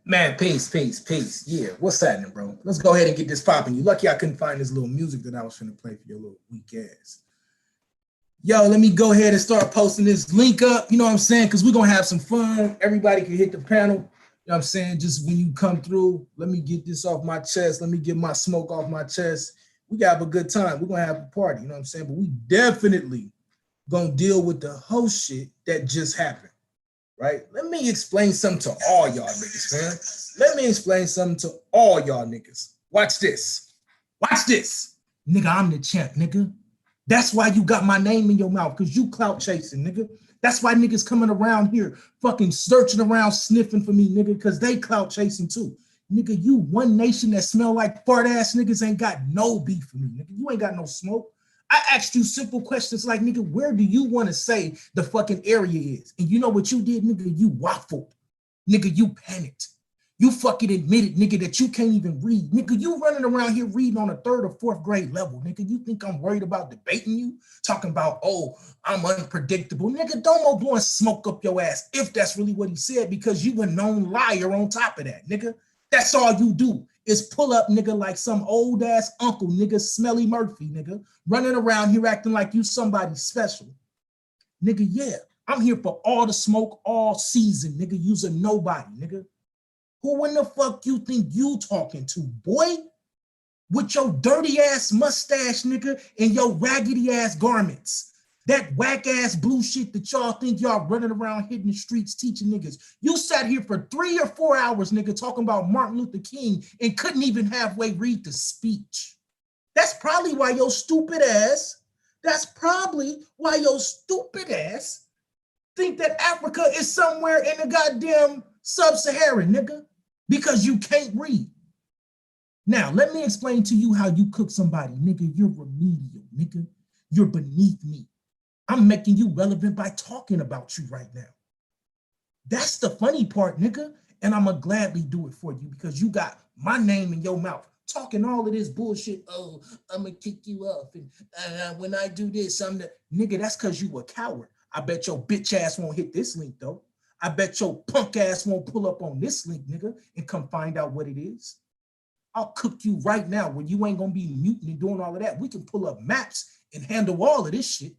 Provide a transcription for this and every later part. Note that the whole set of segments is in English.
Man, peace. Yeah, what's happening, bro? Let's go ahead and get this popping. You lucky I couldn't find this little music that I was finna play for your little weak ass. Yo, let me go ahead and start posting this link up. You know what I'm saying? Because we're gonna have some fun. Everybody can hit the panel. You know what I'm saying? Just when you come through, let me get this off my chest. Let me get my smoke off my chest. We got a good time. We're gonna have a party, you know what I'm saying? But we definitely gonna deal with the whole shit that just happened. Right? Let me explain something to all y'all niggas, man. Let me explain something to all y'all niggas. Watch this. Watch this. Nigga, I'm the champ, nigga. That's why you got my name in your mouth, because you clout chasing, nigga. That's why niggas coming around here fucking searching around sniffing for me, nigga, because they clout chasing too. Nigga, you one nation that smell like fart ass niggas ain't got no beef for me, nigga. You ain't got no smoke. I asked you simple questions like, nigga, where do you want to say the fucking area is? And you know what you did, nigga? You waffled. Nigga, you panicked. You fucking admitted, nigga, that you can't even read. Nigga, you running around here reading on a third or fourth grade level. Nigga, you think I'm worried about debating you? Talking about, oh, I'm unpredictable. Nigga, Domo blowing smoke up your ass if that's really what he said, because you a known liar on top of that, nigga. That's all you do is pull up, nigga, like some old ass uncle, nigga, Smelly Murphy, nigga, running around here acting like you somebody special. Nigga, yeah, I'm here for all the smoke all season, nigga. You's a nobody, nigga. Who in the fuck you think you talking to, boy? With your dirty ass mustache, nigga, and your raggedy ass garments. That whack ass blue shit that y'all think y'all running around hitting the streets teaching niggas. You sat here for 3 or 4 hours, nigga, talking about Martin Luther King and couldn't even halfway read the speech. That's probably why your stupid ass, think that Africa is somewhere in the goddamn sub-Saharan, nigga, because you can't read. Now, let me explain to you how you cook somebody, nigga. You're remedial, nigga. You're beneath me. I'm making you relevant by talking about you right now. That's the funny part, nigga. And I'm going to gladly do it for you because you got my name in your mouth talking all of this bullshit. Oh, I'm going to kick you off. And when I do this, I'm the nigga. That's because you a coward. I bet your bitch ass won't hit this link, though. I bet your punk ass won't pull up on this link, nigga, and come find out what it is. I'll cook you right now when you ain't gonna be muting and doing all of that. We can pull up maps and handle all of this shit.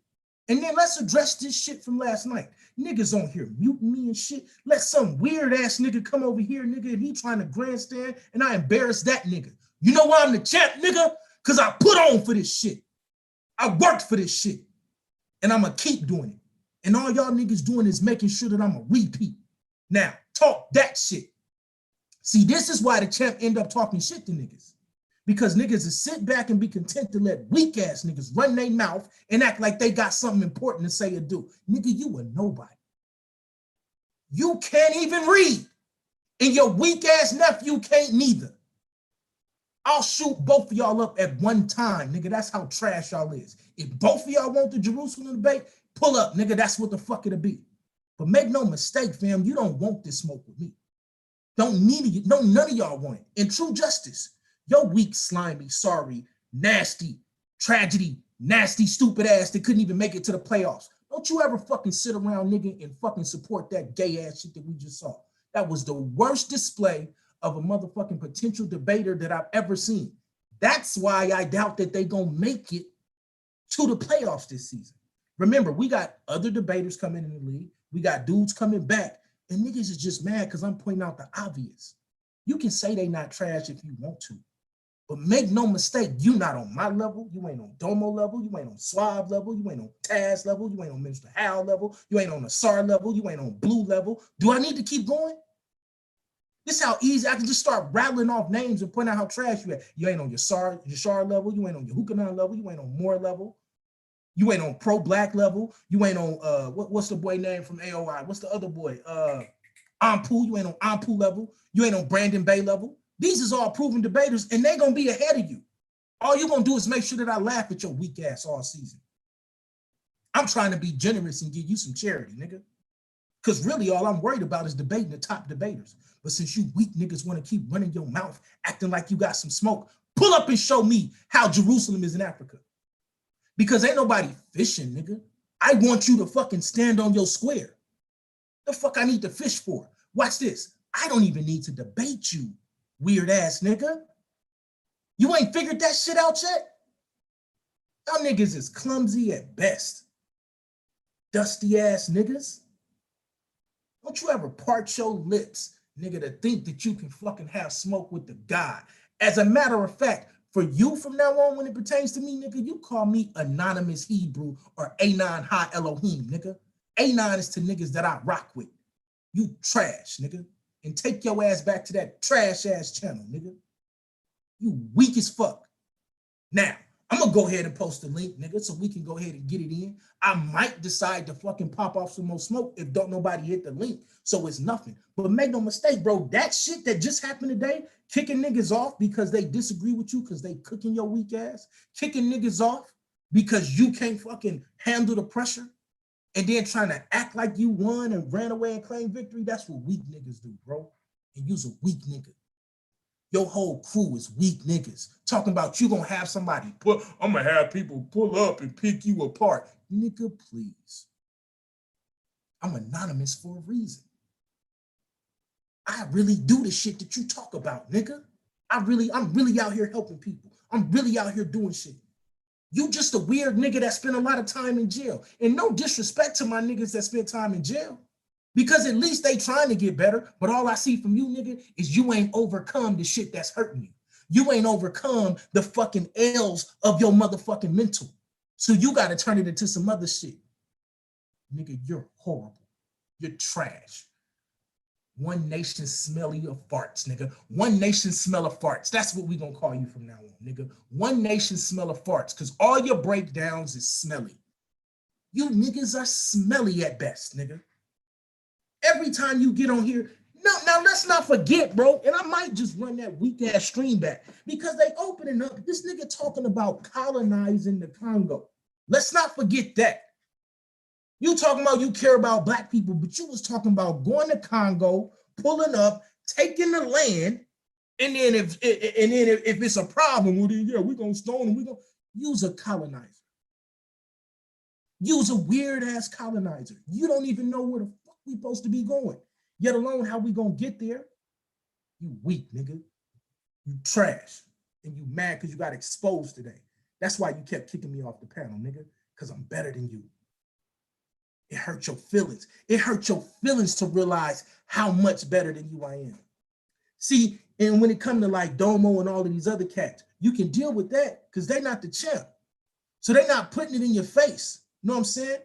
And then let's address this shit from last night. Niggas on here muting me and shit. Let some weird ass nigga come over here, nigga, and he trying to grandstand, and I embarrass that nigga. You know why I'm the champ, nigga? Because I put on for this shit. I worked for this shit. And I'm gonna keep doing it. And all y'all niggas doing is making sure that I'm a repeat. Now, talk that shit. See, this is why the champ end up talking shit to niggas. Because niggas is sit back and be content to let weak ass niggas run their mouth and act like they got something important to say or do. Nigga, you a nobody. You can't even read. And your weak ass nephew can't neither. I'll shoot both of y'all up at one time, nigga. That's how trash y'all is. If both of y'all want the Jerusalem debate, pull up, nigga. That's what the fuck it'll be. But make no mistake, fam, you don't want this smoke with me. Don't need it. No, none of y'all want it. In true justice, your weak, slimy, sorry, nasty, tragedy, nasty, stupid ass that couldn't even make it to the playoffs. Don't you ever fucking sit around, nigga, and fucking support that gay ass shit that we just saw. That was the worst display of a motherfucking potential debater that I've ever seen. That's why I doubt that they gonna make it to the playoffs this season. Remember, we got other debaters coming in the league. We got dudes coming back. And niggas is just mad because I'm pointing out the obvious. You can say they not trash if you want to. But make no mistake, you not on my level. You ain't on Domo level. You ain't on Suave level. You ain't on Taz level. You ain't on Mr. Hal level. You ain't on Asar level. You ain't on Blue level. Do I need to keep going? This is how easy I can just start rattling off names and point out how trash you are. You ain't on your Shar level. You ain't on your Hukanan level. You ain't on Moore level. You ain't on Pro Black level. You ain't on what's the boy name from AOI? What's the other boy? Ampu. You ain't on Ampu level. You ain't on Brandon Bay level. These is all proven debaters, and they gonna be ahead of you. All you gonna do is make sure that I laugh at your weak ass all season. I'm trying to be generous and give you some charity, nigga. Because really all I'm worried about is debating the top debaters. But since you weak niggas want to keep running your mouth, acting like you got some smoke, pull up and show me how Jerusalem is in Africa. Because ain't nobody fishing, nigga. I want you to fucking stand on your square. The fuck I need to fish for? Watch this. I don't even need to debate you, weird ass nigga. You ain't figured that shit out yet? Y'all niggas is clumsy at best. Dusty ass niggas. Don't you ever part your lips, nigga, to think that you can fucking have smoke with the God. As a matter of fact, for you from now on, when it pertains to me, nigga, you call me Anonymous Hebrew or Anon Ha Elohim, nigga. Anon is to niggas that I rock with. You trash, nigga. And take your ass back to that trash ass channel, nigga. You weak as fuck. Now, I'm gonna go ahead and post the link, nigga, so we can go ahead and get it in. I might decide to fucking pop off some more smoke if don't nobody hit the link, so it's nothing. But make no mistake, bro, that shit that just happened today, kicking niggas off because they disagree with you because they cooking your weak ass, kicking niggas off because you can't fucking handle the pressure, and then trying to act like you won and ran away and claimed victory, that's what weak niggas do, bro. And you's a weak nigga. Your whole crew is weak niggas. Talking about you gonna have somebody, I'm gonna have people pull up and pick you apart. Nigga, please. I'm anonymous for a reason. I really do the shit that you talk about, nigga. I'm really out here helping people. I'm really out here doing shit. You just a weird nigga that spent a lot of time in jail. And no disrespect to my niggas that spent time in jail, because at least they trying to get better. But all I see from you, nigga, is you ain't overcome the shit that's hurting you. You ain't overcome the fucking L's of your motherfucking mental. So you got to turn it into some other shit. Nigga, you're horrible. You're trash. One nation smelly of farts, nigga. One nation smell of farts. That's what we gonna call you from now on, nigga. One nation smell of farts, because all your breakdowns is smelly. You niggas are smelly at best, nigga. Every time you get on here, now let's not forget, bro, and I might just run that weak ass stream back because they opening up this nigga talking about colonizing the Congo. Let's not forget that. You talking about you care about black people, but you was talking about going to Congo, pulling up, taking the land, and then if it's a problem, well then yeah, we're gonna stone them. We're gonna use a colonizer. Use a weird ass colonizer. You don't even know where the fuck we supposed to be going, yet alone how we gonna get there. You weak, nigga. You trash. And you mad because you got exposed today. That's why you kept kicking me off the panel, nigga, because I'm better than you. It hurt your feelings. It hurt your feelings to realize how much better than you I am. See, and when it comes to like Domo and all of these other cats, you can deal with that because they're not the champ. So they're not putting it in your face. You know what I'm saying?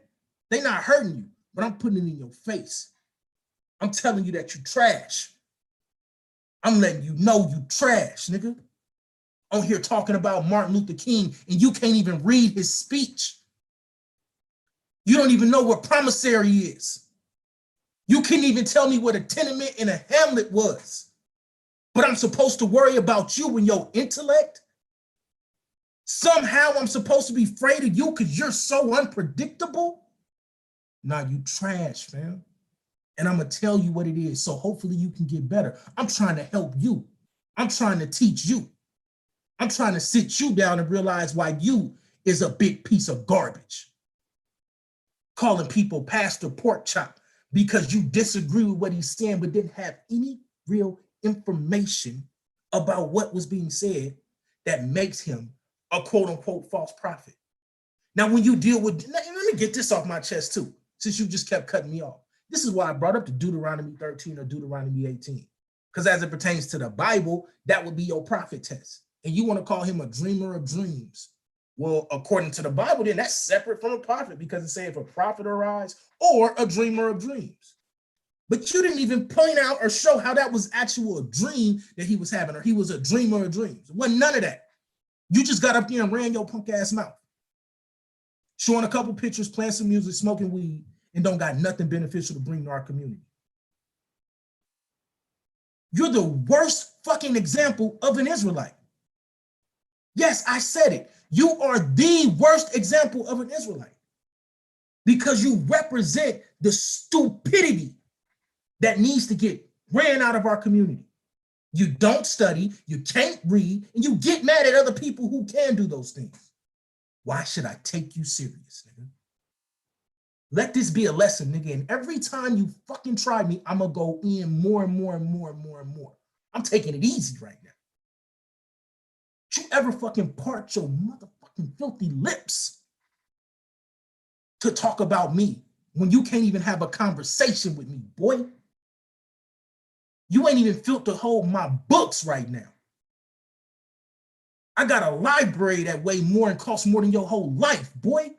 They're not hurting you, but I'm putting it in your face. I'm telling you that you trash. I'm letting you know you trash, nigga. On here talking about Martin Luther King and you can't even read his speech. You don't even know what promissory is. You couldn't even tell me what a tenement and a hamlet was. But I'm supposed to worry about you and your intellect? Somehow I'm supposed to be afraid of you because you're so unpredictable? Nah, you trash, fam. And I'm going to tell you what it is, so hopefully you can get better. I'm trying to help you. I'm trying to teach you. I'm trying to sit you down and realize why you is a big piece of garbage. Calling people Pastor Pork Chop because you disagree with what he's saying but didn't have any real information about what was being said that makes him a quote-unquote false prophet. Now, when you deal with, let me get this off my chest too, since you just kept cutting me off. This is why I brought up the Deuteronomy 13 or Deuteronomy 18. Because as it pertains to the Bible, that would be your prophet test. And you want to call him a dreamer of dreams. Well, according to the Bible, then that's separate from a prophet because it's saying if a prophet arise or a dreamer of dreams. But you didn't even point out or show how that was actual a dream that he was having, or he was a dreamer of dreams. It wasn't none of that. You just got up there and ran your punk ass mouth. Showing a couple pictures, playing some music, smoking weed, and don't got nothing beneficial to bring to our community. You're the worst fucking example of an Israelite. Yes, I said it. You are the worst example of an Israelite because you represent the stupidity that needs to get ran out of our community. You don't study, you can't read, and you get mad at other people who can do those things. Why should I take you serious, nigga? Let this be a lesson, nigga. And every time you fucking try me, I'm gonna go in more and more and more and more and more. I'm taking it easy right now. Don't you ever fucking part your motherfucking filthy lips to talk about me when you can't even have a conversation with me, boy. You ain't even filled to hold my books right now. I got a library that weigh more and costs more than your whole life, boy.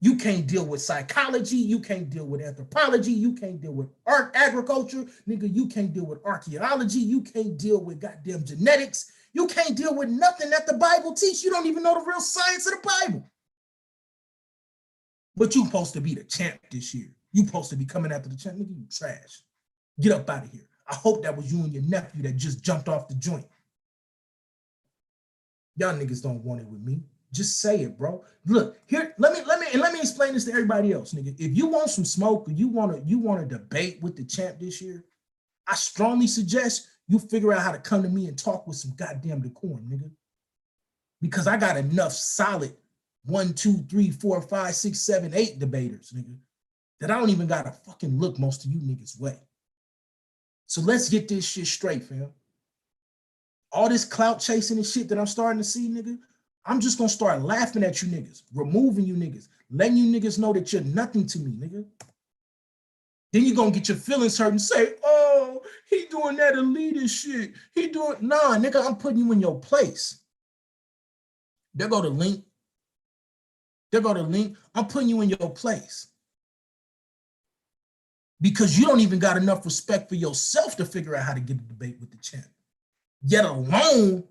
You can't deal with psychology. You can't deal with anthropology. You can't deal with art, agriculture. Nigga, you can't deal with archaeology. You can't deal with goddamn genetics. You can't deal with nothing that the Bible teaches. You don't even know the real science of the Bible. But you supposed to be the champ this year. You supposed to be coming after the champ. Nigga, you trash. Get up out of here. I hope that was you and your nephew that just jumped off the joint. Y'all niggas don't want it with me. Just say it, bro. Look, here, let me explain this to everybody else, nigga. If you want some smoke or you want to debate with the champ this year, I strongly suggest you figure out how to come to me and talk with some goddamn decorum, nigga. Because I got enough solid 1, 2, 3, 4, 5, 6, 7, 8 debaters, nigga, that I don't even gotta fucking look most of you niggas' way. So let's get this shit straight, fam. All this clout chasing and shit that I'm starting to see, nigga, I'm just gonna start laughing at you niggas, removing you niggas, letting you niggas know that you're nothing to me, nigga. Then you're gonna get your feelings hurt and say, oh, he doing that elitist shit. He doing, nah, nigga, I'm putting you in your place. There go the link. There go the link. I'm putting you in your place. Because you don't even got enough respect for yourself to figure out how to get a debate with the champ. Yet alone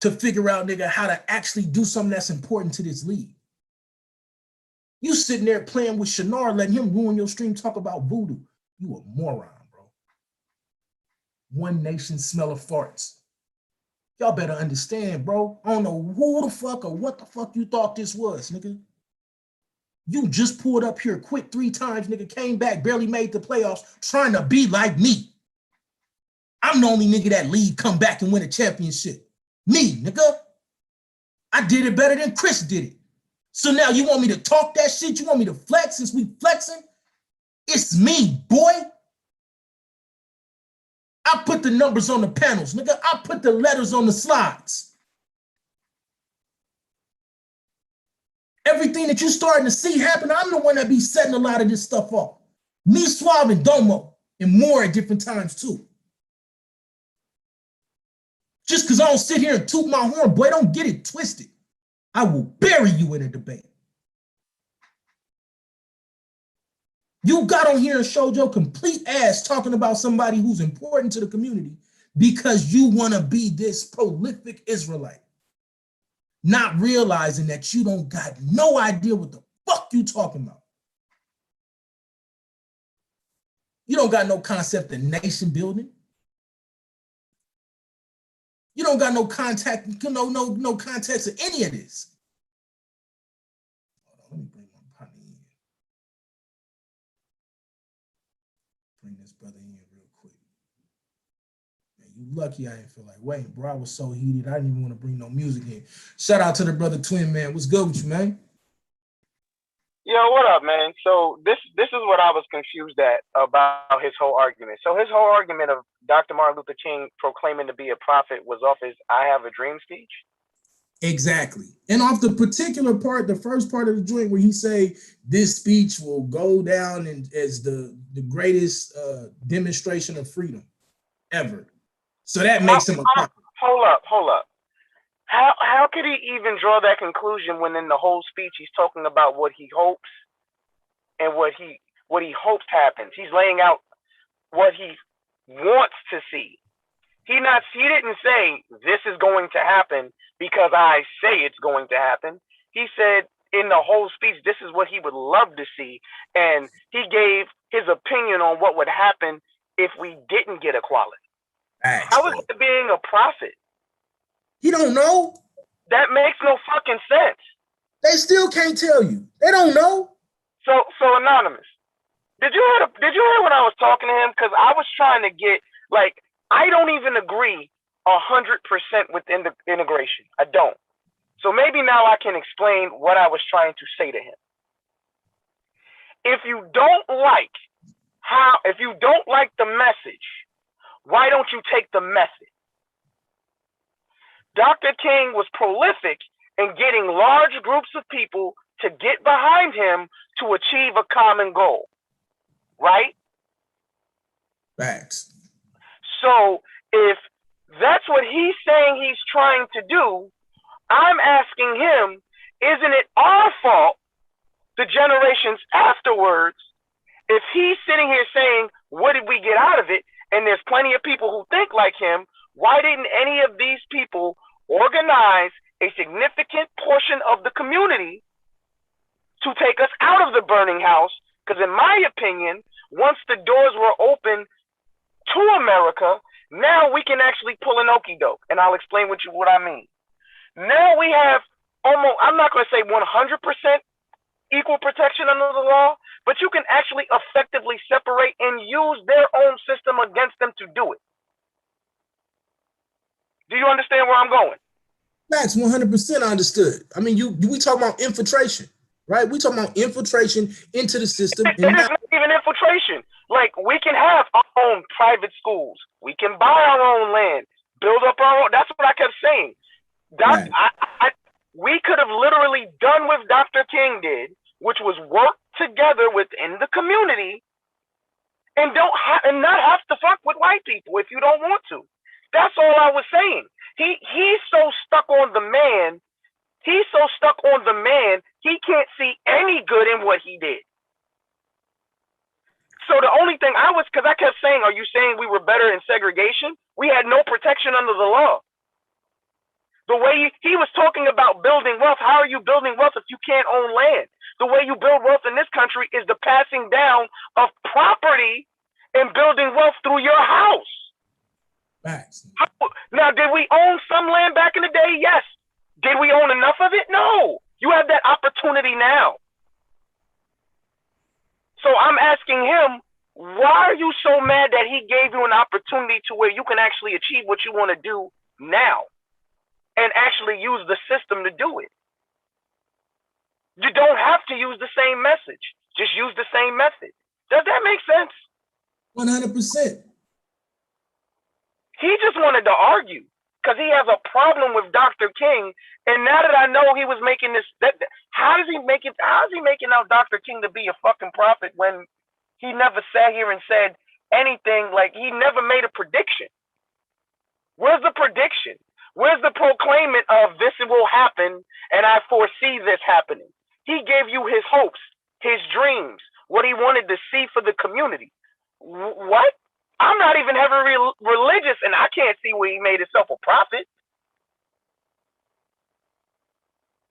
to figure out, nigga, how to actually do something that's important to this league. You sitting there playing with Shinar, letting him ruin your stream, talk about voodoo. You a moron, bro. One nation smell of farts. Y'all better understand, bro. I don't know who the fuck or what the fuck you thought this was, nigga. You just pulled up here, quit 3 times, nigga, came back, barely made the playoffs, trying to be like me. I'm the only nigga that lead come back and win a championship. Me, nigga. I did it better than Chris did it. So now you want me to talk that shit? You want me to flex since we flexing? It's me, boy. I put the numbers on the panels, nigga. I put the letters on the slides. Everything that you're starting to see happen, I'm the one that be setting a lot of this stuff off. Me, Suave, and Domo, and more at different times too. Just because I don't sit here and toot my horn, boy, don't get it twisted. I will bury you in a debate. You got on here and showed your complete ass talking about somebody who's important to the community because you want to be this prolific Israelite, not realizing that you don't got no idea what the fuck you talking about. You don't got no concept of nation building. You don't got no contact, no context of any of this. Hold on, let me bring my partner in. Bring this brother in real quick. Man, you lucky I didn't feel like waiting, bro. I was so heated. I didn't even want to bring no music in. Shout out to the brother Twin, man. What's good with you, man? Yo, what up, man? So this is what I was confused at about his whole argument. So his whole argument of Dr. Martin Luther King proclaiming to be a prophet was off his "I Have a Dream" speech. Exactly. And off the particular part, the first part of the joint where he say this speech will go down as the greatest demonstration of freedom ever. So that makes him a prophet. Hold up. How could he even draw that conclusion when in the whole speech he's talking about what he hopes and what he hopes happens? He's laying out what he wants to see. He didn't say this is going to happen because I say it's going to happen. He said in the whole speech this is what he would love to see, and he gave his opinion on what would happen if we didn't get equality. How is it being a prophet? He don't know. That makes no fucking sense. They still can't tell you. They don't know. So Anonymous, did you hear when I was talking to him? Because I was trying to get, like, I don't even agree 100% with the integration. I don't. So maybe now I can explain what I was trying to say to him. If you don't like the message, why don't you take the method? Dr. King was prolific in getting large groups of people to get behind him to achieve a common goal, right? Facts. So if that's what he's saying he's trying to do, I'm asking him, isn't it our fault, the generations afterwards, if he's sitting here saying, what did we get out of it? And there's plenty of people who think like him, why didn't any of these people organize a significant portion of the community to take us out of the burning house? Because in my opinion, once the doors were open to America, now we can actually pull an okie doke. And I'll explain what I mean. Now we have almost, I'm not going to say 100% equal protection under the law, but you can actually effectively separate and use their own system against them to do it. Do you understand where I'm going? That's 100% understood. I mean, we talk about infiltration, right? We talking about infiltration into the system. It's not even infiltration. Like, we can have our own private schools. We can buy our own land, build up our own. That's what I kept saying. Right. We could have literally done what Dr. King did, which was work together within the community and not have to fuck with white people if you don't want to. That's all I was saying. He's so stuck on the man. He's so stuck on the man, he can't see any good in what he did. So the only thing because I kept saying, are you saying we were better in segregation? We had no protection under the law. The way he was talking about building wealth, how are you building wealth if you can't own land? The way you build wealth in this country is the passing down of property and building wealth through your house. Facts. Now, did we own some land back in the day? Yes. Did we own enough of it? No. You have that opportunity now. So I'm asking him, why are you so mad that he gave you an opportunity to where you can actually achieve what you want to do now and actually use the system to do it? You don't have to use the same message. Just use the same method. Does that make sense? 100%. He just wanted to argue because he has a problem with Dr. King. And now that I know he was making this, how is he making out Dr. King to be a fucking prophet when he never sat here and said anything? Like, he never made a prediction. Where's the prediction? Where's the proclaimment of this will happen and I foresee this happening? He gave you his hopes, his dreams, what he wanted to see for the community. What? I'm not even heavily religious, and I can't see where he made himself a prophet.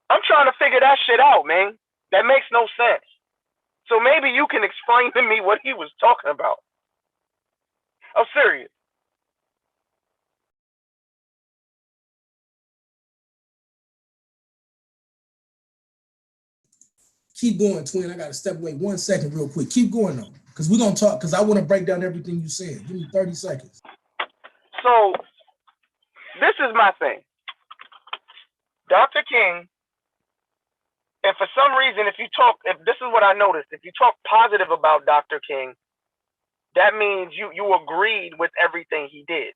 I'm trying to figure that shit out, man. That makes no sense. So maybe you can explain to me what he was talking about. I'm serious. Keep going, twin. I got to step away 1 second real quick. Keep going, though, because we're going to talk, because I want to break down everything you said. Give me 30 seconds. So this is my thing. Dr. King, and for some reason, if this is what I noticed, if you talk positive about Dr. King, that means you agreed with everything he did.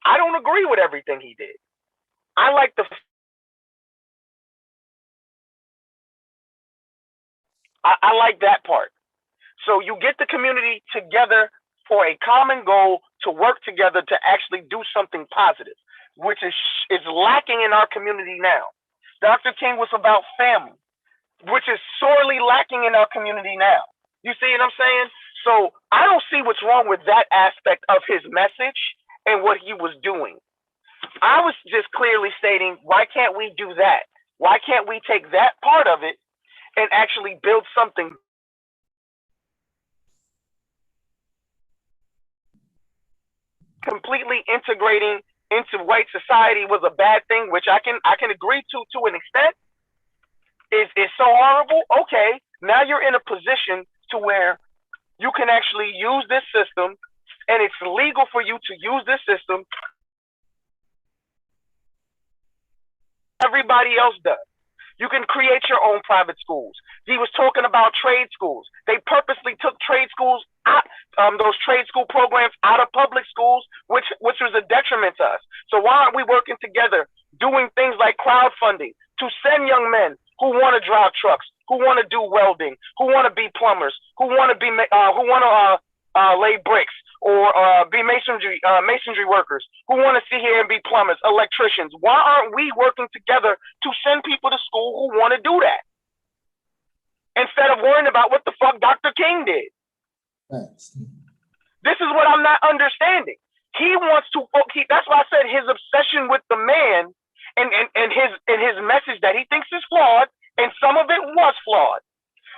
I don't agree with everything he did. I like I like that part. So you get the community together for a common goal to work together to actually do something positive, which is lacking in our community now. Dr. King was about family, which is sorely lacking in our community now. You see what I'm saying? So I don't see what's wrong with that aspect of his message and what he was doing. I was just clearly stating, why can't we do that? Why can't we take that part of it and actually build something? Completely integrating into white society was a bad thing, which I can agree to an extent. Is so horrible. Okay, now you're in a position to where you can actually use this system, and it's legal for you to use this system. Everybody else does. You can create your own private schools. He was talking about trade schools. They purposely took trade schools out, those trade school programs out of public schools, which was a detriment to us. So why aren't we working together, doing things like crowdfunding to send young men who want to drive trucks, who want to do welding, who want to be plumbers, who want to lay bricks, or be masonry workers, who want to sit here and be plumbers, electricians? Why aren't we working together to send people to school who want to do that, instead of worrying about what the fuck Dr. King did? Thanks. This is what I'm not understanding. He wants to. That's why I said his obsession with the man and his message that he thinks is flawed, and some of it was flawed.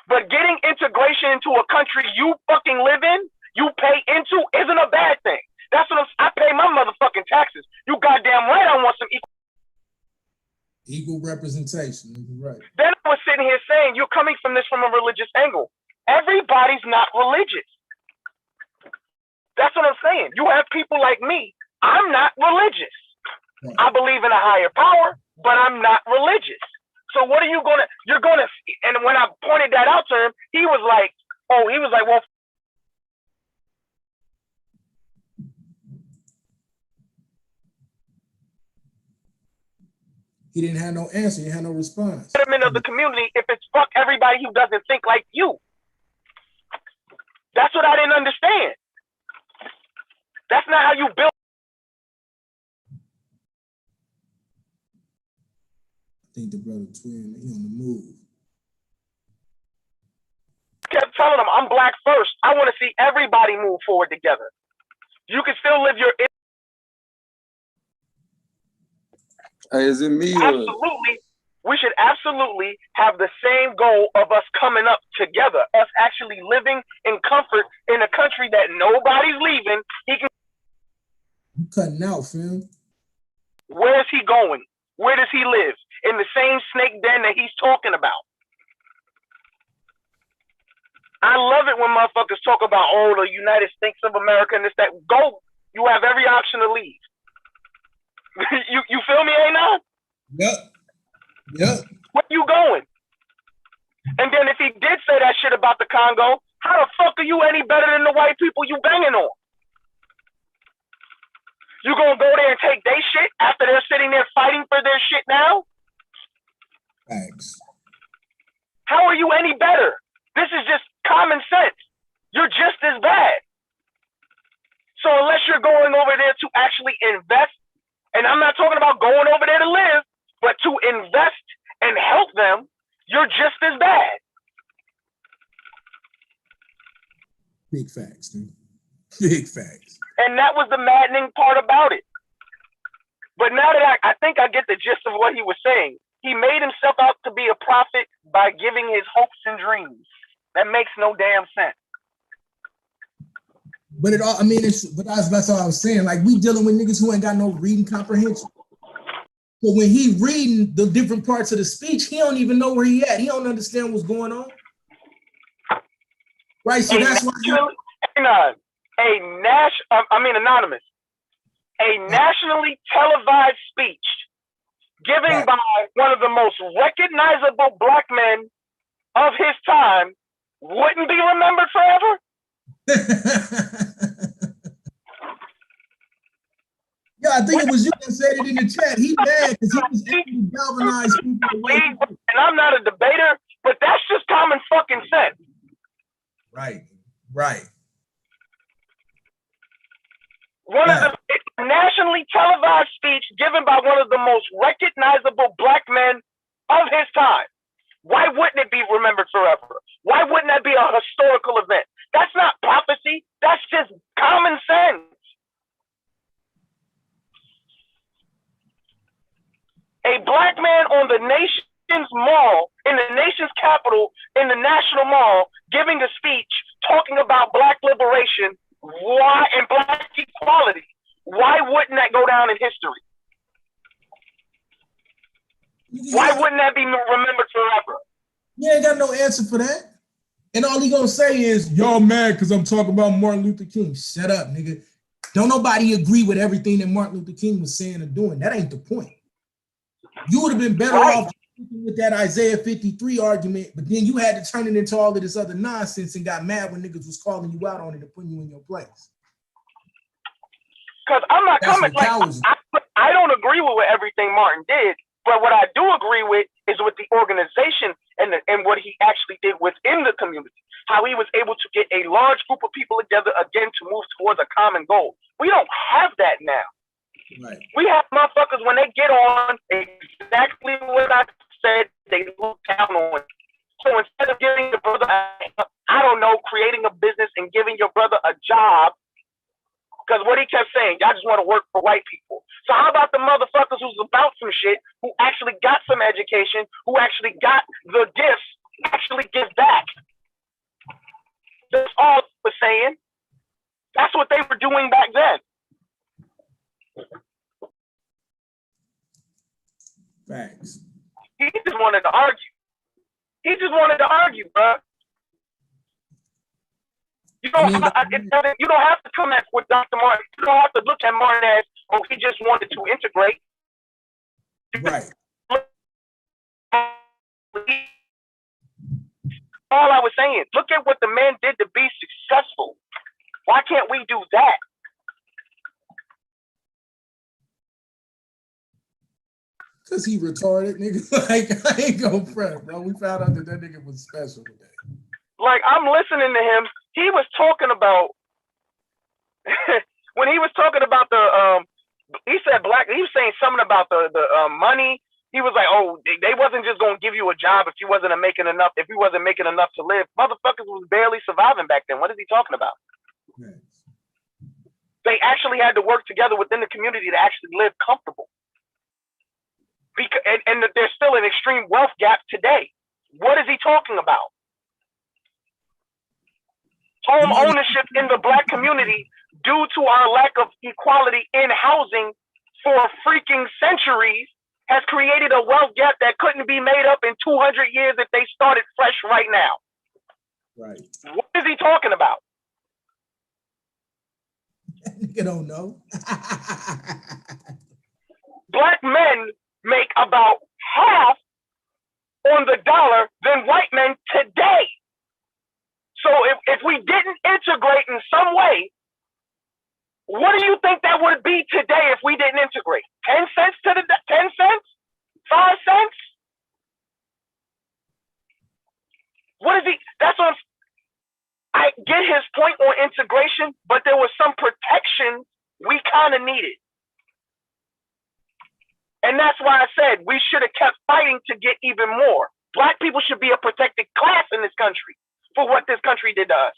But getting integration into a country you fucking live in, you pay into, isn't a bad thing. That's what I pay my motherfucking taxes. You goddamn right I want some equal representation. Right. Then I was sitting here saying, you're coming from this from a religious angle. Everybody's not religious. That's what I'm saying. You have people like me. I'm not religious. Right. I believe in a higher power, but I'm not religious. So what are you you're gonna, and when I pointed that out to him, he was like, well, he didn't have no answer. He had no response. Of the community, if it's fuck everybody who doesn't think like you. That's what I didn't understand. That's not how you build. I think the brother Twin, he on the move. Kept telling him, I'm black first. I want to see everybody move forward together. You can still live your. Hey, is it me? Absolutely. We should absolutely have the same goal of us coming up together, us actually living in comfort in a country that nobody's leaving. You cutting out, fam. Where is he going? Where does he live? In the same snake den that he's talking about. I love it when motherfuckers talk about, oh, the United States of America and this, that. Go. You have every option to leave. you feel me, Anon? Yep. Yep. Where you going? And then if he did say that shit about the Congo, how the fuck are you any better than the white people you banging on? You gonna go there and take their shit after they're sitting there fighting for their shit now? Thanks. How are you any better? This is just common sense. You're just as bad. So unless you're going over there to actually invest, and I'm not talking about going over there to live, but to invest and help them, you're just as bad. Big facts, dude. Big facts. And that was the maddening part about it. But now that I think I get the gist of what he was saying, he made himself out to be a prophet by giving his hopes and dreams. That makes no damn sense. But that's all I was saying. Like, we dealing with niggas who ain't got no reading comprehension. So when he reading the different parts of the speech, he don't even know where he at. He don't understand what's going on. Right, so that's why Anonymous. A nationally televised speech given by one of the most recognizable black men of his time wouldn't be remembered forever? Yeah, I think it was you that said it in the chat. He mad because he was able to galvanize people. And I'm not a debater, but that's just common fucking sense. Right. One of the nationally televised speech given by one of the most recognizable black men of his time. Why wouldn't it be remembered forever? Why wouldn't that be a historical event? That's not prophecy. That's just common sense. A black man on the nation's mall, in the nation's capital, in the National Mall, giving a speech talking about black liberation, why, and black equality. Why wouldn't that go down in history? Why wouldn't that be remembered forever? You ain't got no answer for that. And all he gonna say is, y'all mad because I'm talking about Martin Luther King. Shut up, nigga. Don't nobody agree with everything that Martin Luther King was saying or doing. That ain't the point. You would have been better off with that Isaiah 53 argument, but then you had to turn it into all of this other nonsense and got mad when niggas was calling you out on it and putting you in your place. Because I'm not That's coming what like cowards do. I don't agree with everything Martin did, but what I do agree with is with the organization and what he actually did within the community. How he was able to get a large group of people together again to move towards a common goal. We don't have that now. Right. We have motherfuckers when they get on exactly what I said, they look down on it. So instead of giving your brother, I don't know, creating a business and giving your brother a job, because what he kept saying, y'all just want to work for white people. So how about the motherfuckers who's about some shit, who actually got some education, who actually got the gifts, actually give back? That's all I was saying. That's what they were doing back then. Facts. He just wanted to argue. He just wanted to argue, bro. You don't have to come at with Dr. Martin. You don't have to look at Martin as, oh, he just wanted to integrate. Right. All I was saying, look at what the man did to be successful. Why can't we do that? Cause he retarded, nigga. Like, I ain't gonna front, bro. We found out that nigga was special today. Like, I'm listening to him. He was talking about when he was talking about the he said he was saying something about the money. He was like, oh, they wasn't just gonna give you a job if you wasn't making enough to live. Motherfuckers was barely surviving back then. What is he talking about? Right. They actually had to work together within the community to actually live comfortable. Because, and there's still an extreme wealth gap today. What is he talking about? Home ownership in the Black community, due to our lack of equality in housing for freaking centuries, has created a wealth gap that couldn't be made up in 200 years if they started fresh right now. Right. What is he talking about? Nigga don't know. Black men make about half on the dollar than white men today. So if we didn't integrate in some way, what do you think that would be today if we didn't integrate? 10 cents to the 10 cents? 5 cents? What is he? That's what I get his point on integration, but there was some protection we kind of needed. And that's why I said we should have kept fighting to get even more. Black people should be a protected class in this country for what this country did to us.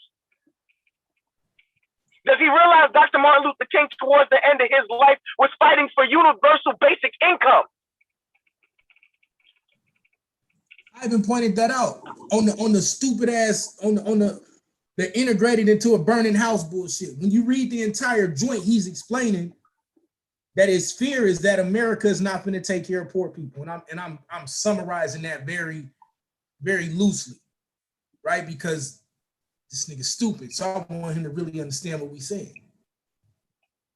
Does he realize Dr. Martin Luther King, towards the end of his life, was fighting for universal basic income? I even pointed that out on the stupid ass on the integrated into a burning house bullshit. When you read the entire joint, he's explaining that his fear is that America is not going to take care of poor people, and I'm summarizing that very, very loosely, right? Because this nigga's stupid, so I want him to really understand what we saying.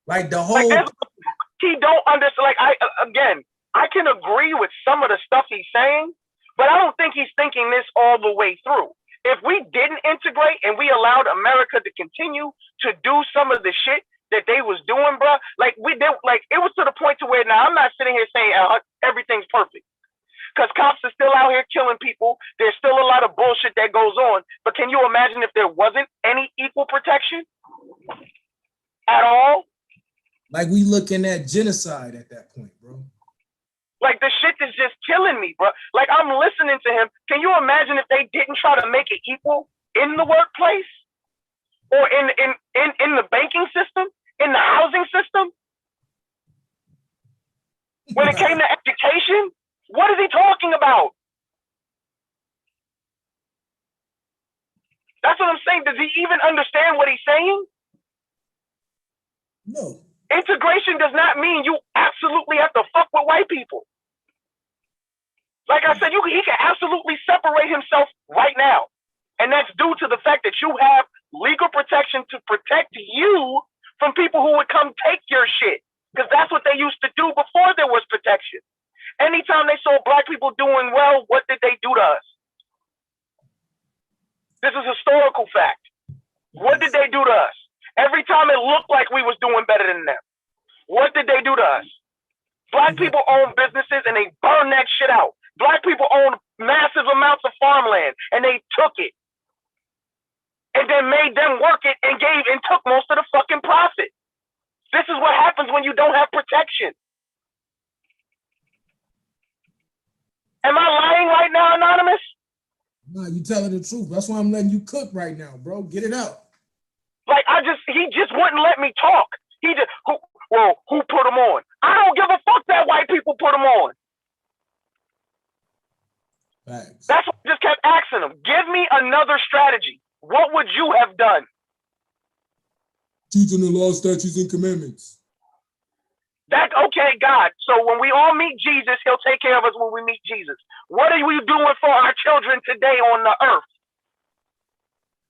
Like the whole, he don't understand. Like I can agree with some of the stuff he's saying, but I don't think he's thinking this all the way through. If we didn't integrate and we allowed America to continue to do some of the shit that they was doing, bro, like we did, like it was to the point to where now I'm not sitting here saying everything's perfect, because cops are still out here killing people. There's still a lot of bullshit that goes on. But can you imagine if there wasn't any equal protection at all? Like we looking at genocide at that point, bro. Like the shit is just killing me, bro. Like I'm listening to him. Can you imagine if they didn't try to make it equal in the workplace or in the banking system, in the housing system? When it came to education, what is he talking about? That's what I'm saying. Does he even understand what he's saying? No. Integration does not mean you absolutely have to fuck with white people. Like I said, he can absolutely separate himself right now. And that's due to the fact that you have legal protection to protect you from people who would come take your shit. Because that's what they used to do before there was protection. Anytime they saw black people doing well, what did they do to us? This is historical fact. What did they do to us? Every time it looked like we was doing better than them, what did they do to us? Black people own businesses and they burn that shit out. Black people own massive amounts of farmland and they took it. And then made them work it and gave and took most of the fucking profit. This is what happens when you don't have protection. Am I lying right now, Anonymous? No, you telling the truth. That's why I'm letting you cook right now, bro. Get it out. Like he just wouldn't let me talk. He just who put him on? I don't give a fuck that white people put him on. Thanks. That's what I just kept asking him. Give me another strategy. What would you have done? Teaching the law, statutes, and commandments. That's okay, God. So when we all meet Jesus, he'll take care of us when we meet Jesus. What are we doing for our children today on the earth?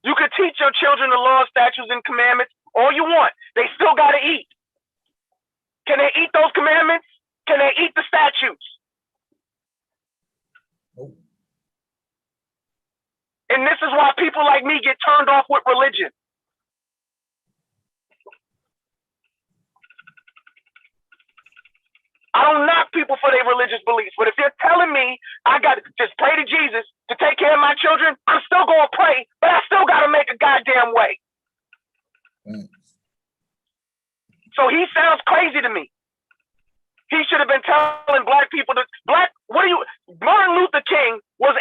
You could teach your children the law, statutes, and commandments all you want. They still got to eat. Can they eat those commandments? Can they eat the statutes? Nope. And this is why people like me get turned off with religion. I don't knock people for their religious beliefs, but if you're telling me I got to just pray to Jesus to take care of my children, I'm still going to pray, but I still got to make a goddamn way. So he sounds crazy to me. He should have been telling black people Martin Luther King was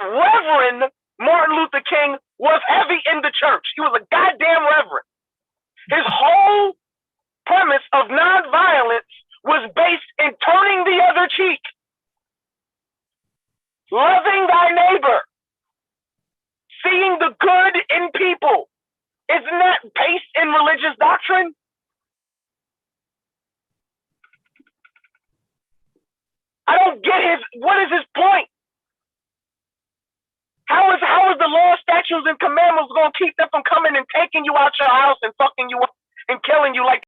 Reverend Martin Luther King was heavy in the church. He was a goddamn reverend. His whole premise of nonviolence was based in turning the other cheek, loving thy neighbor, seeing the good in people. Isn't that based in religious doctrine? I don't get what is his point? How is the law, statutes, and commandments going to keep them from coming and taking you out your house and fucking you up and killing you like?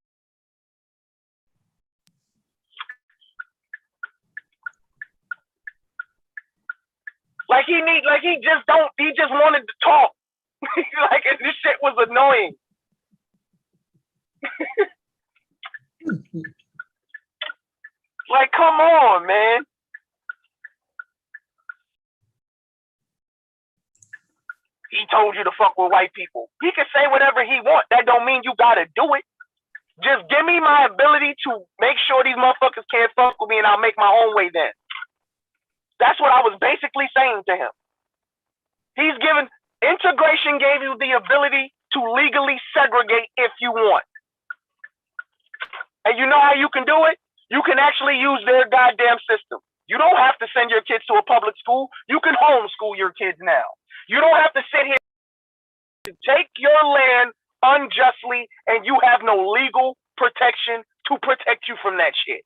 He just wanted to talk. Like this shit was annoying. Like, come on, man. He told you to fuck with white people. He can say whatever he wants. That don't mean you gotta do it. Just give me my ability to make sure these motherfuckers can't fuck with me and I'll make my own way then. That's what I was basically saying to him. Integration gave you the ability to legally segregate if you want. And you know how you can do it? You can actually use their goddamn system. You don't have to send your kids to a public school. You can homeschool your kids now. You don't have to sit here and take your land unjustly and you have no legal protection to protect you from that shit.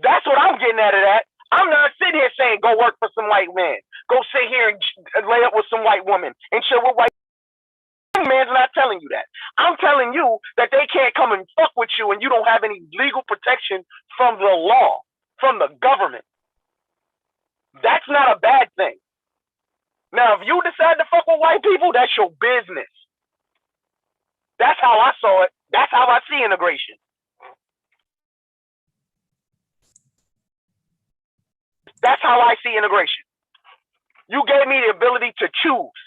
That's what I'm getting out of that. I'm not sitting here saying go work for some white man. Go sit here and lay up with some white woman and chill with white man's not telling you that. I'm telling you that they can't come and fuck with you and you don't have any legal protection from the law, from the government. That's not a bad thing. Now, if you decide to fuck with white people, that's your business. That's how I saw it. That's how I see integration. That's how I see integration. You gave me the ability to choose.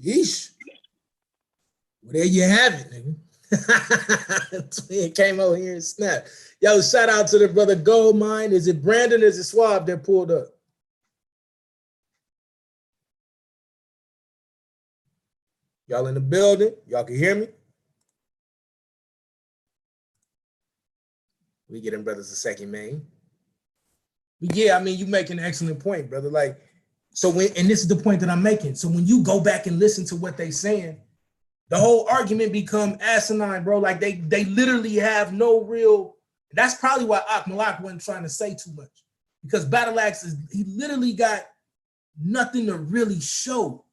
Yeesh. Well, there you have it, nigga. Twin came over here and snapped. Yo, shout out to the brother Goldmine. Is it Brandon? Is it Swab that pulled up? Y'all in the building? Y'all can hear me? We get them brothers a second, man. But yeah, I mean, you make an excellent point, brother. Like, so and this is the point that I'm making. So when you go back and listen to what they saying, the whole argument become asinine, bro. Like they literally have no real. That's probably why Malak wasn't trying to say too much, because Battle Axe he literally got nothing to really show.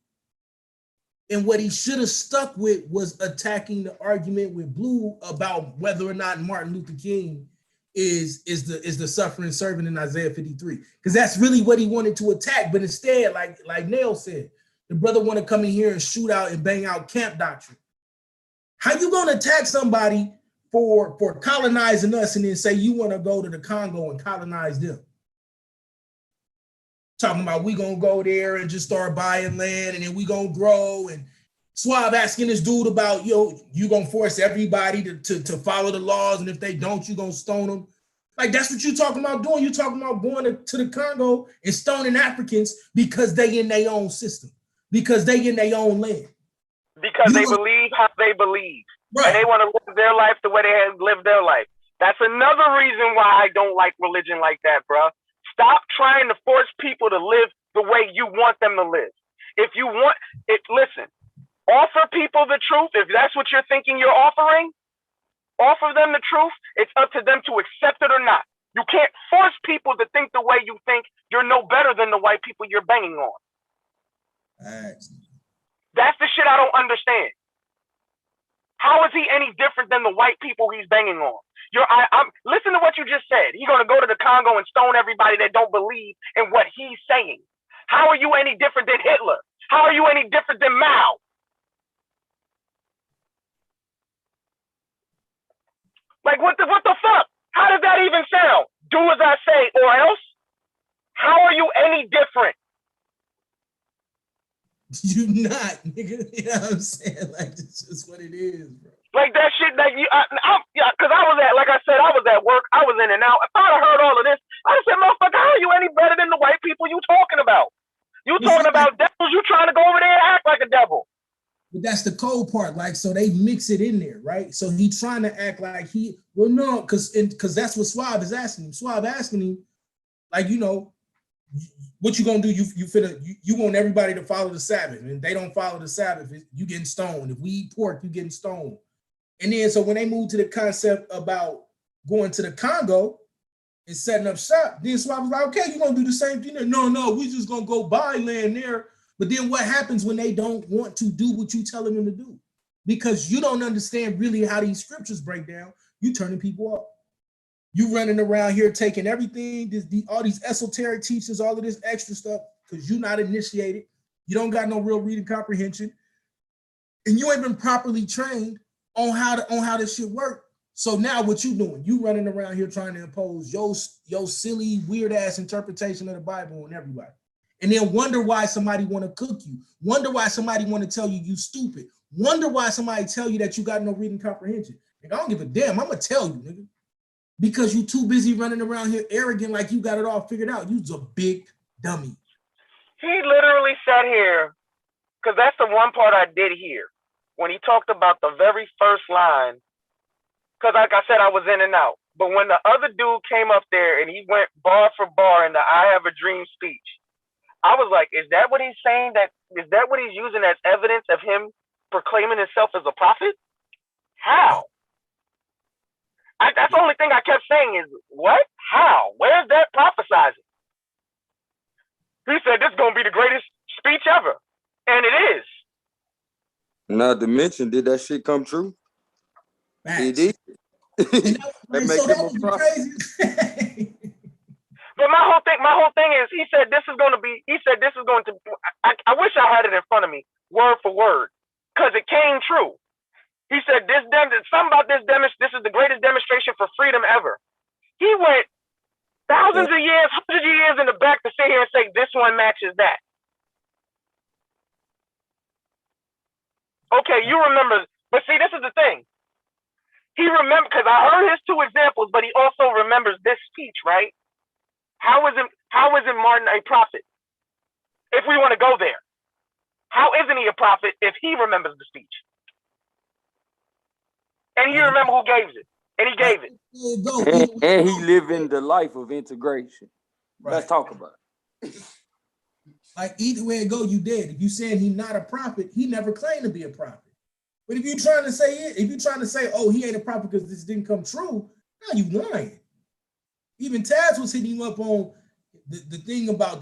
And what he should have stuck with was attacking the argument with Blue about whether or not Martin Luther King is the suffering servant in Isaiah 53. Because that's really what he wanted to attack. But instead, like Nail said, the brother want to come in here and shoot out and bang out camp doctrine. How you gonna attack somebody for colonizing us and then say you want to go to the Congo and colonize them? Talking about we gonna go there and just start buying land and then we gonna grow. And Suave asking this dude about, you gonna force everybody to follow the laws, and if they don't, you gonna stone them. Like, that's what you talking about doing. You talking about going to the Congo and stoning Africans because they in their own system, because they in their own land. Because they believe how they believe. Right. And they want to live their life the way they have lived their life. That's another reason why I don't like religion like that, bro. Stop trying to force people to live the way you want them to live. If you want it, listen, offer people the truth. If that's what you're thinking you're offering, offer them the truth. It's up to them to accept it or not. You can't force people to think the way you think. You're no better than the white people you're banging on. That's the shit I don't understand. How is he any different than the white people he's banging on? Listen to what you just said. He's gonna go to the Congo and stone everybody that don't believe in what he's saying. How are you any different than Hitler? How are you any different than Mao? Like, what the fuck? How does that even sound? Do as I say or else? How are you any different? You not, nigga. You know what I'm saying? Like, it's just what it is, bro. Like that shit, like because I was at, like I said, I was at work. I was in and out. If I'd have heard all of this, I'd have said, motherfucker, how are you any better than the white people you talking about? You talking about devils, you trying to go over there and act like a devil. But that's the cold part. Like, so they mix it in there, right? So he trying to act like no, because that's what Suave is asking him. Suave asking him, like, what you gonna do? You want everybody to follow the Sabbath, and if they don't follow the Sabbath, you getting stoned. If we eat pork, you getting stoned. And then so when they moved to the concept about going to the Congo and setting up shop, then Suave was like, okay, you're gonna do the same thing there. No, we just gonna go buy land there. But then what happens when they don't want to do what you tell them to do? Because you don't understand really how these scriptures break down, you turning people off. You running around here taking everything, all these esoteric teachings, all of this extra stuff, because you're not initiated. You don't got no real reading comprehension. And you ain't been properly trained on how this shit work. So now what you doing? You running around here trying to impose your silly, weird ass interpretation of the Bible on everybody. And then wonder why somebody want to cook you. Wonder why somebody want to tell you stupid. Wonder why somebody tell you that you got no reading comprehension. Nigga, I don't give a damn. I'm gonna tell you, nigga. Because you too busy running around here arrogant like you got it all figured out. You's a big dummy. He literally sat here, because that's the one part I did hear, when he talked about the very first line, because like I said, I was in and out. But when the other dude came up there and he went bar for bar in the I Have a Dream speech, I was like, is that what he's saying? Is that what he's using as evidence of him proclaiming himself as a prophet? How? That's the only thing I kept saying is, what? How? Where's that prophesizing? He said, this is going to be the greatest speech ever. And it is. Not to mention, did that shit come true? He did. That was the craziest thing. But my whole thing is, he said, this is going to, I wish I had it in front of me, word for word, because it came true. He said, something about this is the greatest demonstration for freedom ever. He went thousands of years, hundreds of years in the back to sit here and say, this one matches that. Okay, you remember, but see, this is the thing. He remembered, because I heard his two examples, but he also remembers this speech, right? How isn't Martin a prophet? If we want to go there, how isn't he a prophet if he remembers the speech? And he remember who gave it, and he gave it. And he living the life of integration. Right. Let's talk about it. Like, either way it go, you dead. If you saying he not a prophet, he never claimed to be a prophet. But if you're trying to say, oh, he ain't a prophet because this didn't come true, now you lying. Even Taz was hitting him up on the thing about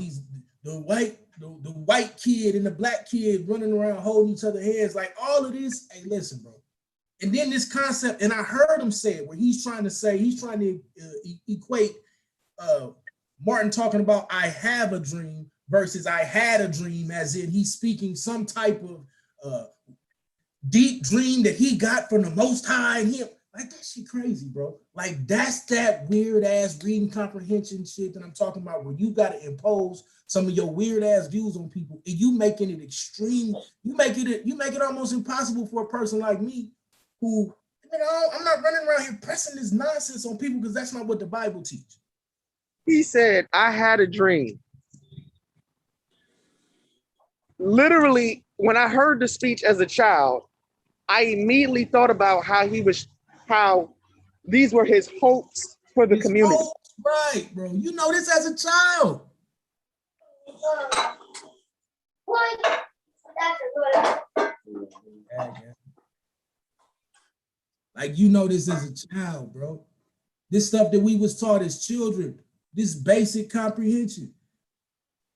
the white kid and the black kid running around holding each other hands, like all of this. Hey, listen, bro. And then this concept, and I heard him say it, where he's trying to equate Martin talking about I have a dream versus I had a dream, as in he's speaking some type of deep dream that he got from the Most High and him. Like, that shit crazy, bro. Like, that's that weird ass reading comprehension shit that I'm talking about, where you got to impose some of your weird ass views on people, and you making it extreme. You make it almost impossible for a person like me, who, you know, I'm not running around here pressing this nonsense on people, because that's not what the Bible teaches. He said, I had a dream. Literally, when I heard the speech as a child, I immediately thought about how these were his hopes for the community. Hopes, right, bro. You know this as a child. Like, you know this as a child, bro. This stuff that we was taught as children, this basic comprehension.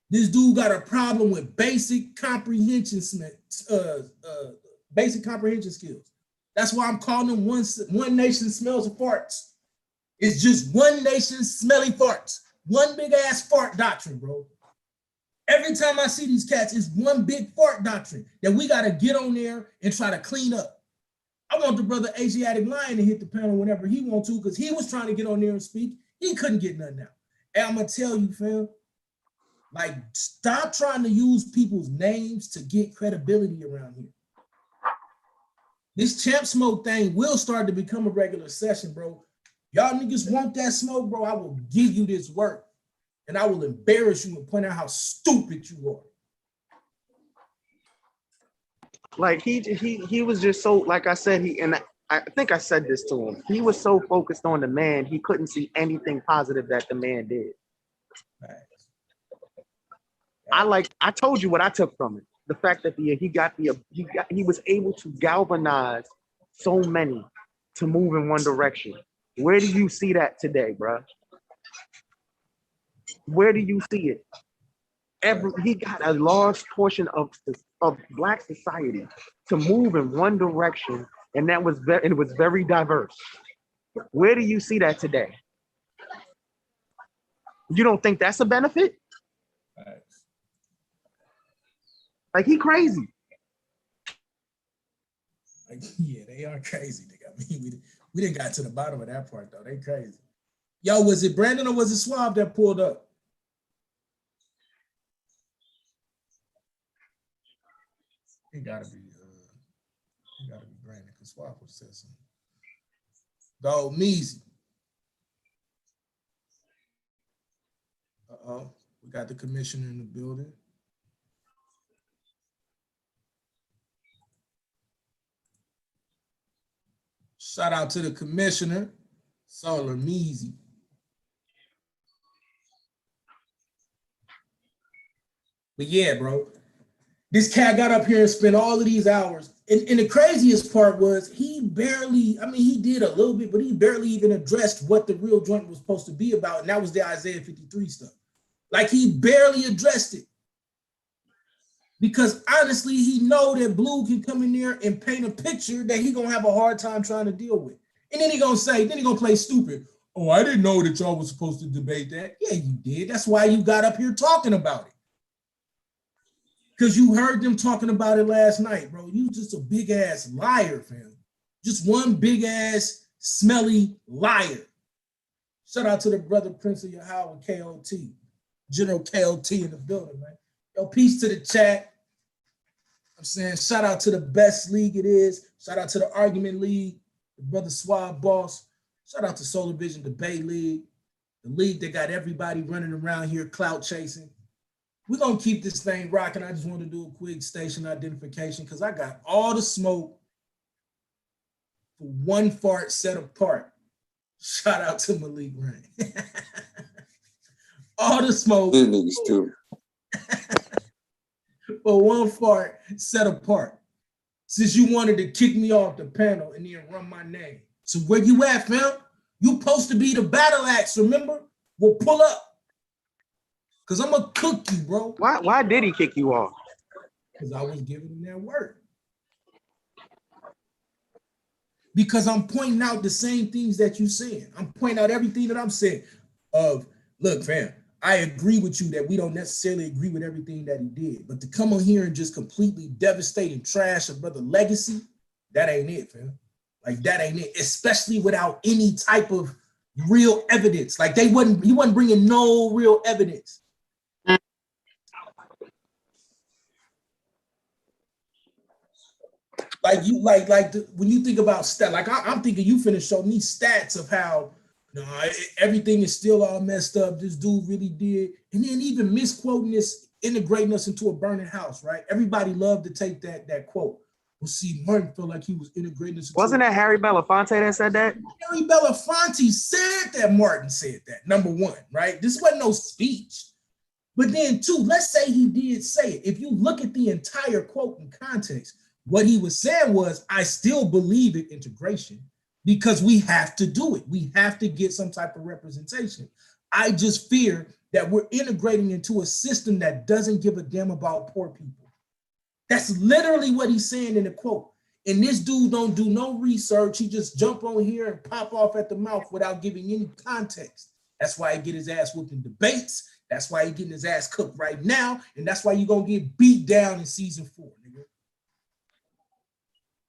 This dude got a problem with basic comprehension skills. That's why I'm calling them one nation smells of farts. It's just one nation smelly farts. One big ass fart doctrine, bro. Every time I see these cats, it's one big fart doctrine that we got to get on there and try to clean up. I want the brother Asiatic Lion to hit the panel whenever he wants to, because he was trying to get on there and speak. He couldn't get nothing out. And I'm going to tell you, fam, like, stop trying to use people's names to get credibility around here. This Champ Smoke thing will start to become a regular session, bro. Y'all niggas want that smoke, bro? I will give you this work, and I will embarrass you and point out how stupid you are. Like he was just so, like I said, I think I said this to him. He was so focused on the man, he couldn't see anything positive that the man did. Right. I told you what I took from it. The fact that he was able to galvanize so many to move in one direction. Where do you see that today, bro? Where do you see it? He got a large portion of Black society to move in one direction, and it was very diverse. Where do you see that today? You don't think that's a benefit? Right. Like, he crazy. Like, yeah, they are crazy, nigga. I mean, we didn't got to the bottom of that part, though. They crazy. Yo, was it Brandon or was it Swab that pulled up? It gotta be Brandon, because Swab would say something. Go, Meezy. Uh-oh, we got the commissioner in the building. Shout out to the commissioner, Solar Meezy. But yeah, bro, this cat got up here and spent all of these hours. And the craziest part was he did a little bit, but he barely even addressed what the real joint was supposed to be about. And that was the Isaiah 53 stuff. Like, he barely addressed it. Because honestly, he know that Blue can come in there and paint a picture that he gonna have a hard time trying to deal with. And then he gonna play stupid. Oh, I didn't know that y'all was supposed to debate that. Yeah, you did. That's why you got up here talking about it. Because you heard them talking about it last night, bro. You just a big ass liar, fam. Just one big ass smelly liar. Shout out to the brother Prince of Yahweh, KOT. General KOT in the building, man. Yo, peace to the chat. I'm saying shout out to the best league it is. Shout out to the Argument League, the brother Swab Boss. Shout out to Solar Vision Debate League, the league that got everybody running around here clout chasing. We're going to keep this thing rocking. I just want to do a quick station identification because I got all the smoke for one fart set apart. Shout out to Malik Rain. All the smoke. These niggas too. For one fart set apart. Since you wanted to kick me off the panel and then run my name. So where you at, fam? You supposed to be the battle axe, remember? We'll pull up. Because I'm gonna cook you, bro. Why did he kick you off? Because I was giving him that word. Because I'm pointing out the same things that you said. I'm pointing out everything that I'm saying. Look, fam, I agree with you that we don't necessarily agree with everything that he did. But to come on here and just completely devastate and trash a brother legacy, that ain't it, fam. Like that ain't it, especially without any type of real evidence. Like he wasn't bringing no real evidence. When you think about stats, like I'm thinking you finna show me stats of how everything is still all messed up. This dude really did, and then even misquoting this, integrating us into a burning house, right? Everybody loved to take that quote. Well, see, Martin felt like he was integrating us. Wasn't that Harry Belafonte that said that? Harry Belafonte said that Martin said that, number one, right? This wasn't no speech. But then two, let's say he did say it. If you look at the entire quote in context, what he was saying was, I still believe in integration because we have to do it. We have to get some type of representation. I just fear that we're integrating into a system that doesn't give a damn about poor people. That's literally what he's saying in the quote. And this dude don't do no research. He just jump on here and pop off at the mouth without giving any context. That's why he get his ass whooped in debates. That's why he getting his ass cooked right now. And that's why you're going to get beat down in season 4, nigga.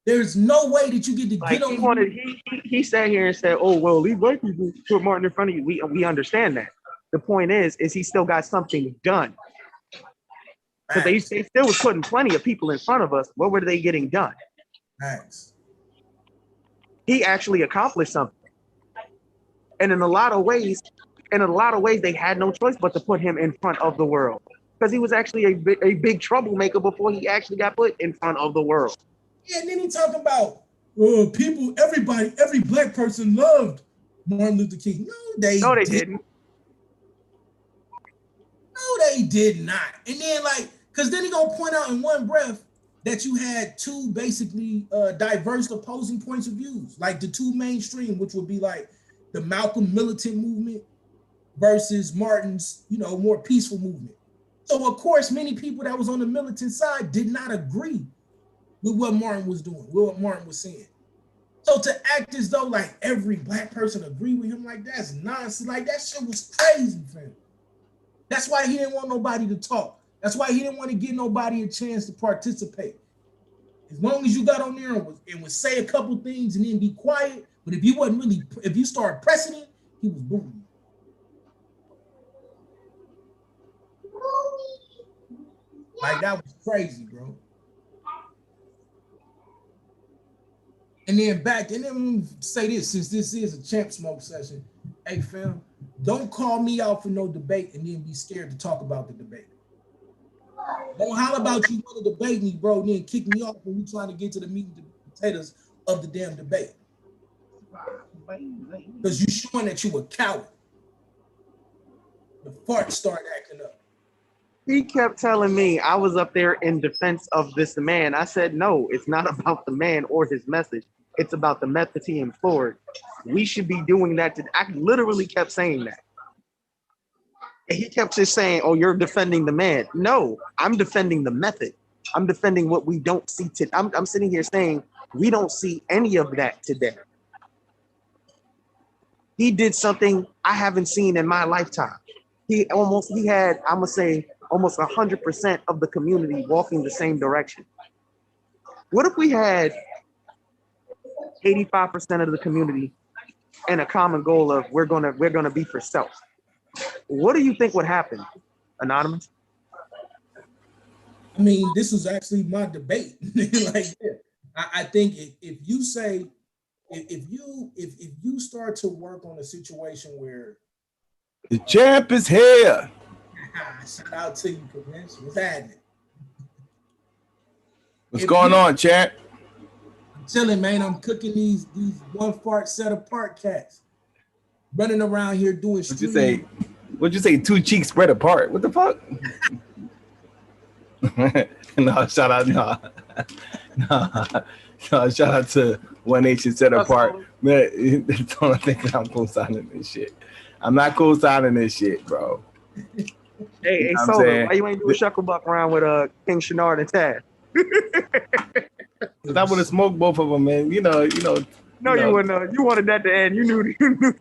There's no way that you get to Like get on. He sat here and said, "Oh well, these white people put Martin in front of you." We understand that. The point is he still got something done. Because they still was putting plenty of people in front of us. What were they getting done? Nice. He actually accomplished something, and in a lot of ways, they had no choice but to put him in front of the world because he was actually a big troublemaker before he actually got put in front of the world. Yeah, and then he talking about people, every black person loved Martin Luther King. No, they didn't. No, they did not. And then because then he gonna point out in one breath that you had two basically diverse opposing points of views, like the two mainstream, which would be like the Malcolm militant movement versus Martin's, more peaceful movement. So of course, many people that was on the militant side did not agree with what Martin was doing, with what Martin was saying. So to act as though like every black person agree with him, like that's nonsense. Like that shit was crazy, fam. That's why he didn't want nobody to talk. That's why he didn't want to give nobody a chance to participate. As long as you got on there and would say a couple things and then be quiet, but if you start pressing it, he was booing you. Like that was crazy, bro. And then say this, since this is a champ smoke session, hey fam, don't call me out for no debate and then be scared to talk about the debate. Don't holler about you want to debate me, bro, and then kick me off when we trying to get to the meat and potatoes of the damn debate. Because you showing that you a coward. The farts start acting up. He kept telling me I was up there in defense of this man. I said, no, it's not about the man or his message. It's about the methods he employed. We should be doing that. I literally kept saying that. And he kept just saying, oh, you're defending the man. No, I'm defending the method. I'm defending what we don't see today. I'm sitting here saying we don't see any of that today. He did something I haven't seen in my lifetime. He had, I'm gonna say, almost 100% of the community walking the same direction. What if we had 85% of the community and a common goal of we're gonna be for self? What do you think would happen, Anonymous? I mean, this was actually my debate. I think if you start to work on a situation where the champ is here. Shout out to you, Kamesh. What's happening? What's going on, champ? I'm chilling, man. I'm cooking these one fart set apart cats. Running around here doing What'd you say? Two cheeks spread apart. What the fuck? No, shout out. No, shout out to One Nation Set Apart. Man, don't think I'm co-signing this shit. I'm not co-signing this shit, bro. Hey, what I'm Solar, saying? why you ain't do a Shucklebuck round with King Shenard and Taz? Cause I would have smoked both of them, man. No, you wouldn't. You wanted that to end. You knew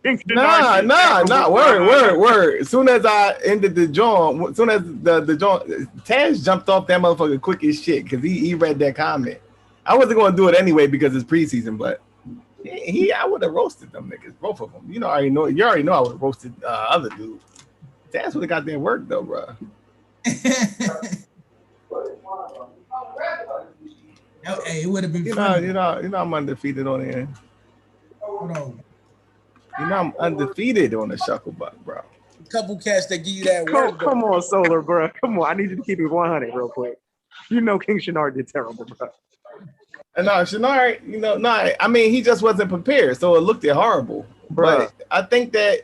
King Shenard. Nah. Shucklebuck Word, round. word. As soon as I ended the joint, as soon as the joint, Taz jumped off that motherfucker quick as shit because he read that comment. I wasn't gonna do it anyway because it's preseason, but I would have roasted them niggas, both of them. You already know I would have roasted other dude. Taz would have got their work though, bro. Hey, it would have been You funny. know, I'm undefeated on here. Hold on. You know, I'm undefeated on the Shucklebuck, bro. Couple cats that give you that word. Come on, Solar, bro. Come on. I need you to keep it 100 real quick. You know King Shenard did terrible, bro. No, Shenard, I mean, he just wasn't prepared, so it looked horrible. Bruh. But I think that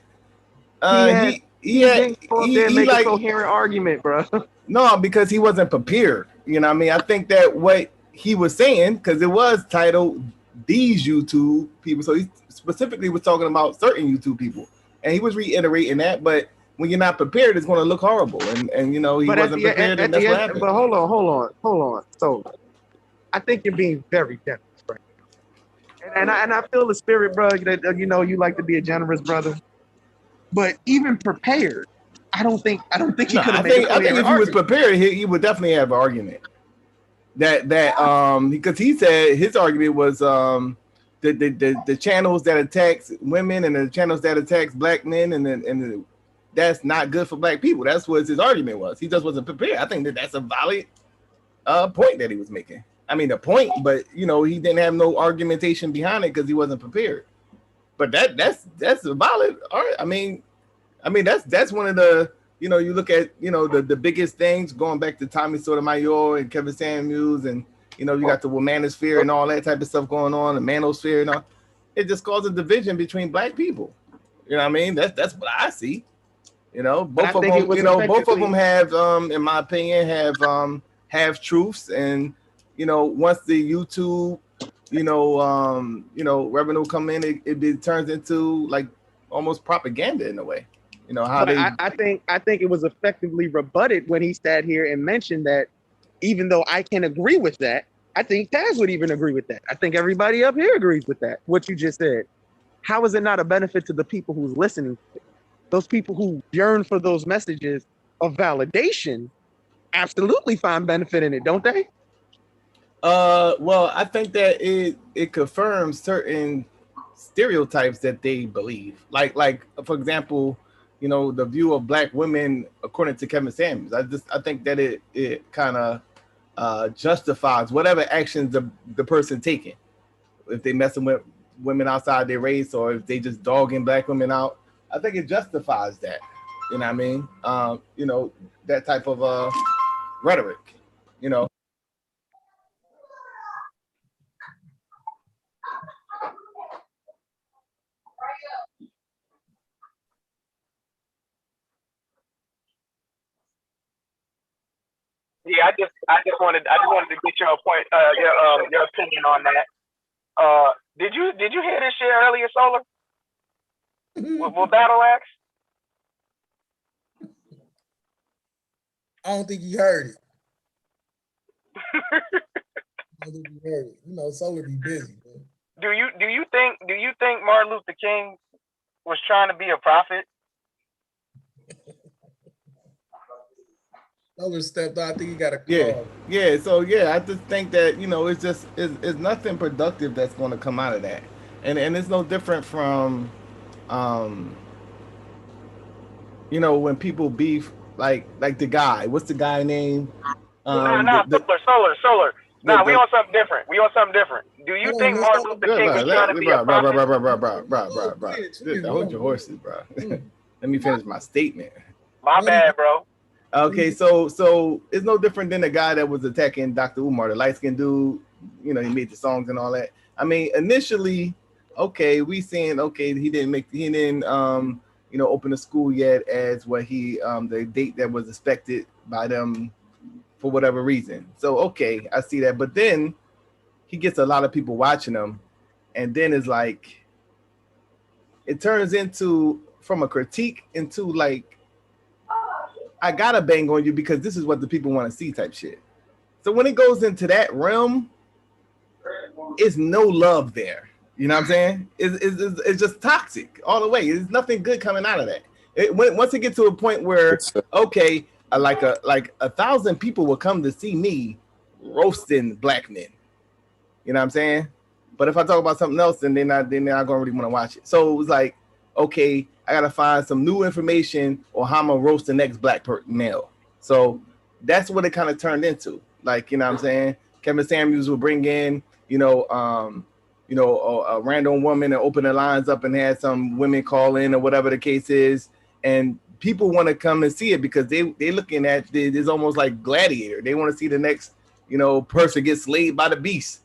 He didn't go up there and make like a coherent argument, bro. no, because he wasn't prepared. You know what I mean? I think that what he was saying, because it was titled These YouTube People, so he specifically was talking about certain YouTube people. And he was reiterating that, but when you're not prepared, it's going to look horrible. And he wasn't prepared, and that's what happened. But hold on. So I think you're being very generous, right? And I feel the spirit, bro, that you like to be a generous brother. But even prepared, I don't think he could have made I think if he was prepared, he would definitely have an argument. That because he said his argument was the channels that attacks women and the channels that attacks black men and that's not good for black people. That's what his argument was. He just wasn't prepared. I think that's a valid point that he was making. I mean, the point, but he didn't have no argumentation behind it because he wasn't prepared. But that's a valid. I mean that's one of the you look at the biggest things going back to Tommy Sotomayor and Kevin Samuels and you got the womanosphere and all that type of stuff going on, the manosphere and all. It just causes a division between black people. You know what I mean? That's what I see. Both of them. Both of them have, in my opinion, have truths. And once the YouTube, revenue come in, it turns into like almost propaganda in a way. I think it was effectively rebutted when he sat here and mentioned that even though I can agree with that, I think Taz would even agree with that. I think everybody up here agrees with that. What you just said. How is it not a benefit to the people who's listening? Those people who yearn for those messages of validation absolutely find benefit in it, don't they? Well, I think that it confirms certain stereotypes that they believe. Like for example, the view of black women according to Kevin Samuels. I think that it kind of justifies whatever actions the person taking. If they messing with women outside their race or if they just dogging black women out, I think it justifies that. You know what I mean? That type of rhetoric, Yeah, I just wanted to get your point, your opinion on that. Did you hear this shit earlier, Solar? with Battle Axe? I don't think he heard it. I don't think he heard it. Solar be busy, man. Do you think Martin Luther King was trying to be a prophet? Solar stepped out. I think he got a call. Yeah. So I just think that it's nothing productive that's going to come out of that, and it's no different from, when people beef like the guy. What's the guy name? Solar. Nah, we on something different. Do you think Martin Luther King was trying to be a prophet? Bro. Hold your horses, bro. Let me finish my statement. My bad, bro. Okay, so it's no different than the guy that was attacking Dr. Umar, the light-skinned dude. He made the songs and all that. I mean, initially, okay, we saying he didn't open the school yet as what the date that was expected by them for whatever reason. So okay, I see that. But then he gets a lot of people watching him, and then it's like it turns into from a critique into like I gotta bang on you because this is what the people want to see type shit. So when it goes into that realm, it's no love there. You know what I'm saying? It's just toxic all the way. There's nothing good coming out of that. Once it gets to a point where, okay, like 1,000 people will come to see me roasting black men. You know what I'm saying? But if I talk about something else, then they're not gonna really want to watch it. So it was like, okay, I gotta find some new information or how I'm gonna roast the next black male. So that's what it kind of turned into. Like, you know what I'm saying? Kevin Samuels will bring in, a random woman and open the lines up and have some women call in or whatever the case is. And people want to come and see it because they looking at it's almost like Gladiator. They want to see the next, person get slayed by the beast.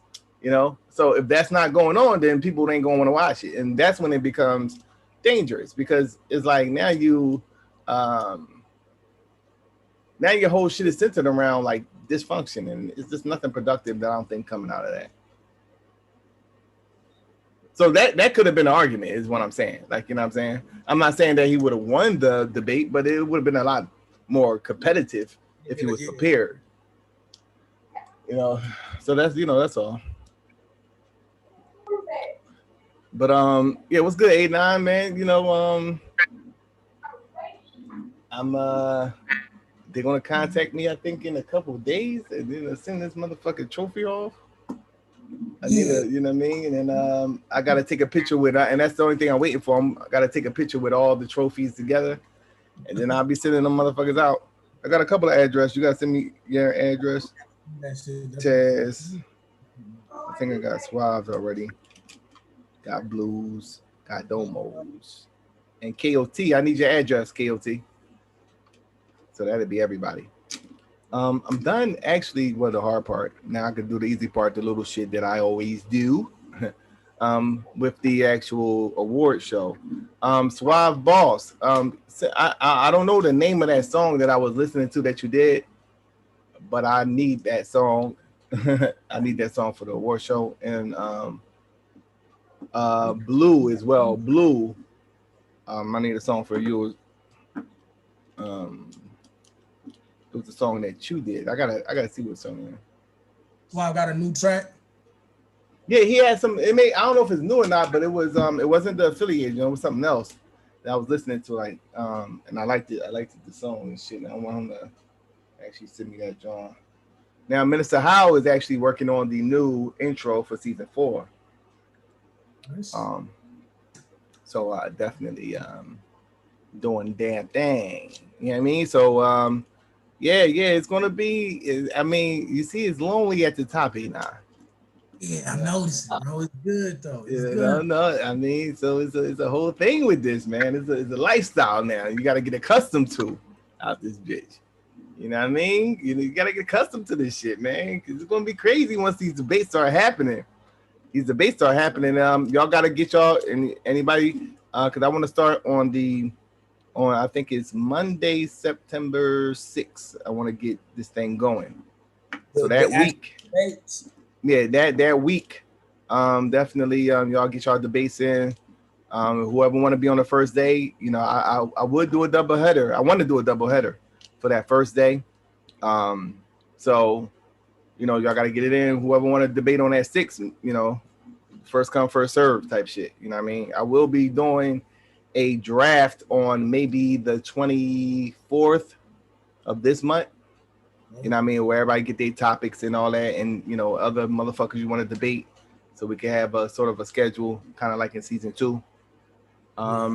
So if that's not going on, then people ain't gonna want to watch it, and that's when it becomes dangerous because it's like now your whole shit is centered around like dysfunction, and it's just nothing productive that I don't think coming out of that. So that could have been an argument, is what I'm saying. Like, you know what I'm saying? I'm not saying that he would have won the debate, but it would have been a lot more competitive if he was prepared. So that's all. But what's good, 8-9, man? They're gonna contact me, I think, in a couple of days, and then send this motherfucking trophy off. I need to, you know what I mean? And I gotta take a picture with, and that's the only thing I'm waiting for. I gotta take a picture with all the trophies together, and then I'll be sending them motherfuckers out. I got a couple of addresses. You gotta send me your address. Chaz. I think I got Suave already. Got Blues. Got Domos. And KOT. I need your address, KOT. So that'd be everybody. I'm done actually with the hard part. Now I can do the easy part, the little shit that I always do. With the actual award show. Suave Boss. I don't know the name of that song that I was listening to that you did, but I need that song. I need that song for the award show. And Blue as well. Blue. I need a song for you. It was the song that you did. I gotta see what song. Well, I got a new track. Yeah, he had some. I don't know if it's new or not, but it was. It wasn't the affiliate. It was something else that I was listening to. Like, and I liked it. I liked the song and shit. And I want him to actually send me that, John. Now, Minister Howe is actually working on the new intro for season 4. Nice. So definitely doing damn thing. You know what I mean? So yeah, it's gonna be. I mean, you see, it's lonely at the top, now. Yeah, I noticed it, bro. It's good though. It's good. No. I mean, so it's a whole thing with this, man. It's a lifestyle now. You got to get accustomed to out this bitch. You know what I mean? You got to get accustomed to this shit, man. Because it's gonna be crazy once these debates start happening. Y'all got to get anybody because I want to start on I think it's Monday, September 6th. I want to get this thing going. So that week. Yeah, that week, definitely y'all get y'all debates in. Whoever want to be on the first day, I would do a double header. I want to do a double header for that first day. So, y'all got to get it in. Whoever want to debate on that 6th, first come, first serve type shit. You know what I mean? I will be doing a draft on maybe the 24th of this month. You know what I mean? Where everybody get their topics and all that, and other motherfuckers you want to debate, so we can have a sort of a schedule, kind of like in season 2. I've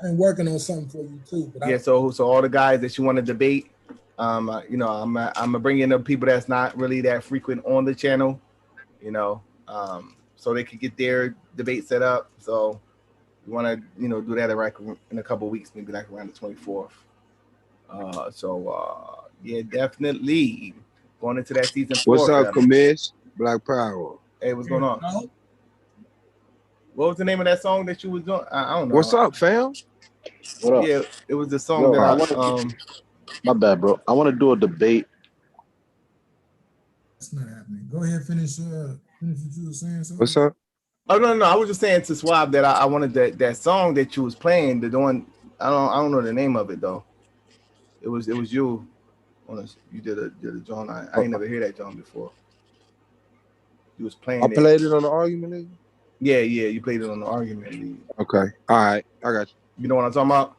been working on something for you too. But so all the guys that you want to debate, I'm gonna bring in the people that's not really that frequent on the channel, so they can get their debate set up. So we want to do that in a couple of weeks, maybe like around the 24th. Yeah, definitely going into that season 4. What's up, Commish? Black Power. Hey, what's going on? What was the name of that song that you was doing? I don't know. What's up, fam? What up? Yeah, it was the song that my bad, bro. I want to do a debate. It's not happening. Go ahead, finish what you were saying. Something. What's up? Oh no, I was just saying to Swab that I wanted that song that you was playing. The one I don't know the name of it though. It was you. You did a John. I ain't never heard that John before. You was playing I it. played it on the argument league. Yeah, you played it on the argument league. Okay, all right, I got you. You know what I'm talking about?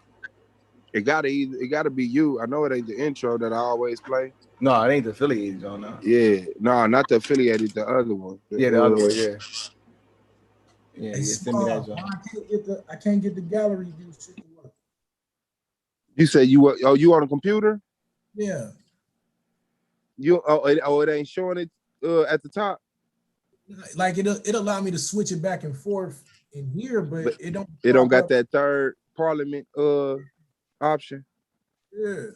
It gotta be you. I know it ain't the intro that I always play. No, it ain't the affiliated John. No. Yeah, no, not the affiliated, the other one. The other one. Yeah. Hey, Send me that Small, John. I can't get the gallery view shit to work. You said you on a computer? Yeah. It ain't showing it at the top. Like it allow me to switch it back and forth in here, but it don't. It don't got up. that third parliament option. Yeah,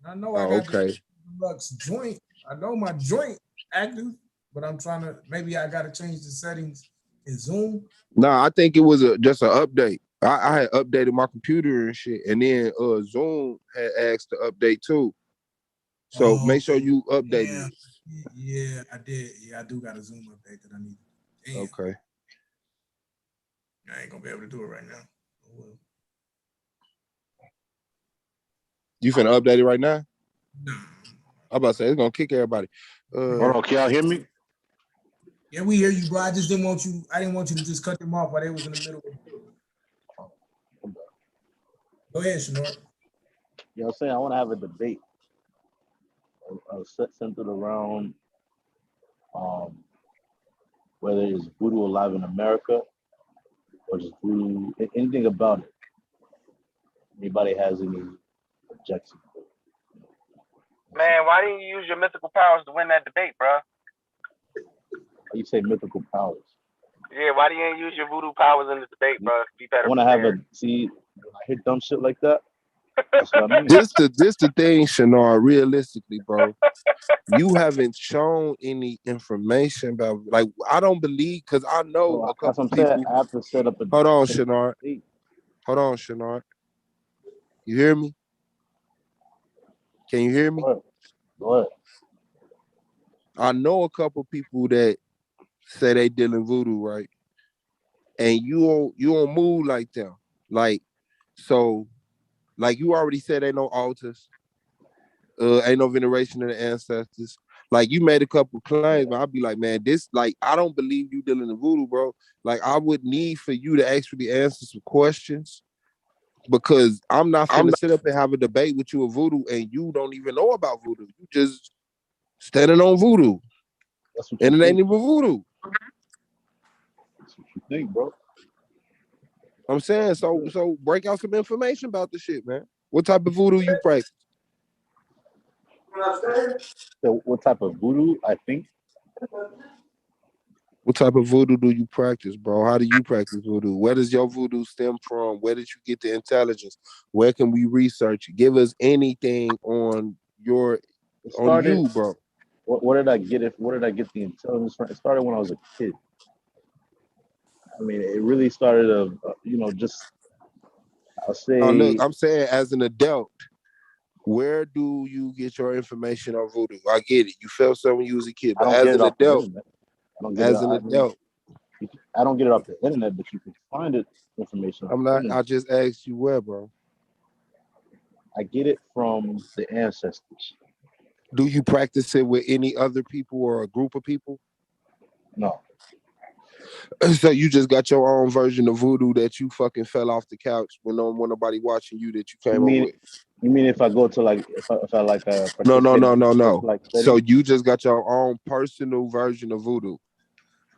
I know. I got okay. the Lux joint. I know my joint active, but I'm trying to. Maybe I got to change the settings in Zoom. No, I think it was just an update. I had updated my computer and shit, and then Zoom had asked to update too. So make sure you update it. Yeah, I did. Yeah, I do got a Zoom update that I need. Damn. Okay. I ain't gonna be able to do it right now. Oh, well. You finna update it right now? No. I'm about to say it's gonna kick everybody. Hold on, can y'all hear me? Yeah, we hear you, bro. I just didn't want you. I didn't want you to just cut them off while they was in the middle. Go ahead, Shanor. You know what I'm saying? I want to have a debate centered around whether it's voodoo alive in America or just voodoo, anything about it. Anybody has any objections? Man, why didn't you use your mythical powers to win that debate, bro? You say mythical powers. Yeah, why didn't you use your voodoo powers in the debate, bro? Be better. I want to have see, when I hear dumb shit like that, that's what I mean. This the thing, Shanor, realistically, bro. You haven't shown any information about, like, I don't believe, because I know a couple people. I have to set up a. Hold on, Shanor. You hear me? Can you hear me? Go ahead. I know a couple people that say they dealing voodoo, right? And you don't move like them. Like, so, like you already said, ain't no altars. Ain't no veneration of the ancestors. Like, you made a couple claims, but I'd be like, man, this, like, I don't believe you dealing in voodoo, bro. Like, I would need for you to actually answer some questions, because I'm not finna sit up and have a debate with you of voodoo and you don't even know about voodoo. You just standing on voodoo. And it ain't even voodoo. That's what you think, bro. I'm saying, so break out some information about the shit, man. What type of voodoo you practice? So what type of voodoo I think? What type of voodoo do you practice, bro? How do you practice voodoo? Where does your voodoo stem from? Where did you get the intelligence? Where can we research it? Give us anything on you, bro. Where did I get it? Where did I get the intelligence from? It started when I was a kid. I mean, it really started just, I'll say. Oh, look, I'm saying, as an adult, where do you get your information on voodoo? I get it. You felt something when you was a kid, but as an adult, I don't get it off the internet, but you can find it information. I just asked you where, bro. I get it from the ancestors. Do you practice it with any other people or a group of people? No. So you just got your own version of voodoo that you fucking fell off the couch when no one, nobody watching you, that you came up with? You mean if I go to if I like a No. So you just got your own personal version of voodoo.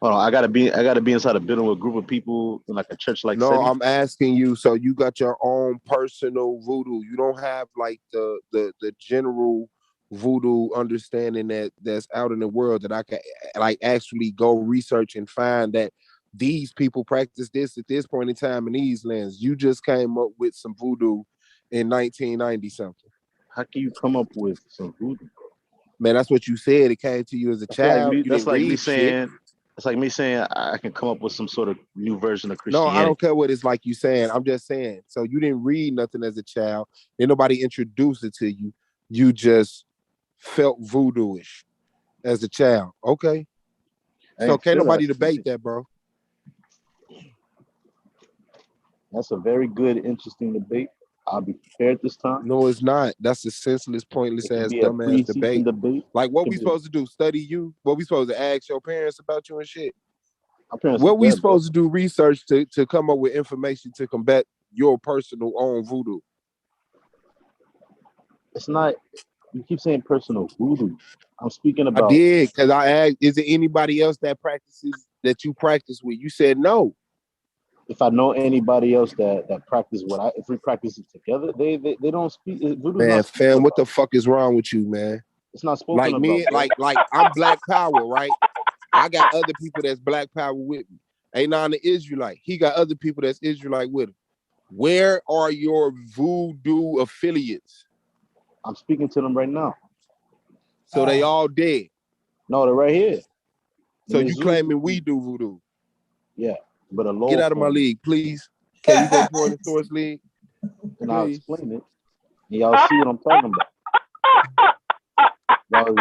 Hold on, I gotta be inside a building with a group of people in like a church like No, setting? I'm asking you, so you got your own personal voodoo. You don't have like the general voodoo understanding that's out in the world that I can like actually go research and find that these people practice this at this point in time in these lands. You just came up with some voodoo in 1990 something. How can you come up with some voodoo? Man, that's what you said. It came to you as a child. That's like me saying I can come up with some sort of new version of Christianity. No, I don't care what it's like you saying. I'm just saying. So you didn't read nothing as a child. Then nobody introduced it to you. You just felt voodoo-ish as a child. Okay. So can't nobody debate that, bro. That's a very good, interesting debate. I'll be prepared this time. No, it's not. That's a senseless, pointless It could ass, be a dumbass preseason debate. debate. Like, what Could we be- supposed to do? Study you? What we supposed to ask your parents about you and shit? My parents What are we dead, bro. supposed to do research to come up with information to combat your personal own voodoo? It's not. You keep saying personal voodoo. I'm speaking I about. did, because I asked, is there anybody else that you practice with? You said no. If I know anybody else that practice if we practice it together, they don't speak. Voodoo's Man, not spoken fam, what the about. fuck is wrong with you, man? It's not spoken Like about. me, bro. like I'm Black Power, right? I got other people that's Black Power with me. Anon the Israelite, he got other people that's Israelite with him. Where are your voodoo affiliates? I'm speaking to them right now. So they all dead. No, they're right here. So In you Missouri, claiming we do voodoo? Yeah, but a low Get out of my form. league, please. Can you go join the Source League? And I'll Please. explain it. And y'all see what I'm talking about.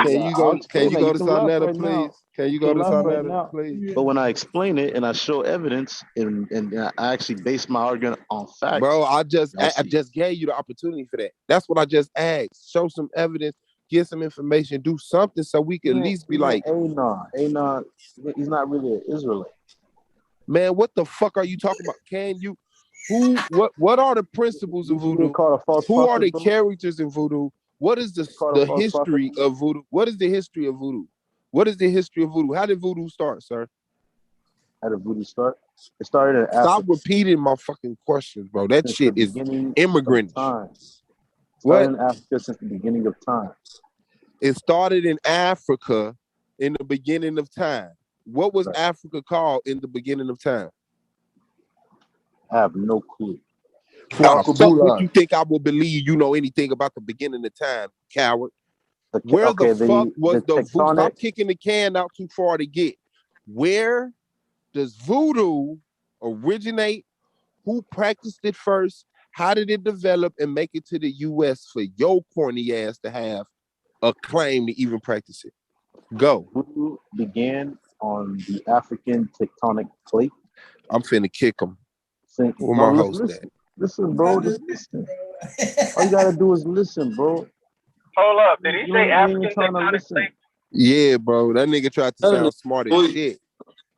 Can you go? Can you go to Sonetta, right please? now. Can you go to laugh right Sonetta, now. please? But when I explain it and I show evidence and I actually base my argument on facts. Bro, I just Y'all see. just gave you the opportunity for that. That's what I just asked. Show some evidence, get some information, do something so we can at least be like, Anon, he's not really an Israelite. man, what the fuck are you talking about? Can you? What are the principles of You voodoo? get called a false Who are prophet, the bro? characters in voodoo? What is Called a the false history prophet? of voodoo? What is the history of voodoo? What is the history of voodoo? How did voodoo start, sir? How did voodoo start? It started in Stop Africa. repeating my fucking questions, bro. That Since shit the is beginning immigrant. of time. What? Started in Africa since the beginning of time. It started in Africa in the beginning of time. What was Right. Africa called in the beginning of time? I have no clue. How the fuck would you think I will believe you know anything about the beginning of time, coward? Where the fuck was the voodoo? tectonic? Stop kicking the can out too far to get. Where does voodoo originate? Who practiced it first? How did it develop and make it to the US for your corny ass to have a claim to even practice it? Go. Voodoo began on the African tectonic plate. I'm finna kick him. Where No, my host at? listen, bro. Just listen. All you gotta do is listen, bro. Hold up. Did he You say ain't African even trying to tectonic listen. plate? Yeah, bro. That nigga tried to sound smart as Boy. shit.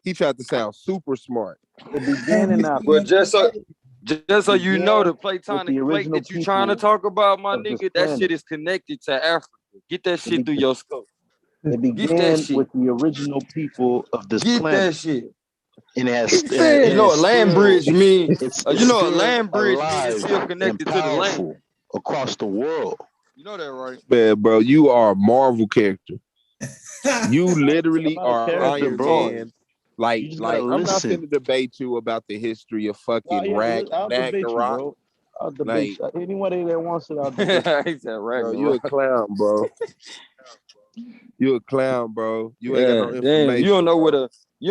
He tried to sound super smart. It began in Africa. But just so you know, the With Platonic the plate original that you trying to people talk about, my of this nigga, that planet. shit is connected to Africa. Get that shit through your skull. It Get began that shit. with the original people of this Get planet. that shit. And it has, You know, a land bridge mean. it's You know, a still land bridge mean alive it's still and connected to the land. powerful across the world. You know that, right? Man, bro, you are a Marvel character. You literally I'm not a are character, Iron bro. Man. Like, You just gotta I'm not listen. finna debate you about the history of Nah, fucking yeah, I'll debate you, Ragnarok. bro. I'll debate Like, you. Anybody that wants it, I'll debate you. He said bro, you a Ragnarok. clown, bro. You a clown, bro. You ain't got no Yeah, information. damn. You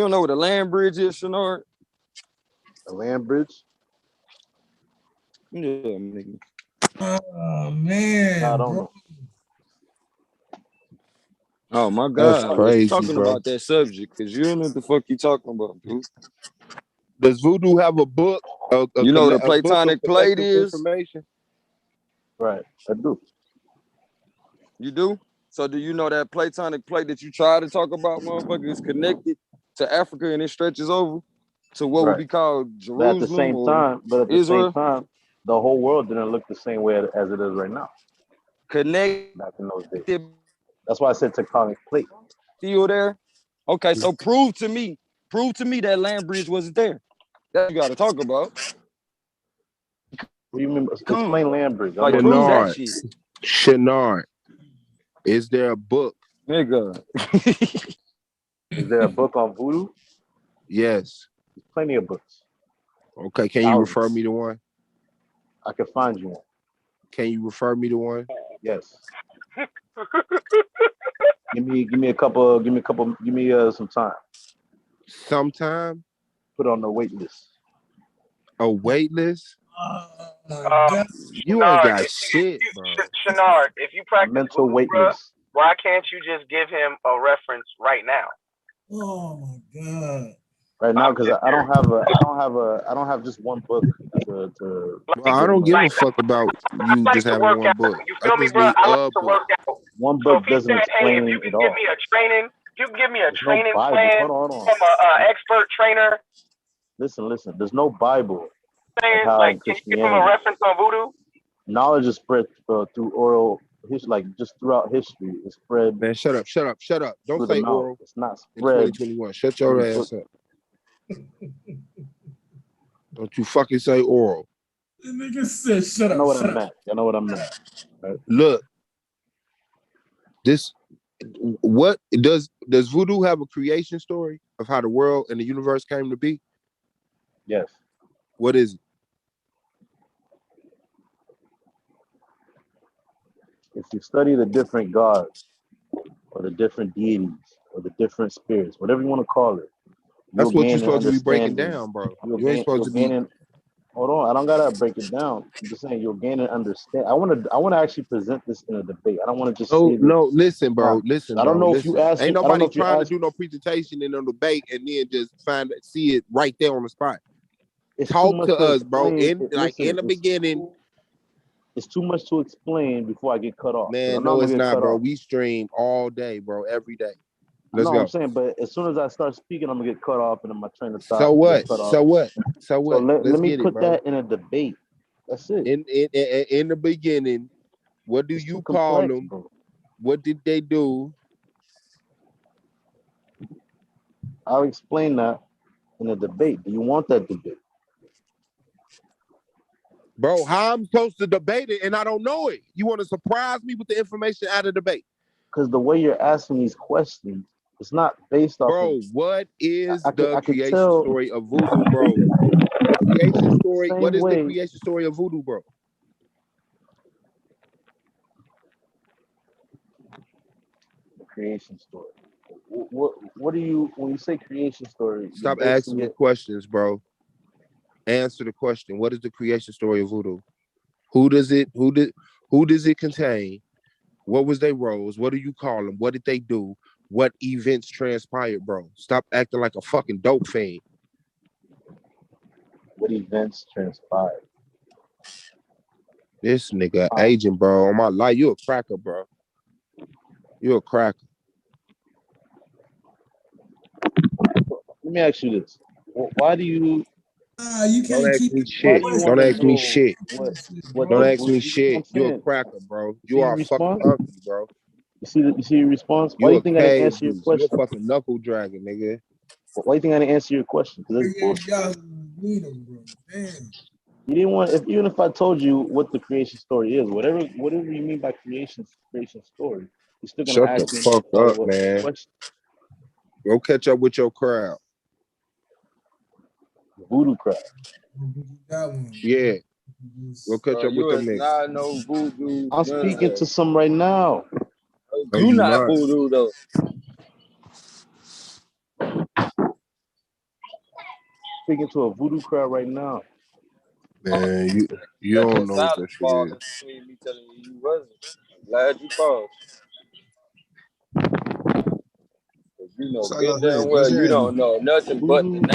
don't know what a land bridge is, Shenard? The land bridge? Yeah, nigga. Oh man, I don't bro. know. Oh my That's God, crazy, let's talking bro. about that subject because you don't know what the fuck you talking about, dude. Does voodoo have a book? You know what a book of Platonic plate collective is? information? Right, I do. You do? So do you know that Platonic plate that you try to talk about, motherfucker, is connected to Africa and it stretches over to what would Right. be called But at the Jerusalem same or time, Israel? the whole world didn't look the same way as it is right now. Connected, Back in those days. That's why I said tectonic plate. still there? Okay, so prove to me that land bridge wasn't there. That you got to talk about. What do you mean? Come. Explain land bridge. Like I'm prove that Shenard. shit, Shenard, is there a book? nigga. Is there a book on voodoo? Yes. There's plenty of books. Okay, can you refer me to one? I can find you one. Can you refer me to one? Yes. Give me some time. Sometime? Put on the wait list. A wait list? God. You ain't got shit, bro. Shenard, if you practice Mental voodoo, wait bruh, list. why can't you just give him a reference right now? Oh my God. right now I'm because just I don't have just one book to like, Well, I give don't my give a like fuck about you I like just to having work one out. book. You I feel me, just bro? need I like a to book. work out. one So book if he doesn't said, "Hey, if you explain can it give all. me a training, if you can give me a There's no training Bible. plan Hold on. from a expert trainer, Listen. There's no Bible like saying how in like, can you give him a Christianity. reference on voodoo?" Knowledge is spread through oral history, like just throughout history. It's spread Man, shut up. Don't through the say mouth. oral It's not in spread 2021. Shut in your book. ass up. Don't you fucking say oral. The nigga said, shut I know up, what shut I up. meant. I know what I meant. Right? Look, this what does voodoo have a creation story of how the world and the universe came to be? Yes. What is it? If you study the different gods or the different deities or the different spirits, whatever you want to call it, That's you'll what you're gain an supposed to be breaking understanding. down, bro. You'll You ain't gain. supposed You'll to gain be. an. Hold on, I don't gotta break it down. I'm just saying you'll gain an understand. I want to actually present this in a debate. I don't want to just say this. No, listen, bro. Nah, Listen, I don't bro. know if you Listen. ask. Ain't I don't know nobody if you trying to ask. do no presentation in a debate and then just see it right there on the spot. It's too Talk much to to us, bro. explain. In the beginning. It's too much to explain before I get cut off. Man, I'm not no, gonna it's get not, cut bro. off. We stream all day, bro, every day. I Let's know what go. I'm saying, but as soon as I start speaking, I'm gonna get cut off, and then my train of thought So what? get cut off. So what? So Let's let me get it, put bro. that in a debate. That's it. In the beginning, what do It's you too call complex, them? bro. What did they do? I'll explain that in a debate. Do you want that debate? Bro, how I'm supposed to debate it and I don't know it? You want to surprise me with the information out of debate? Because the way you're asking these questions, it's not based off Bro, of. what is I the could creation tell story of voodoo, bro? The creation story. What same is the way. creation story of voodoo, bro? The creation story. What do you when you say creation story? You're Stop basing asking me it. questions, bro. Answer the question. What is the creation story of voodoo? Who does it contain? What was their roles? What do you call them? What did they do? What events transpired, bro? Stop acting like a fucking dope fiend. What events transpired? This nigga agent, bro. On my life, you a cracker, bro. You a cracker. Let me ask you this: Why do you? You Don't can't ask keep me it. Why shit. do you Don't want to ask me know shit. what Don't the ask me voodoo? shit. You You know a what I'm saying? cracker, bro. See You your are a fucking response? monkey, bro. You see your response? Why do You you a think I didn't cave answer your beast. You a question? fucking knuckle dragon, nigga. Why do you think I didn't answer your question? Because that's bullshit. Y'all need them, bro. Damn. You didn't want. Even if I told you what the creation story is, whatever you mean by creation story, you're still gonna Shut the ask me fuck a up, man. question. Go catch up with your crowd. Voodoo crowd. That one. Yeah. Go catch up with You them is niggas. not no voodoo. I'm speaking to some right now. No, You you not not. voodoo though. Speaking to a voodoo crowd right now. Man, you don't know what that shit is. Between me telling you wasn't. I'm glad you paused. You know good damn well you don't know nothing but the name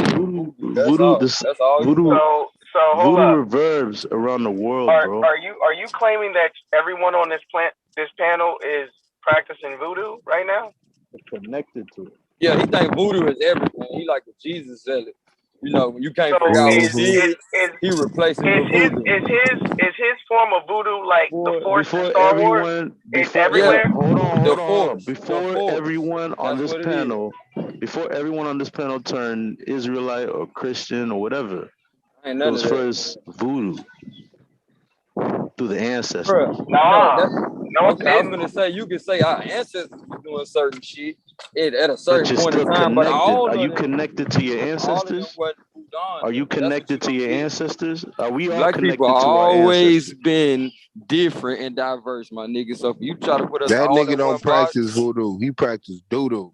voodoo. That's all. That's all you know. So hold Voodoo up. reverbs around the world, Are bro. are you claiming that everyone on this panel is practicing voodoo right now? Connected to it. Yeah, he think voodoo is everything. He like a Jesus zealot. You know, when you can't So figure out is who did it, he replacing with voodoo. is his form of voodoo like the Force in Before Star Wars? everyone, It's before everywhere. hold on. The force. Before everyone on That's this what it is. panel, turned Israelite or Christian or whatever, Ain't it none was of that. first voodoo through the ancestors. Bruh, No, okay, I was gonna say you could say our ancestors was doing certain shit at a But certain you're point in still time, but connected. all Are of you them, connected to your all of them ancestors? wasn't moved on. Are you That's what connected to don't your get. ancestors? Are we all Black people connected to our always ancestors? been different and diverse, my nigga. So if you try to put us That all nigga in one don't box, practice voodoo. He practice doodoo.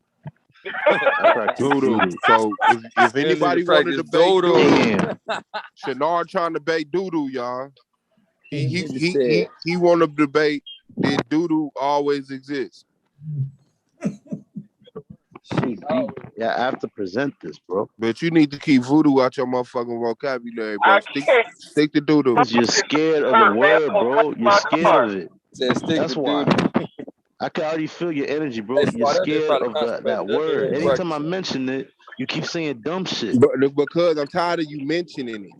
I practice Doodoo. voodoo. So if that nigga anybody want to practice debate doodoo. doodoo, Damn. Shinar trying to debate doodoo, y'all. Nigga said, He want to debate did doodoo always exist? Shit deep. Yeah, I have to present this, bro. But you need to keep voodoo out your motherfucking vocabulary, bro. I can't. Stick to doodoo. Because you're scared of the Man, word, I'm gonna bro. touch You're my scared car. of it. Said stick That's to why. dude. I can already feel your energy, bro. You're That is scared probably of that constipated. word. That's Anytime I mention it, you keep saying dumb shit. But because I'm tired of you mentioning it.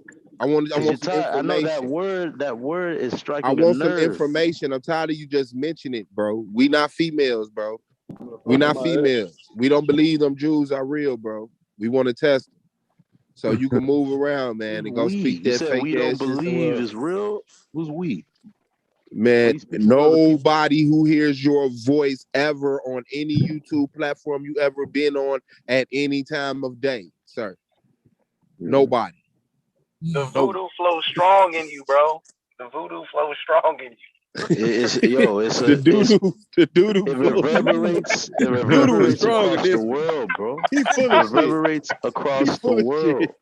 I want Cause you're some tired. I know information. that word is I striking a want some nerve. information. I'm tired of you just mentioning it, bro. We not females, bro. We not females. We don't believe them Jews are real, bro. We want to test them. So you can move around, man, and go We. speak You that said fake we ass don't shit believe somewhere. it's real. Who's we? Man, you speak for other people. nobody who hears your voice ever on any YouTube platform you ever been on at any time of day, sir. Nobody. The voodoo flows strong in you, bro. The voodoo flows strong in you. It's The doodoo. it reverberates. It Doodoo is reverberates strong in across this the one. world, bro. He full It of shit. reverberates He across the full of world. shit.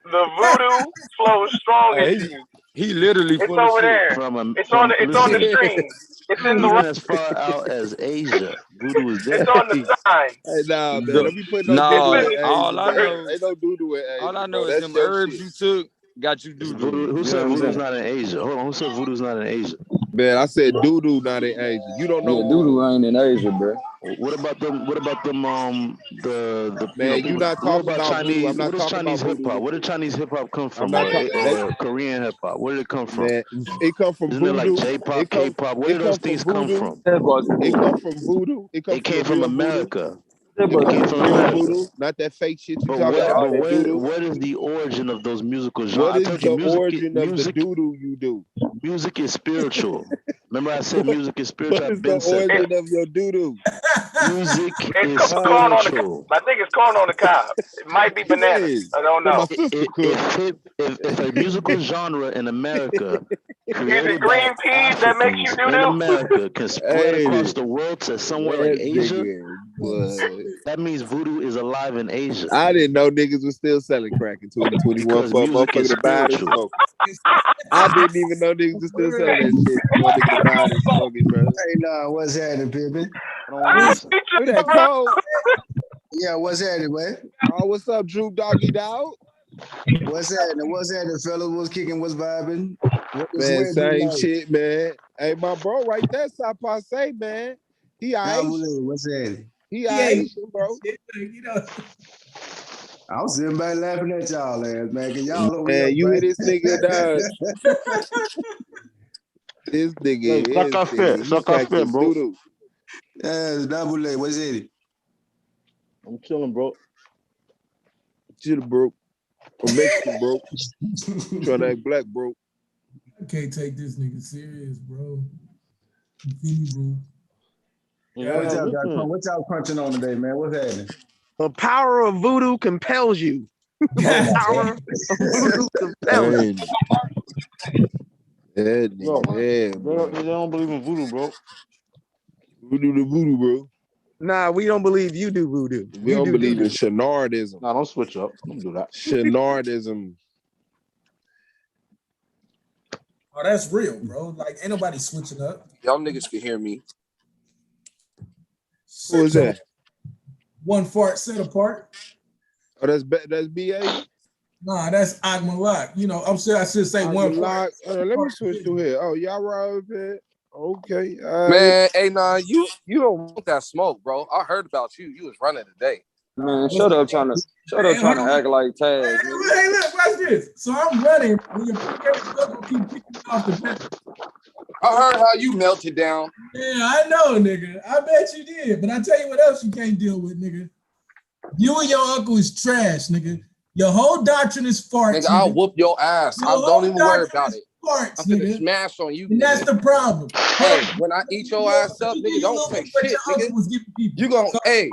The voodoo flows strong Hey, into you. he literally It's full of over shit. there. It's on the Listen, screen. It's in the even right. as far out as Asia, voodoo is there. It's on the sign. Hey, nah, man. The- Don't be putting no It's doodoo in No, in the all Asia, I man. know, Ain't no doodoo in Asia, all I know bro. is That's them your herbs shit. you took got you Voodoo, doodoo. who You said know what I'm voodoo's saying? not in Asia? Hold on, who said voodoo's not in Asia? Man, I said doodoo not in Asia. You don't know Yeah, doodoo ain't in Asia, bro. What about them? What about them? The man, you people, not what talking about about voodoo. I'm Chinese? not What is talking about Chinese hip voodoo. hop? Where did Chinese hip hop come I'm from, not talking or Korean hip hop? Where did it come from? man. It come from Isn't it like voodoo. J-pop, K-pop? Where did those things come from? It come from voodoo. It come It from came the from real voodoo. America. It It come came from from the real America. voodoo, not that fake shit you But talking about. That voodoo. what is the origin of those musical genres? What I is told you, the origin of the doodoo you do? music is spiritual. Remember, I said music is spiritual. What is I've the been said that. origin of your doodoo? Music is It's corn on the cob. spiritual. I think it's corn on the cob. It might be banana. I don't Well, know. my sister could. If a musical genre in America Is it created green by peas that makes you Africans doo in doo? America can spread Hey, across the world to somewhere like that Asia, nigga, boy. that means voodoo is alive in Asia. I didn't know niggas was still selling crack in 2021 Because for a music motherfucker is to buy it and spiritual. smoke it. I didn't even know niggas was still selling that shit for a nigga to buy it and smoke it, bro. Hey, nah, what's happening, Pippin? Who that cold? Yeah, what's happening, man? Oh, what's up, Drew Doggy Dog? What's happening? What's happening, fellas? What's kicking? What's vibing? Man, same shit, man. Hey, my bro right there, Sapase, man. He Asian. What's happening? He Asian, bro. You know, I was sitting back laughing at y'all ass, man. Can y'all over Man, here, you hear this nigga, dog? This nigga, he practice bro. doodoo. Yeah, double. What's it? I'm chilling, bro. Chill, bro. I'm Mexican, bro. Trying to act black, bro. I can't take this nigga serious, bro. You feel me, bro? Yeah, what y'all crunching on today, man? What's happening? The power of voodoo compels you. The power of voodoo compels you. They don't believe in voodoo, bro. Voodoo the voodoo, bro. Nah, we don't believe you do voodoo. We don't believe in Shenardism. Nah, don't switch up. Don't do that. Shenardism. Oh, that's real, bro. Like, ain't nobody switching up. Y'all niggas can hear me. Who is that? One fart set apart. Oh, that's BA? Nah, that's Agmalak. You know, I should say one fart. Let me switch to here. Oh, y'all right up here. Okay. Man, hey, nah, you don't want that smoke, bro. I heard about you. You was running today. Man, shut up trying to act like Taz. Hey, look, watch this. So I'm running. And your keep kicking me off the bench. I heard how you melted down. Yeah, I know, nigga. I bet you did. But I tell you what else you can't deal with, nigga. You and your uncle is trash, nigga. Your whole doctrine is farts. Nigga, I'll whoop your ass. Don't even worry about it. Farts, I'm gonna nigga. smash on you. And that's the problem. Hey, when I eat your ass up, nigga, don't say shit, nigga. You gonna, hey.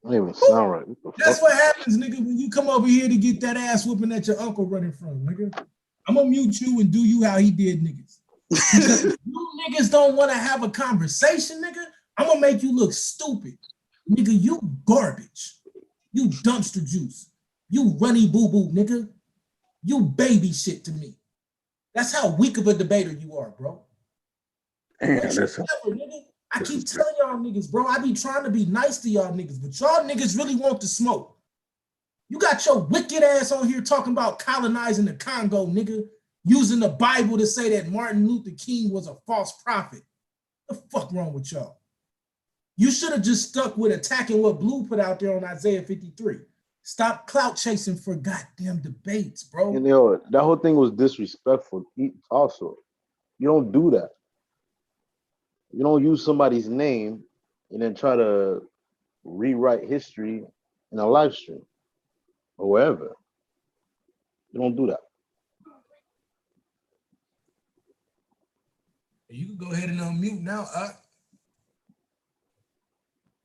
Don't even sound right. That's what happens, nigga, when you come over here to get that ass whooping that your uncle running from, nigga. I'm gonna mute you and do you how he did niggas. Because if you niggas don't want to have a conversation, nigga, I'm gonna make you look stupid. Nigga, you garbage. You dumpster juice. You runny boo-boo, nigga. You baby shit to me. That's how weak of a debater you are, bro. Damn, listen. I keep telling y'all niggas, bro, I be trying to be nice to y'all niggas, but y'all niggas really want the smoke. You got your wicked ass on here talking about colonizing the Congo, nigga, using the Bible to say that Martin Luther King was a false prophet. What the fuck wrong with y'all? You should have just stuck with attacking what Blue put out there on Isaiah 53. Stop clout chasing for goddamn debates, bro. And yo, that whole thing was disrespectful. Also, you don't do that. You don't use somebody's name and then try to rewrite history in a live stream or wherever. You don't do that. You can go ahead and unmute now.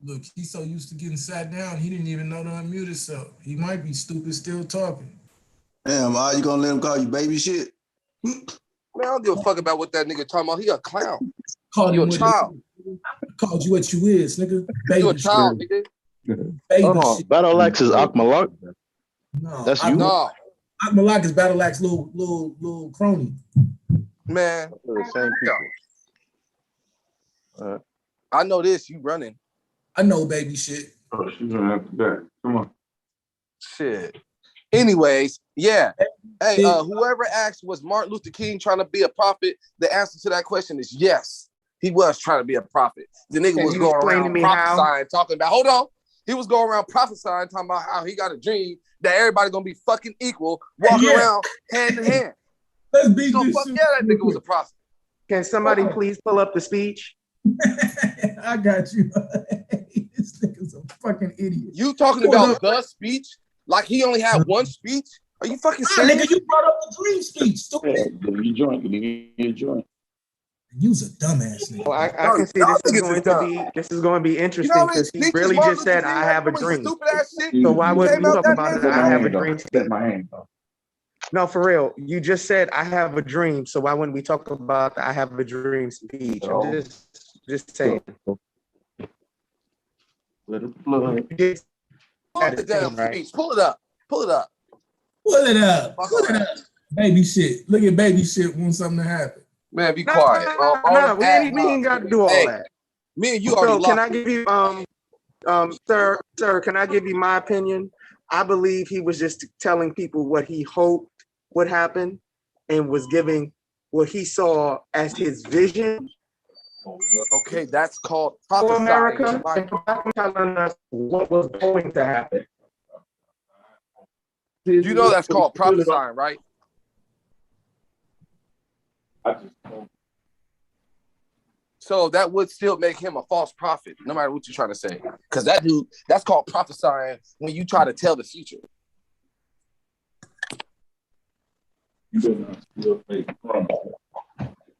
Look, he's so used to getting sat down, he didn't even know to unmute himself. He might be stupid still talking. Damn, are you gonna let him call you baby shit? Man, I don't give a fuck about what that nigga talking about. He a clown. Called You him a what child. called you what you is, nigga. Baby You a child, shit. nigga. Baby Hold on, shit. Battle Axe is Akmalak. No, That's you. No, Malak is Battle Axe little crony. man. They're the same people. I know this. You running. I know baby shit. Oh, she's gonna have to back. Come on. Shit. Anyways, yeah. Hey, whoever asked, was Martin Luther King trying to be a prophet? The answer to that question is yes. He was trying to be a prophet. The nigga Can was you going explain to around me how? prophesying, talking about, hold on. He was going around prophesying, talking about how he got a dream that everybody gonna be fucking equal, walking Yeah. around hand in hand. Let's beat So this fuck shit. yeah, that nigga was a prophet. Can somebody please pull up the speech? I got you. This nigga's a fucking idiot. You talking Hold about up. the speech? Like he only had one speech? Are you fucking Ah, serious? nigga, you brought up the dream speech, stupid. You join. You's a dumbass nigga. Well, I Y'all- can see y'all this is niggas is going to dumb. be You know interesting how many because he speeches really Martin just Luther said, King "I had? have a How much dream." stupid ass shit? So why wouldn't Came we out talk that about it? nigga. I have a dream Take speech. my hand off. No, for real. You just said I have a dream. So why wouldn't we talk about the I have a dream speech? I'm just saying. Let it flow. You just Pull had the a dream, damn right? speech. Pull it up. Pull it up. Pull it up. Fuck Pull all it that. up. Baby shit. Look at baby shit want something to happen. Man, be No, quiet. All we them ain't ad got to do all Hey, that. me and you already So can locked I give you sir, can I give you my opinion? I believe he was just telling people what he hoped would happen and was giving what he saw as his vision Okay, that's called for prophesying. America Like, and telling us what was going to happen. you know that's called prophesying, right? I just don't. So that would still make him a false prophet, no matter what you're trying to say. Because that dude, that's called prophesying when you try to tell the future. You better not steal fake crumbs.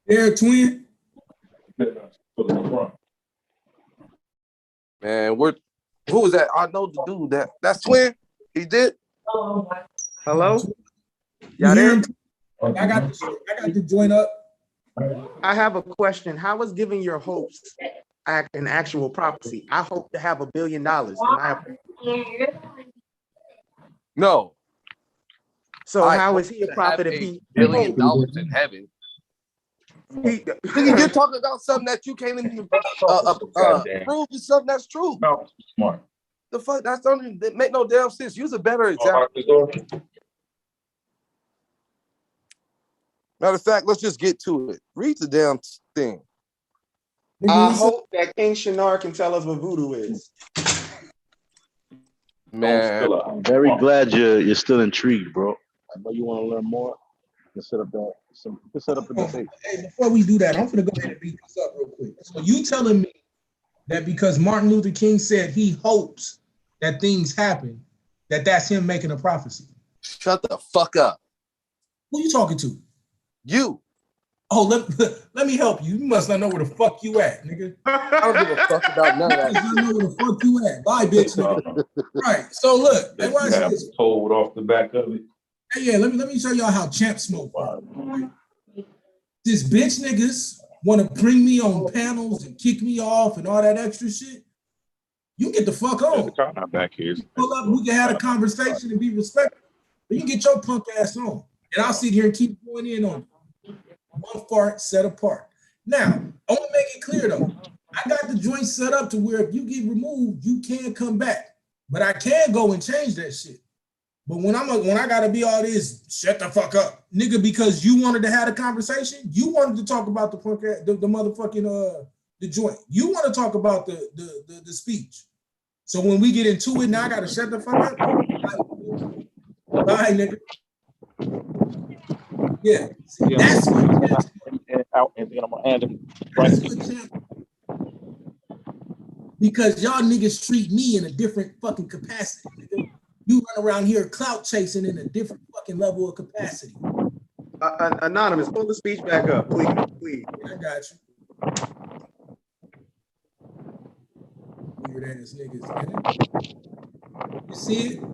Yeah, twin. You better not steal the crumbs. Man, who was that? I know the dude that's twin. He did. Hello? You Y'all hear there? him? I got the joint up. I have a question. How is giving your hopes an actual prophecy? I hope to have $1 billion. No. So I how hope is he a to prophet have if $1 he billion in heaven? Nigga, you're talking about something that you can't even prove is something that's true. No, smart. The fuck? That make no damn sense. Use a better example. Matter of fact, let's just get to it. Read the damn thing. I hope that King Shinar can tell us what voodoo is. Man, I'm very glad you're still intrigued, bro. I know you want to learn more. Let's set up a debate. Hey, before we do that, I'm gonna go ahead and beat this up real quick. So you telling me that because Martin Luther King said he hopes that things happen, that's him making a prophecy? shut the fuck up. Who you talking to? You. Oh, let me help you. You must not know where the fuck you at, nigga. I don't give a fuck about none of You must that. not know where the fuck you at. Bye, bitch, nigga. Right. So look, hey, watch this. Told off the back of it. Hey, yeah, let me show y'all how champ smoke. This bitch niggas want to bring me on panels and kick me off and all that extra shit. You get the fuck on. Not back here. Pull up, we can have a conversation and be respectful. But you get your punk ass on. And I'll sit here and keep going in on it. One fart set apart. Now, I want to make it clear though. I got the joint set up to where if you get removed, you can't come back. But I can go and change that shit. But when I gotta be all this, shut the fuck up, nigga, because you wanted to have a conversation, you wanted to talk about the motherfucking the joint. You want to talk about the speech. So when we get into it, now I gotta shut the fuck up. Bye, nigga. Yeah, see, that's what out, and then I'm gonna hand him. that's what because y'all niggas treat me in a different fucking capacity, nigga. You run around here clout chasing in a different fucking level of capacity. Anonymous, pull the speech back up, please, please. I got you. Weird ass niggas. You see it?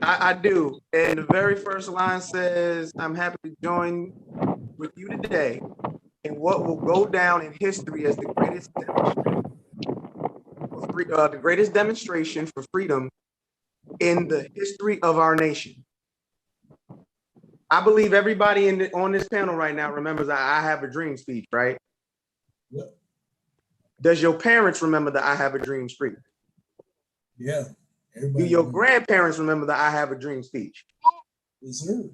I do. And the very first line says, I'm happy to join with you today in what will go down in history as the greatest demonstration for freedom in the history of our nation. I believe everybody on this panel right now remembers the I Have a Dream speech, right? Yep. Does your parents remember the I Have a Dream speech? Yeah. Do your grandparents remember the I Have a Dream speech? Yes, sir.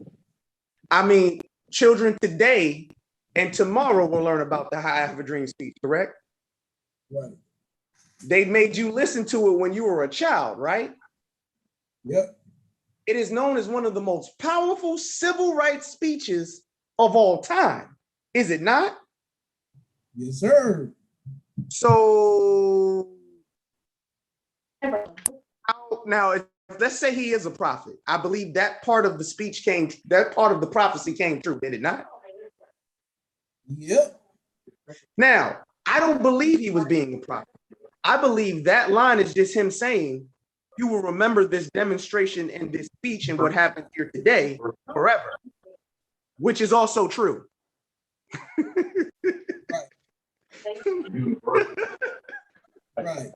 I mean, children today and tomorrow will learn about the I Have a Dream speech, correct? Right. They made you listen to it when you were a child, right? Yep. It is known as one of the most powerful civil rights speeches of all time. Is it not? Yes, sir. So now, let's say he is a prophet. I believe that part of the speech that part of the prophecy came true, did it not? Yep. Now, I don't believe he was being a prophet. I believe that line is just him saying, you will remember this demonstration and this speech and what happened here today forever, which is also true. Right.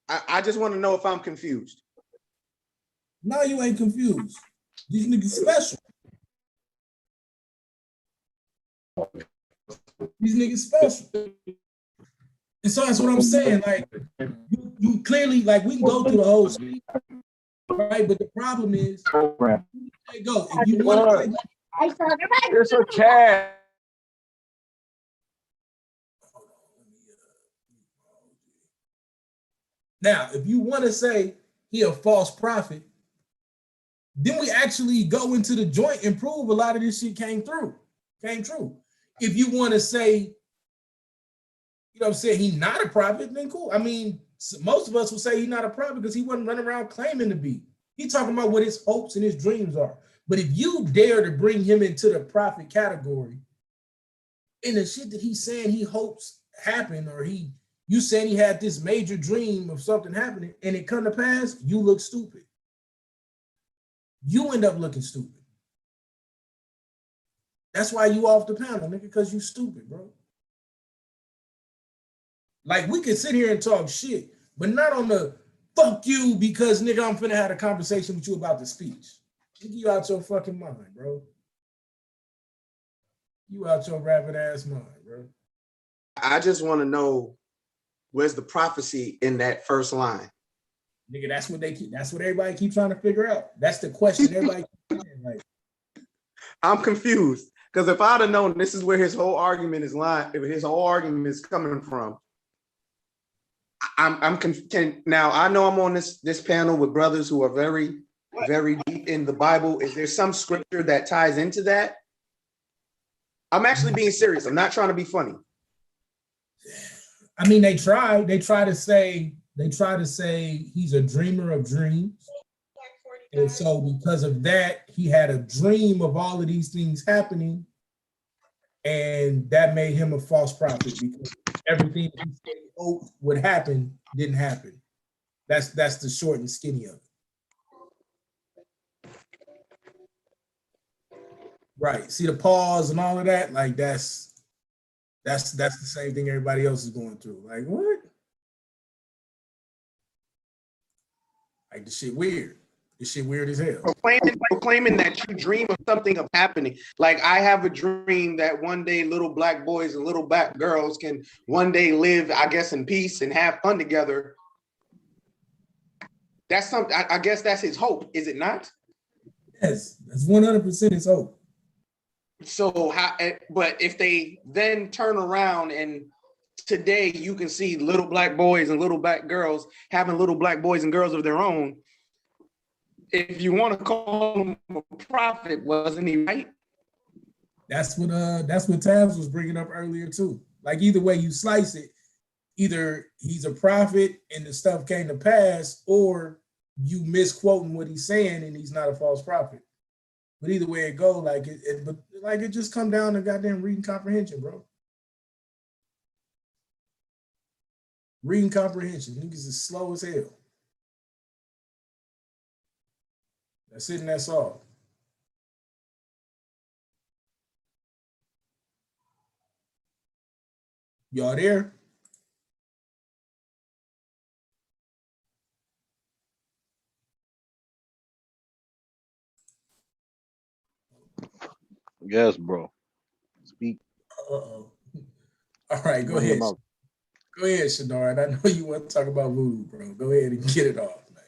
I just want to know if I'm confused. No, you ain't confused. These niggas special. These niggas special. And so that's what I'm saying. Like, you clearly, like, we can go through the whole speech, right? But the problem is, hey, go. If you want to, It's a cat. now, if you want to say he a false prophet, then we actually go into the joint and prove a lot of this shit came true. If you want to say, you know what I'm saying, he's not a prophet, then cool. I mean, most of us will say he's not a prophet because he wasn't running around claiming to be. He's talking about what his hopes and his dreams are. But if you dare to bring him into the prophet category, and the shit that he's saying he hopes happen, or you saying he had this major dream of something happening and it come to pass, you look stupid. You end up looking stupid. That's why you off the panel, nigga, because you stupid, bro. Like, we could sit here and talk shit, but not on the fuck you because, nigga, I'm finna have a conversation with you about the speech. Nigga, you out your fucking mind, bro. You out your rabbit ass mind, bro. I just want to know, where's the prophecy in that first line? Nigga, that's what everybody keep trying to figure out. That's the question everybody keep saying, like. I'm confused because if I'd have known this is where his whole argument is coming from, I'm content. Now I know I'm on this panel with brothers who are very, very deep in the Bible. Is there some scripture that ties into that? I'm actually being serious. I'm not trying to be funny. I mean, they try to say he's a dreamer of dreams. And so because of that, he had a dream of all of these things happening. And that made him a false prophet because everything he said he hoped would happen didn't happen. That's the short and skinny of it. Right. See the pause and all of that? Like that's the same thing everybody else is going through. Like, what? Like, the shit weird. This shit weird as hell. Proclaiming that you dream of something of happening. Like I have a dream that one day little black boys and little black girls can one day live, I guess, in peace and have fun together. That's something. I guess that's his hope, is it not? Yes, that's 100% his hope. So how? But if they then turn around and today you can see little black boys and little black girls having little black boys and girls of their own. If you want to call him a prophet, wasn't he right? That's what Tabs was bringing up earlier too. Like either way you slice it, either he's a prophet and the stuff came to pass, or you misquoting what he's saying and he's not a false prophet. But either way it go, it just come down to goddamn reading comprehension, bro. Reading comprehension. Niggas is slow as hell. That's it and that's all. Y'all there? Yes, bro. Speak. Uh-oh. All right, go ahead. Go ahead, Shadar. I know you want to talk about voodoo, bro. Go ahead and get it off, man.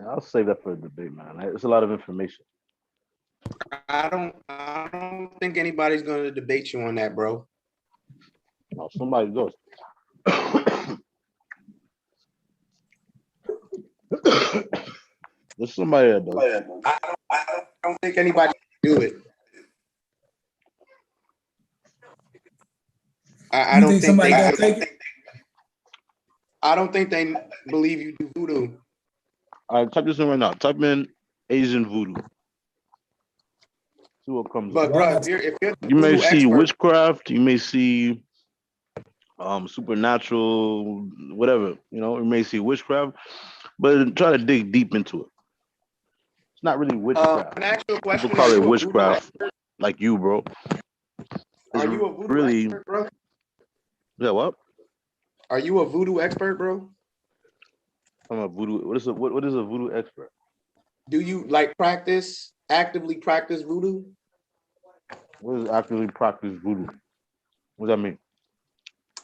I'll save that for the debate, man. It's a lot of information. I don't think anybody's going to debate you on that, bro. No, somebody does. There's somebody that does. I don't think anybody can do it. I don't think they gonna take it. I don't think they believe you do voodoo. All right, type this in right now. Type in Asian voodoo. See what comes up. But bro, if you're you may see expert, witchcraft, you may see supernatural, whatever, you may see witchcraft, but try to dig deep into it. It's not really witchcraft. Can I ask you a question? People call it witchcraft, like you, bro. Are you a voodoo expert, bro? Yeah, what? Are you a voodoo expert, bro? I'm a voodoo. What is a voodoo expert? Do you actively practice voodoo? What does actively practice voodoo? What does that mean?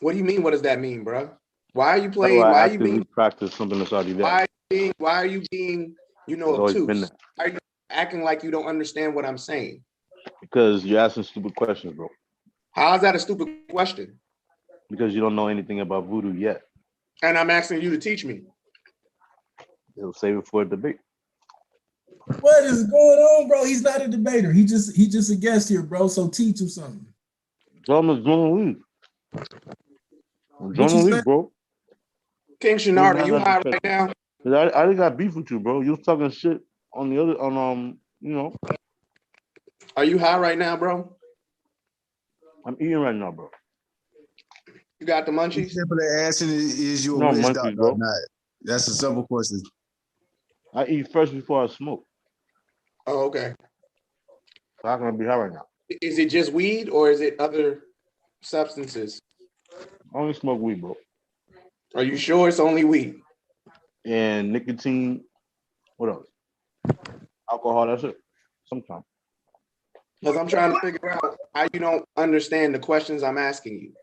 What do you mean? What does that mean, bro? Why are you How playing? do I Why are you actively being? practice something that's already there? Why are you being? It's always been obtuse? there. Are you acting like you don't understand what I'm saying? Because you're asking stupid questions, bro. How is that a stupid question? Because you don't know anything about voodoo yet. And I'm asking you to teach me. It'll save it for a debate. What is going on, bro? He's not a debater. He just a guest here, bro. So teach him something. I'm gonna leave. I'm gonna leave, bro. King Shenard, are you high right now? I didn't got beef with you, bro. You was talking shit on the other Are you high right now, bro? I'm eating right now, bro. You got the munchies? Simply asking is you a No witch munchies, doctor bro. or not? That's a simple question. I eat first before I smoke. Oh, okay. So how can I be high right now? Is it just weed or is it other substances? I only smoke weed, bro. Are you sure it's only weed? And nicotine. What else? Alcohol. That's it. Sometimes. Because I'm trying to figure out how you don't understand the questions I'm asking you.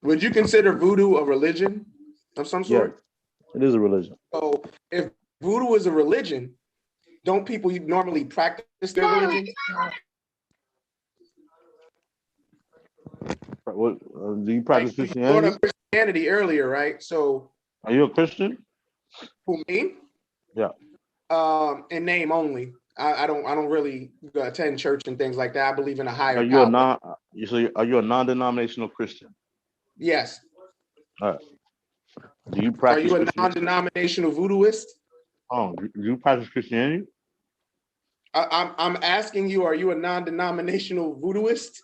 Would you consider voodoo a religion of some sort? Yeah, it is a religion. So if voodoo is a religion, don't people normally practice their religion? What do you practice You Christianity? brought up Christianity earlier, right? So Are you a Christian? who, me? Yeah. In name only. I don't really attend church and things like that. I believe in a higher Are you power. are you a non-denominational Christian? Yes. All right. Do you Are practice you a Christianity? non-denominational voodooist? Oh, do you practice Christianity? I'm asking you, are you a non-denominational voodooist?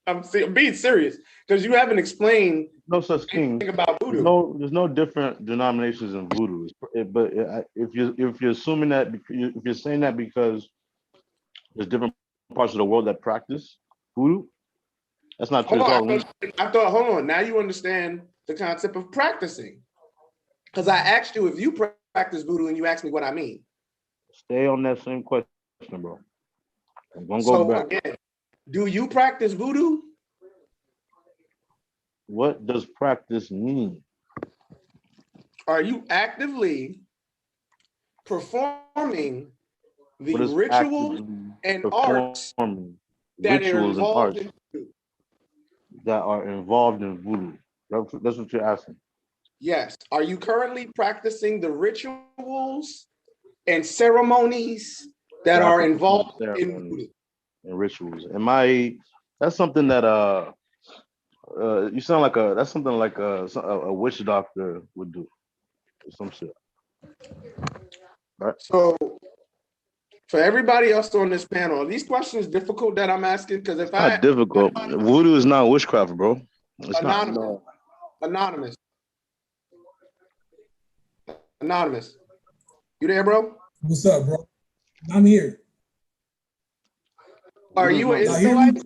I'm being serious because you haven't explained No such thing. about voodoo. There's no different denominations in voodoo. But if you're assuming that, if you're saying that because there's different parts of the world that practice voodoo, that's not true. Hold on, I thought, hold on. Now you understand the concept of practicing. Because I asked you if you practice voodoo and you asked me what I mean. Stay on that same question, bro. I'm gonna go So back. again, do you practice voodoo? What does practice mean? Are you actively performing the What is rituals actively and arts performing that are rituals and involved arts in voodoo? that are involved in voodoo? That's what you're asking. Yes. Are you currently practicing the rituals and ceremonies that are Practicing involved in ceremonies voodoo? and rituals. That's something that you sound like that's something like a witch doctor would do or some shit. Right? So for everybody else on this panel, are these questions difficult that I'm asking? Because if Not difficult. Voodoo is not witchcraft, bro. It's not. Anonymous. Anonymous. You there, bro? What's up, bro? I'm here. Are you an Y'all hear Israelite? me?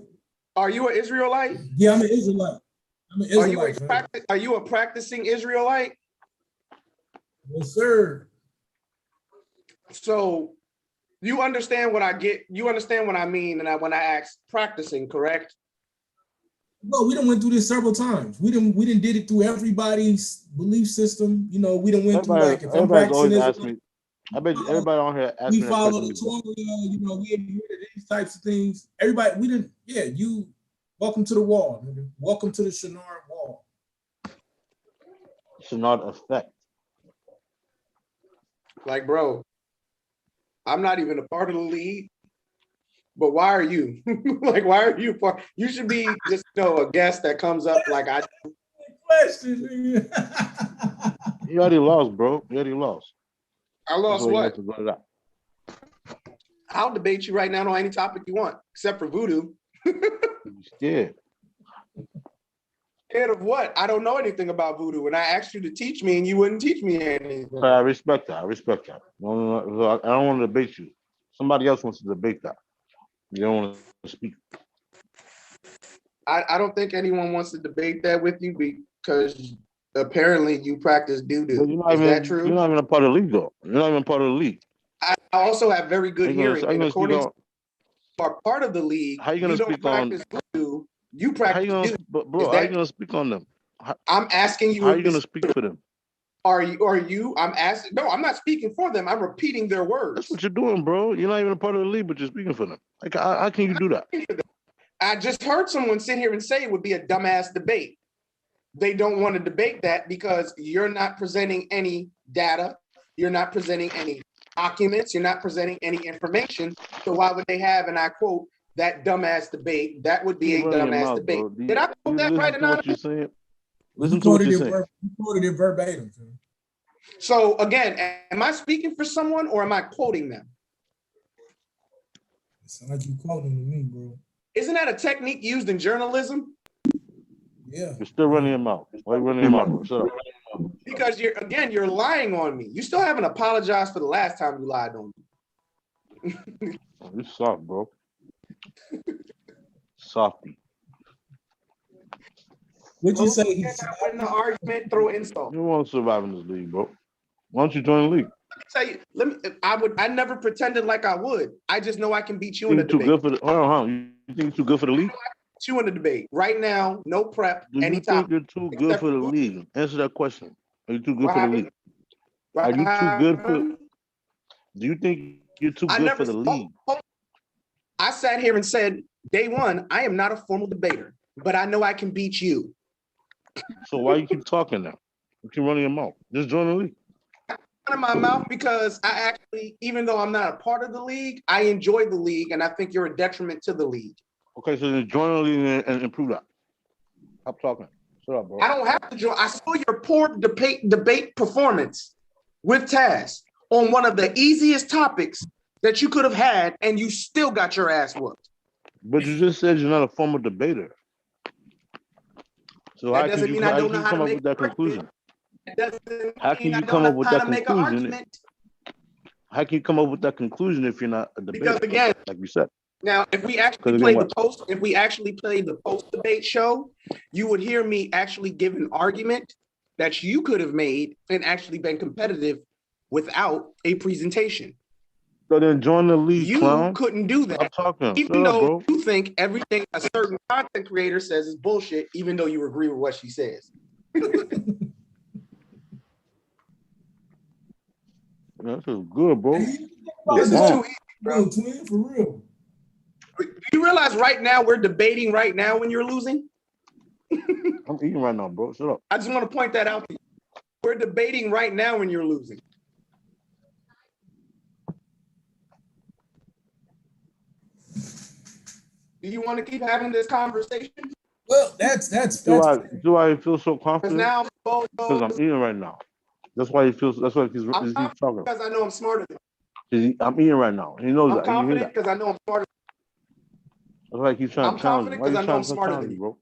Are you an Israelite? Yeah, I'm an Israelite. I'm an Israelite. fam. Are you a practicing Israelite? Yes, sir. So you understand what I get. You understand what I mean, and when I ask practicing, correct? No, we done went through this several times. We done did it through everybody's belief system. You know, we done went through like if I'm Everybody's always practicing asked me. I bet you everybody on here asked we me that follow question the before. Torah, you know, we inherited these types of things. Everybody, we didn't, yeah, you welcome to the wall, nigga. Welcome to the Shinar wall. Shinar effect. Like, bro, I'm not even a part of the league, but why are you? Like, why are you part? You should be just a guest that comes up like I. Question. You already lost, bro. You already lost. I lost what? What? I'll debate you right now on any topic you want, except for voodoo. Scared. Scared of what? I don't know anything about voodoo, and I asked you to teach me, and you wouldn't teach me anything. I respect that. I respect that. No, I don't want to debate you. Somebody else wants to debate that. You don't want to speak. I don't think anyone wants to debate that with you because apparently you practice doo-doo. Is that true? You're not even a part of the league, though. You're not even part of the league. I also have very good hearing, and according to you are part of the league, how you gonna speak on voodoo, you practice voodoo. Bro, how you gonna speak on them? I'm asking you. How are you gonna speak for them? Are you? I'm asking. No, I'm not speaking for them. I'm repeating their words. That's what you're doing, bro. You're not even a part of the league, but you're speaking for them. Like, how can you do that? I just heard someone sit here and say it would be a dumbass debate. They don't want to debate that because you're not presenting any data. You're not presenting any documents. You're not presenting any information. So why would they have, and I quote, that dumbass debate? That would be a dumbass debate. Did I quote that right or not? Listen to what you're saying. You quoted it verbatim. So again, am I speaking for someone or am I quoting them? It sounds like you quoting to me, bro. Isn't that a technique used in journalism? Yeah. You're still running your mouth. Why are you running your mouth? Shut up. Because you're lying on me. You still haven't apologized for the last time you lied on me. You soft, bro. Softy. Would you say he's win the argument through insult? You want to survive in this league, bro. Why don't you join the league? Let me tell you, I never pretended like I would. I just know I can beat you in the debate. Too good for the, hold on. You think you're too good for the league? You in the debate right now, no prep. Do you think you're too good for the league? Answer that question. Are you too good for the league? Are you too good for? Do you think you're too good for the league? I sat here and said, day one, I am not a formal debater, but I know I can beat you. So why you keep talking now? You keep running your mouth. Just join the league. In my mouth because I actually, even though I'm not a part of the league, I enjoy the league, and I think you're a detriment to the league. Okay, so then join the league and improve that. Stop talking. Shut up, bro. I don't have to join. I saw your poor debate performance with Taz on one of the easiest topics that you could have had, and you still got your ass whooped. But you just said you're not a formal debater. So how can you come up with that conclusion? How can you come up with that conclusion? How can you come up with that conclusion if you're not a debater? Because again, like you said, Now, if we actually play the post, if we actually play the post debate show, you would hear me actually give an argument that you could have made and actually been competitive without a presentation. So then join the league, You clown. couldn't do that, I'm talking. even Shut up, though bro. you think everything a certain content creator says is bullshit, even though you agree with what she says. That's good, bro. This is too easy, bro. Twin, for real. Do you realize right now we're debating right now when you're losing? I'm eating right now, bro. Shut up. I just want to point that out to you. We're debating right now when you're losing. Do you want to keep having this conversation? Well, that's Do I feel so confident? Because now Because I'm eating right now. That's why he feels. That's why he's talking. Because I know I'm smarter than I'm eating right now. He knows I'm that. confident because I know I'm smarter. That's why he's trying to challenge me. Why because you I know I'm trying to smarter challenge than me, you. bro?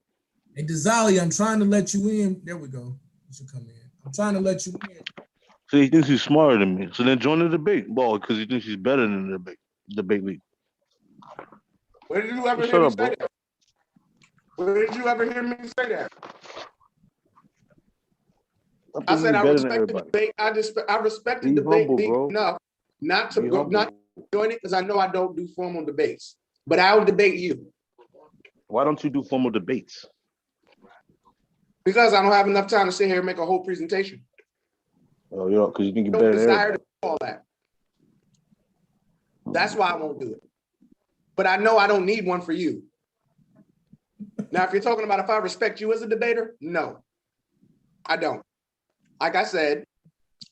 Hey, Dezali, I'm trying to let you in. There we go. You should come in. I'm trying to let you in. So he thinks he's smarter than me. So then join the debate, ball, because he thinks he's better than the debate league. Where did you ever Shut hear me up, say bro. that? Where did you ever hear me say that? I said I respect the debate. I respect the debate league enough not to join it because I know I don't do formal debates. But I'll debate you. Why don't you do formal debates? Because I don't have enough time to sit here and make a whole presentation. Oh, you know, because you think you're I better don't than desire everybody. to do all that. That's why I won't do it. But I know I don't need one for you. Now, if you're talking about if I respect you as a debater, no, I don't. Like I said,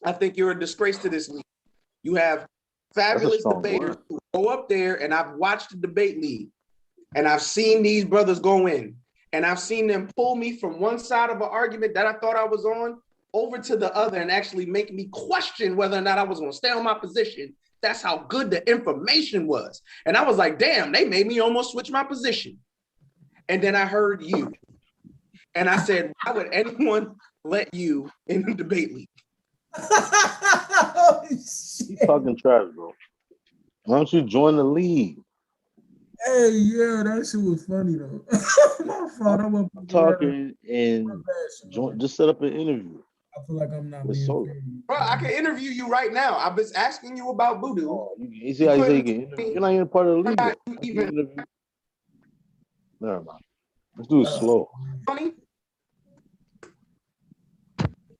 I think you're a disgrace to this league. You have fabulous debaters who go up there, and I've watched the debate league, and I've seen these brothers go in, and I've seen them pull me from one side of an argument that I thought I was on over to the other and actually make me question whether or not I was going to stay on my position. That's how good the information was. And I was like, damn, they made me almost switch my position. And then I heard you. And I said, why would anyone let you in the debate league? He's talking trash, bro. Why don't you join the league? Hey, yeah, that shit was funny though. My fault. I'm talking and just set up an interview. I feel like I'm not being fair. Bro, I can interview you right now. I've been asking you about voodoo. Oh, you see how you say you can interview? You're not even part of the league. Never mind. Let's do it slow. Funny.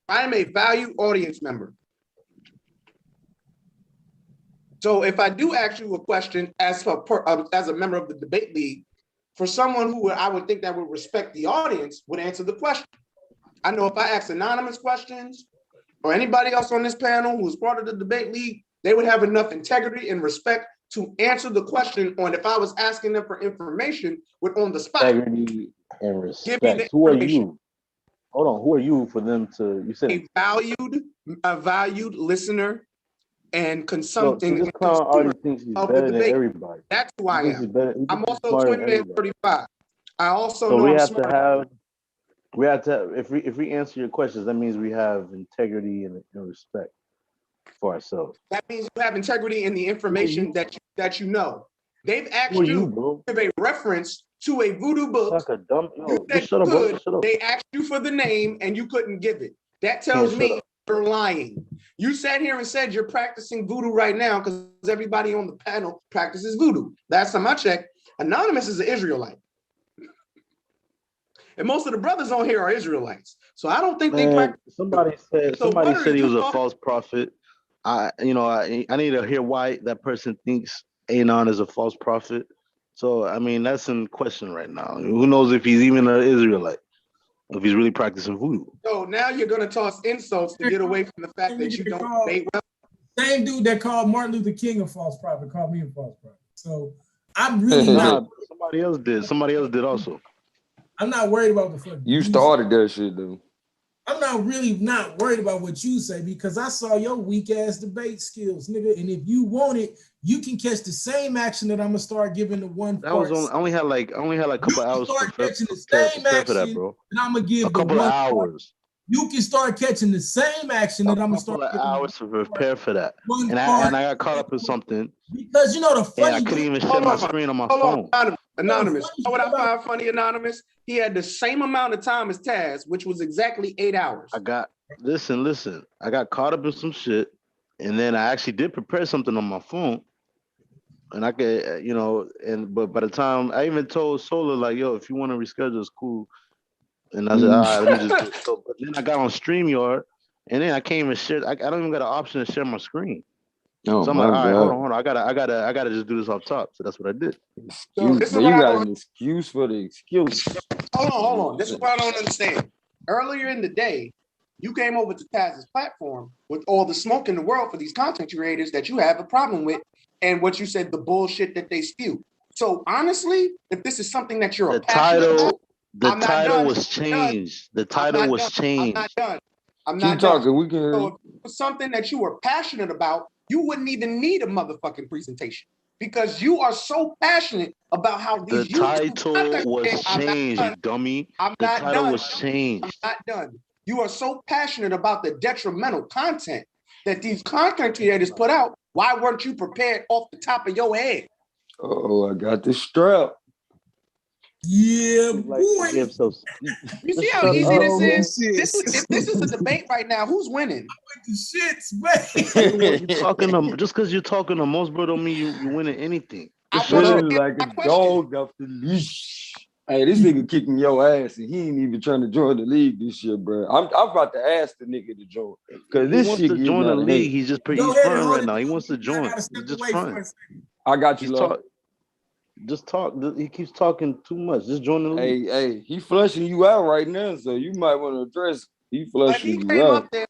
I am a valued audience member. So if I do ask you a question as a member of the debate league, for someone who I would think that would respect the audience would answer the question. I know if I ask anonymous questions or anybody else on this panel who is part of the debate league, they would have enough integrity and respect to answer the question on if I was asking them for information on the spot. Integrity and respect. Who are you? Hold on. Who are you for them to? You said a valued listener and consulting. So this clown already thinks he's better than everybody. That's who I am. I'm also 20 and 35. I also know we I'm have smart. to have. We have to. If we answer your questions, that means we have integrity and respect for ourselves. That means you have integrity in the information that you know. They've asked you to give a reference to a voodoo book. Like a dumb, Shut up. They asked you for the name and you couldn't give it. That tells me you're lying. You sat here and said you're practicing voodoo right now because everybody on the panel practices voodoo. Last time I checked, Anonymous is an Israelite. And most of the brothers on here are Israelites. So I don't think they practice. Somebody said he was a false prophet. I need to hear why that person thinks Anon is a false prophet. So I mean that's in question right now. Who knows if he's even an Israelite, if he's really practicing voodoo. So now you're gonna toss insults to get away from the fact that you don't debate well. Same dude that called Martin Luther King a false prophet called me a false prophet. So I'm really not. Somebody else did. Somebody else did also. I'm not worried about the fuck. You started that shit, though. I'm not worried about what you say because I saw your weak ass debate skills, nigga. And if you want it, you can catch the same action that I'm gonna start giving to one. That was only. I only had like a couple hours to prep for that, bro. And I'm gonna give a couple of hours. You can start catching the same action that I'm gonna start. Couple of hours to prepare for that, One and part, I got caught up in something, because you know the and I funny couldn't thing. even share Hold my on, screen on my hold phone. on, Anonymous. You know what I find funny, Anonymous? He had the same amount of time as Taz, which was exactly 8 hours. Listen. I got caught up in some shit, and then I actually did prepare something on my phone, and I could, but by the time I even told Solar like, yo, if you want to reschedule, it's cool. And I said, all right, let me just do it. So, but then I got on StreamYard, and then I can't even share. I don't even got an option to share my screen. Oh So I'm my like, all right, God. hold on. I gotta just do this off top. So that's what I did. So this is But what you I got don't an excuse for the excuse. hold on. This is what I don't understand. Earlier in the day, you came over to Taz's platform with all the smoke in the world for these content creators that you have a problem with, and what you said, the bullshit that they spew. So honestly, if this is something that you're The passionate about, title was changed. The title was changed. I'm not done. I'm Keep not talking. done. We can hear So you. if it was something that you were passionate about, you wouldn't even need a motherfucking presentation, because you are so passionate about how The these YouTube title content was creators- I'm not changed, done. you dummy. I'm The not title done. was changed. I'm not done. You are so passionate about the detrimental content that these content creators put out. Why weren't you prepared off the top of your head? Oh, I got the strap. Yeah, Like to give so You see Just how shut easy up, this bro. is? If this is a debate right now, who's winning? the shits, man. You talking to just because you're talking to most bro don't mean you winning anything. I Just want shut you up. to Feeling answer like my a question. dog off the leash. Hey, this nigga kicking your ass, and he ain't even trying to join the league this year, bro. I'm about to ask the nigga to join, because He this wants shit to getting join the out of league. hand. Go He's ahead and fronting hold right it now. He down. wants to I join. gotta step He's just away for fronting. a second. I got you, He's love. talk. Just talk. He keeps talking too much. Just join the league. Hey, he flushing you out right now, so you might want to address. He Like he flushing you came out. up there.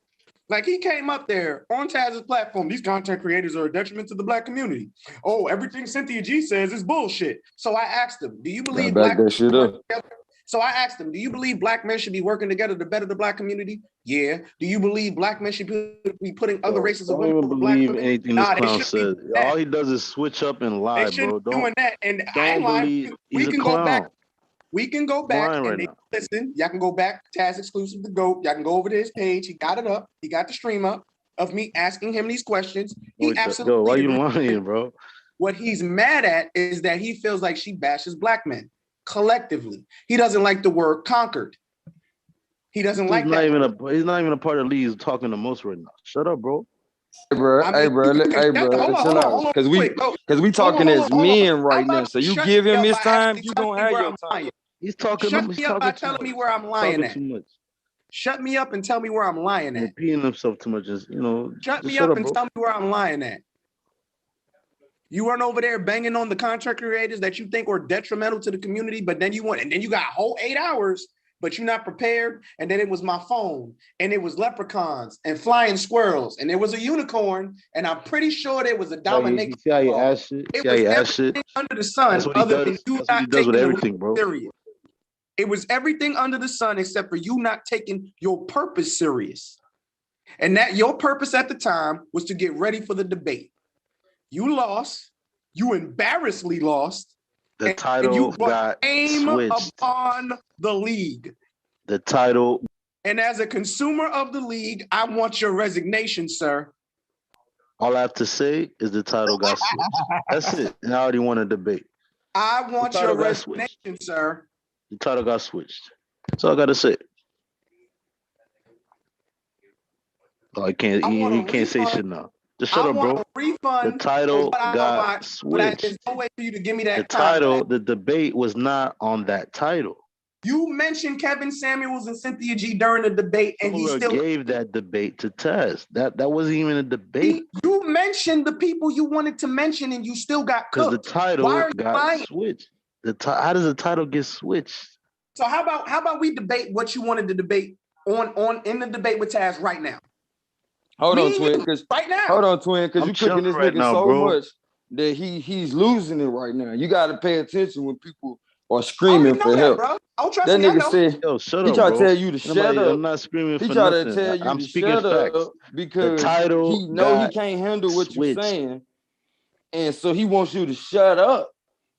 Like he came up there on Taz's platform. These content creators are a detriment to the black community. Oh, everything Cynthia G says is bullshit. So I asked him, do you Gotta believe back black that shit work up. together? So I asked him, do you believe black men should be working together to better the black community? Yeah. Do you believe black men should be putting other Bro, races of don't women even over black believe women? anything this Nah, they clown shouldn't be says. doing that. All he does is switch up and They lie, shouldn't bro. be doing that. And I ain't Don't lying. believe We he's a can go back. clown. We can go back Lying and right they now. listen. Y'all can go back. Taz exclusive to GOAT. Y'all can go over to his page. He got it up. He got the stream up of me asking him these questions. He absolutely Yo, why you agrees. lying, bro? What he's mad at is that he feels like she bashes black men collectively. He doesn't like the word conquered. He doesn't He's like not that. even he's not even a part of the league. He's talking the most right now. Shut up, bro. Hey, bro. I mean, Hold hold on, because quick. Go. we talking as men How right now. about So you shut give me him up his by time, actually you telling gonna me have where your I'm time. lying? He's talking. Shut He's me up talking by too telling much. me where I'm lying Talking at. too much. Shut me up and tell me where I'm lying at. Repeating himself too much. Just Shut just me shut up up, and bro. tell me where I'm lying at. You weren't over there banging on the contract creators that you think were detrimental to the community, but then you got a whole 8 hours, but you're not prepared. And then it was my phone, and it was leprechauns and flying squirrels, and there was a unicorn, and I'm pretty sure there was a domination. See how you ask shit? It See how was you ask shit? everything under the sun That's what he other than does. you That's what he not does with taking the everything, bro. serious. It was everything under the sun except for you not taking your purpose serious. And that your purpose at the time was to get ready for the debate. You lost. You embarrassingly lost. The and title you brought got shame switched. upon the league. The title. And as a consumer of the league, I want your resignation, sir. All I have to say is the title got switched. That's it. And I already won a debate. I want The your title got switched. resignation, sir. The title got switched. That's all I gotta say. Oh, he can't say shit now. Just shut I up, want bro. a refund. The title for what I got watched, but there's switched. no way for you to give me that The time title, back. the debate was not on that title. You mentioned Kevin Samuels and Cynthia G during the debate, and he Solar still gave that debate to Tez. That wasn't even a debate. You mentioned the people you wanted to mention, and you still got Because the cooked. title Why are you got lying? switched. How does the title get switched? So how about we debate what you wanted to debate on in the debate with Taz right now? Hold on, twin, because right now. Hold on, twin, because I'm you cooking this chilling right nigga now, so bro. much that he's losing it right now. You gotta pay attention when people are I screaming already know for that, help. bro. Oh, trust That me, I nigga know. said Yo, shut he up, tried bro. to tell you to shut up. I'm not screaming He for tried to nothing. tell you I'm to speaking shut facts. up because The title he know he got can't handle what you're switched. saying, and so he wants you to shut up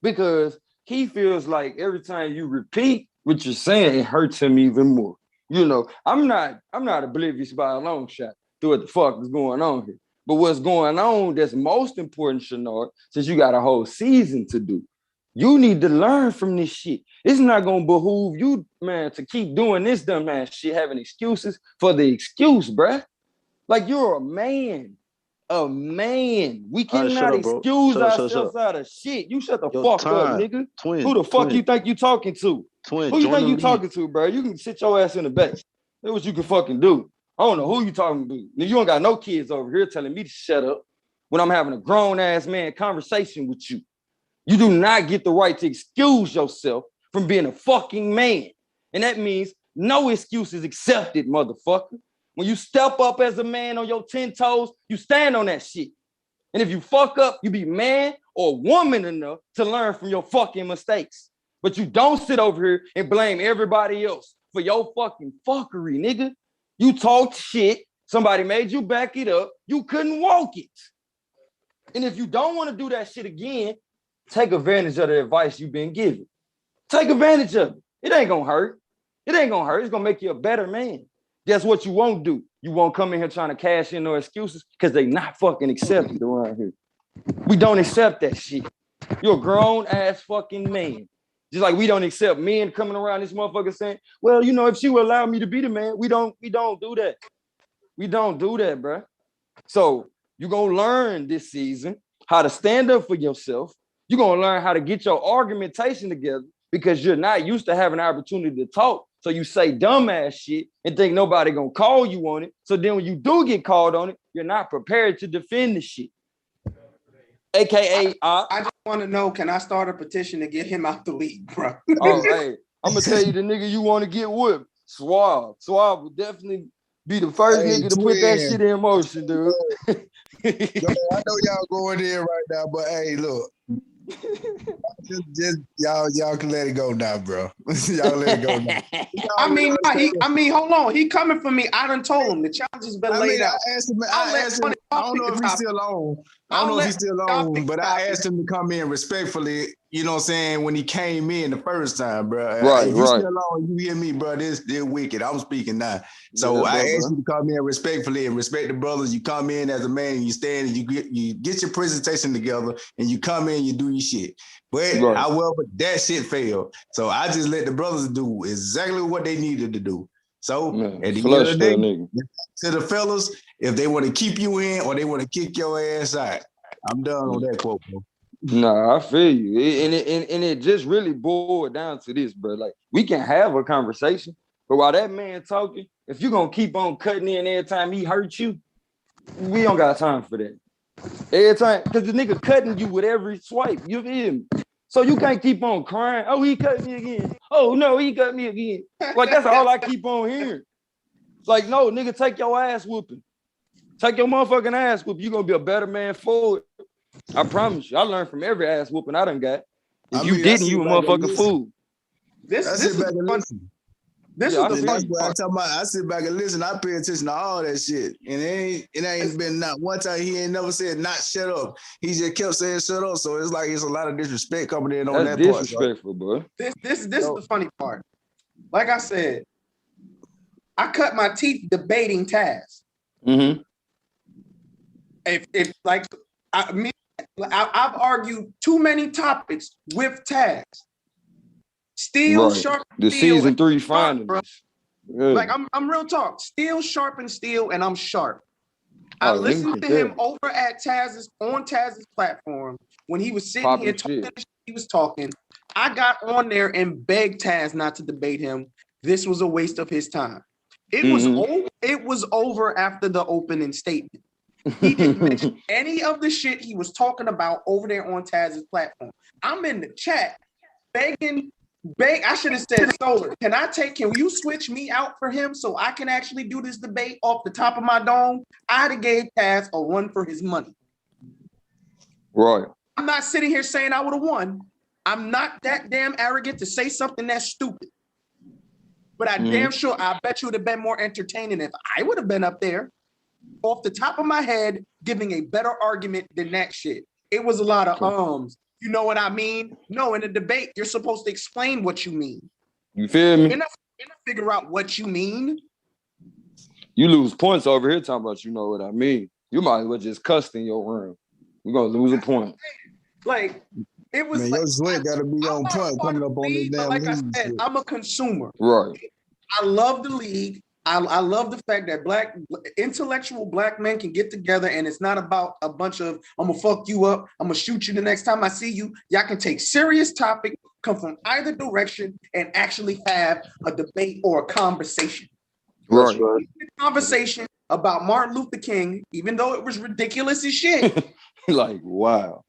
because he feels like every time you repeat what you're saying, it hurts him even more. You know, I'm not oblivious by a long shot to what the fuck is going on here. But what's going on that's most important, Shanard, since you got a whole season to do, you need to learn from this shit. It's not gonna behoove you, man, to keep doing this dumb ass shit, having excuses for the excuse, bruh. Like you're a man. A man. We All right, shut cannot up, bro. excuse Shut up, shut up, ourselves shut up. out of shit. You shut the Yo, fuck up, time. nigga. Twin. Who the fuck you think you talking to? Twin, Who you join think the you league. talking to, bro? You can sit your ass in the back. That's what you can fucking do. I don't know who you talking to. You don't got no kids over here telling me to shut up when I'm having a grown ass man conversation with you. You do not get the right to excuse yourself from being a fucking man. And that means no excuses accepted, motherfucker. When you step up as a man on your 10 toes, you stand on that shit. And if you fuck up, you be man or woman enough to learn from your fucking mistakes. But you don't sit over here and blame everybody else for your fucking fuckery, nigga. You talked shit. Somebody made you back it up. You couldn't walk it. And if you don't want to do that shit again, take advantage of the advice you've been given. Take advantage of it. It ain't gonna hurt. It ain't gonna hurt. It's gonna make you a better man. That's what you won't do. You won't come in here trying to cash in no excuses because they not fucking accepted around here. We don't accept that shit. You're a grown ass fucking man. Just like we don't accept men coming around this motherfucker saying, well, you know, if she would allow me to be the man, we don't do that. We don't do that, bro. So you're gonna learn this season how to stand up for yourself. You're gonna learn how to get your argumentation together because you're not used to having an opportunity to talk. So you say dumbass shit and think nobody gonna call you on it. So then when you do get called on it, you're not prepared to defend the shit. AKA, I just want to know, can I start a petition to get him out the league, bro? Oh, hey, I'm gonna tell you the nigga you want to get whipped. Suave. Suave will definitely be the first nigga to put that shit in motion, dude. Yo, I know y'all going in right now, but hey, look. just y'all can let it go now, bro. Y'all let it go now. I mean, hold on. He coming for me. I done told him the challenge has been laid out. I asked him, I don't know if he's still on. I don't know if he's still on, but I asked him to come in respectfully, you know what I'm saying, when he came in the first time, bro. Right, if right. Still on, you hear me, bro. This wicked. I'm speaking now. So I asked you to come in respectfully and respect the brothers. You come in as a man, you stand and you get your presentation together and you come in, you do your shit. But however, that shit failed. So I just let the brothers do exactly what they needed to do. So at the end of the day, to the fellas, if they want to keep you in or they want to kick your ass out, I'm done with that quote, bro. Nah, I feel you. And it just really boiled down to this, bro. Like, we can have a conversation, but while that man talking, if you're going to keep on cutting in every time he hurts you, we don't got time for that. Every time, because the nigga cutting you with every swipe, you feel me? So you can't keep on crying. Oh, he cut me again. Oh, no, he cut me again. Like, that's all I keep on hearing. It's like, no, nigga, take your ass whooping. Take your motherfucking ass whooping. You're going to be a better man for it. I promise you. I learned from every ass whooping I done got. If you didn't, you a motherfucking fool. This is the fun. This is the fun part. I sit back and listen. I pay attention to all that shit, and it ain't been not one time he ain't never said not shut up. He just kept saying shut up. So it's like it's a lot of disrespect coming in on that part. Disrespectful, bro. This is the funny part. Like I said, I cut my teeth debating Taz. Mm-hmm. If like I've argued too many topics with Taz. Steel, sharp, the steel, season 3 finals. Like I'm real talk. Steel, sharp, and steel, and I'm sharp. I listened to him over at Taz's platform when he was sitting here talking. He was talking. I got on there and begged Taz not to debate him. This was a waste of his time. It was over after the opening statement. He didn't mention any of the shit he was talking about over there on Taz's platform. I'm in the chat begging. I should have said, Solar, can you switch me out for him so I can actually do this debate off the top of my dome? I'd have gave Taz a run for his money. Right. I'm not sitting here saying I would have won. I'm not that damn arrogant to say something that's stupid. But I damn sure, I bet you would have been more entertaining if I would have been up there off the top of my head giving a better argument than that shit. It was a lot of ums. You know what I mean? No, in a debate, you're supposed to explain what you mean. You feel me? You're not Figure out what you mean. You lose points over here talking about you know what I mean. You might as well just cuss in your room. You're gonna lose a point. Like it was Man, like, your sweat gotta be on point coming up on this damn like I league said, shit. I'm a consumer. Right. I love the league. I love the fact that intellectual black men can get together and it's not about a bunch of I'm gonna fuck you up, I'm gonna shoot you the next time I see you. Y'all can take serious topic, come from either direction, and actually have a debate or a conversation. Right. Conversation about Martin Luther King, even though it was ridiculous as shit. Like, wow.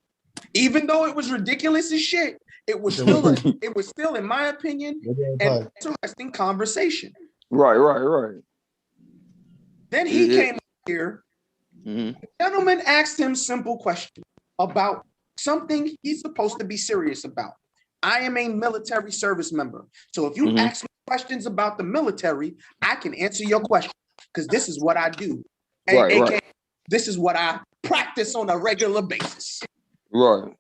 Even though it was ridiculous as shit, it was still, in my opinion, an interesting conversation. Right. Then he came up here. The gentleman asked him simple question about something he's supposed to be serious about. I am a military service member. So if you ask me questions about the military, I can answer your question because this is what I do. And this is what I practice on a regular basis. Right.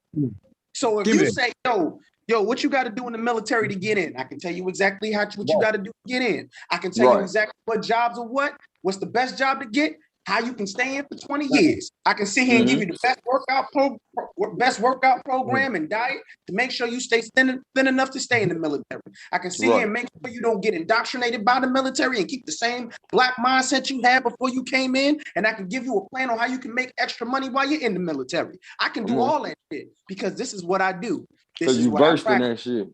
So if you say, yo, what you got to do in the military to get in? I can tell you exactly what you got to do to get in. I can tell you exactly what jobs are what's the best job to get, how you can stay in for 20 years. I can sit here and give you the best workout program and diet to make sure you stay thin enough to stay in the military. I can sit here and make sure you don't get indoctrinated by the military and keep the same black mindset you had before you came in. And I can give you a plan on how you can make extra money while you're in the military. I can do all that shit because this is what I do. This is you what I versed in practice. that shit.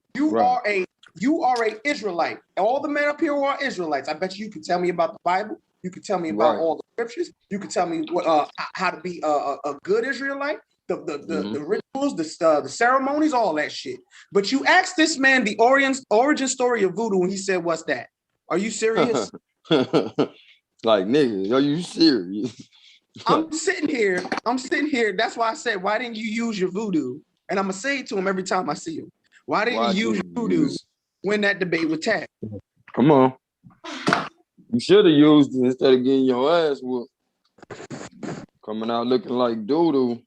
You are a Israelite. All the men up here are Israelites. I bet you can tell me about the Bible. You can tell me about all the scriptures. You can tell me what how to be a good Israelite, the rituals, the ceremonies, all that shit. But you asked this man the origin story of voodoo, and he said, "What's that? Are you serious?" Like, nigga, are you serious? I'm sitting here. That's why I said, why didn't you use your voodoo? And I'm gonna say it to him every time I see him. Why didn't you use your voodoo when that debate was tagged? Come on. You should have used it instead of getting your ass whooped. Coming out looking like doo-doo.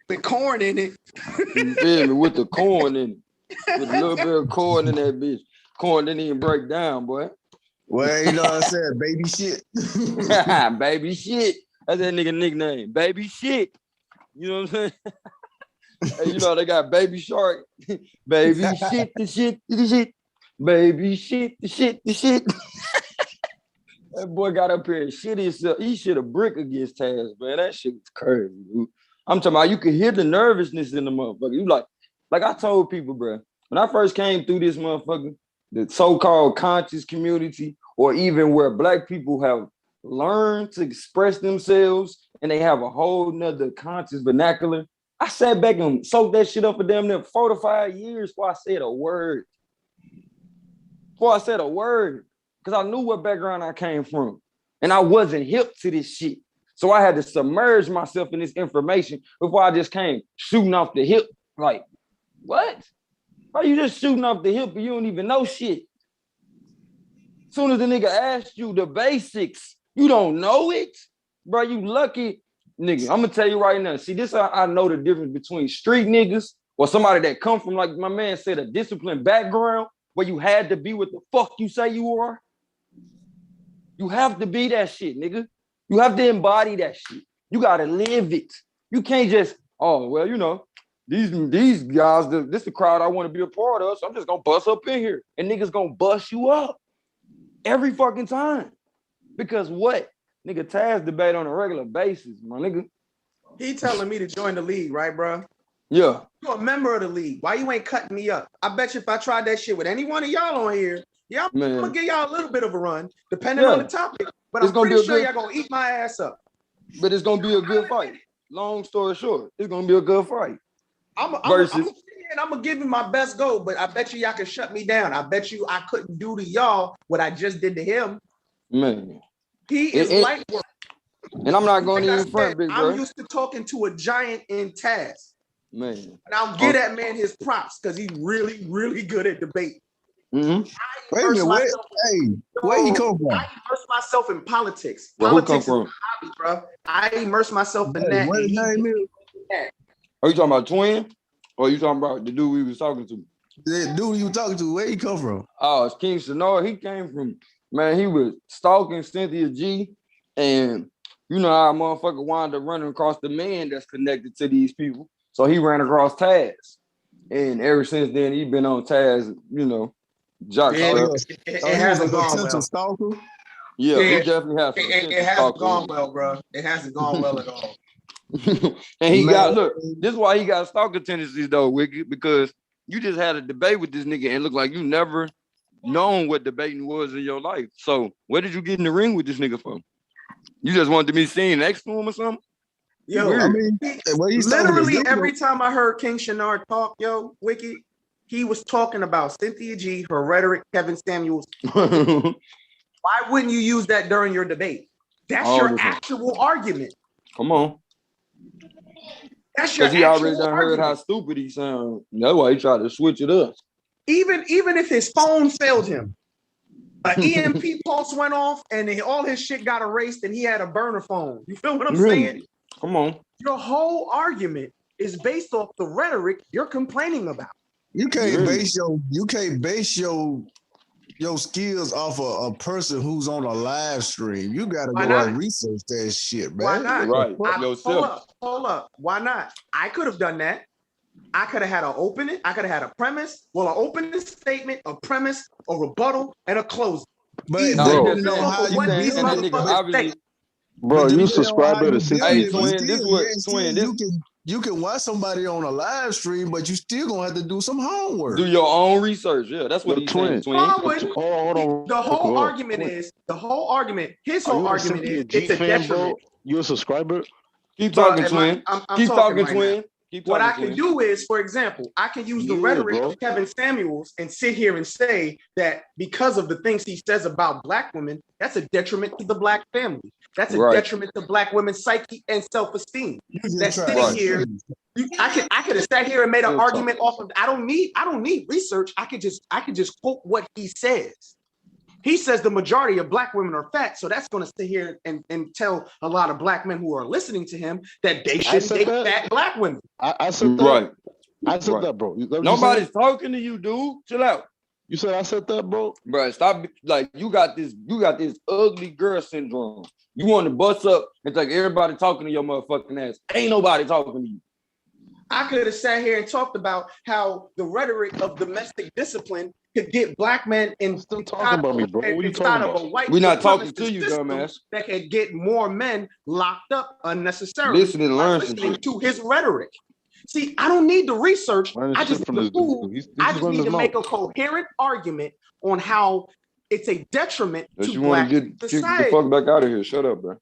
With corn in it. You feel me? With the corn in it. With a little bit of corn in that bitch. Corn didn't even break down, boy. Well, you know what I said, baby shit. Baby shit. That's that nigga nickname. Baby shit. You know what I'm saying? Hey, you know they got Baby Shark. Baby shit, the shit, the shit. Baby shit, the shit, the shit. That boy got up here and shit himself. He shit a brick against Taz, man. That shit was crazy, dude. I'm talking about you could hear the nervousness in the motherfucker. You like I told people, bro, when I first came through this motherfucker, the so-called conscious community, or even where black people have learned to express themselves and they have a whole nother conscious vernacular. I sat back and soaked that shit up for damn near 4 to 5 years before I said a word. Because I knew what background I came from. And I wasn't hip to this shit. So I had to submerge myself in this information before I just came shooting off the hip. Like, what? Why you just shooting off the hip and you don't even know shit? As soon as the nigga asked you the basics, you don't know it? Bro, you lucky. Nigga, I'm gonna tell you right now. See, this I know the difference between street niggas or somebody that come from, like my man said, a disciplined background where you had to be what the fuck you say you are. You have to be that shit, nigga. You have to embody that shit. You gotta live it. You can't just, oh, well, you know, these guys, this the crowd I want to be a part of, so I'm just gonna bust up in here. And niggas gonna bust you up every fucking time. Because what? Nigga, Taz debate on a regular basis, my nigga. He telling me to join the league, right, bro? Yeah. You're a member of the league. Why you ain't cutting me up? I bet you if I tried that shit with any one of y'all on here, I'm gonna give y'all a little bit of a run, depending on the topic. But I'm pretty sure y'all gonna eat my ass up. But it's gonna be a good fight. Long story short, it's gonna be a good fight. I'm gonna give you my best go, but I bet you y'all can shut me down. I bet you I couldn't do to y'all what I just did to him. Man. He is light work. And I'm not going in front, big bro. I'm used to talking to a giant in Taz. Man. And I'll give that man his props because he's really, really good at debate. Mm-hmm. Wait a minute, where he come from? I immerse myself in politics. Where Politics who come is my hobby, bro. I immerse myself in that. What his name is? Are you talking about Twin? Or are you talking about the dude we was talking to? That dude you talking to, where he come from? Oh, it's King Sonora. He came from, man, he was stalking Cynthia G. And you know how a motherfucker wound up running across the man that's connected to these people. So he ran across Taz. And ever since then, he been on Taz, you know, jock stuff. It hasn't gone well. Stalker? Yeah, he definitely has. It hasn't gone well, bro. It hasn't gone well at all. And he got, look, this is why he got stalker tendencies though, Wicked, because you just had a debate with this nigga and it looked like you never known what debating was in your life. So where did you get in the ring with this nigga from? You just wanted to be seen next to him or something? Yo, Weird. I mean, literally every time I heard King Shenard talk, yo, Wicked, he was talking about Cynthia G, her rhetoric, Kevin Samuels. Why wouldn't you use that during your debate? That's your actual argument. Come on. That's your Because he already actual done heard argument. how stupid he sound. That's why he tried to switch it up. Even if his phone failed him, an EMP pulse went off and all his shit got erased and he had a burner phone. You feel what I'm saying? Come on. Your whole argument is based off the rhetoric you're complaining about. You can't base your skills off a person who's on a live stream. You gotta go and research that shit, man. Why not? Right. Hold up. Why not? I could have done that. I could have had an opening. I could have had a premise. Well, an opening statement, a premise, a rebuttal, and a closing. But Easy. bro, you know how you these motherfuckers say. Bro, you subscriber to Cynthia. Hey, Twin, this what Twin. You can watch somebody on a live stream, but you still gonna have to do some homework. Do your own research. Yeah, that's what he's saying, Twin. Hold on. The whole argument, his whole argument is it's a detriment. You a subscriber? Keep talking, Twin. Keep talking, right Twin. What I can do is, for example, I can use the rhetoric of Kevin Samuels and sit here and say that because of the things he says about Black women, that's a detriment to the Black family. That's a detriment to Black women's psyche and self-esteem. That's sitting here. I could have sat here and made an argument off of. I don't need research. I could just quote what he says. He says the majority of Black women are fat, so that's going to sit here and tell a lot of Black men who are listening to him that they shouldn't date fat Black women. I said that. Right. I said that, bro. Nobody's talking to you, dude. Chill out. You said I said that, bro. Bro, stop. Like you got this ugly girl syndrome. You want to bust up and think everybody talking to your motherfucking ass. Ain't nobody talking to you. I could have sat here and talked about how the rhetoric of domestic discipline could get Black men inside of a white. We're not talking to you, dumbass. That could get more men locked up unnecessarily. Listen and learn listening to his rhetoric. See, I don't need the research. I just need to make a coherent argument on how it's a detriment to Black society. Get the fuck back out of here. Shut up, bro.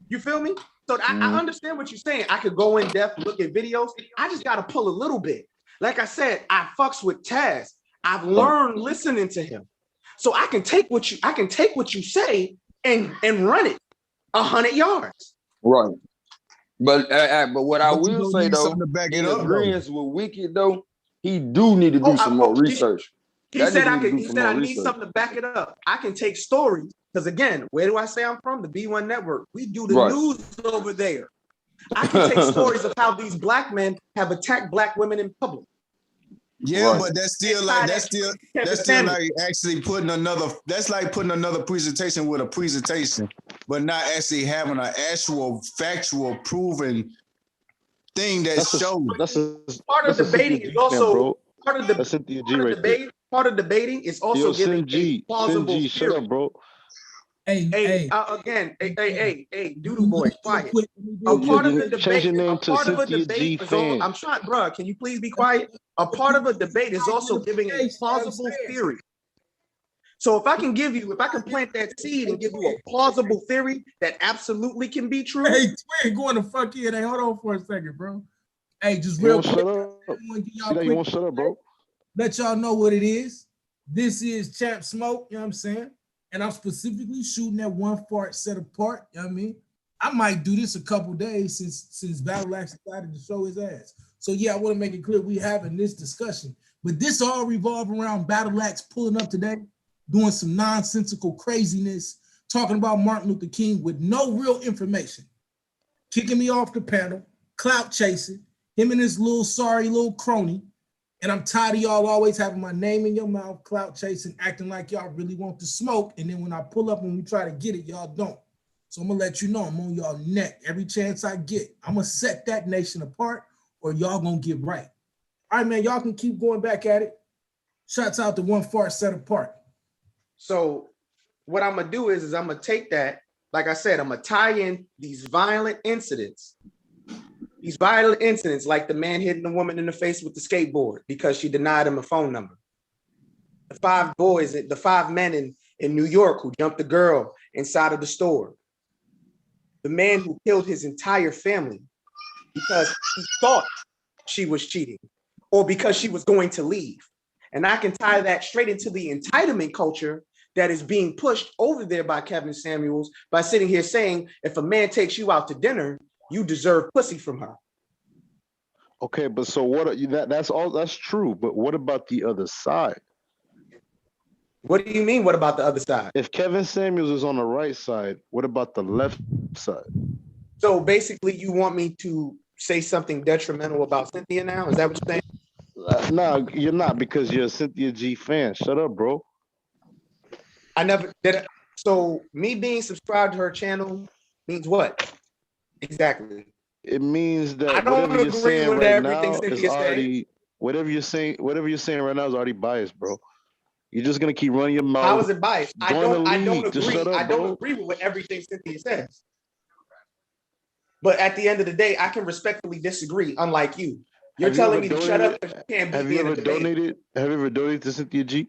You feel me? So I understand what you're saying. I could go in depth, look at videos. I just got to pull a little bit. Like I said, I fucks with Taz. I've learned listening to him. So I can take what you say and run it 100 yards. Right. But what I will say though, in agreement with Wicked though, he do need to do some more research. He said I need something to back it up. I can take stories. Because again, where do I say I'm from? The B1 Network. We do the news over there. I can take stories of how these Black men have attacked Black women in public. Yeah, but that's still like actually putting another presentation with a presentation, but not actually having an actual factual proven thing that shows. Part of debating is also part of debating is also giving a plausible theory. Shut up, bro. Hey, Doodoo Boy, quiet. A part of the debate, I'm trying, bro. Can you please be quiet? A part of a debate is also giving a plausible theory. So if I can plant that seed and give you a plausible theory that absolutely can be true. Hey, Twin, going to fuck in. Hey, hold on for a second, bro. Hey, just real quick. You won't shut up, bro. Let y'all know what it is. This is Champ Smoke, you know what I'm saying? And I'm specifically shooting that one fart set apart, you know what I mean? I might do this a couple days since Battle Axe decided to show his ass. So yeah, I want to make it clear we having this discussion. But this all revolve around Battle Axe pulling up today, doing some nonsensical craziness, talking about Martin Luther King with no real information, kicking me off the panel, clout chasing, him and his little crony, And I'm tired of y'all always having my name in your mouth, clout chasing, acting like y'all really want the smoke. And then when I pull up and we try to get it, y'all don't. So I'm gonna let you know I'm on y'all neck every chance I get. I'm gonna set that nation apart or y'all gonna get right. All right, man, y'all can keep going back at it. Shouts out to One Fart Set Apart. So what I'm gonna do is I'm gonna take that, like I said, I'm gonna tie in these violent incidents like the man hitting the woman in the face with the skateboard because she denied him a phone number. The 5 men in New York who jumped the girl inside of the store. The man who killed his entire family because he thought she was cheating or because she was going to leave. And I can tie that straight into the entitlement culture that is being pushed over there by Kevin Samuels by sitting here saying, if a man takes you out to dinner, you deserve pussy from her. Okay, but so what? That's true. But what about the other side? What do you mean? What about the other side? If Kevin Samuels is on the right side, what about the left side? So basically, you want me to say something detrimental about Cynthia now? Is that what you're saying? No, you're not, because you're a Cynthia G fan. Shut up, bro. I never did. So me being subscribed to her channel means what? Exactly. It means that I don't whatever you're agree saying with right everything now is Cynthia said. already whatever you're saying right now is already biased, bro. You're just gonna keep running your mouth. How is it biased? I don't Just agree. shut up, I don't bro. agree with everything Cynthia says. But at the end of the day, I can respectfully disagree, unlike you. You're Have you telling ever me to shut up because you can't beat Have me you in a ever debate. donated? Have you ever donated to Cynthia G?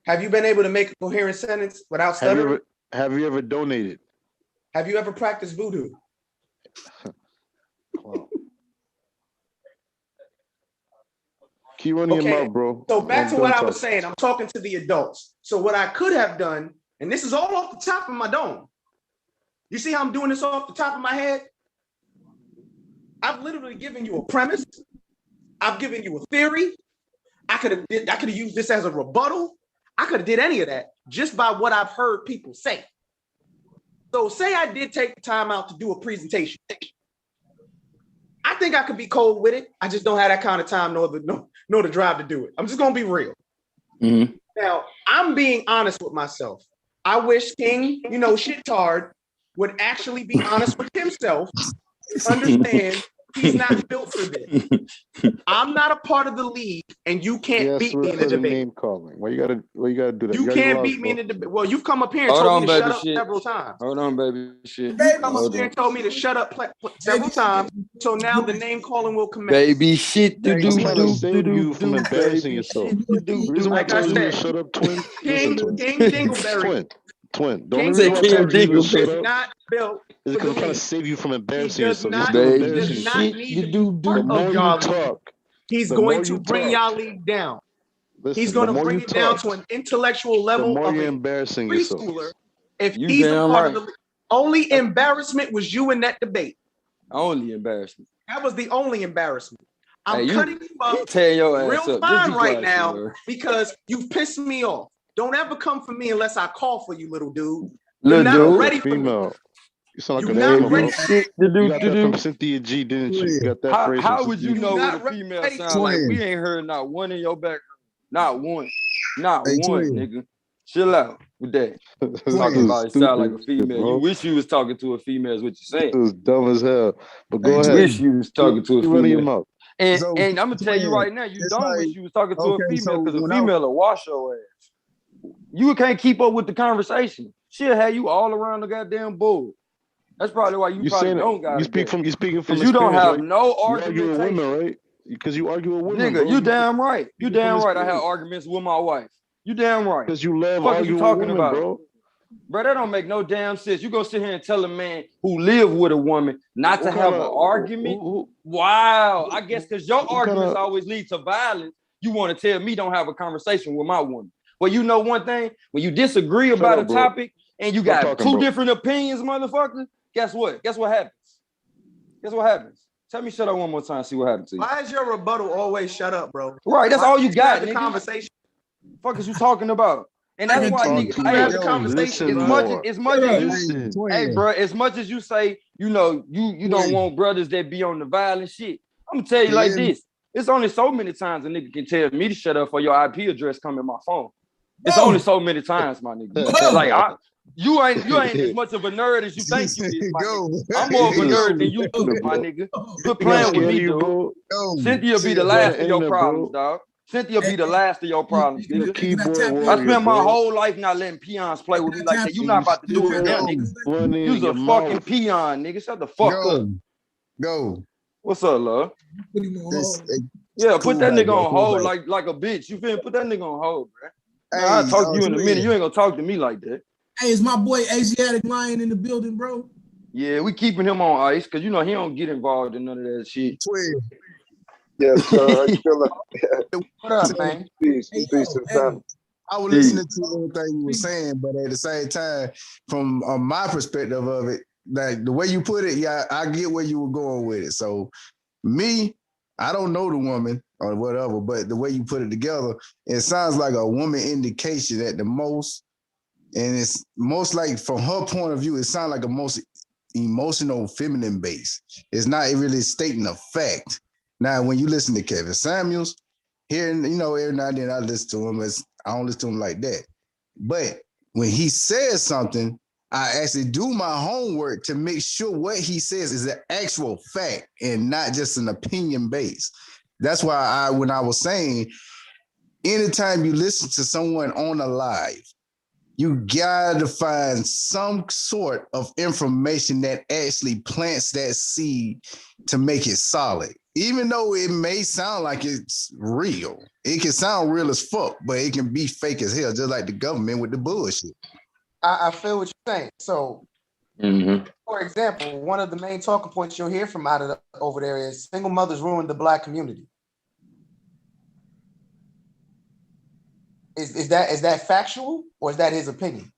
Have you been able to make a coherent sentence without Have you stuttering? ever donated? Have you ever practiced voodoo? Wow. Keep running your mouth, bro. So back to I'm what done I was talking. saying, I'm talking to the adults. So what I could have done, and this is all off the top of my dome. You see how I'm doing this off the top of my head? I've literally given you a premise. I've given you a theory. I could have used this as a rebuttal. I could have did any of that just by what I've heard people say. So say I did take the time out to do a presentation. I think I could be cold with it. I just don't have that kind of time nor the drive to do it. I'm just gonna be real. Mm-hmm. Now, I'm being honest with myself. I wish King, Shittard, would actually be honest with himself. Understand he's not built for this. I'm not a part of the league, and you can't beat me in a debate. Name calling. Why you gotta do that? You can't beat me in a debate. Well, you've come up here and Hold told on, me to baby shut up shit. several times. Hold on, baby shit. You've come up here and told me to shut up several times. So now the name calling will commence. Baby shit. I'm trying to save you from embarrassing yourself. The reason why I Like I told you to said, shut up, twin. King Listen, Dingleberry. Twin. The King only reason why I told you to shut is up not built is for because I'm the trying to league. save you from He embarrassing does yourself. not, You're he still does embarrassing not yourself. need to be part The more of you y'all league. talk, He's the going more to you bring talk. y'all league down. Listen, He's going the to more bring you it down talk, to an intellectual the level more of you're a embarrassing yourself. preschooler. If You he's a damn part right. of the league. Only embarrassment was you in that debate. Only embarrassment. That was the only embarrassment. I'm Hey, you cutting you up tear your ass real up. Just fine be right quiet, now Shamir. because you've pissed me off. Don't ever come for me unless I call for you, little dude. You're Little not dude. ready for me. Female. You sound like You're a not female, ready. bro. Shit. You got that from Cynthia G, didn't you? You got that phrase How from would you Cynthia G. know what not a female ready. sound like? We ain't heard not one in your background. Not one. Not Hey, one, twin. nigga. Chill out with that. This Talking is about it sound like a stupid, female. bro. You wish you was talking to a female is what you're saying. It was dumb as hell. But go Hey, ahead. Wish you was talking to a Keep running your female. mouth. And So, I'm gonna tell you twin, right now, you it's don't like, wish you was talking to a okay, female so because a when female will wash your ass. You can't keep up with the conversation. She'll have you all around the goddamn board. That's probably why you probably saying don't got you a speak date. from speaking from Because you don't experience, have right? no You argue with argumentation. women, right? Because you argue with women, Nigga, bro. you damn right. You speaking from damn right. I had experience. arguments with my wife. You damn right. Because you love Fuck is you arguing with talking women, about? bro. Bro, that don't make no damn sense. You gonna sit here and tell a man who live with a woman not to What have kinda- an argument? Wow. I guess because your arguments kinda- always lead to violence, you want to tell me don't have a conversation with my woman. Well, you know one thing? When you disagree about up, a bro. topic and you Stop got talking, two bro. different opinions, motherfucker, guess what? Guess what happens? Guess what happens? Tell me shut up one more time, see what happens to you. Why is your rebuttal always shut up, bro? Right, that's Why all can't you got, have the nigga. conversation? Fuck is you talking about? And that's why, nigga, have hey, the conversation, as bro. much as you, Listen. hey, bro, as much as you say, you know, you don't want brothers that be on the violent shit. I'm gonna tell you like this: It's only so many times a nigga can tell me to shut up for your IP address come in my phone. It's only so many times, my nigga. Like you ain't as much of a nerd as you think you is, my nigga. I'm more of a nerd than you do, my nigga. Quit playing with me, dude. Cynthia be the last of your problems, dog. Cynthia be the last of your problems, nigga. I spent my whole life not letting peons play with me like that. You not about to do it now, nigga. You's a fucking peon, nigga. Shut the fuck up. Go. What's up, love? Yeah, put that nigga on hold like a bitch. You feel me? Put that nigga on hold, bro. Hey, I'll talk to you in a minute. You ain't gonna talk to me like that. Hey, is my boy Asiatic Lion in the building, bro? Yeah, we keeping him on ice because you know he don't get involved in none of that shit. Yes, sir. How you feeling? What up, man? Peace to the family. I was listening to everything you were saying, but at the same time, from my perspective of it, like the way you put it, yeah, I get where you were going with it. So me, I don't know the woman or whatever, but the way you put it together, it sounds like a woman indication at the most. And it's most like from her point of view, it sounds like a most emotional feminine base. It's not really stating a fact. Now, when you listen to Kevin Samuels, here, you know, every now and then I listen to him, I don't listen to him like that. But when he says something, I actually do my homework to make sure what he says is an actual fact and not just an opinion base. That's why when I was saying, anytime you listen to someone on a live, you gotta find some sort of information that actually plants that seed to make it solid. Even though it may sound like it's real, it can sound real as fuck, but it can be fake as hell, just like the government with the bullshit. I feel what you're saying. So, for example, one of the main talking points you'll hear from over there is single mothers ruin the Black community. Is that factual or is that his opinion?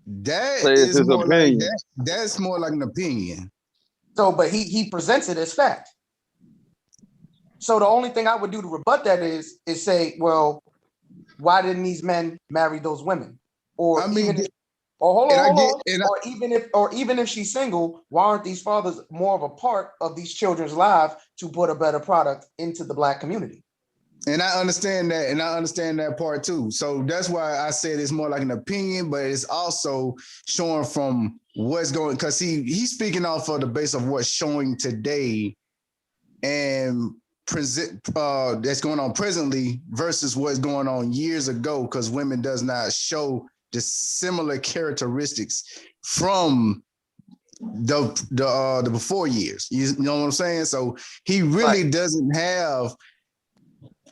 That is his opinion. Like that's more like an opinion. So, but he presents it as fact. So the only thing I would do to rebut that is say, well, why didn't these men marry those women? Or even if she's single, why aren't these fathers more of a part of these children's lives to put a better product into the Black community? And I understand that, and I understand that part too. So that's why I said it's more like an opinion, but it's also showing from what's going, because he's speaking off of the base of what's showing today and present that's going on presently versus what's going on years ago, because women does not show the similar characteristics from the before years. You know what I'm saying? So he really doesn't have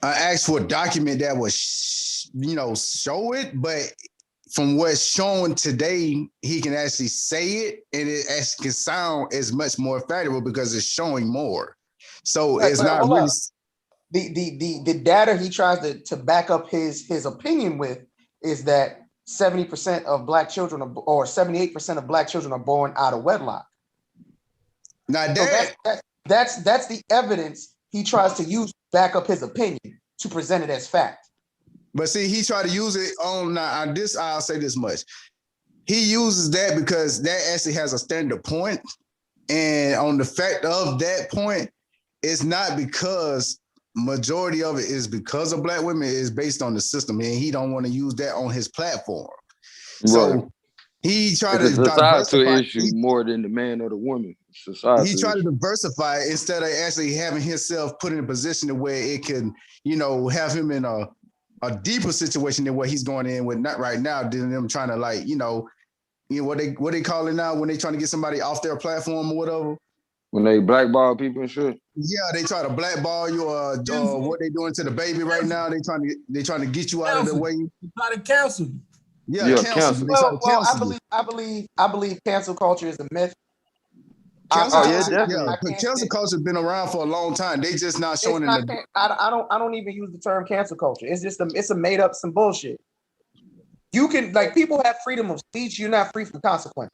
an actual document that was, show it, but from what's shown today, he can actually say it, and it actually can sound as much more factual because it's showing more. So it's not really the data he tries to back up his opinion with is that 70% of Black children or 78% of Black children are born out of wedlock. Now that's the evidence he tries to use to back up his opinion, to present it as fact. But see, he tried to use it on this. I'll say this much: he uses that because that actually has a standard point, and on the fact of that point, it's not because majority of it is because of Black women. It's based on the system, and he don't want to use that on his platform. Right. So he tried to societal issue more than the man or the woman. Society. He tried to diversify instead of actually having himself put in a position to where it can, have him in a deeper situation than what he's going in with not right now, than them trying to what they call it now when they trying to get somebody off their platform or whatever. When they blackball people and shit. Yeah, they try to blackball you or what they doing to the baby right now. They trying to get you out of the way. They try to cancel you. Yeah, cancel. I believe cancel culture is a myth. Cancel culture has been around for a long time. They just not showing it. I don't even use the term cancel culture. It's just it's a made up some bullshit. You can people have freedom of speech. You're not free from consequence.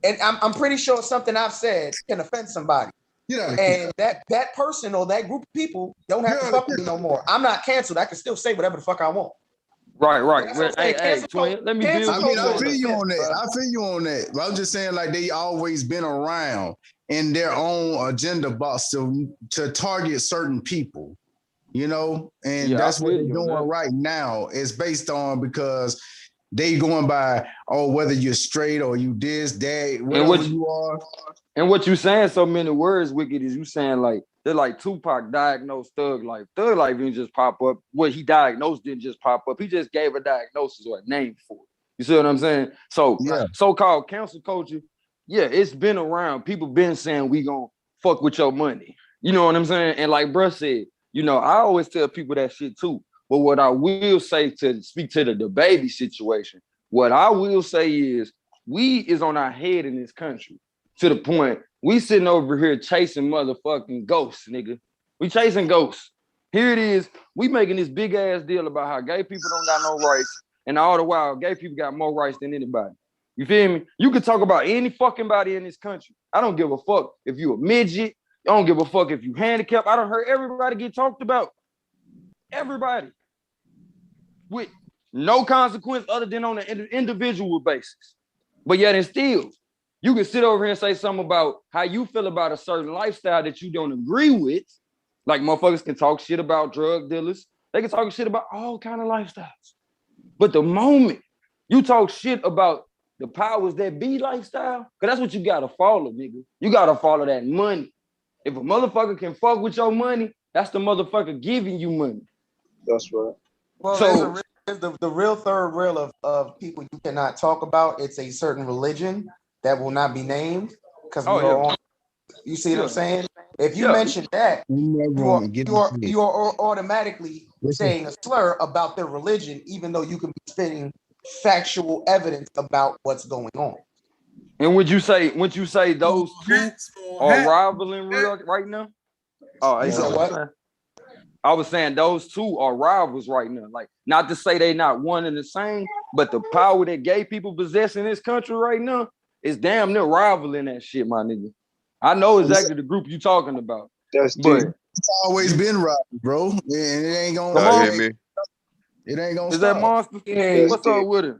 And I'm pretty sure something I've said can offend somebody. And that person or that group of people don't have to fuck with me no more. I'm not canceled. I can still say whatever the fuck I want. Right. Hey, twin, let me build. I feel you on that. But I'm just saying, they always been around. in their own agenda box to target certain people, you know, and Yeah, that's I what feel they're you on doing that. right now. It's based on because they going by, oh, whether you're straight or you this, that, whatever you are. And what you saying so many words, Wicked, is you saying like they're like Tupac diagnosed Thug Life. Thug Life didn't just pop up. What he diagnosed didn't just pop up. He just gave a diagnosis or a name for it. You see what I'm saying? So Yeah. so-called cancel culture, yeah, it's been around. People been saying we gonna fuck with your money. You know what I'm saying? And like bruh said, you know, I always tell people that shit too. But what I will say to speak to the baby situation, what I will say is we is on our head in this country to the point we sitting over here chasing motherfucking ghosts, nigga. We chasing ghosts. Here it is. We making this big ass deal about how gay people don't got no rights, and all the while gay people got more rights than anybody. You feel me? You can talk about any fucking body in this country. I don't give a fuck if you a midget. I don't give a fuck if you handicapped. I don't heard everybody get talked about. Everybody. With no consequence other than on an individual basis. But yet and still, you can sit over here and say something about how you feel about a certain lifestyle that you don't agree with. Like motherfuckers can talk shit about drug dealers. They can talk shit about all kind of lifestyles. But the moment you talk shit about the powers that be lifestyle, because that's what you gotta follow, nigga. You gotta follow that money. If a motherfucker can fuck with your money, that's the motherfucker giving you money. That's right. Well, So there's the real third rail of people you cannot talk about. It's a certain religion that will not be named because we are on. You see what I'm saying? If you mention that, you are automatically saying a slur about their religion, even though you can be spitting factual evidence about what's going on. And would you say those two are rivaling right now? Oh, You said what? I was saying those two are rivals right now. Like, not to say they not one and the same, but the power that gay people possess in this country right now is damn near rivaling that shit, my nigga. I know exactly the group you talking about. That's but it's always been right, bro. And it ain't gonna come on. It ain't gonna Is stop. that Monster? Yeah, What's up with it?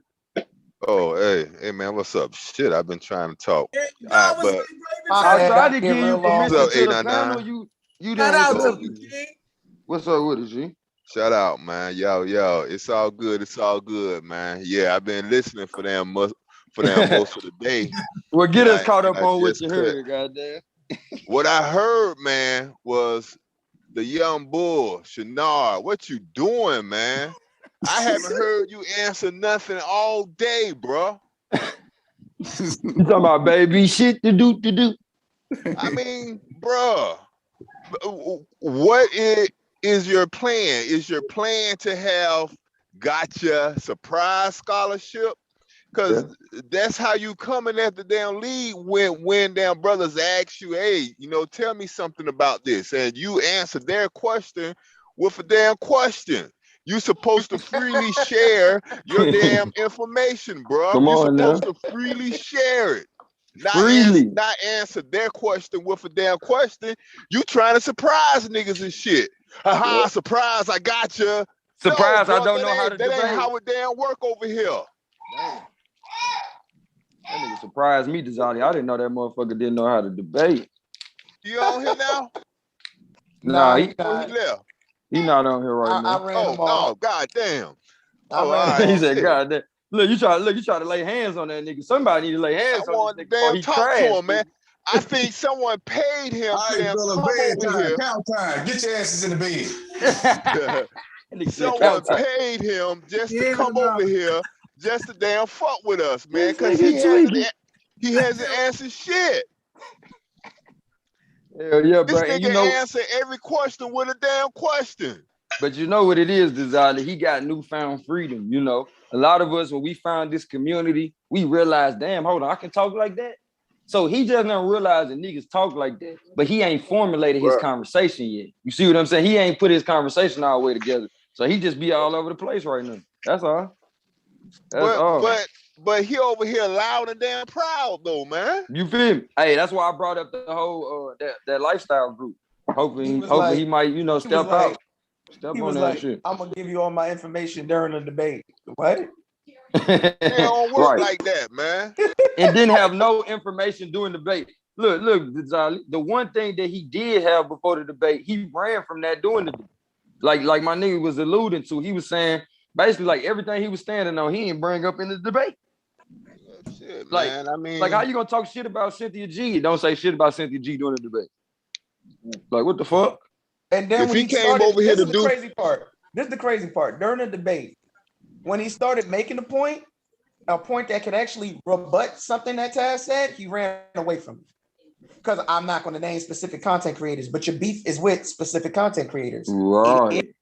Oh, hey man, what's up? Shit, I've been trying to talk. But I tried to give you permission What's up, to the panel. 899? You didn't accept it. What's up with it, G? Shout out, man. Yo, it's all good. It's all good, man. Yeah, I've been listening for them most of the day. Well, get us caught up I on what just you cut. heard, goddamn. What I heard, man, was the young bull, Shanard. What you doing, man? I haven't heard you answer nothing all day, bro. You talking about baby shit to do? I mean, bro, what is your plan? Is your plan to have gotcha surprise scholarship? Because that's how you coming at the damn league when damn brothers ask you, hey, tell me something about this. And you answer their question with a damn question. You supposed to freely share your damn information, bro. Come You on supposed now. to freely share it. Freely. Not answer their question with a damn question. You trying to surprise niggas and shit. Haha, surprise, I got you. Surprise, no, I don't know how to that debate. ain't how it damn work over here. That nigga surprised me, Desani. I didn't know that motherfucker didn't know how to debate. You on here now? Nah, he left. He not on here right now. I ran him off. Oh, goddamn. I ran him He off. said, God damn. Look, you try to lay hands on that nigga. Somebody need to lay hands on this nigga before Damn, he talk trash. to him, man. I think someone paid him to damn come over here. Count time. Get your asses in the bed. Someone paid him just to come over here just to damn fuck with us, man, because he hasn't answered shit. Hell yeah, This bro. And nigga answer every question with a damn question. But you know what it is, Desire? He got newfound freedom, A lot of us, when we found this community, we realized, damn, hold on, I can talk like that? So he just don't realize that niggas talk like that, but he ain't formulated his conversation yet. You see what I'm saying? He ain't put his conversation all the way together. So he just be all over the place right now. That's all. But he over here loud and damn proud though, man. You feel me? Hey, that's why I brought up the whole that lifestyle group. Hopefully he might, step out. Step on that shit. I'm gonna give you all my information during the debate. What? It don't work like that, man. And didn't have no information during the debate. look, the one thing that he did have before the debate, he ran from that during the debate. Like my nigga was alluding to, he was saying basically like everything he was standing on, he didn't bring up in the debate. Shit, Like, man. I mean, like how you gonna talk shit about Cynthia G? Don't say shit about Cynthia G during the debate. Like what the fuck? And then if when he he came started, over here this to is the do, crazy part. This is the crazy part. During the debate, when he started making a point that could actually rebut something that Taz said, he ran away from it. Because I'm not going to name specific content creators, but your beef is with specific content creators. Right.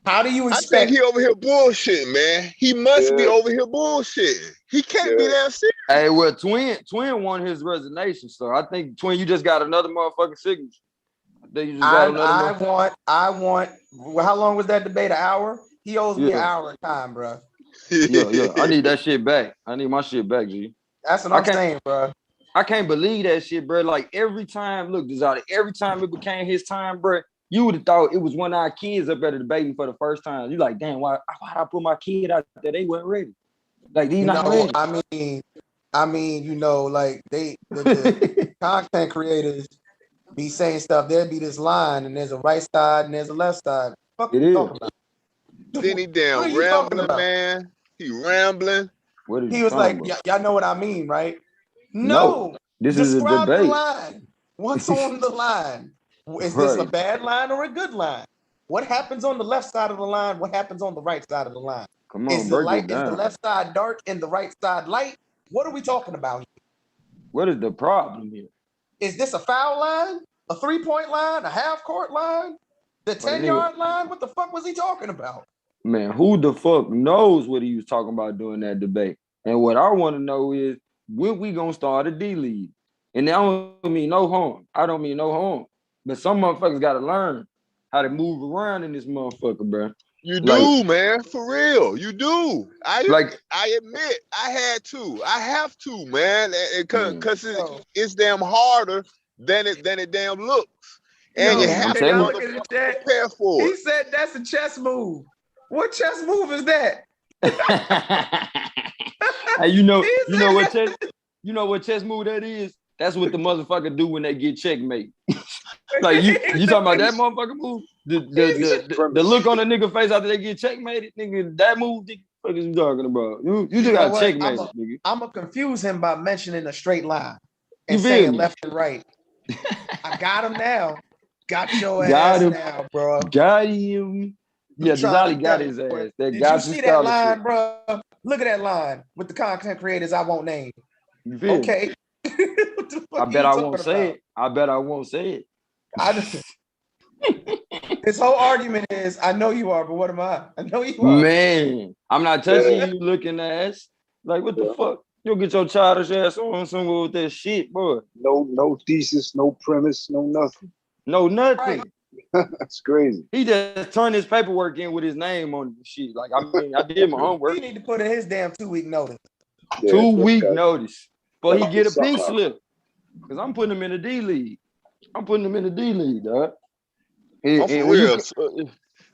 How do you I expect? think he over here bullshitting, man. He must be over here bullshitting. He can't be that serious. Hey, well, Twin won his resignation, so I think Twin, you just got another motherfucking signature. I think you just got another. I want. Well, how long was that debate? An hour? He owes me an hour of time, bro. Yeah. I need that shit back. I need my shit back, G. That's what I'm saying, bro. I can't believe that shit, bro. Like every time, look, Desire, every time it became his time, bro, you would have thought it was one of our kids up there debating for the first time. You like, damn, why I put my kid out there? They weren't ready. Like these not ready. I mean, you know, like the content creators be saying stuff. There'll be this line, and there's a right side and there's a left side. Fuck it you is. talking about? Then he damn rambling, man. He rambling. He was like, y'all know what I mean, right? No, this is a Describe the debate. line. What's on the line? Is this a bad line or a good line? What happens on the left side of the line? What happens on the right side of the line? Come on, Is the left side dark and the right side light? What are we talking about here? What is the problem here? Is this a foul line? A 3-point line? A half-court line? The 10-yard line? What the fuck was he talking about? Man, who the fuck knows what he was talking about during that debate? And what I want to know is, when we gonna start a D League? And I don't mean no harm. I don't mean no harm. But some motherfuckers gotta learn how to move around in this motherfucker, bro. You do, man, for real. You do. I admit, I had to. I have to, man, because it's damn harder than it damn looks, and you have to prepare for it. He said that's a chess move. What chess move is that? Hey, you know what chess move that is? That's what the motherfucker do when they get checkmate. Like you talking about that motherfucker move? The look on the nigga face after they get checkmated, nigga. That move, what is you talking about? You just got checkmate, nigga. I'm gonna confuse him by mentioning a straight line and saying left and right. I got him now. Got your ass now, bro. Got him. Yeah, Desali got his ass. Did you see that line, bro? Look at that line with the content creators I won't name. Okay. I bet I won't say it. I bet I won't say it. His whole argument is, I know you are, but what am I? I know you are. Man, I'm not touching you looking ass. Like, what the fuck? You'll get your childish ass on somewhere with that shit, boy. No thesis, no premise, no nothing. No nothing. Right. That's crazy. He just turned his paperwork in with his name on the shit. Like, I mean, I did my homework. He need to put in his damn 2-week notice. Yeah, 2-week notice. But he get a pink slip. Because I'm putting him in the D League. I'm putting him in the D League, dog. And real.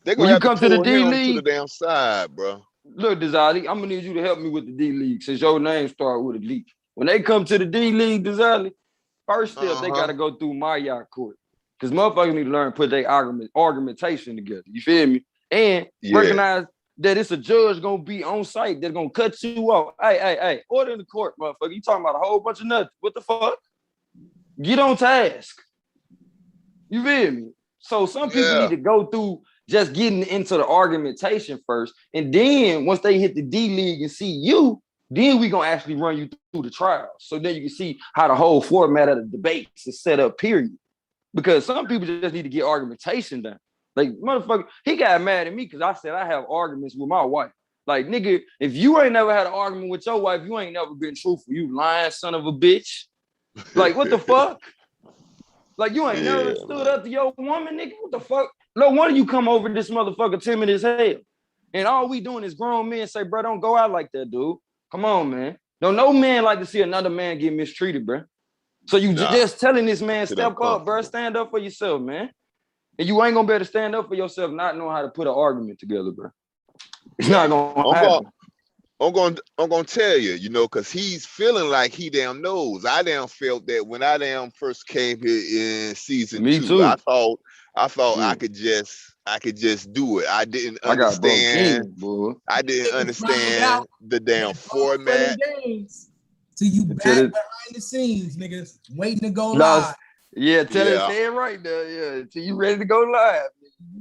They're gonna have to pull him to the damn side, bro. Look, Desali, I'm gonna need you to help me with the D League since your name start with a D. When they come to the D League, Desali, first step they gotta go through my yacht court. Because motherfuckers need to learn to put their argumentation together. You feel me? And recognize that it's a judge gonna be on site that's gonna cut you off. Hey, order in the court, motherfucker. You talking about a whole bunch of nothing. What the fuck? Get on task. You feel me? So some people need to go through just getting into the argumentation first. And then once they hit the D League and see you, then we gonna actually run you through the trials. So then you can see how the whole format of the debates is set up, period. Because some people just need to get argumentation done. Like, motherfucker, he got mad at me because I said I have arguments with my wife. Like, nigga, if you ain't never had an argument with your wife, you ain't never been truthful. You lying son of a bitch. Like, what the fuck? Like, you ain't never stood up to your woman, nigga. What the fuck? No wonder you come over this motherfucker timid as hell. And all we doing is grown men say, bro, don't go out like that, dude. Come on, man. Don't no man like to see another man get mistreated, bro. So you just telling this man, step up, bro. Stand up for yourself, man. And you ain't gonna be able to stand up for yourself not knowing how to put an argument together, bro. It's not gonna happen. I'm gonna tell you, you know, because he's feeling like he damn knows. I damn felt that when I damn first came here in season Me 2. too. I thought Yeah. I could just do it. I didn't I got broke understand. king, boy. I didn't Nigga found understand out the damn that all fun format. and games till you Until back it, behind the scenes, niggas, waiting to go no, live. yeah, tell it, Yeah, say it right there. Yeah, till you ready to go live.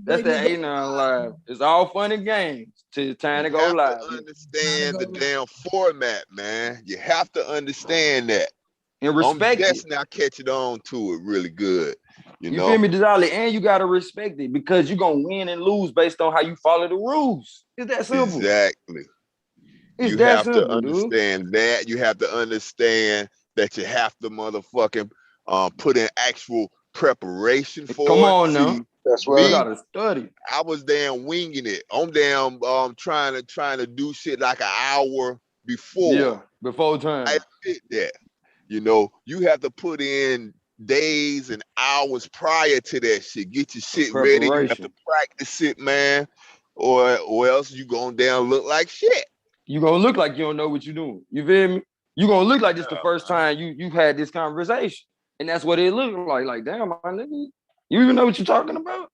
That's Waiting to that go A9 live. It's all fun and games till it's time to you go have live. to Time to understand go the live. damn format, man. You have to understand that. And I'm respect it. just now catching on to it really good, you You feel know. me, Desali? And you gotta respect it because you're gonna win and lose based on how you follow the rules. It's that simple. Exactly. It's You that have to simple, dude. understand that. You have to understand that you have to motherfucking put in actual preparation Come for it. on now. See, That's You right. me, gotta study. I was damn winging it. I'm damn trying to do shit like an hour before. Yeah, before I time. admit that. You know, you have to put in days and hours prior to that shit. Get your shit ready. You have to Preparation. practice it, man, or else you gonna damn look like shit. You gonna look like you don't know what you're doing. You feel me? You gonna look like this the Yeah, first man. time you had this conversation. And that's what it looked like. Like, damn, my nigga, you even know what you're talking about?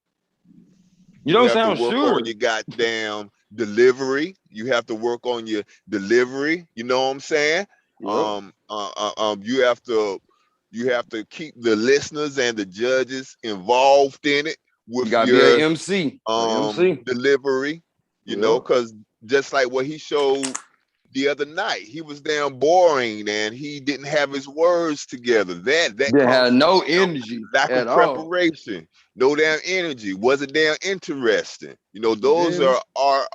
You You don't have to sound work sure. on your goddamn delivery. You have to work on your delivery. You know what I'm saying? Yep. You have to keep the listeners and the judges involved in it You with gotta be your an MC. MC. delivery. You know, Yep. because just like what he showed the other night, he was damn boring and he didn't have his words together. That They comes had from no damn energy lack at of all. preparation, no damn energy, wasn't damn interesting. You know, You those feel me?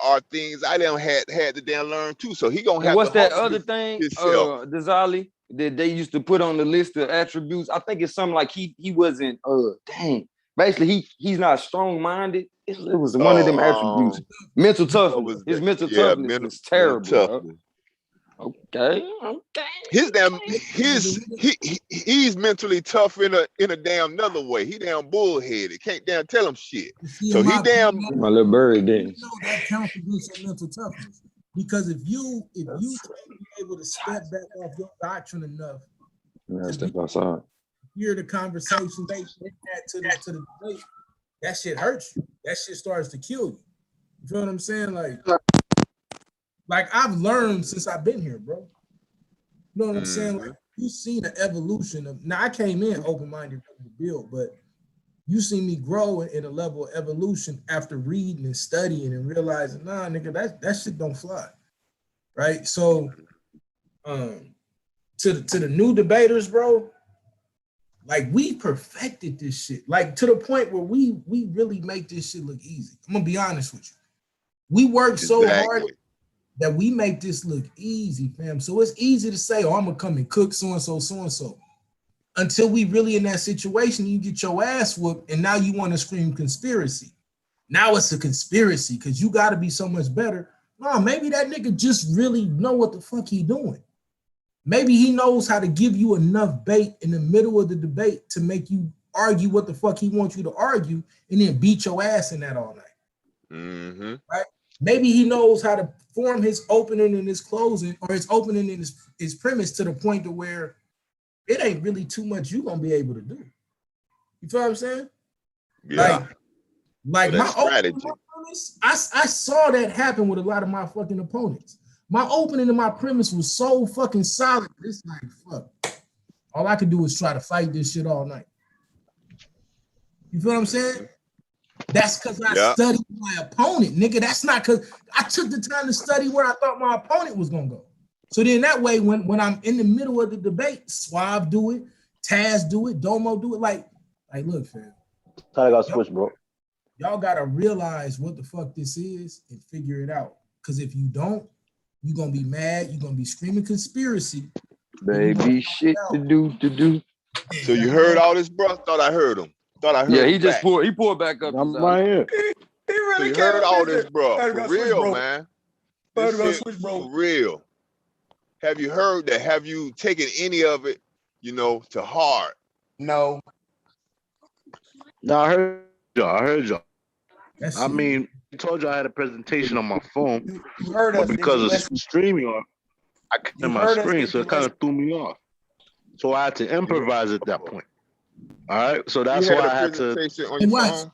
are things I damn had to damn learn too. So he gonna And have to what's that humble other thing, himself. Desali, that they used to put on the list of attributes? I think it's something like he wasn't dang. Basically, he's not strong-minded. It was one of them attributes. Mental What toughness. was His that? mental Yeah, toughness mental is terrible, bro. toughness. Okay. His damn he's mentally tough in a damn another way. He damn bullheaded. Can't damn tell him shit. See, So in he my damn opinion, My little bird you dance. know that counts against your mental toughness. Because if you can't be able to step back off your doctrine enough Yeah, to step be, outside. hear the conversation, they that to the debate, that shit hurts you. That shit starts to kill you. You feel what I'm saying? Like I've learned since I've been here, bro. You know what I'm saying? Like you've seen the evolution of. Now I came in open-minded to build, but you see me grow in a level of evolution after reading and studying and realizing, nah, nigga, that shit don't fly, right? So, to the new debaters, bro, like we perfected this shit, like to the point where we really make this shit look easy. I'm gonna be honest with you. We work so hard that we make this look easy, fam. So it's easy to say, oh, I'm gonna come and cook so-and-so. Until we really in that situation, you get your ass whooped, and now you want to scream conspiracy. Now it's a conspiracy because you got to be so much better. No, maybe that nigga just really know what the fuck he doing. Maybe he knows how to give you enough bait in the middle of the debate to make you argue what the fuck he wants you to argue and then beat your ass in that all night. Right? Maybe he knows how to form his opening and his closing, or his opening and his premise to the point to where it ain't really too much you gonna be able to do. You feel what I'm saying? Yeah. Like so my strategy. Premise, I saw that happen with a lot of my fucking opponents. My opening and my premise was so fucking solid. It's like, fuck. All I could do is try to fight this shit all night. You feel what I'm saying? That's because I studied my opponent, nigga. That's not because I took the time to study where I thought my opponent was gonna go. So then that way, when I'm in the middle of the debate, Suave do it, Taz do it, Domo do it. Like look, fam. I got switched, bro. Y'all gotta realize what the fuck this is and figure it out. Because if you don't, you're gonna be mad. You're gonna be screaming conspiracy. Baby, shit to do. So you heard all this, bro? Thought I heard him. Yeah, he just pulled back up. I'm right here. He really so you heard all this, bro. For real, man. This shit for real. Have you heard that? Have you taken any of it, to heart? No. No, I heard y'all. That's I it. mean, I told you I had a presentation on my phone, You heard but us. Did because you of listen? streaming on, I couldn't You my heard us. screen, Did so you it kind listen? of threw me off. So I had to improvise at that point. All right, so You that's had why a I had to. presentation on And your watch, phone.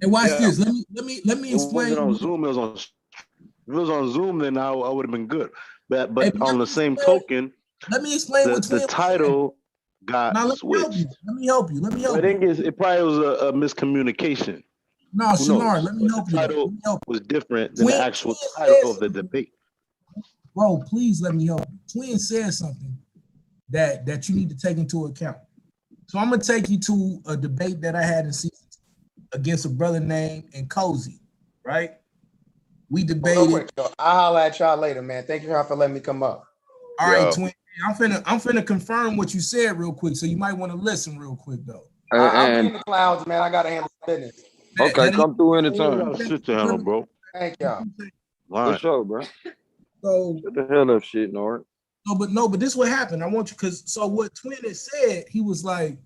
and watch Yeah, this. Let me it wasn't on explain. Zoom. It was on. If it was on Zoom, then I would have been good. But Hey, on the same token, let me explain what the Twin was saying. title got Now let me help you. switched. Let me help you. Let me But I help you. think it probably was a miscommunication. No, Who Shinar, knows? let me But help the you though. title Let me help you. was different than the Twin actual said title of the something. debate. Bro, please let me help you. Twin said something that you need to take into account. So I'm gonna take you to a debate that I had in season 2 against a brother named Nkosi, right? We Real debated. quick, though. I'll holler at y'all later, man. Thank you for letting me come up. All right, Yeah. Twin. I'm finna confirm what you said real quick, so you might want to listen real quick though. I'll be in And the clouds, man. I gotta handle business. okay, come through You anytime. got shit to handle, bro. Thank y'all. All For right. sure, bro. So Shut the hell up, shit, Nord. no, but this what happened. I want you because so what Twin had said, he was like,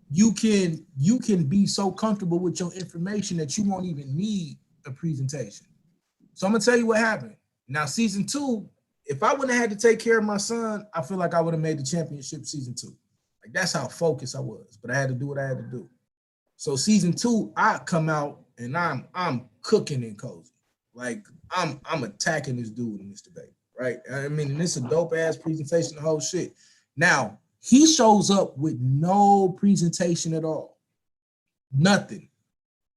you can be so comfortable with your information that you won't even need a presentation. So I'm gonna tell you what happened. Now, season 2, if I wouldn't have had to take care of my son, I feel like I would have made the championship season 2. Like that's how focused I was, but I had to do what I had to do. So season 2, I come out and I'm cooking in Cozy. Like I'm attacking this dude in this debate, right? I mean, and it's a dope ass presentation, the whole shit. Now he shows up with no presentation at all, nothing.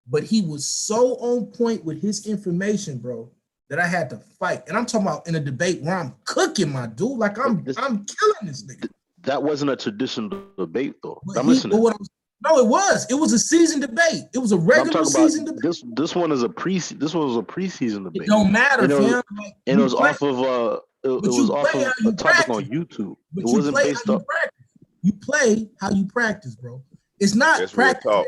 But he was so on point with his information, bro, that I had to fight. And I'm talking about in a debate where I'm cooking my dude, like I'm killing this nigga. That wasn't a traditional debate, though. But I'm listening. no, it was. It was a season debate. It was a I'm regular talking season about debate. this one is a this one was a preseason debate. It don't matter, And it was, fam. Like, and it you was play, off of it but was you off play of how a you topic practice. on YouTube. But It you wasn't play based how you up. practice. You play how you practice, bro. It's not That's real practice. talk.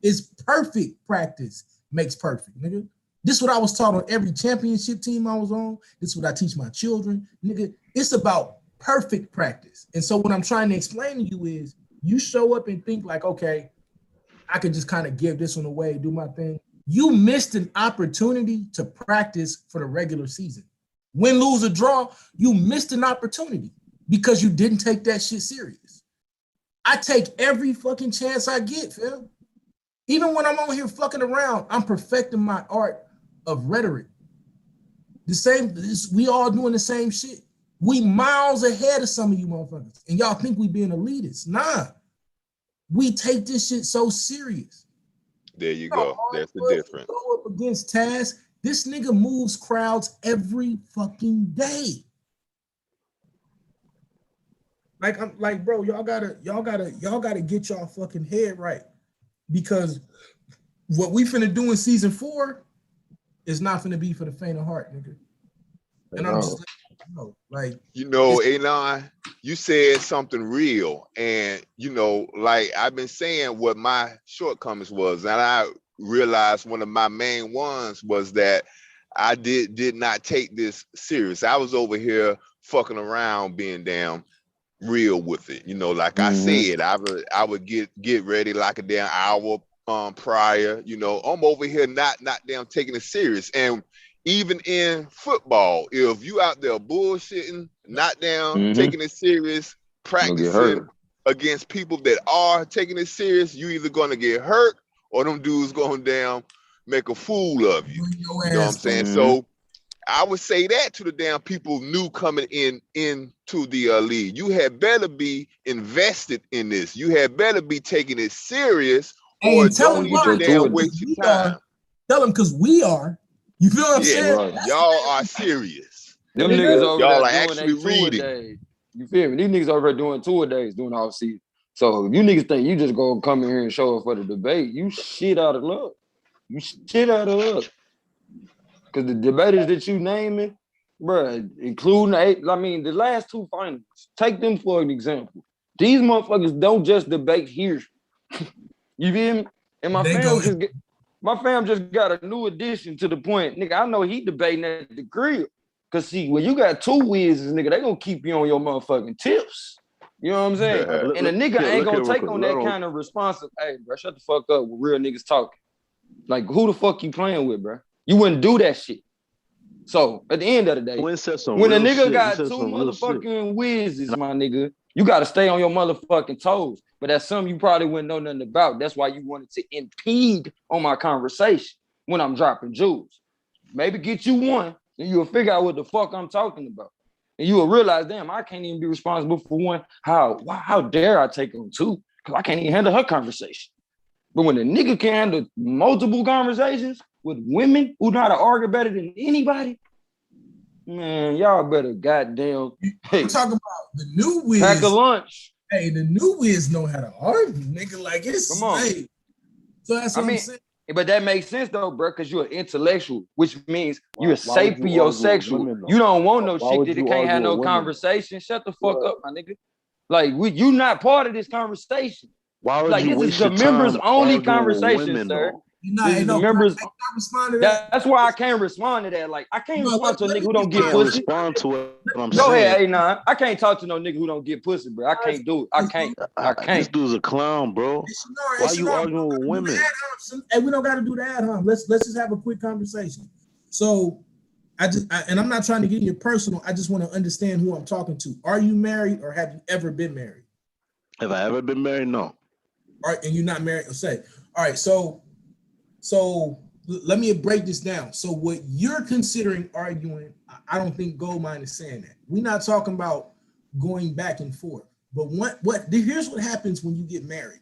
It's perfect practice makes perfect, nigga. This is what I was taught on every championship team I was on. This is what I teach my children, nigga. It's about perfect practice. And so what I'm trying to explain to you is you show up and think like, okay, I could just kind of give this one away, do my thing. You missed an opportunity to practice for the regular season. Win, lose, or draw, you missed an opportunity because you didn't take that shit serious. I take every fucking chance I get, Phil. Even when I'm on here fucking around, I'm perfecting my art of rhetoric. We all doing the same shit. We miles ahead of some of you motherfuckers. And y'all think we being elitists. Nah. We take this shit so serious. There you go. That's the difference. Go up against Taz. This nigga moves crowds every fucking day. Like I'm like, bro, y'all gotta get y'all fucking head right. Because what we finna do in season 4 is not finna be for the faint of heart, nigga. And I'm just like, you know, Anon, you said something real. And, you know, like I've been saying what my shortcomings was. And I realized one of my main ones was that I did not take this serious. I was over here fucking around being damn real with it. You know, like I said, I would get ready like a damn hour prior. You know, I'm over here not damn taking it serious. And even in football, if you out there bullshitting, not down, taking it serious, practicing against people that are taking it serious, you either gonna get hurt or them dudes going down make a fool of you. You know what I'm saying? So I would say that to the damn people new coming into the league. You had better be invested in this. You had better be taking it serious, or don't even damn waste your time. Tell them because we are. You feel what I'm saying? Right. Y'all are serious. Them niggas over y'all there are doing actually they reading. two-a-days. You feel me? These niggas over there doing 2-a-days, doing off season. So if you niggas think you just gonna come in here and show up for the debate, you shit out of luck. You shit out of luck. Because the debaters that you naming, bruh, including the last 2 finals, take them for an example. These motherfuckers don't just debate here. You feel me? And my fam just got a new addition to the point. Nigga, I know he debating at the crib. Cause see, when you got 2 whizzes, nigga, they gonna keep you on your motherfucking tips. You know what I'm saying? And a nigga ain't gonna take on that kind of responsibility. Hey, bro, shut the fuck up when real niggas talking. Like, who the fuck you playing with, bro? You wouldn't do that shit. So at the end of the day, Quinn said some when a real nigga shit. got He two said some real shit. motherfucking whizzes, my nigga, you gotta stay on your motherfucking toes. But that's something you probably wouldn't know nothing about. That's why you wanted to impede on my conversation when I'm dropping jewels. Maybe get you one, and you'll figure out what the fuck I'm talking about. And you will realize, damn, I can't even be responsible for one. How dare I take on two? Because I can't even handle her conversation. But when a nigga can handle multiple conversations with women who know how to argue better than anybody, man, y'all better goddamn. Hey, I'm talking about the new Wiz. pack a lunch. Hey, the new Wiz know how to argue, nigga. Like it's Come on. hey. So that's what I'm saying. But that makes sense though, bro, because you're an intellectual, which means you're a why would you argue with sapiosexual. women, though? You don't want no Why shit would that you can't have argue no with women? conversation. Shut the fuck Right. up, my nigga. Like, you not part of this conversation. Why would Like, you this is waste the your members time only arguing with conversation, women, sir. though? You know, This hey, is no, the can I members. respond to that? That's why I can't respond to that. Like, I can't No, respond to a let nigga me who don't You get can't pussy. respond to it. What I'm Go saying. ahead, A9. I can't talk to no nigga who don't get pussy, bro. I can't do it. I can't. I This can't. dude's a clown, bro. Why you arguing with women? Hey, we don't got to do the ad hom. Let's just have a quick conversation. So, and I'm not trying to get in your personal. I just want to understand who I'm talking to. Are you married or have you ever been married? Have I ever been married? No. All right, and you're not married. Say, all right. So let me break this down. So what you're considering arguing, I don't think Goldmine is saying that. We're not talking about going back and forth. But here's what happens when you get married,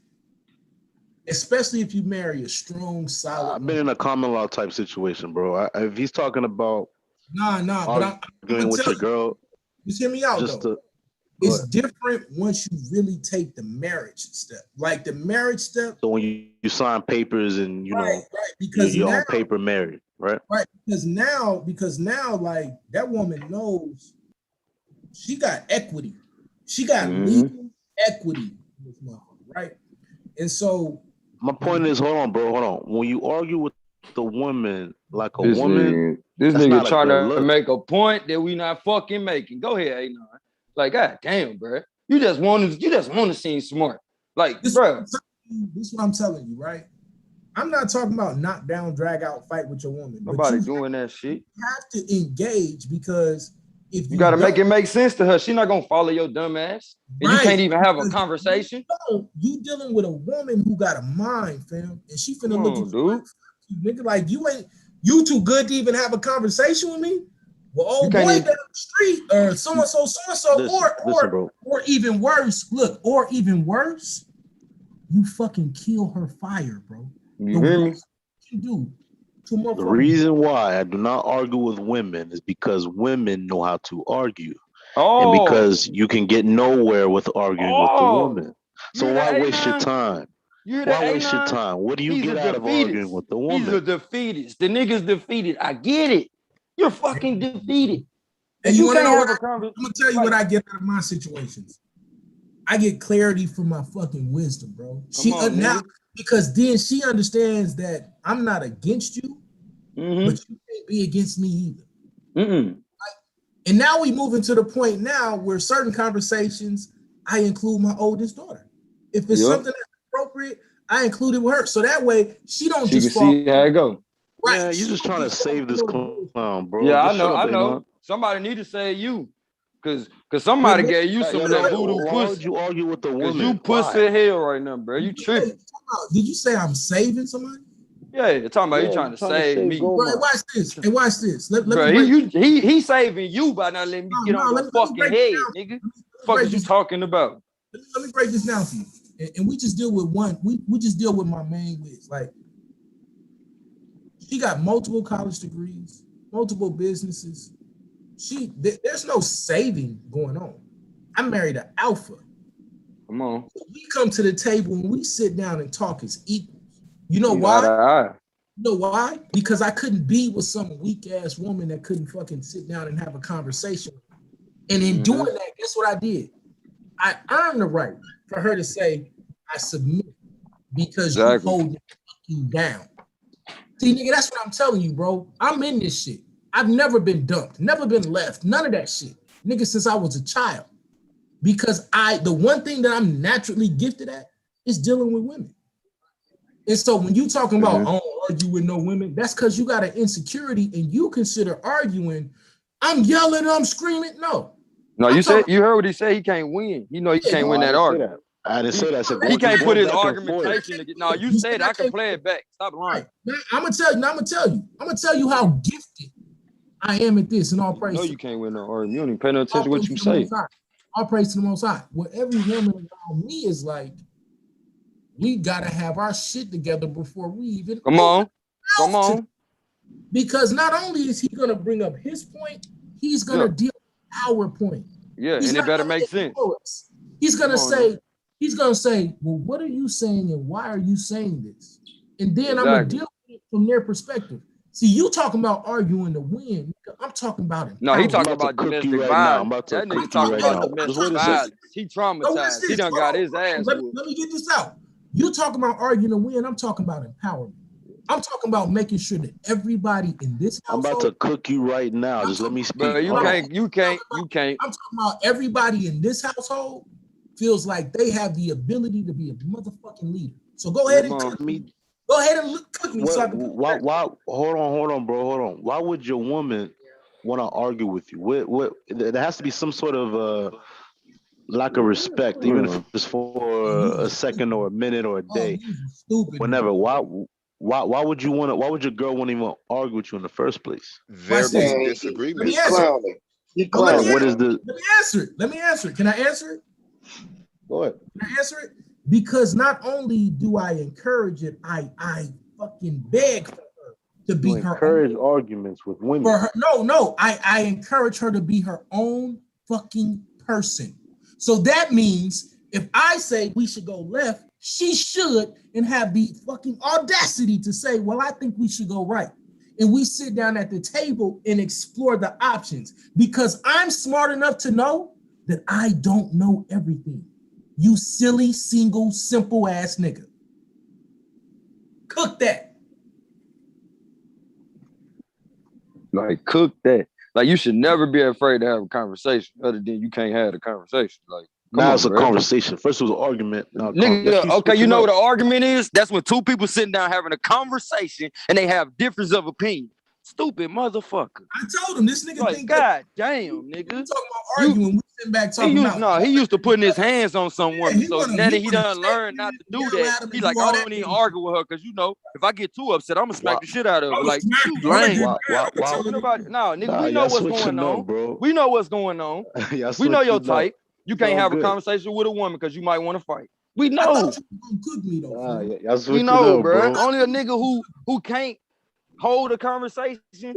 especially if you marry a strong, solid. I've been in a common law type situation, bro. If he's talking about but I'm arguing with your girl, just hear me out just though. It's different once you really take the marriage step. Like the marriage step. So when you sign papers and you know because you're now, on paper married, right? Right. Because now, like that woman knows she got equity. She got legal equity in this motherfucker, right? And so my point is, hold on, bro, hold on. When you argue with the woman like a This woman, nigga trying to make a point that we not fucking making. Go ahead, A9. Like, god damn, bro. You just want to seem smart. Like, bro. This is what I'm telling you, right? I'm not talking about knock down, drag out, fight with your woman. Nobody doing that shit. You have to engage because if you gotta make it make sense to her. She not gonna follow your dumb ass. And you can't even have a conversation. You dealing with a woman who got a mind, fam, and she finna look at you, nigga, like you too good to even have a conversation with me. Well, old boy down the street, or so and so, or even worse. Look, or even worse, you fucking kill her fire, bro. You hear me? The reason why I do not argue with women is because women know how to argue. And because you can get nowhere with arguing with the woman. So why waste your time? Why waste your time? What do you get out of arguing with the woman? He's a defeatist. The nigga's defeated. I get it. You're fucking defeated. And you want to know what I'm gonna tell you what I get out of my situations. I get clarity from my fucking wisdom, bro. Now because then she understands that I'm not against you, but you can't be against me either. And now we move into the point now where certain conversations I include my oldest daughter. If it's something that's appropriate, I include it with her. So that way she don't just fall. See how it go. Right. Yeah, you're just trying to save this clown, bro. Yeah, I know. Somebody need to save you. Cause somebody gave you some of that voodoo pussy. Why would you argue with the woman? You pussy hell right now, bro. You tripping. Did you say I'm saving somebody? Yeah, you're talking about you trying to save me. Right, watch this. Hey, watch this. Let bro, he saving you by not letting me get on your fucking head, nigga. Fuck is you talking about? Let me break this down for you. And we just deal with one. We just deal with my main wiz. Like, she got multiple college degrees, multiple businesses. There's no saving going on. I married an alpha. Come on. We come to the table and we sit down and talk as equals. You know why? You know why? Because I couldn't be with some weak ass woman that couldn't fucking sit down and have a conversation. And in doing that, guess what I did? I earned the right for her to say, I submit because you hold me down. See, nigga, that's what I'm telling you, bro. I'm in this shit. I've never been dumped, never been left, none of that shit. Nigga, since I was a child. Because the one thing that I'm naturally gifted at is dealing with women. And so when you talking about, oh, argue with no women. That's because you got an insecurity and you consider arguing. I'm yelling, I'm screaming. No. No, you said you heard what he said. He can't win. You know he can't win that argument. I didn't say that. I said He can't put his going back and argumentation to get. No, you said I can play it back. Stop lying. I'm gonna tell you how gifted I am at this, and all praise. No, you can't win no argument. You don't even pay no attention to what you say. All praise to the Most High. What every woman around me is like, we gotta have our shit together before we even come on. Because not only is he gonna bring up his point, he's gonna deal with our point. Yeah, and it better make sense. He's gonna say, well, what are you saying and why are you saying this? And then I'm gonna deal with it from their perspective. See, you talking about arguing to win. I'm talking about it. No, he talking about domestic violence. That nigga talking about domestic violence. He traumatized. He done got his ass. Let me get this out. You talking about arguing to win. I'm talking about empowerment. I'm talking about making sure that everybody in this household. I'm about to cook you right now. Just let me speak. Bro, you can't. I'm talking about everybody in this household feels like they have the ability to be a motherfucking leader. So go ahead and cook me. Go ahead and cook me. Why? Hold on, bro. Hold on. Why would your woman want to argue with you? What? There has to be some sort of lack of respect, even if it's for a second or a minute or a day. Stupid. Whenever. Why would you want to? Why would your girl want to even argue with you in the first place? There's disagreement. He's clowning. What is the? Let me answer it. Can I answer it? Go ahead. Can I answer it? Because not only do I encourage it, I fucking beg for her to be her encourage arguments with women. For her, no, I encourage her to be her own fucking person. So that means if I say we should go left, she should and have the fucking audacity to say, well, I think we should go right. And we sit down at the table and explore the options because I'm smart enough to know that I don't know everything. You silly, single, simple ass nigga. Cook that. Like, cook that. Like, you should never be afraid to have a conversation other than you can't have a conversation. Like, now it's a conversation. First it was an argument. Nigga, okay, you know what an argument is? That's when two people sitting down having a conversation and they have difference of opinion. Stupid motherfucker. I told him this nigga like, think God damn, nigga. We talking about arguing. We sitting back talking about. He used to putting his hands on someone. So now that he done learned not to do that, he like, I don't even argue with her because you know, if I get too upset, I'm gonna smack the shit out of her. Like, you lame. No, nigga, we know what's going on, bro. We know what's going on. We know your type. You can't have a conversation with a woman because you might want to fight. We know. We know, bro. Only a nigga who can't hold a conversation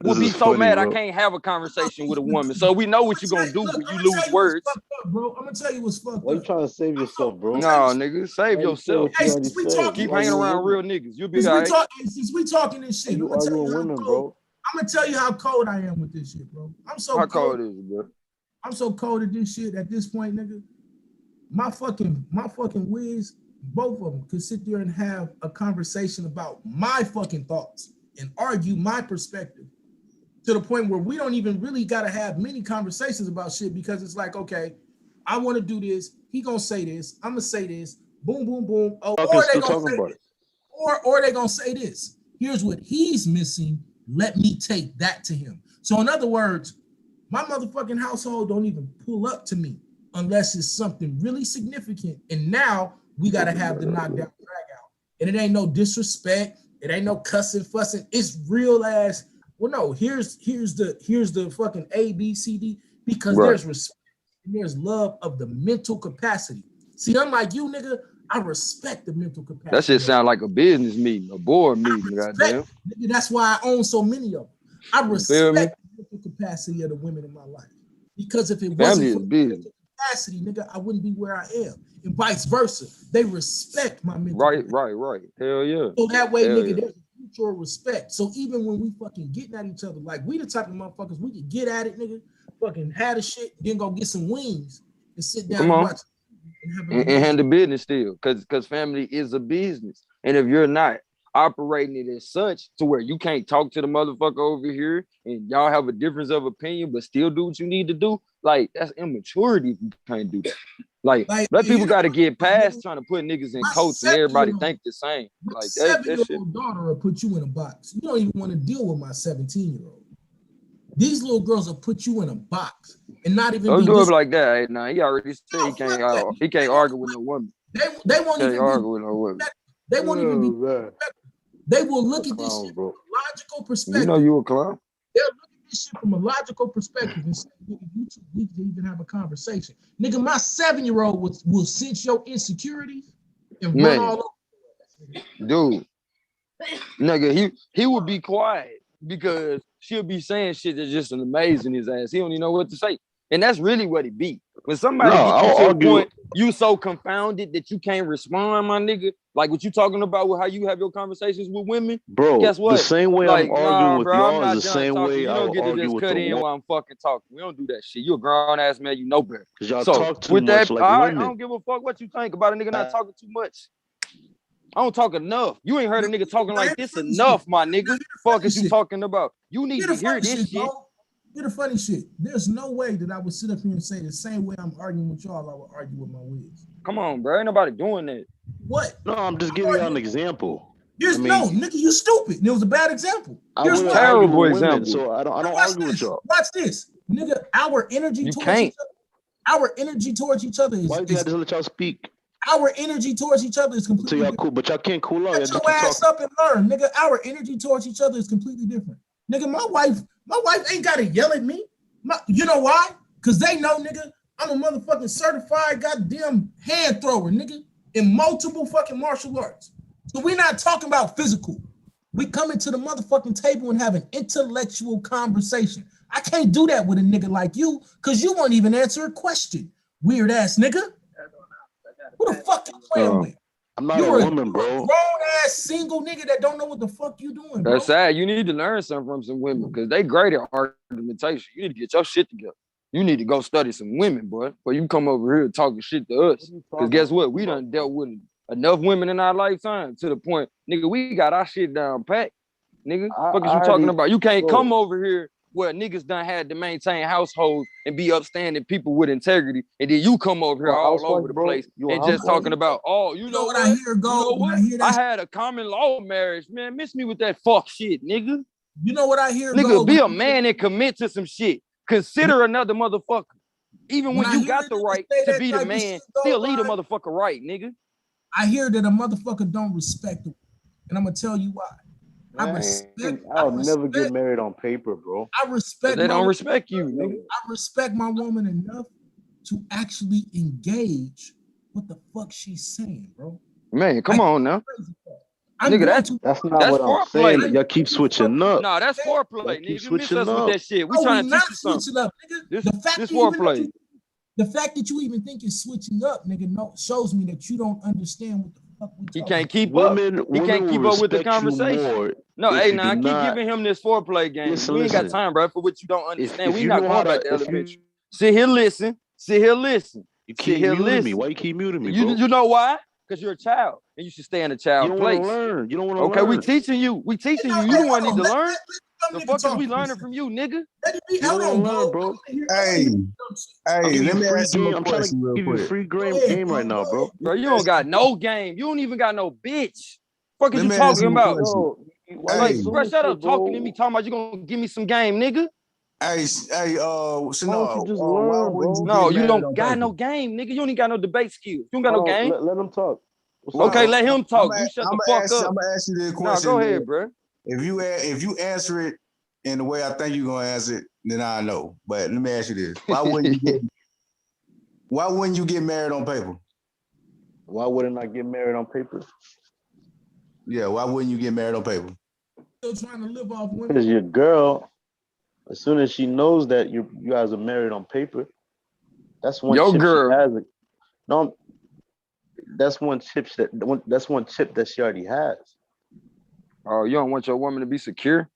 will be so mad I can't have a conversation with a woman. So we know what you're gonna do when you lose words. Bro, I'm gonna tell you what's fucked up. Why you trying to save yourself, bro? No, nigga, save yourself. Hey, since we talking, keep hanging around real niggas. You'll be all right. Since we talking this shit, I'm gonna tell you how cold I am with this shit, bro. I'm so cold. Is it, bro? I'm so cold at this shit at this point, nigga. My fucking whiz, both of them could sit there and have a conversation about my fucking thoughts and argue my perspective to the point where we don't even really gotta have many conversations about shit because it's like, okay, I want to do this. He gonna say this. I'm gonna say this. Boom, boom, boom. Oh, or they gonna say this. Or they gonna say this. Here's what he's missing. Let me take that to him. So in other words, my motherfucking household don't even pull up to me unless it's something really significant. And now we gotta have the knockdown drag out. And it ain't no disrespect. It ain't no cussing, fussing. It's real ass. Well, no, here's the fucking A, B, C, D, because there's respect and there's love of the mental capacity. See, unlike you, nigga, I respect the mental capacity. That shit sound like a business meeting, a board meeting, goddamn. Nigga, that's why I own so many of them. I respect the mental capacity of the women in my life. Because if it wasn't for the mental capacity, nigga, I wouldn't be where I am. And vice versa. They respect my mental capacity. Right. Hell yeah. So that way, nigga, there's mutual respect. So even when we fucking getting at each other, like we the type of motherfuckers, we could get at it, nigga, fucking have the shit, then go get some wings and sit down and watch and handle business still. Because family is a business. And if you're not operating it as such to where you can't talk to the motherfucker over here and y'all have a difference of opinion, but still do what you need to do, like that's immaturity if you can't do that. Like Like, black people you got to know, get past trying to put niggas in my coats and everybody 7-year-old think the same. my Like that shit. 7-year-old daughter will put you in a box. You don't even want to deal with my 17-year-old. These little girls will put you in a box and not even Don't be do it dis- like that. Hey, nah, he already said No, fuck that. he can't argue with no woman. They won't Can't even argue be with no woman. they won't even be man. they will look A at this clown, shit bro. from a logical You perspective. know you a clown. They'll look at this shit from a logical perspective and say, nigga, you too weak to even have a conversation. Nigga, my 7-year-old will sense your insecurities and run Man, all over. dude, nigga, he would be quiet because she'll be saying shit that's just amazing his ass. He don't even know what to say. And that's really what it be. When somebody No, get you I'll to a argue. point, you so confounded that you can't respond, my nigga. Like what you talking about with how you have your conversations with women. Bro, Guess the what? same way Like, I'm arguing nah, with bro, I'm y'all not is the done same talking. way You I don't will get to argue just with cut the in woman. while I'm fucking talking. We don't do that shit. You a grown ass man, you know better. Because y'all So talk too with much that, like all right, I women. don't give a fuck what you think about a nigga not talking too much. I don't talk enough. You ain't heard a nigga talking Now, like here's the this funny enough, shit. my Now, nigga. here's the Fuck funny is you shit. talking about? You need Here's to the hear funny this shit, shit. bro. Here's the funny shit. There's no way that I would sit up here and say the same way I'm arguing with y'all, I would argue with my wigs. Come on, bro. Ain't nobody doing that. What? No, I'm just I'm giving y'all an arguing. example. Here's I no, mean, nigga, you stupid. And it was a bad example. I Here's wouldn't why. argue Terrible with women, example. so I Now don't watch argue with this. y'all. Watch this. Nigga, our energy You towards can't. each other, our energy towards each other Why is, do you think I is just let y'all speak? our energy towards each other is So completely y'all different. cool, but y'all can't cool out. Y'all Shut just your keep ass talking. up and learn, nigga. Our energy towards each other is completely different. Nigga, my wife ain't gotta yell at me. You know why? Because they know, nigga, I'm a motherfucking certified goddamn hand thrower, nigga, in multiple fucking martial arts. So we're not talking about physical. We coming to the motherfucking table and have an intellectual conversation. I can't do that with a nigga like you because you won't even answer a question. Weird ass nigga. Who the fuck you playing with? I'm not You're a a woman, bro. grown ass single nigga that don't know what the fuck you doing, bro. That's sad. You need to learn something from some women because they great at argumentation. You need to get your shit together. You need to go study some women, boy. But you come over here talking shit to us. Because guess what? We done dealt with enough women in our lifetime to the point, nigga, we got our shit down pat. Nigga, fuck is you talking about? You can't come over here where niggas done had to maintain households and be upstanding people with integrity, and then you come over here all over the place and just talking about, oh, you know what I hear, You know when I what? hear that I had a common law marriage, man. Miss me with that fuck shit, nigga. You know what I hear, Nigga, be a man and commit to some shit. Consider another motherfucker. Even when I you hear got the niggas right say to that be the type of man, shit, though, still lead a Ryan, motherfucker right, nigga. I hear that a motherfucker don't respect them. And I'm gonna tell you why. I'll never get married on paper, bro. I respect They my don't respect you, nigga. I respect my woman enough to actually engage what the fuck she's saying, bro. Man, come on now. I'm Nigga, going That's not that's what I'm foreplay. saying. Y'all keep switching up. Nah, that's foreplay, Y'all keep nigga. Miss switching us with up. that shit. We Oh, trying we to not teach you something. switching up, nigga. This foreplay. The fact that you even think it's switching up, nigga, shows me that you don't understand what the fuck we He talking can't about. keep up. He can't keep up with the respect you conversation. more No, if hey, you now do keep not- giving him this foreplay game. Listen, we ain't got listen. time, bro, for what you don't understand. If We you not know going how back to- to if you- elementary. Sit here, listen. Sit here, listen. You Sit keep here, muting me. listen. Why you keep muting me, bro? You know why? Because you're a child and you should stay in a You child don't place. want to learn. You don't want to Okay, learn. we teaching you. We teaching you. You the one need to learn. The fuck is we learning from you, nigga? You don't want to learn, bro. Hey, I'm hey, giving let you me free ask you game. a I'm trying question to real give you quick. free ahead, game right now, bro. Bro, you don't got no game. You don't even got no bitch. Fuck is Let you me ask talking you a about? question. Like, Hey, bro, shut up talking to me, talking about you gonna give me some game, nigga. hey, Chanel, you just why learn, wouldn't you bro? No, get you married don't on got paper? no game, nigga. You don't even got no debate skills. You don't got no Hold on, game. let him talk. What's Okay, up? let him talk. I'm You shut the fuck up. gonna ask you this No, question. go ahead, then. bro. If you answer it in the way I think you're gonna answer it, then I know. But let me ask you this: Why wouldn't you get married on paper? Why wouldn't I get married on paper? Yeah, why wouldn't you get married on paper? Still trying to live off women. Because your girl, as soon as she knows that you guys are married on paper, that's one Your chip girl. she has. No, that's one chip that she already has. Oh, you don't want your woman to be secure?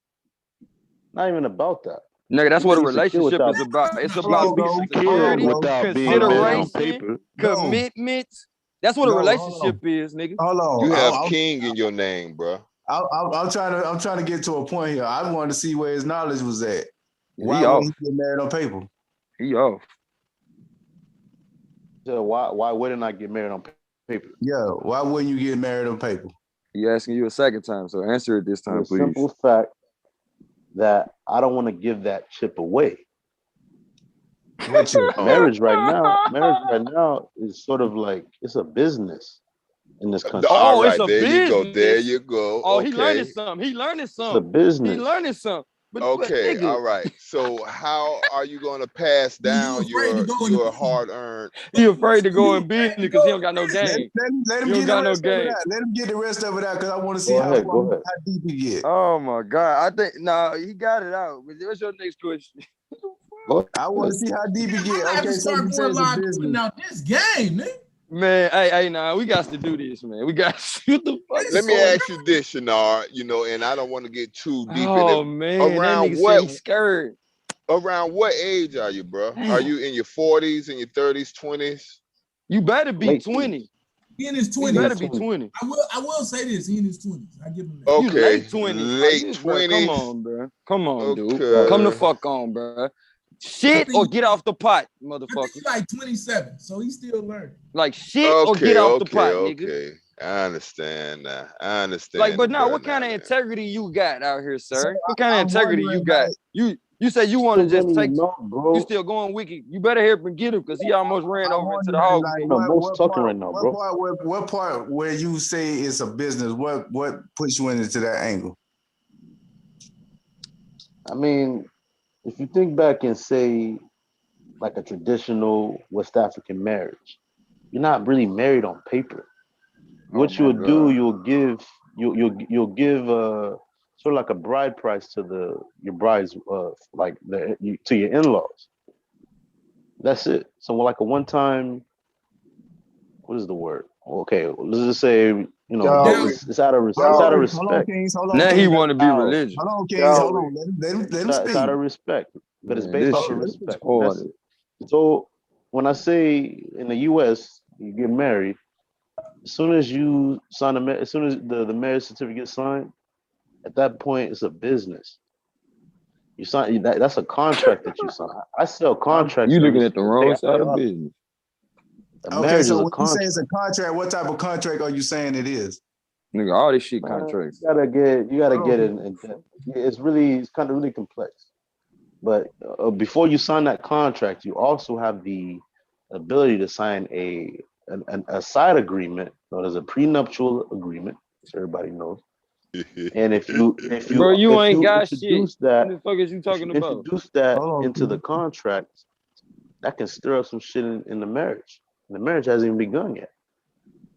Not even about that. Nigga, that's what a Be secure relationship without- is about. It's Hold about on, Go. security, without being married on consideration, paper. Go. commitment. That's what a No, hold relationship is, nigga. Hold on. You have king in your name, bro. I'm trying to get to a point here. I wanted to see where his knowledge was at. He Why off. would he get married on paper? He off. So why wouldn't I get married on paper? Yeah, why wouldn't you get married on paper? He asking you a second time, so answer it this For time, the please. simple fact that I don't want to give that chip away. Marriage right now is sort of like it's a business in this country. All it's right, a there you go. business. There you go. Oh, he learning Okay. something. He learning It's a something. He business. learning something. But Okay, nigga, all right. So how are you gonna pass You down afraid to go in the your business. hard-earned? he afraid to go in You business afraid to because he go don't in got no business. game. Let him You don't get the got no rest of it game. out. Let him get the rest of it out because I want to see Go how ahead. deep he get. Oh my God. I think he got it out. But what's your next question? I want to see how deep he I'm get. gonna have Okay, to so start you say going it's a live business. tweeting out this game, nigga. Man, hey, nah, we got to do this, man. We got to what the fuck is Let me going ask you this, Shanard, and I don't want to get too deep in Oh it. man, that Around nigga said what he's scared. around what age are you, bro? Are Damn. you in your 40s, in your 30s, 20s? You better be Late 20. He in his You 20s. better be 20. I will say this. He in his 20s. I give him that. You Okay, late 20s. late You, bro, come 20s. on, bro. Come on, dude. Okay. Come the fuck on, bro. Shit or get off the pot, I think motherfucker. he's like 27, so he's still learning. Like shit or get off the pot, nigga. Okay. I understand now. I understand. Like, but the now, what burnout kind of now. integrity you got out here, sir? So What kind of I'm integrity you wondering, got? like, You say you want to Still just don't take. even know, bro. You still going wicked. You better hurry up and get him because he almost ran I'm over into the wondering, hog. like, No, most talking right now, what bro. what part where you say it's a business? What puts you into that angle? I mean, if you think back and say like a traditional West African marriage, you're not really married on paper. What my you'll do, God. you'll give sort of like a bride price to your bride's to your in-laws. That's it. So like a one-time, what is the word? Okay, let's just say Dowry. it's out of Hold on, respect. Kings. Hold on, Now he Kings. want to be religious. Hold on, Kings. Hold Dowry. on. Let him It's speak. out of respect, but it's Man, based this off shit of is respect. retarded. So when I say in the U.S. you get married, as soon as you sign as soon as the marriage certificate gets signed, at that point it's a business. You sign that's a contract that you sign. I sell contracts. You every looking at the single wrong day. side of business. A Okay, marriage so is a when you say contract. it's a contract, what type of contract are you saying it is? Nigga, all this shit Man, contracts. you gotta get Hold it. It's kind of really complex. But before you sign that contract, you also have the ability to sign a side agreement known as a prenuptial agreement, so everybody knows. And if you Bro, you ain't got introduce shit. that, What the fuck is you talking about? introduce that on, into the contract, that can stir up some shit in the marriage. And the marriage hasn't even begun yet,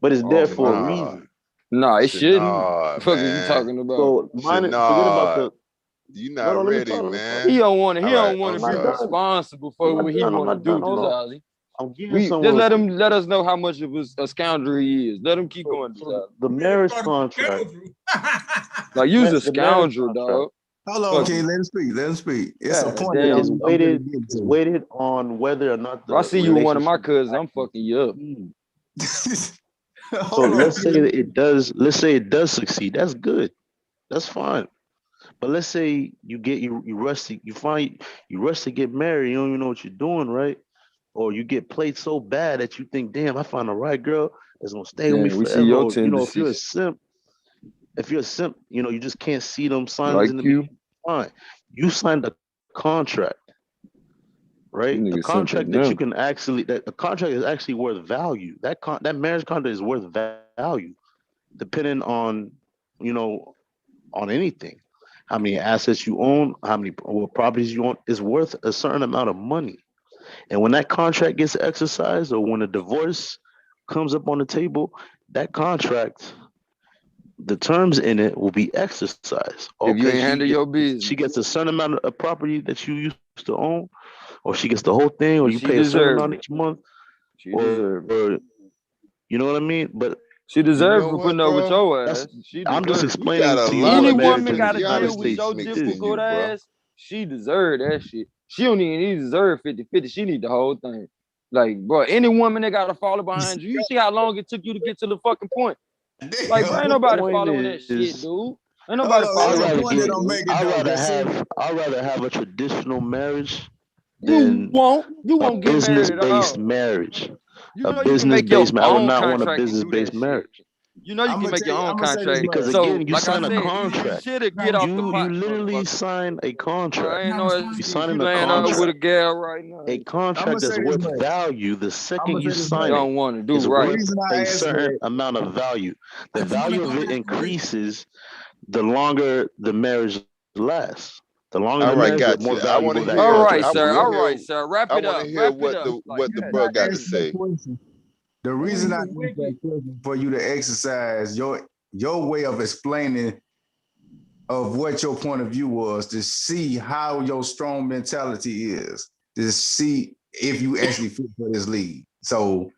but it's there for a reason. Nah, it shouldn't. Shanard, The fuck is you man. talking about? So forget about Shanard, the. you No, not let me ready, talk. man. He don't want to. He All right, don't want I'm to be sorry. responsible I'm for not what he done. I'm want to not do, done. Hold on. Jazzy. I'm giving We just someone. let us know how much of a scoundrel he is. Let him keep going, So Jazzy. the marriage contract. Like you's a The marriage scoundrel, contract dog. Hold on, Fuck King. you. Let him speak. Let him speak. It's a God point damn. that is I'm gonna weighted get is to. weighted on whether or not If I the see you with one of my relationship cousins, is I'm fucking you up. So Hold on, let's say King. that it does. Let's say it does succeed. That's good. That's fine. But let's say you rush to get married. You don't even know what you're doing, right? Or you get played so bad that you think, damn, I found the right girl that's gonna stay with me Damn, we see forever. your Or, if you're a tendencies. simp, you just can't see them signs Like in the you. beginning. Fine. You signed a contract, right? A Nigga contract simping that you now. can a contract is actually worth value. That marriage contract is worth value, depending on, on anything. How many assets you own, what properties you own is worth a certain amount of money. And when that contract gets exercised or when a divorce comes up on the table, that contract, the terms in it will be exercised. If you Okay, ain't handle your business, she gets a certain amount of property that you used to own, or she gets the whole thing, or you she pay a certain deserved amount it. each month, She deserved it. or you know what I mean? But She You deserved know for what, putting up with bro? your that's ass. She I'm just deserved it. You got explaining a to you lot what Any of marriage woman in the gotta Christianity deal United with States your mixed in is. you, difficult bro. ass. She deserved that shit. She don't even deserve 50-50. She need the whole thing. Like, bro, any woman that gotta follow behind you, you see how long it took you to get to the fucking point. Like, bro, ain't The nobody point following that shit, is, dude. Ain't Hold nobody on. It's following a that point that shit, I'm dude. making though. That's it. I'd rather have a traditional marriage You than won't a get married at business-based all. marriage. You A know you can business make your based marriage. I would own not want a contract and business do that based shit. marriage. You know you can make your own contract. Because So, again, you like I sign a said, you contract. should have get off the You pot, literally motherfucker. sign a Bro, I contract. ain't know You it's signing you a laying out with a contract. girl right now. A contract that's worth value. The second you sign it, Don't want to do is right. worth a certain amount of value. The value of it increases the longer the marriage lasts. The longer All the right, marriage, the got more you. I want valuable to that hear. All contract right, is. sir. All right, sir. Wrap I it want up. to hear Wrap it what up. the Like, what the God bro got damn. to say. The reason I asked that question for you to exercise your way of explaining of what your point of view was, to see how your strong mentality is, to see if you actually fit for this league. So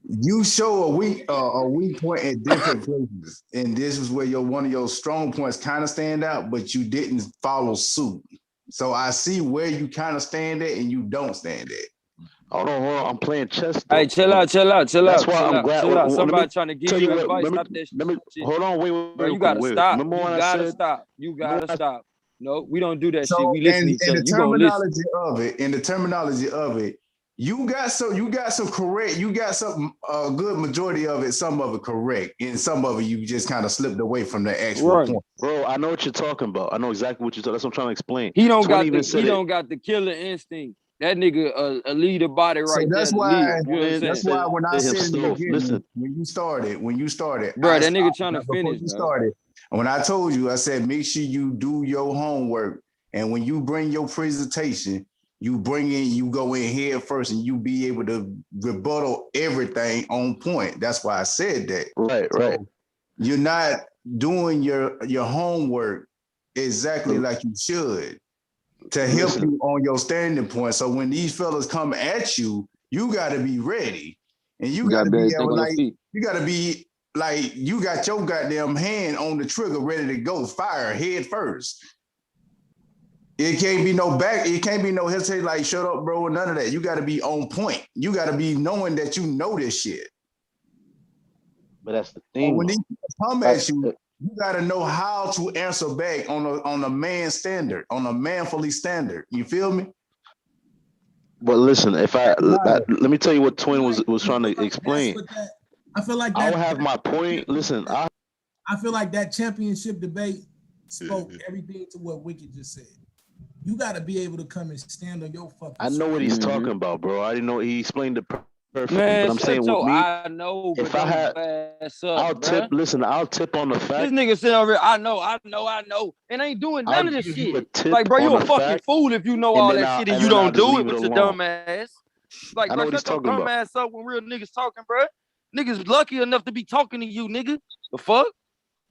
you show a weak point in different places, and this is where one of your strong points kind of stand out, but you didn't follow suit. So I see where you kind of stand at and you don't stand at. Hold on. I'm playing chess. Though. Hey, chill out. That's why I'm glad. Chill out. Let Somebody me trying to give tell you you what. advice. Let Stop me that shit. hold on. Wait. Bro, you gotta Wait. stop. Remember You when I gotta said? stop. You gotta stop. No, we don't do that shit. So We listen to each in other. the You gonna listen. terminology of it, you got some correct. You got some a good majority of it. Some of it correct, and some of it you just kind of slipped away from the actual point. Bro, I know what you're talking about. I know exactly what you're talking. That's what I'm trying to explain. He don't 20 got even the said he it. don't got the killer instinct. That nigga a leader body So right there that's to why. lead. You know what I'm saying? That's why when I said in the himself, beginning, listen. when you started, Bro, that nigga trying to before finish. you Dog. started. When I told you, I said make sure you do your homework, and when you bring your presentation, you go in head first, and you be able to rebuttal everything on point. That's why I said that. Right. So you're not doing your homework exactly like you should to help you on your standing point. So when these fellas come at you, you got to be ready, and you got to be able, like, you got to be like you got your goddamn hand on the trigger, ready to go, fire head first. It can't be no back. It can't be no hesitate. Like, shut up, bro. None of that. You got to be on point. You got to be knowing that you know this shit. But that's the thing. So when these come at you, you got to know how to answer back on a man standard, on a manfully standard. You feel me? But listen, let me tell you what Twin was trying to explain. I feel like I'll have my point. Listen, I feel like that championship debate spoke everything to what Wicked just said. You got to be able to come and stand on your fucking. I know what he's talking about, bro. I didn't know he explained it perfectly. Man, but I'm saying with me, I know. if I had, I'll tip. Listen, I'll tip on the fact. This nigga sitting over here. I know, and ain't doing none of this shit. Like, bro, you a fucking fool if you know all that shit and you don't do it with your dumb ass. Like, bro, shut your dumb ass up when real niggas talking, bro. Niggas lucky enough to be talking to you, nigga. The fuck?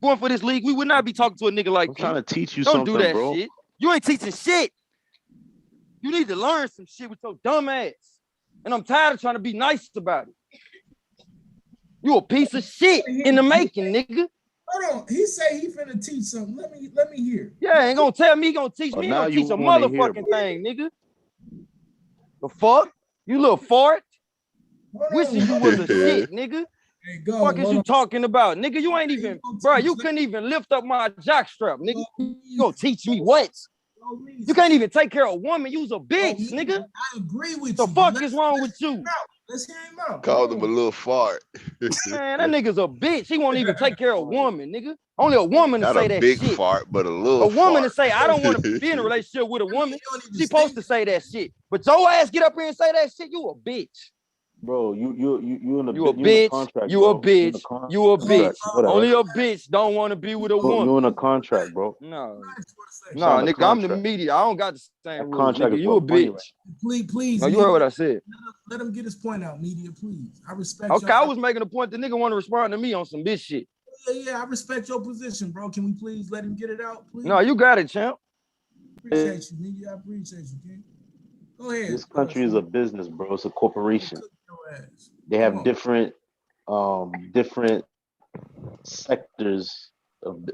Going for this league, we would not be talking to a nigga like you. I'm trying to teach you don't something, do that bro. shit. You ain't teaching shit. You need to learn some shit with your dumb ass. And I'm tired of trying to be nice about it. You a piece of shit in the making, nigga. Hold on. He say he finna teach something. Let me hear. Yeah, ain't gonna tell me he gonna teach me. He gonna teach a motherfucking thing, nigga. The fuck? You little fart? Wishing you was a shit, nigga. Go, fuck is you talking about? Nigga, you ain't even, bro, you couldn't even lift up my jockstrap, nigga. You gonna teach me what? You can't even take care of a woman. You's a bitch, nigga. I agree with the you. Fuck is wrong with you? Let's hear him out. Called him a little fart. Man, that nigga's a bitch. He won't even take care of a woman, nigga. Only a woman to Not say a that big shit. fart, but a little A woman fart. to say, I don't want to be in a relationship with a woman. She supposed to say that shit. But your ass get up here and say that shit, you a bitch. Bro, you in a you a bitch. You a bitch. You a bitch. Only a bitch don't want to be with a woman. You in a contract, bro. No, nigga, I'm the media. I don't got the same rules, nigga. You a bitch. Please. No, you heard what I said. Let him get his point out, media, please. I respect. Okay, I was making a point. The nigga want to respond to me on some bitch shit. Yeah, I respect your position, bro. Can we please let him get it out, please? No, you got it, champ. Appreciate you, media. I appreciate you, King. Go ahead. This country is a business, bro. It's a corporation. They have different sectors of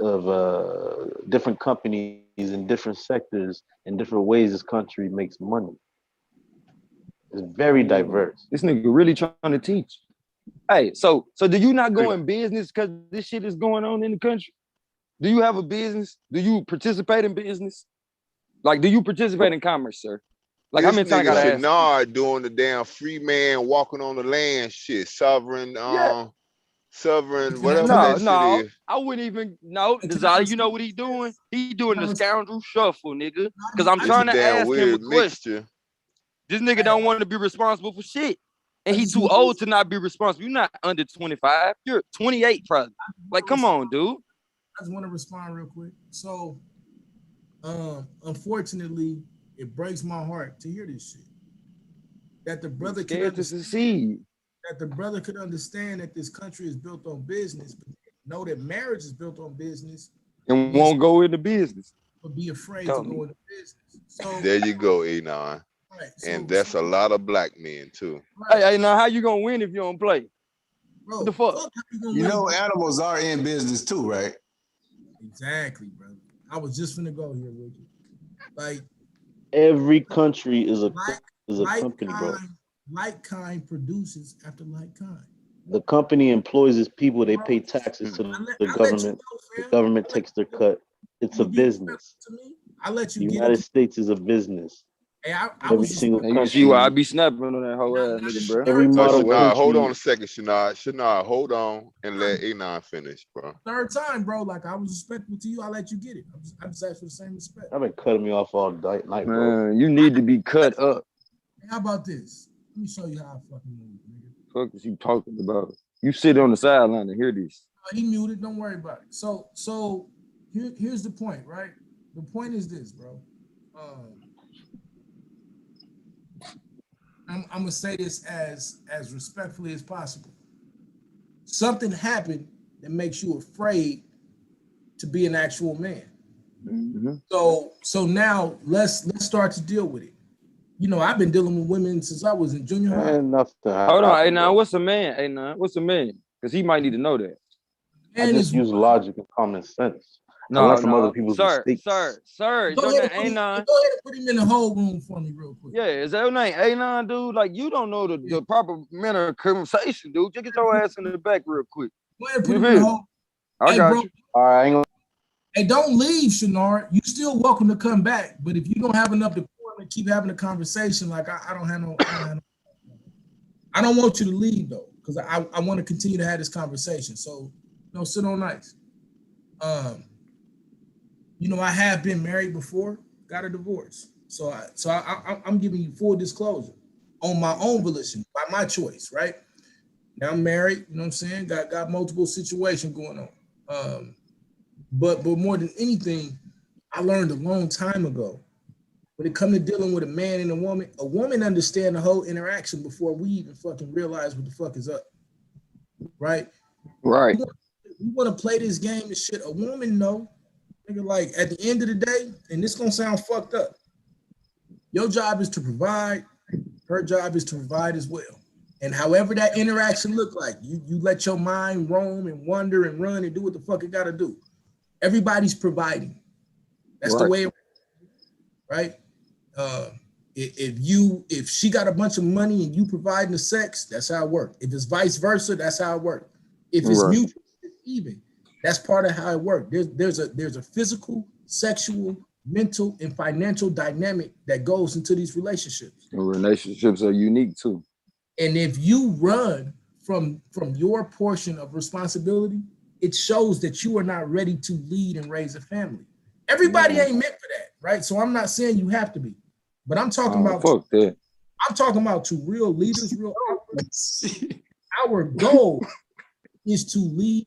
different companies in different sectors in different ways this country makes money. It's very diverse. This nigga really trying to teach. Hey, so do you not go in business because this shit is going on in the country? Do you have a business? Do you participate in business? Like, do you participate in commerce, sir? Like, how this many times I nigga gotta ask? Shanard doing the damn free man walking on the land shit, sovereign, sovereign, whatever that shit is. I wouldn't even know. Desire, you know what he doing? He doing the scoundrel shuffle, nigga. Because I'm It's trying a to damn ask him a weird question. mixture. This nigga don't want to be responsible for shit. And he too old to not be responsible. You're not under 25. You're 28 probably. Like, come on, dude. I just want to respond real quick. So, unfortunately, it breaks my heart to hear this shit. That the brother Scared to succeed. That the brother could understand that this country is built on business, but know that marriage is built on business, And won't go into business. but be afraid to go into business. So There you go, Enon. Right, And that's a lot of black men too. Hey, now how you gonna win if you don't play? bro, What the fuck? You know, animals are in business too, right? Exactly, brother. I was just finna go here with you. Like Every country is a like company, bro. kind, like kind produces after like kind. The company employs its people. They pay taxes to the government. The government takes their cut. It's a business. I let The you get United into States is a business. Hey, I Every was just single And you country. see why I be snapping on that whole ass nigga, bro. Every model Shanard, country. hold on a second, Shanard. Shanard, hold on and let Enon finish, bro. third time, bro. Like I was respectful to you. I let you get it. I'm just asking for the same respect. I've been cutting me off all night, bro. Man, you need to be cut up. Hey, how about this? Let me show you how I fucking move, nigga. Fuck is you talking about? You sit on the sideline and hear this. He muted. Don't worry about it. So here's the point, right? The point is this, bro. I'm gonna say this as respectfully as possible. Something happened that makes you afraid to be an actual man. Mm-hmm. So now let's start to deal with it. You know, I've been dealing with women since I was in junior high. Enough to Hold on, hey now, what's a man? Hey now, what's a man? Because he might need to know that. I just use logic and common sense. I learn from other people's mistakes. Sir, Go your ahead, name Anon. go ahead and put him in the whole room for me real quick. Yeah, is that your name Anon, dude? Like, you don't know the proper manner of conversation, dude. Just get your ass in the back real quick. Go ahead and put him in the whole. I got bro, you. All right, I ain't gonna... Hey, don't leave, Shanard. You still welcome to come back, but if you don't have enough decorum to keep having a conversation, like I don't have no. I don't want you to leave though, because I want to continue to have this conversation. So, sit on nice. I have been married before, got a divorce. So I'm giving you full disclosure on my own volition, by my choice, right? Now I'm married, you know what I'm saying? Got multiple situations going on. But more than anything, I learned a long time ago, when it comes to dealing with a man and a woman understand the whole interaction before we even fucking realize what the fuck is up, right? Right. We want to play this game and shit. A woman know, nigga, like at the end of the day, and this gonna sound fucked up, your job is to provide, her job is to provide as well. And however that interaction look like, you let your mind roam and wander and run and do what the fuck it gotta do. Everybody's providing. That's the way, right? If she got a bunch of money and you providing the sex, that's how it works. If it's vice versa, that's how it works. If it's mutual, it's even. That's part of how it works. There's a physical, sexual, mental, and financial dynamic that goes into these relationships. And relationships are unique too. And if you run from your portion of responsibility, it shows that you are not ready to lead and raise a family. Everybody ain't meant for that, right? So I'm not saying you have to be, but I'm talking about fuck that. I'm talking about to real leaders, real operators. Our goal is to lead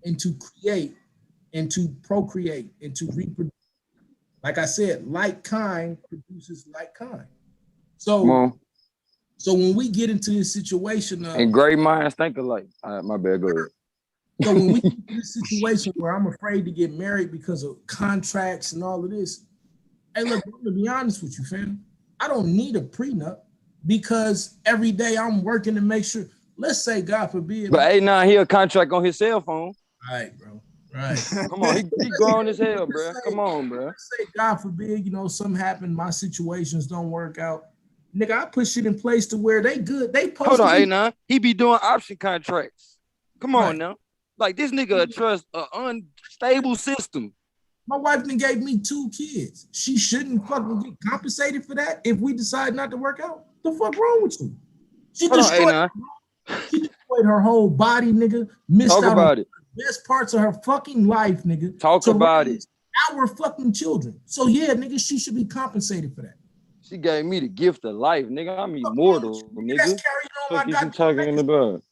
and to create and to procreate and to reproduce. Like I said, like kind produces like kind. So when we get into this situation and great minds think alike. My bad, go ahead. So when we get in this situation where I'm afraid to get married because of contracts and all of this, hey, look, I'm gonna be honest with you, fam. I don't need a prenup because every day I'm working to make sure. Let's say, God forbid. But hey, now he a contract on his cell phone. Right, bro. Right. Come on, he grown as hell, bro. Come on, bro. Let's say, God forbid, something happened, my situations don't work out. Nigga, I put shit in place to where they good. They post. Hold on, hey, now he be doing option contracts. Come on now. Like this nigga trust an unstable system. My wife then gave me 2 kids. She shouldn't fucking get compensated for that if we decide not to work out. The fuck wrong with you? She destroyed her whole body, nigga. Missed Talk out about on it. the best parts of her fucking life, nigga. Talk about raise it. Our fucking children. So yeah, nigga, she should be compensated for that. She gave me the gift of life, nigga. I'm immortal, nigga. That's carrying on What my you goddamn talking about?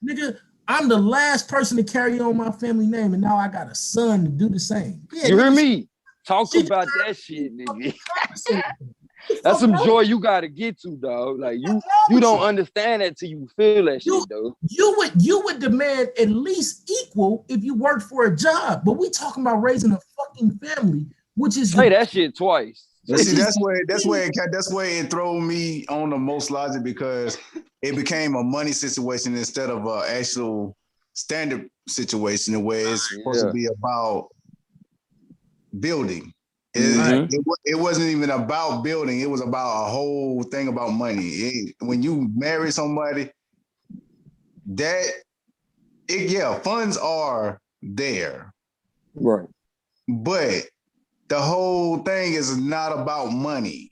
nigga. I'm the last person to carry on my family name, and now I got a son to do the same. Yeah, You nigga, hear me? Talk about that shit, nigga. That's some joy you gotta get to, dog. Like you don't understand that till you feel that shit, though. You would demand at least equal if you worked for a job, but we talking about raising a fucking family, which is say that shit twice. But see, that's where it throw me on the most logic, because it became a money situation instead of an actual standard situation where it's supposed to be about building. It wasn't even about building. It was about a whole thing about money. When you marry somebody, funds are there, right? But the whole thing is not about money.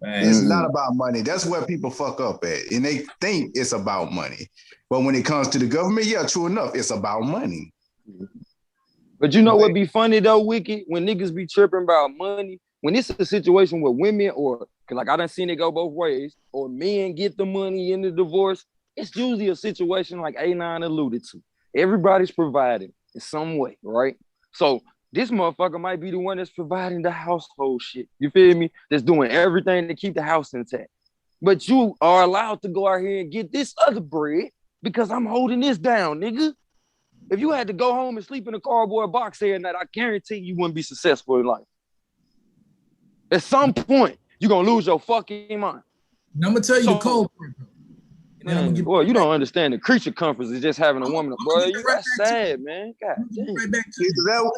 It's not about money. That's where people fuck up at, and they think it's about money. But when it comes to the government, yeah, true enough, it's about money. But you know what be funny though, Wiki? When niggas be tripping about money, when it's a situation where women cause like I done seen it go both ways, or men get the money in the divorce, it's usually a situation like A9 alluded to. Everybody's providing in some way, right? So this motherfucker might be the one that's providing the household shit. You feel me? That's doing everything to keep the house intact. But you are allowed to go out here and get this other bread because I'm holding this down, nigga. If you had to go home and sleep in a cardboard box every night, I guarantee you wouldn't be successful in life. At some point, you're gonna lose your fucking mind. And I'm gonna tell you the cold part. Man, boy, you don't understand the creature comforts is just having a woman. Bro, you got sad, man. God damn.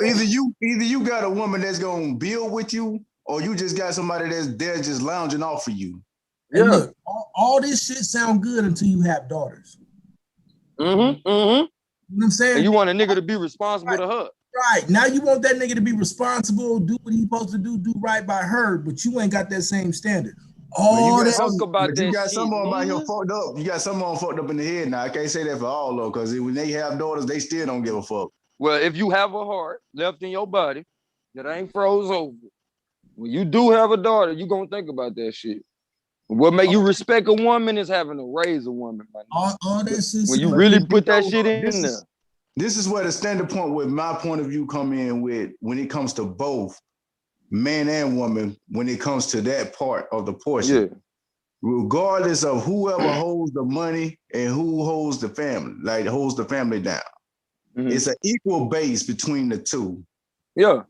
Either you got a woman that's gonna build with you, or you just got somebody that's there just lounging off for you. And look, all this shit sound good until you have daughters. You know what I'm saying? And you want a nigga to be responsible to her. Right. Now you want that nigga to be responsible, do what he's supposed to do right by her, but you ain't got that same standard. You got some of them out here fucked up. You got some of them fucked up in the head now. I can't say that for all though, because when they have daughters, they still don't give a fuck. Well, if you have a heart left in your body that ain't froze over, when you do have a daughter, you gonna think about that shit. What make you respect a woman is having to raise a woman. All this is when you really put that shit in there. This is where the standard point with my point of view come in with when it comes to both man and woman, when it comes to that part of the portion. Yeah. Regardless of whoever holds the money and who holds the family, like holds the family down. It's an equal base between the two. Yeah.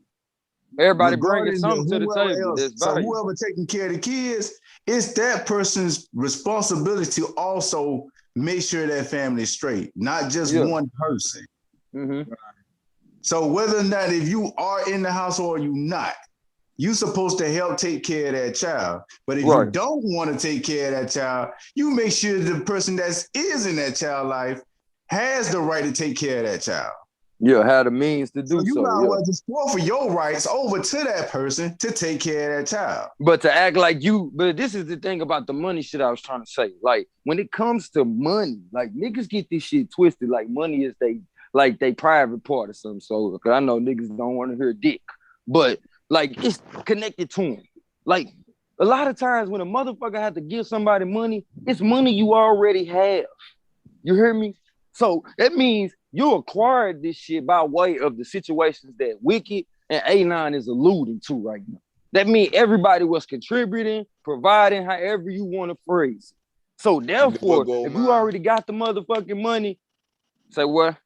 Everybody bringing something to the table. So whoever taking care of the kids, it's that person's responsibility to also make sure that family is straight, not just one person. So whether or not if you are in the household or you not, you're supposed to help take care of that child. But if you don't want to take care of that child, you make sure the person that is in that child life has the right to take care of that child. Yeah, have the means to do so. You might well just for your rights over to that person to take care of that child. But to act like but this is the thing about the money shit I was trying to say. Like when it comes to money, like niggas get this shit twisted. Like money is they private part or something. So because I know niggas don't want to hear dick, but like it's connected to them. Like a lot of times when a motherfucker has to give somebody money, it's money you already have. You hear me? So that means you acquired this shit by way of the situations that Wicked and A9 is alluding to right now. That means everybody was contributing, providing, however you want to phrase it. So therefore, if you already got the motherfucking money, say what?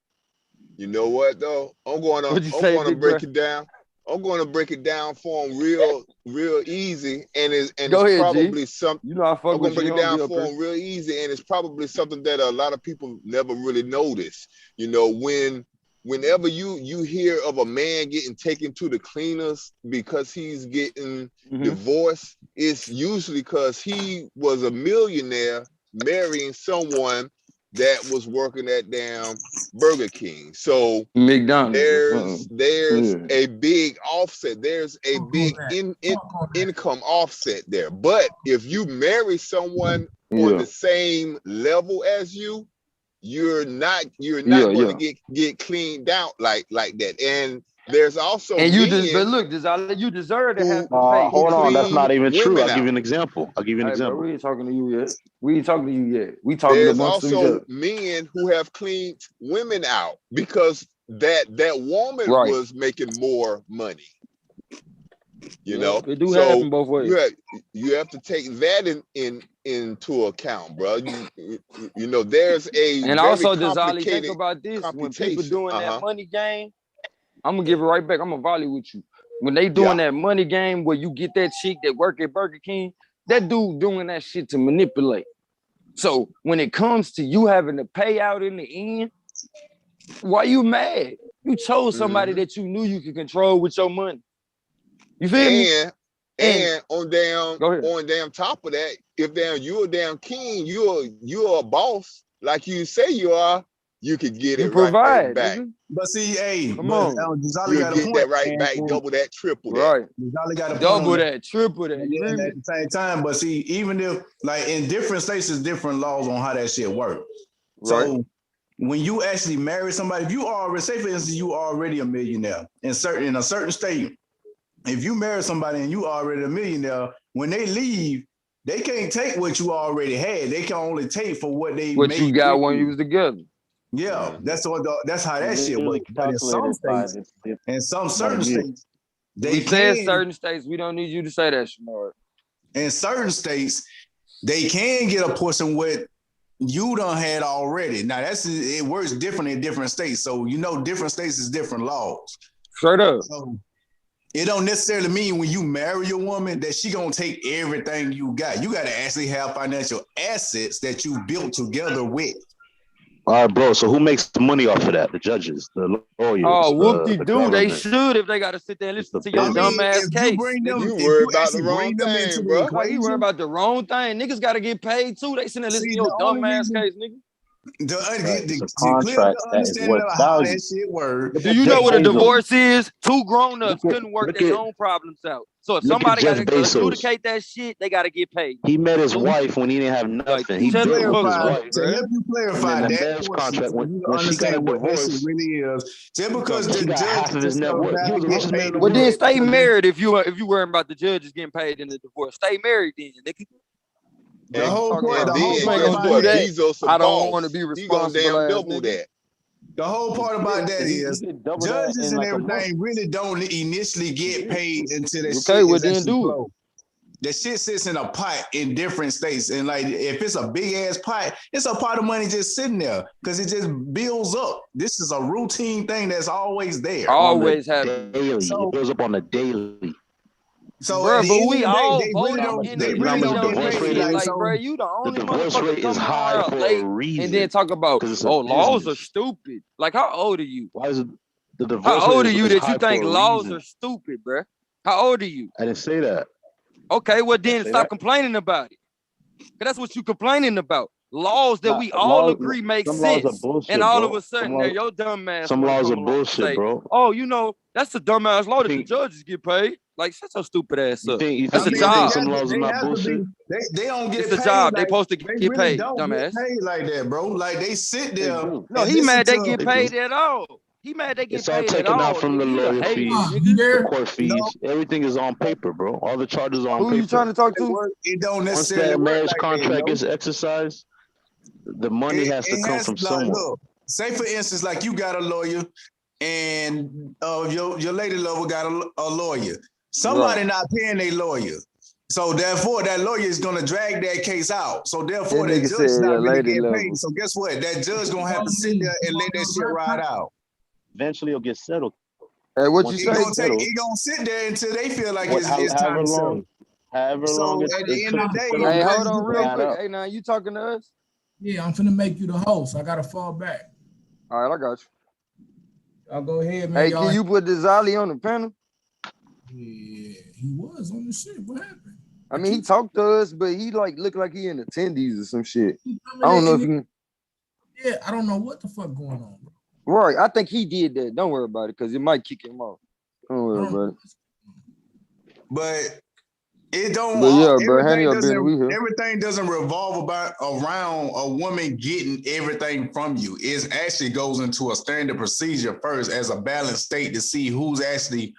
You know what though? I'm going to break it down. I'm going to break it down for them real easy, and it's probably something. You know, I'm going to break it down for them real easy, and it's probably something that a lot of people never really notice. You know, whenever you hear of a man getting taken to the cleaners because he's getting divorced, it's usually because he was a millionaire marrying someone that was working at damn Burger King. So McDonald's. there's a big offset. There's a big income offset there. But if you marry someone on the same level as you, you're not going to get cleaned out like that. And there's also but look, you deserve to have to pay. Hold on, that's not even true. I'll out. give you an example. Bro, we ain't talking to you yet. We ain't talking to you yet. We talking There's amongst each also other. men who have cleaned women out because that woman was making more money. You know, it do happen both ways. You have to take that into account, bro. You know, there's a and also does Ali think about this when people doing that money game? I'm gonna give it right back. I'm gonna volley with you. When they doing that money game where you get that chick that work at Burger King, that dude doing that shit to manipulate. So when it comes to you having to pay out in the end, why you mad? You chose somebody that you knew you could control with your money. You feel me? And on damn top of that, if you're a damn king, you're a boss like you say you are. You could get it right back. But see, hey, come on, Jazali got a point. That right back, double that, triple that. Right. Jazali got a point. Double that, triple that. And at the same time, but see, even if like in different states, there's different laws on how that shit works. Right. So when you actually marry somebody, if you already, say for instance, you already a millionaire in a certain state, if you marry somebody and you already a millionaire, when they leave, they can't take what you already had. They can only take for what they what you got when you was together. Yeah, that's how that shit works. But in some states, in some certain states, we said certain states. We don't need you to say that, Shamar. In certain states, they can get a portion what you done had already. Now it works different in different states. So you know, different states is different laws. Straight up. So it don't necessarily mean when you marry a woman that she gonna take everything you got. You got to actually have financial assets that you built together with. All right, bro. So who makes the money off of that? The judges, the lawyers. Oh, whoop-de-doo. They should if they got to sit there and listen to your dumbass case. You worry about the wrong thing, bro. You worry about the wrong thing. Niggas got to get paid too. They sitting there listening to your dumbass case, nigga. The contract that is worth thousands. Do you know what a divorce is? Two grown-ups couldn't work their own problems out. So if somebody got to adjudicate that shit, they got to get paid. He met his wife when he didn't have nothing. He built his wife. To help you clarify that contract when she got a divorce, really is. Just because the got half of his net worth. He was the richest man in the Well, then world. stay married if you worrying about the judges getting paid in the divorce. Stay married then, nigga. The whole point I don't want to be responsible. Double that. The whole part about that is judges and everything really don't initially get paid until the shit is actually flow. The shit sits in a pot in different states, and like if it's a big ass pot, it's a pot of money just sitting there because it just builds up. This is a routine thing that's always there. Always happen. Daily. It builds up on a daily. So, bro, but we all they vote really on don't. it. They really don't divorce pay rate like Like, so. bro, you the only divorce motherfucker rate is coming high around for late a reason. and then talk about, it's a laws business. are stupid. Like, how old are you? Why is it the divorce How old are rate you is that high you think for a laws reason? are stupid, bro? How old are you? I didn't say that. Okay, well then say stop that. complaining about it. Cause that's what you complaining about. Laws that Nah, we all laws- agree make some laws sense. are bullshit, And all bro. of a sudden, Some there laws- your dumb ass. Some wanna laws come are along and bullshit, say, bro. oh, you know, that's a dumbass law that the judges get paid. Like, shut your stupid ass up. You That's a think job. some laws are They not have to bullshit? be. They don't get It's a paid. job. They Like, supposed to they get really paid, don't dumbass. get paid like that, bro. Like they sit there. do. No, and he listen mad they to- get paid at all. He mad they get It's all paid at taken all. out from the nigga. You lawyer hate fees, nigga. the court fees. Everything is on paper, bro. All the charges are on Who paper. you trying to talk to? It don't Once necessarily that work marriage like contract that, gets exercised, the money has to come from like, somewhere. look, say for instance, like you got a lawyer, and your lady lover got a lawyer. Somebody Right. not paying their lawyer. So therefore, that lawyer is gonna drag that case out. So therefore, That that nigga judge said not your really lady getting lover. paid. So guess what? That judge gonna have to sit there and let that shit ride out. Eventually, it'll get settled. Hey, what Once you it say? gets settled, He gonna sit there until they feel like what- it's however time to settle. long, however So long at the it end took of the to day, settle Hey, the hold case, on it'll real add quick. up. Hey, now you talking to us? Yeah, I'm finna make you the host. I gotta fall back. All right, I got you. Y'all go ahead, man. Hey, Y'all. can you put the Zolly on the panel? Yeah, he was on the shit. What happened? I mean, he talked to us, but he like looked like he in attendees or some shit. I don't know if you can. Yeah, I don't know what the fuck going on, bro. Right. I think he did that. Don't worry about it, because it might kick him off. Don't worry about it. But it don't. But yeah, bro, Henny up there, we here. Everything doesn't revolve around a woman getting everything from you. It actually goes into a standard procedure first as a balanced state to see who's actually.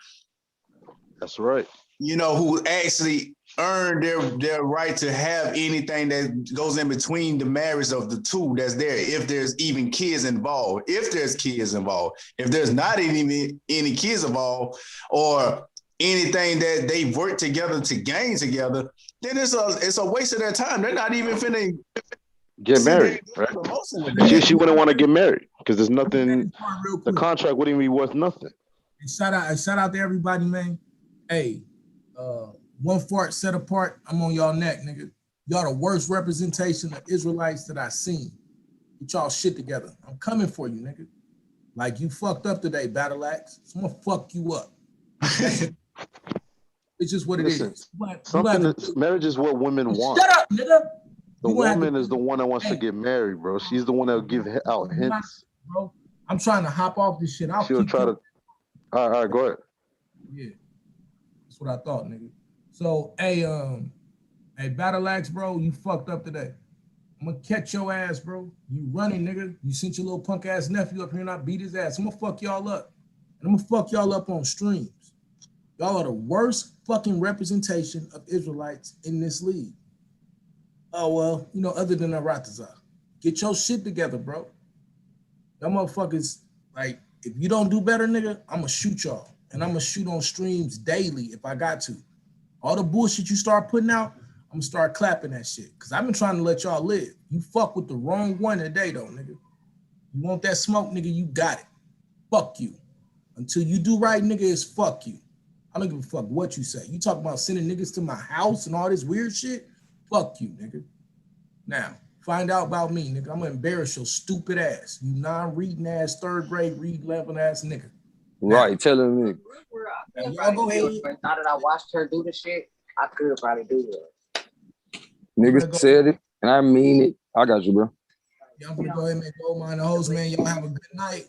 That's right. Who actually earned their right to have anything that goes in between the marriage of the two that's there, if there's even kids involved. If there's kids involved. If there's not any kids involved, or anything that they've worked together to gain together, then it's a waste of their time. They're not even finna get married, right? She wouldn't want to get married because there's nothing. The contract wouldn't be worth nothing. And shout out to everybody, man. Hey, one fart set apart. I'm on y'all neck, nigga. Y'all the worst representation of Israelites that I seen. Get y'all shit together. I'm coming for you, nigga. Like, you fucked up today, Battle Axe. So I'm gonna fuck you up. It's just what it is. Marriage is what women want. Shut up, nigga. The woman is the one that wants to get married, bro. She's the one that will give out hints. Bro, I'm trying to hop off this shit. She'll try to. All right, go ahead. Yeah, that's what I thought, nigga. So, hey, Battle Axe, bro, you fucked up today. I'm gonna catch your ass, bro. You running, nigga. You sent your little punk ass nephew up here and I beat his ass. I'm gonna fuck y'all up. And I'm gonna fuck y'all up on streams. Y'all are the worst fucking representation of Israelites in this league. Oh, well, other than Aratazar. Get your shit together, bro. Y'all motherfuckers, like, if you don't do better, nigga, I'm gonna shoot y'all. And I'm gonna shoot on streams daily if I got to. All the bullshit you start putting out, I'm gonna start clapping that shit. Because I've been trying to let y'all live. You fuck with the wrong one today, though, nigga. You want that smoke, nigga, you got it. Fuck you. Until you do right, nigga, it's fuck you. I don't give a fuck what you say. You talk about sending niggas to my house and all this weird shit? Fuck you, nigga. Now, find out about me, nigga. I'm gonna embarrass your stupid ass. You non-reading ass, third grade, read level ass nigga. Right, telling me. Y'all go ahead. Now that I watched her do the shit, I could probably do it. Niggas said it, and I mean it. I got you, bro. Y'all gonna go ahead and make Gold Mine the host, man. Y'all have a good night.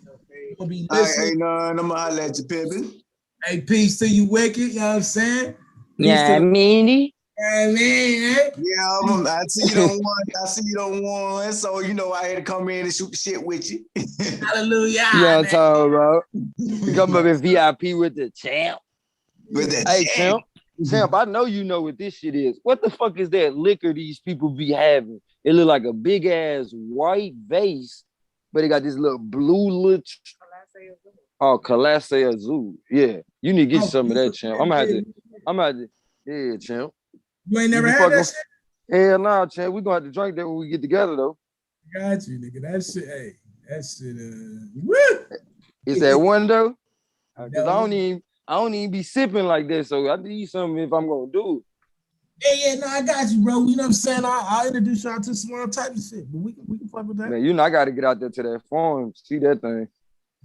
We'll be Hey, listening. I'm gonna holler at you, Pippin. Hey, peace to you, Wicked. You know what I'm saying? Yeah, meanie. I mean, Yeah, I see you don't want. I see you don't want. So I had to come in and shoot the shit with you. Hallelujah. Yeah, I'm talking about. Come up in VIP with the champ. With the hey, champ. Champ, I know you know what this shit is. What the fuck is that liquor these people be having? It look like a big ass white vase, but it got this little blue little. Oh, Colase Azul. Yeah, you need to get some of that, champ. I'm gonna have to. Yeah, champ. You ain't never had that shit? Hell nah, champ. We gonna have to drink that when we get together, though. Got you, nigga. That shit, hey, that shit, woo! Is that one though? Cause I don't even be sipping like that, so I need something if I'm gonna do it. Yeah, no, I got you, bro. You know what I'm saying? I'll introduce y'all to some more type of shit, but we can fuck with that. Man, I gotta get out there to that farm, see that thing.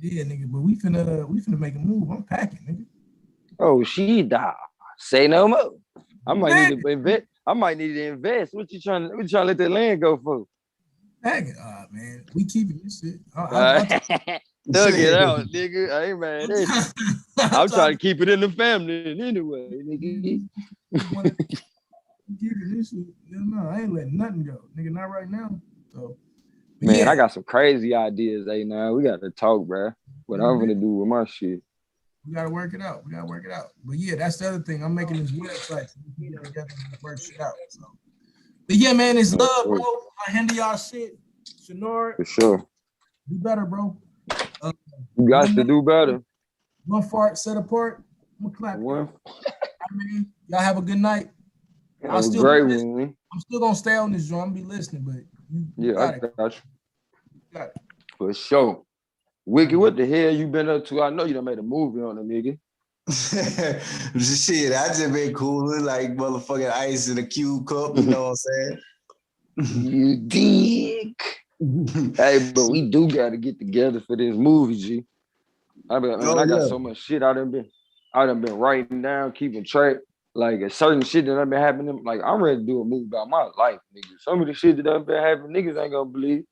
Yeah, nigga, but we finna make a move. I'm packing, nigga. Oh, she died. Say no more. I might need to invest. I might need to invest. What you trying to let that land go for? Packing, man. We keeping this shit. Thug it out, nigga. I ain't mad at you. I'm trying to keep it in the family anyway, nigga. Keeping this shit. No, I ain't letting nothing go, nigga. Not right now. So. Man, yeah. I got some crazy ideas, now. We got to talk, bro. What I'm gonna do with my shit. We gotta work it out. But yeah, that's the other thing. I'm making this website so we can get together and work shit out. So. But yeah, man, it's love, bro. I handle y'all shit. Shanor. For sure. Do better, bro. You got to do better. One fart set apart. I'm gonna clap. Y'all have a good night. I'm still gonna stay on this joint. I'm gonna be listening, but I got you. Got it. For sure. Wicked, what the hell you been up to? I know you done made a movie on it, nigga. Shit, I just been cooling like motherfucking ice in a cube cup, you know what I'm saying? You dick. Hey, but we do gotta get together for this movie, G. I got so much shit I done been writing down, keeping track. Like a certain shit that I've been happening. Like I'm ready to do a movie about my life, nigga. Some of the shit that I've been having, niggas ain't gonna believe.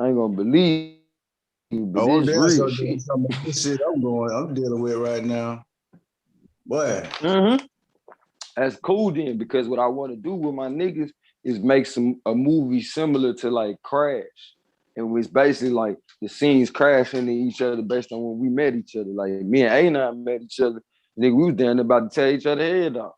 I ain't gonna believe you, but Oh, this that's real so shit. some of this shit I'm dealing with right now. Boy. That's cool then, because what I want to do with my niggas is make a movie similar to like Crash. And it's basically like the scenes crashing into each other based on when we met each other. Like me and A9 met each other, nigga, we was down there about to tear each other head off.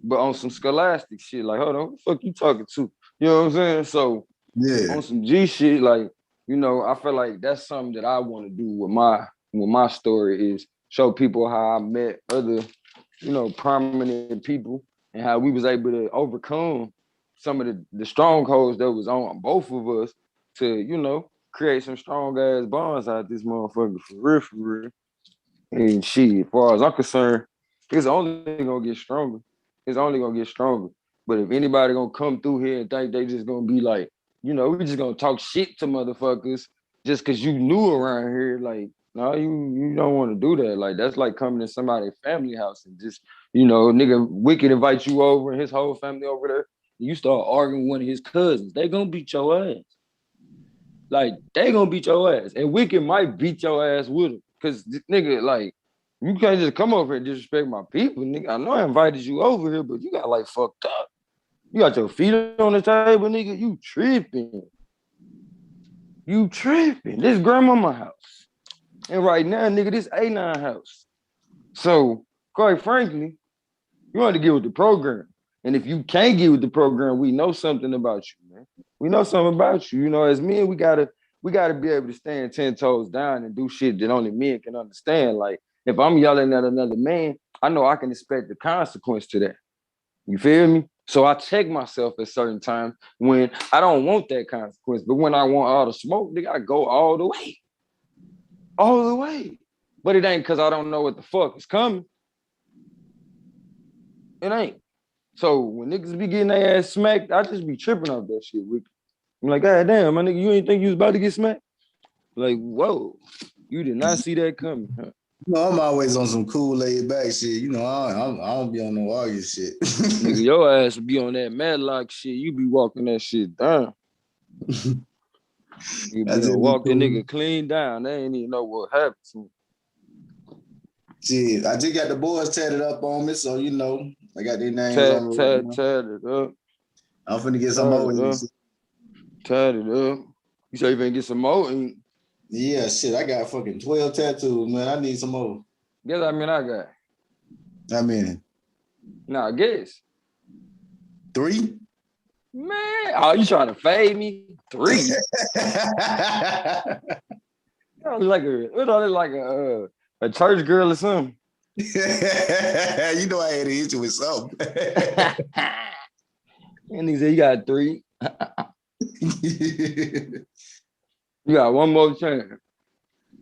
But on some scholastic shit, like, hold on, who the fuck you talking to? You know what I'm saying? So yeah, on some G shit, like, you know, I feel like that's something that I want to do with my story is show people how I met other, you know, prominent people and how we was able to overcome some of the strongholds that was on both of us to, you know, create some strong ass bonds out this motherfucker for real. And shit, as far as I'm concerned, it's only gonna get stronger. It's only gonna get stronger. But if anybody gonna come through here and think they just gonna be like, you know, we just gonna talk shit to motherfuckers just cause you new around here, like, no, you don't want to do that. Like, that's like coming to somebody's family house and just, you know, nigga Wicked invite you over and his whole family over there. And you start arguing with one of his cousins. They gonna beat your ass. Like, they gonna beat your ass. And Wicked might beat your ass with him. Cause nigga, like, you can't just come over and disrespect my people, nigga. I know I invited you over here, but you got like fucked up. You got your feet on the table, nigga. You tripping. This grandmama house. And right now, nigga, this A9 house. So, quite frankly, you want to get with the program. And if you can't get with the program, we know something about you, man. We know something about you. You know, as men, we gotta be able to stand 10 toes down and do shit that only men can understand. Like, if I'm yelling at another man, I know I can expect the consequence to that. You feel me? So I check myself at certain times when I don't want that consequence. But when I want all the smoke, nigga, I go all the way. All the way. But it ain't because I don't know what the fuck is coming. It ain't. So when niggas be getting their ass smacked, I just be tripping off that shit. I'm like, God damn, my nigga, you ain't think you was about to get smacked? Like, whoa, you did not see that coming, huh? You know, I'm always on some cool laid back shit. You know, I don't be on no arguing shit. Nigga, your ass would be on that Madlock shit. You be walking that shit down. You be walking nigga clean down. They ain't even know what happened to me. Shit, I just got the boys tatted up on me, so you know, I got their names on me. Tatted up. I'm finna get some more. Tatted up. You say you finna get some more? Yeah, shit, I got fucking 12 tattoos, man. I need some more. Guess how many I got? How many? Nah, guess. 3? Man, oh, you trying to fade me? 3? like a church girl or something. You know I had to hit you with something. And he said, you got 3. You got one more chance.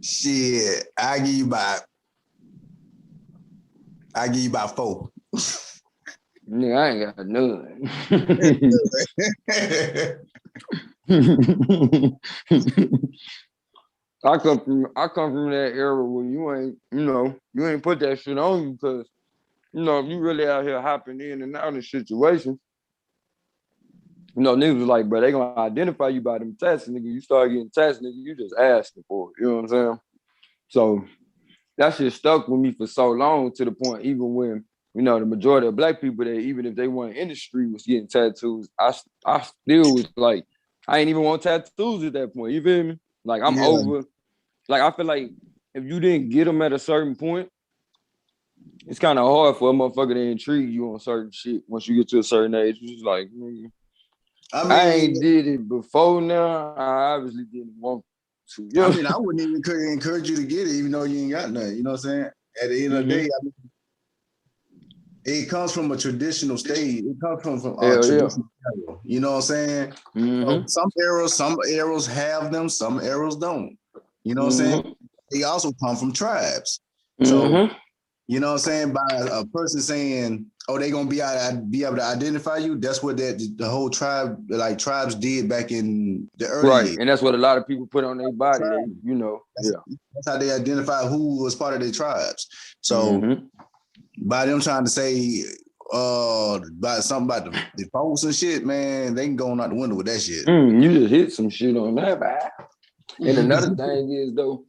Shit, I give you about 4. Nigga, I ain't got none. I come from that era when you ain't put that shit on you because, you know, if you really out here hopping in and out of situations, you know, niggas was like, bro, they gonna identify you by them tests, nigga. You start getting tests, nigga, you just asking for it. You know what I'm saying? So that shit stuck with me for so long to the point, even when, you know, the majority of black people that even if they weren't in the industry was getting tattoos, I still was like, I ain't even want tattoos at that point. You feel me? Like I'm over. Like I feel like if you didn't get them at a certain point, it's kind of hard for a motherfucker to intrigue you on certain shit once you get to a certain age. It's just like, nigga, I ain't did it before now. I obviously didn't want to. You know? I mean, I wouldn't even encourage you to get it, even though you ain't got nothing. You know what I'm saying? At the end of the day, I mean, it comes from a traditional stage. It comes from traditional era. You know what I'm saying? Some arrows have them, some arrows don't. You know what I'm saying? They also come from tribes. So, you know what I'm saying? By a person saying, oh, they gonna be able to identify you, that's what the whole tribes did back in the early years. And that's what a lot of people put on their body. They, you know, that's how they identify who was part of their tribes. So by them trying to say about something about the folks and shit, man, they can go out the window with that shit. You just hit some shit on that, man. And another thing is though,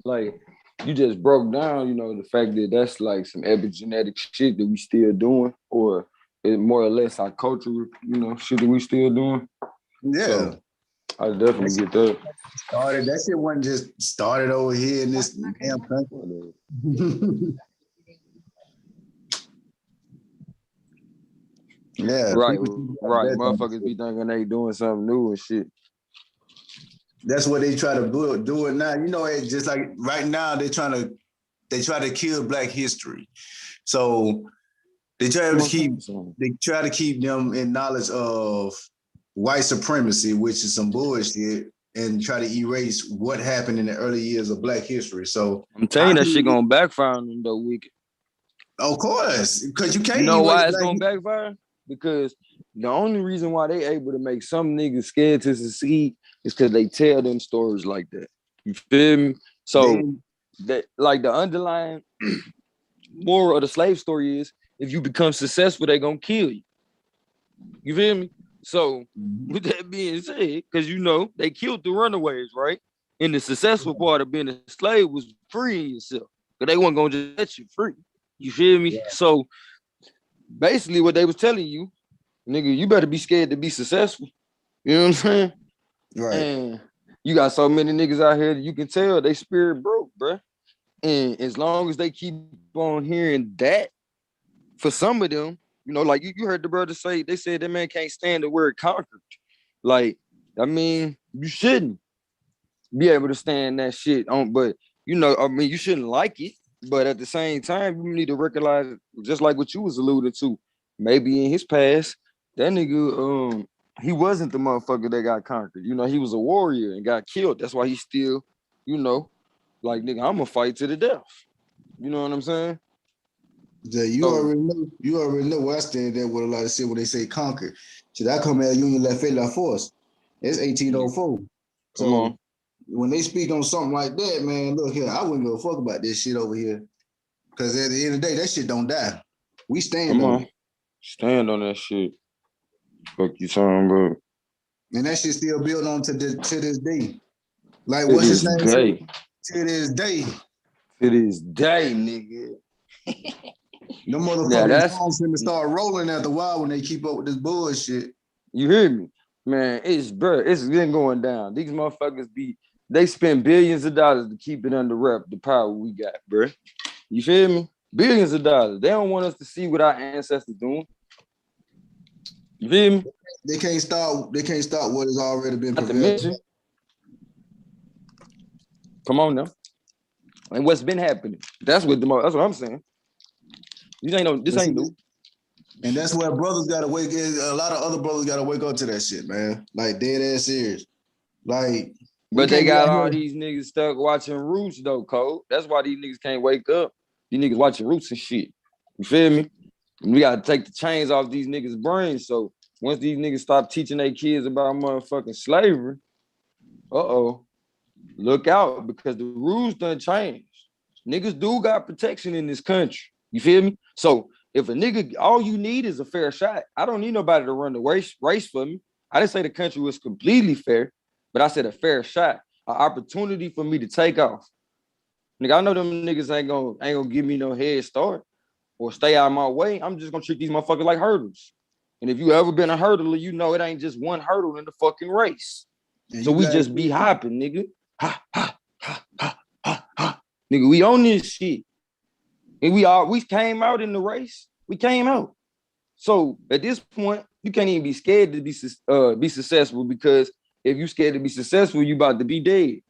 like you just broke down, you know, the fact that that's like some epigenetic shit that we still doing, or it more or less our cultural, you know, shit that we still doing. Yeah. So I definitely get that. That shit wasn't just started over here in this damn country. Yeah, right. Motherfuckers be thinking they doing something new and shit. That's what they try to do it now. You know, it's just like right now they try to kill Black history. So they try to keep them in knowledge of white supremacy, which is some bullshit, and try to erase what happened in the early years of Black history. So I'm telling you that shit gonna backfire on them though, Wicked. Of course, because you can't. You know why it's gonna backfire? Because the only reason why they able to make some niggas scared to succeed is because they tell them stories like that. You feel me? So that, like, the underlying moral of the slave story is, if you become successful, they gonna kill you. You feel me? So with that being said, because you know they killed the runaways, right? And the successful part of being a slave was freeing yourself, but they weren't gonna just let you free. You feel me? Yeah. So basically, what they was telling you, nigga, you better be scared to be successful. You know what I'm saying? Right. And you got so many niggas out here that you can tell they spirit broke, bruh. And as long as they keep on hearing that, for some of them, you know, like you heard the brother say, they said that man can't stand the word conquered. Like, I mean, you shouldn't be able to stand that shit on, but you know, I mean, you shouldn't like it, but at the same time, you need to recognize, just like what you was alluding to, maybe in his past, that nigga, he wasn't the motherfucker that got conquered. You know, he was a warrior and got killed. That's why he still, you know, like, nigga, I'm gonna fight to the death. You know what I'm saying? Yeah, you already know where I stand there with a lot of shit when they say conquer. Should I come at Union La Fête La Force? It's 1804. So when they speak on something like that, man, look here, I wouldn't give a fuck about this shit over here. Because at the end of the day, that shit don't die. We stand on it. Stand on that shit. Fuck you talking about. And that shit still built on to this day. Like, what's his name? To this day. To this day, nigga. No motherfucking songs finna start rolling after a while when they keep up with this bullshit. You hear me? Man, it's been going down. These motherfuckers they spend billions of dollars to keep it under wrap, the power we got, bro. You feel me? Billions of dollars. They don't want us to see what our ancestors doing. You feel me? They can't stop what has already been prevented. Come on now. And what's been happening? That's what I'm saying. This ain't new. And that's where brothers gotta wake. A lot of other brothers gotta wake up to that shit, man. Like, dead ass serious. Like, but they got all these niggas stuck watching Roots though, Cole. That's why these niggas can't wake up. These niggas watching Roots and shit. You feel me? And we gotta take the chains off these niggas' brains. So once these niggas stop teaching their kids about motherfucking slavery, look out, because the rules done changed. Niggas do got protection in this country. You feel me? So if a nigga, all you need is a fair shot. I don't need nobody to run the race for me. I didn't say the country was completely fair, but I said a fair shot, an opportunity for me to take off. Nigga, I know them niggas ain't gonna give me no head start or stay out of my way. I'm just gonna treat these motherfuckers like hurdles. And if you ever been a hurdler, you know it ain't just one hurdle in the fucking race. Yeah, so we just be hopping, nigga. Ha, ha, ha, ha, ha, ha. Nigga, we on this shit. And we came out in the race. We came out. So at this point, you can't even be scared to be successful, because if you scared to be successful, you about to be dead.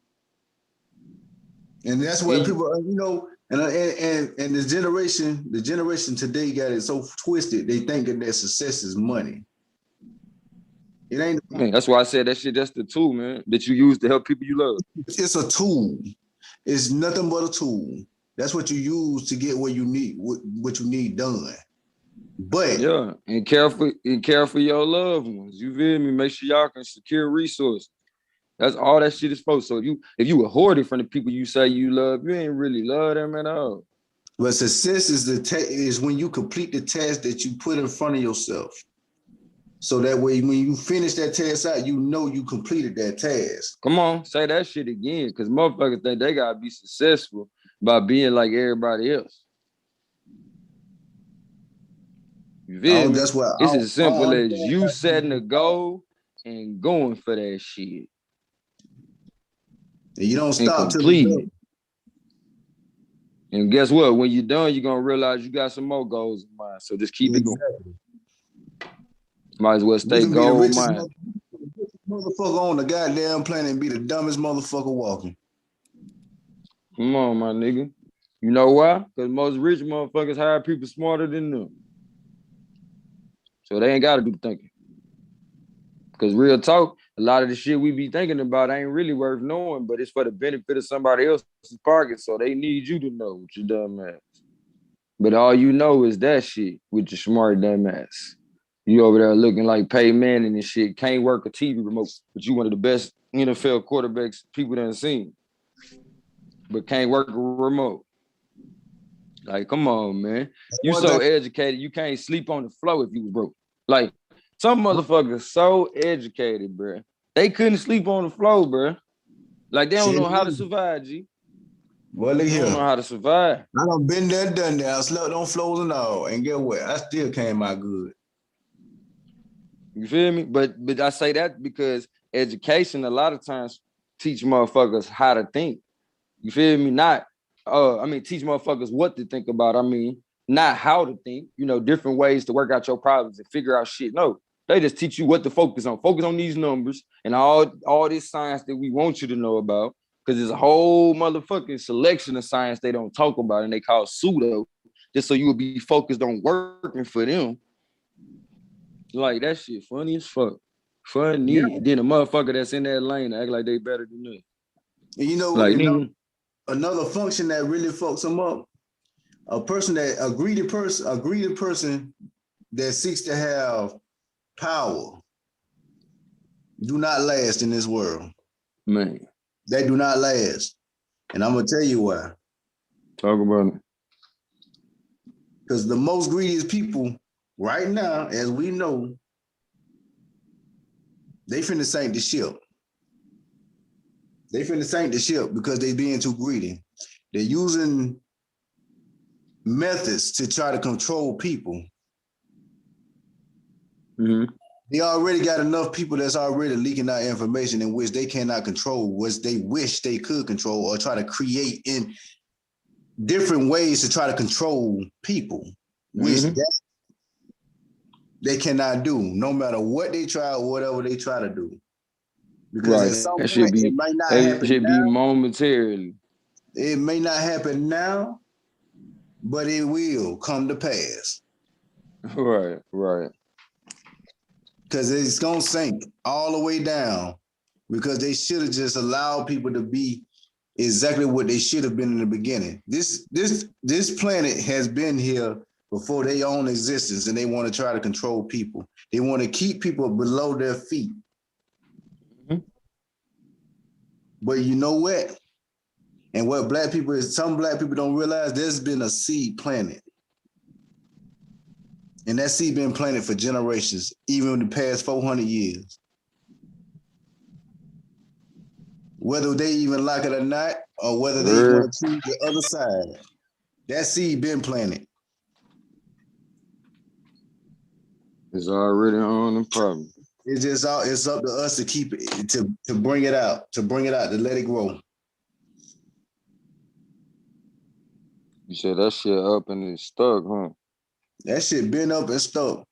And that's why people, you know, and the generation today got it so twisted. They think that success is money. It ain't. Man, that's why I said that shit. That's the tool, man, that you use to help people you love. It's a tool. It's nothing but a tool. That's what you use to get what you need, what you need done. But yeah, and care for your loved ones. You feel me? Make sure y'all can secure resources. That's all that shit is for. So if you a hoarder from the people you say you love, you ain't really love them at all. But success is when you complete the task that you put in front of yourself. So that way, when you finish that task out, you know you completed that task. Come on, say that shit again, because motherfuckers think they gotta be successful by being like everybody else. You feel me? That's why It's as simple as understand you setting a goal and going for that shit. and you don't And stop till it's complete done. it. And guess what? When you're done, you're gonna realize you got some more goals in mind. So just keep it going. Might as well You stay can be the goal richest minded. motherfucker on the goddamn planet and be the dumbest motherfucker walking. Come on, my nigga. You know why? Because most rich motherfuckers hire people smarter than them. So they ain't gotta do the thinking. Because real talk, a lot of the shit we be thinking about ain't really worth knowing, but it's for the benefit of somebody else's pocket. So they need you to know what you dumb ass. But all you know is that shit with your smart dumb ass. You over there looking like Peyton Manning and shit, can't work a TV remote, but you one of the best NFL quarterbacks people done seen. But can't work a remote. Like, come on, man. You so educated, you can't sleep on the floor if you was broke. Like, some motherfuckers so educated, bro. They couldn't sleep on the floor, bro. Like, they don't know how to survive, G. Well, look They here. don't know how to survive. I done been there, done that. I slept on floors and all. And get what? I still came out good. You feel me? But I say that because education a lot of times teach motherfuckers how to think. You feel me? Not, teach motherfuckers what to think about. I mean, not how to think, different ways to work out your problems and figure out shit. No, they just teach you what to focus on. Focus on these numbers and all this science that we want you to know about. Because there's a whole motherfucking selection of science they don't talk about and they call pseudo, just so you will be focused on working for them. Like, that shit funny as fuck. Funny. Yeah. Then a motherfucker that's in that lane act like they better than us. And you know, Like, another function that really fucks them up, a greedy person that seeks to have power do not last in this world. Man. They do not last. And I'm gonna tell you why. Talk about it. Because the most greediest people right now, as we know, they finna sink the ship. They finna sink the ship because they being too greedy. They're using methods to try to control people. Mm-hmm. They already got enough people that's already leaking out information in which they cannot control, which they wish they could control or try to create in different ways to try to control people, which they cannot do, no matter what they try or whatever they try to do. Because at some point, it might not happen now. Momentarily. It may not happen now, but it will come to pass. Right. Because it's gonna sink all the way down. Because they should have just allowed people to be exactly what they should have been in the beginning. This planet has been here before their own existence, and they want to try to control people. They want to keep people below their feet. Mm-hmm. But you know what? And what some black people don't realize, there's been a seed planted. And that seed been planted for generations, even in the past 400 years. Whether they even like it or not, or whether they want to choose the other side, that seed been planted. It's already on the problem. It's up to us to keep it, to bring it out, to let it grow. You said that shit up and it's stuck, huh? That shit been up and stuck.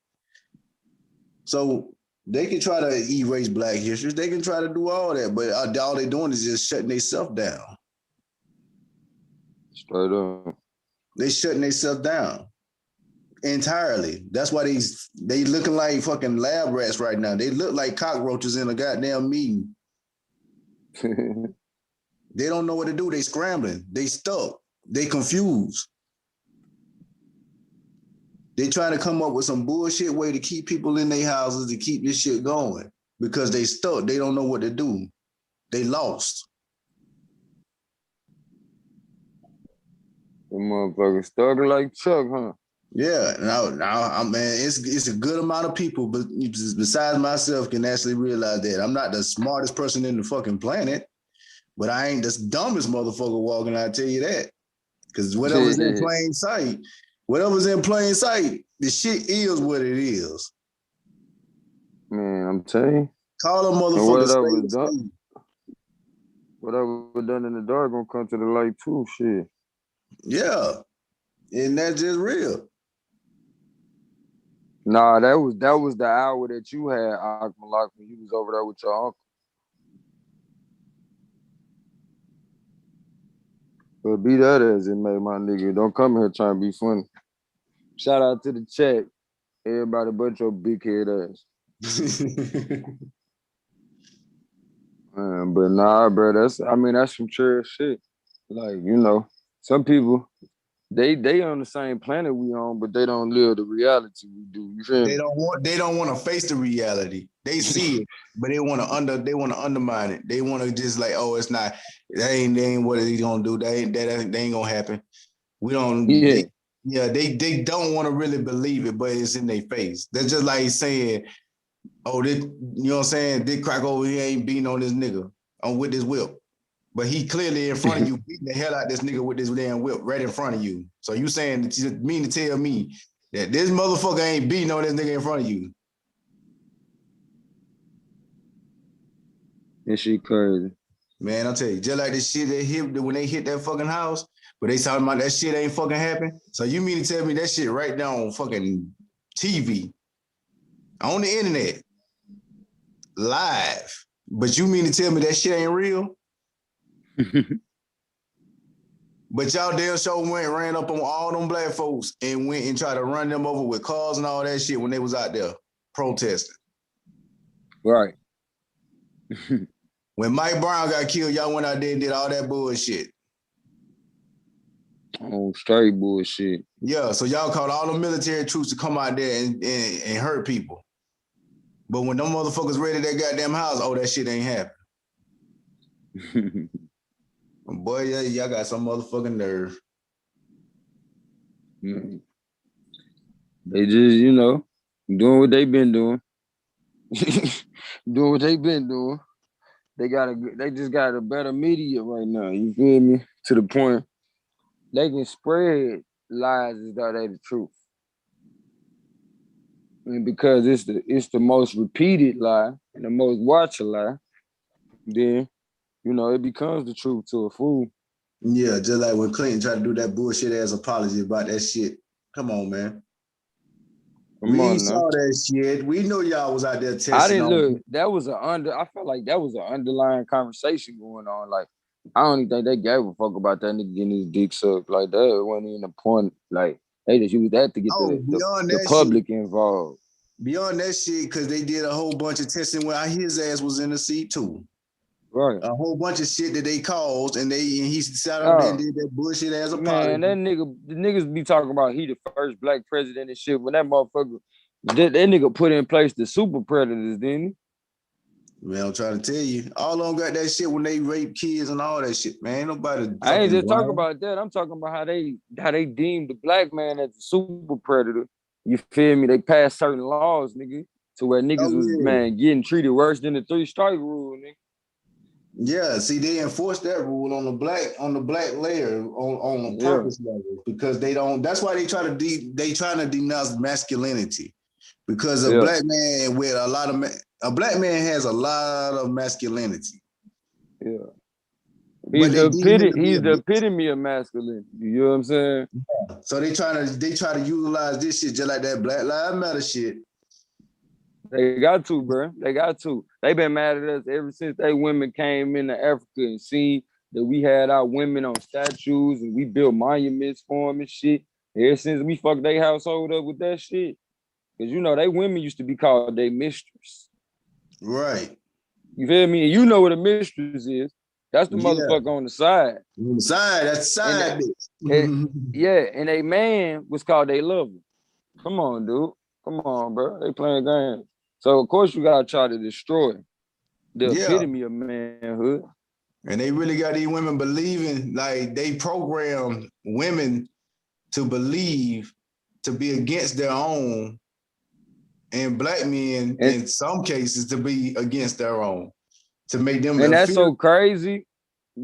So they can try to erase Black history. They can try to do all that, but all they're doing is just shutting themselves down. Straight up. They shutting themselves down entirely. That's why they looking like fucking lab rats right now. They look like cockroaches in a goddamn meeting. They don't know what to do. They scrambling. They stuck. They confused. They trying to come up with some bullshit way to keep people in their houses, to keep this shit going, because they stuck. They don't know what to do. They lost. The motherfucker stuck like Chuck, huh? Yeah, now I'm man, it's a good amount of people, but besides myself can actually realize that I'm not the smartest person in the fucking planet, but I ain't the dumbest motherfucker walking. I tell you that, because whatever's in plain sight, the shit is what it is. Man, I'm telling you. Call them motherfuckers. Whatever done in the dark gonna come to the light too. Shit. Yeah, and that's just real. Nah, that was the hour that you had, Akmalak, when you was over there with your uncle. But be that as it may, my nigga. Don't come here trying to be funny. Shout out to the chat. Everybody but your big head ass. But nah, bro, that's some true shit. Like, you know, some people, they on the same planet we on, but they don't live the reality we do. You feel me? They don't want to face the reality. They see it, but they want to undermine it. They want to just like, oh, it's not. That ain't what he's gonna do. That ain't gonna happen. We don't. Yeah. They don't want to really believe it, but it's in their face. That's just like saying, oh, you know what I'm saying? Dick crack over here ain't beating on this nigga with this whip. But he clearly in front of you beating the hell out of this nigga with this damn whip right in front of you. So you saying that you mean to tell me that this motherfucker ain't beating on this nigga in front of you? This shit crazy. Man, I'll tell you, just like this shit they hit when they hit that fucking house, but they talking about that shit ain't fucking happen. So you mean to tell me that shit right now on fucking TV, on the internet, live, but you mean to tell me that shit ain't real? But y'all damn sure ran up on all them black folks and went and tried to run them over with cars and all that shit when they was out there protesting. Right. When Mike Brown got killed, y'all went out there and did all that bullshit. Oh, straight bullshit. Yeah, so y'all called all the military troops to come out there and hurt people. But when them motherfuckers raided that goddamn house, oh, that shit ain't happen. Boy, yeah, y'all got some motherfucking nerve. Mm-hmm. They just, you know, doing what they been doing. Doing what they been doing. They just got a better media right now. You feel me? To the point they can spread lies as though they the truth. And because it's the most repeated lie and the most watched lie, then you know it becomes the truth to a fool. Yeah, just like when Clinton tried to do that bullshit ass apology about that shit. Come on, man. We saw that shit. We know y'all was out there testing. I didn't look. That was I felt like that was an underlying conversation going on. Like, I don't even think they gave a fuck about that nigga getting his dick sucked. Like, that wasn't even the point. Like, they just used that to get the public involved. Beyond that shit, because they did a whole bunch of testing where his ass was in the seat too. Right. A whole bunch of shit that they caused, and he sat up there and did that bullshit as a man. That nigga, the niggas be talking about he the first black president and shit. When that motherfucker, that nigga put in place the super predators, didn't he? Man, I'm trying to tell you, all of them got that shit when they rape kids and all that shit. Man, ain't nobody. I ain't just talking about that. I'm talking about how they deemed the black man as a super predator. You feel me? They passed certain laws, nigga, to where niggas was man getting treated worse than the 3-strike rule, nigga. Yeah, see, they enforced that rule on the black layer on the purpose level because they don't. That's why they trying to denounce masculinity because a black man with a black man has a lot of masculinity. Yeah, he's the epitome of masculinity. You know what I'm saying? Yeah. So they try to utilize this shit just like that Black Lives Matter shit. They got to, bro. They got to. They been mad at us ever since they women came into Africa and seen that we had our women on statues and we built monuments for them and shit. Ever since we fucked their household up with that shit. Because, you know, they women used to be called their mistress. Right. You feel me? And you know what a mistress is. That's the motherfucker on the side. On the side, that's the side bitch. And a man was called their lover. Come on, dude. Come on, bro. They playing games. So, of course, you got to try to destroy the epitome of manhood. And they really got these women believing, like, they program women to believe to be against their own, and black men in some cases to be against their own, to make them. And that's so crazy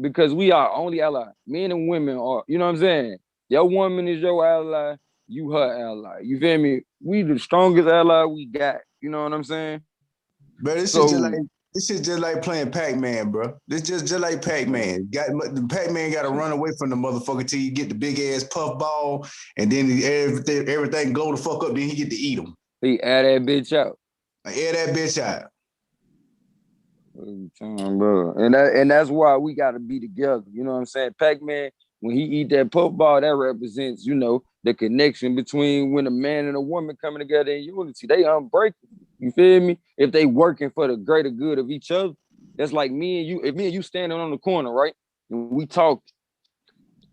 because we are only ally. Men and women are, you know what I'm saying? Your woman is your ally, you her ally. You feel me? We the strongest ally we got. You know what I'm saying? But this is just like playing Pac-Man, bro. This just like Pac-Man. The Pac-Man got to run away from the motherfucker till you get the big ass puff ball, and then everything glow the fuck up. Then he get to eat them. He air that bitch out. Air that bitch out. Bro. And that's why we got to be together. You know what I'm saying? Pac-Man, when he eat that puff ball, that represents, you know, the connection between when a man and a woman coming together in unity. They unbreakable. You feel me? If they working for the greater good of each other, that's like me and you. If me and you standing on the corner, right, and we talk,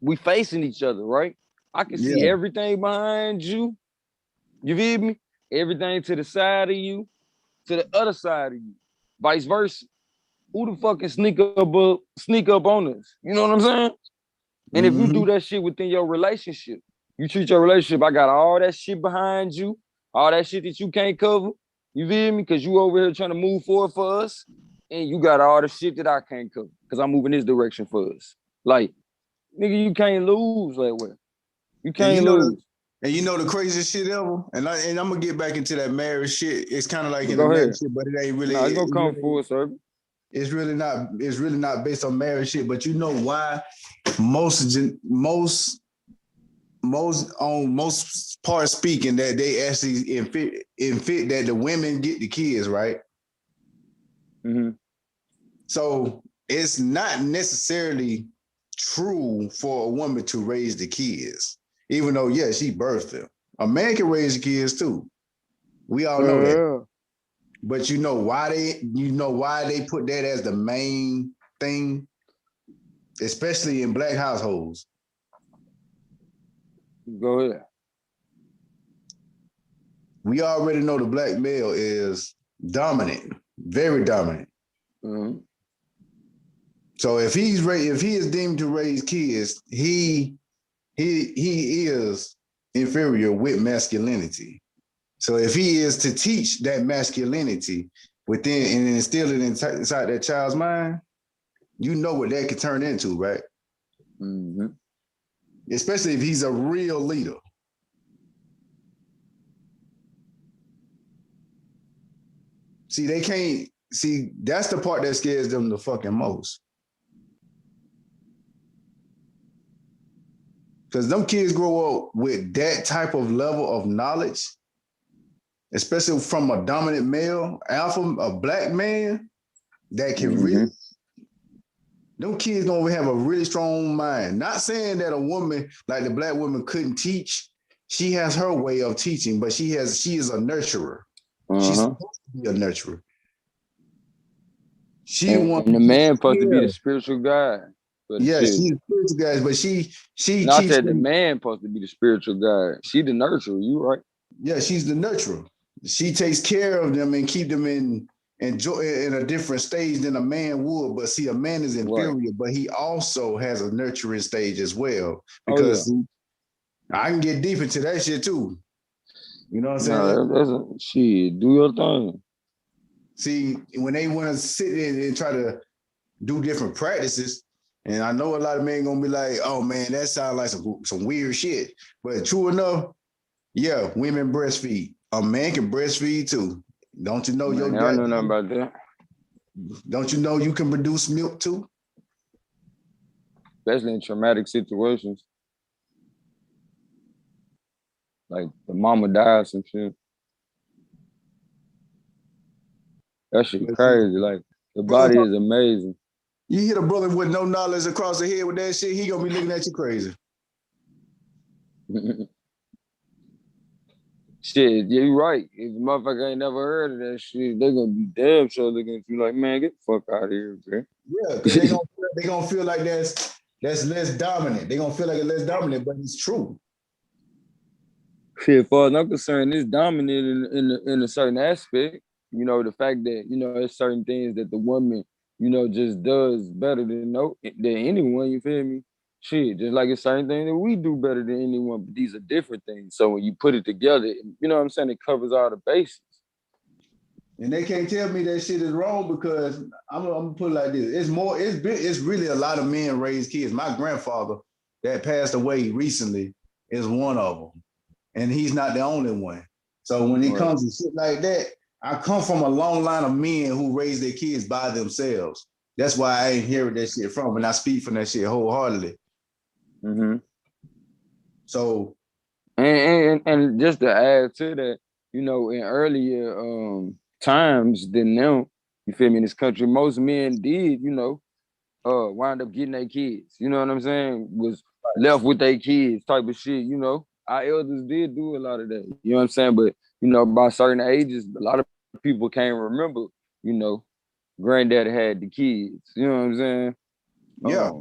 we facing each other, right? I can see everything behind you. You feel me? Everything to the side of you, to the other side of you, vice versa. Who the fuck can sneak up on us? You know what I'm saying? And if you do that shit within your relationship, you treat your relationship, I got all that shit behind you, all that shit that you can't cover. You feel me? Because you over here trying to move forward for us, and you got all the shit that I can't cover because I'm moving this direction for us. Like, nigga, you can't lose that way. You can't lose. And you know the craziest shit ever? And I'm going to get back into that marriage shit. It's kind of like in Go the ahead. marriage shit, but it ain't really. Nah, it's going to come full circle. It's really not based on marriage shit, but you know why most parts speaking that they actually fit that the women get the kids, right? Mm-hmm. So it's not necessarily true for a woman to raise the kids, even though she birthed them. A man can raise the kids too. We all know that. But you know why they put that as the main thing, especially in black households. Go ahead. We already know the black male is dominant, very dominant. Mm-hmm. So if he is deemed to raise kids, he is inferior with masculinity. So if he is to teach that masculinity within and instill it inside that child's mind, you know what that could turn into, right? Mm-hmm. Especially if he's a real leader. That's the part that scares them the fucking most. Because them kids grow up with that type of level of knowledge, especially from a dominant male, alpha, a black man that can really, them kids gonna have a really strong mind. Not saying that a woman like the black woman couldn't teach. She has her way of teaching, but she is a nurturer. She's supposed to be a nurturer. And the man supposed to be the spiritual guide. Yeah, she's the spiritual guide, but she I said the man supposed to be the spiritual guide. She the nurturer, you right? Yeah, she's the nurturer. She takes care of them and keep them in a different stage than a man would. But see, a man is inferior, but he also has a nurturing stage as well. Because I can get deep into that shit too. You know what I'm saying? Shit, do your thing. See, when they want to sit in and try to do different practices, and I know a lot of men gonna be like, "Oh man, that sounds like some weird shit." But true enough, yeah, women breastfeed. A man can breastfeed too. Don't you know I don't know nothing about that. Don't you know you can produce milk too? Especially in traumatic situations. Like the mama died, some shit. That shit crazy. Like the body is amazing. You hit a brother with no knowledge across the head with that shit, he gonna be looking at you crazy. Shit, yeah, you right. If the motherfucker ain't never heard of that shit, they gonna be damn sure looking at you like, man, get the fuck out of here, man. Yeah, because they gonna feel like that's less dominant. They gonna feel like it's less dominant, but it's true. Shit, as far as I'm concerned, it's dominant in a certain aspect. You know, the fact that, you know, there's certain things that the woman, you know, just does better than anyone, you feel me? shit, just like a certain thing that we do better than anyone, but these are different things. So when you put it together, you know what I'm saying, it covers all the bases. And they can't tell me that shit is wrong because I'm gonna put it like this. It's really a lot of men raise kids. My grandfather that passed away recently is one of them. And he's not the only one. So when it comes to shit like that, I come from a long line of men who raise their kids by themselves. That's why I ain't hearing that shit from, and I speak from that shit wholeheartedly. Mm-hmm. So, and just to add to that, you know, in earlier times than now, you feel me, in this country, most men did, you know, wind up getting their kids. You know what I'm saying? Was left with their kids type of shit, you know. Our elders did do a lot of that. You know what I'm saying? But, you know, by certain ages, a lot of people can't remember, you know, granddaddy had the kids. You know what I'm saying? Yeah.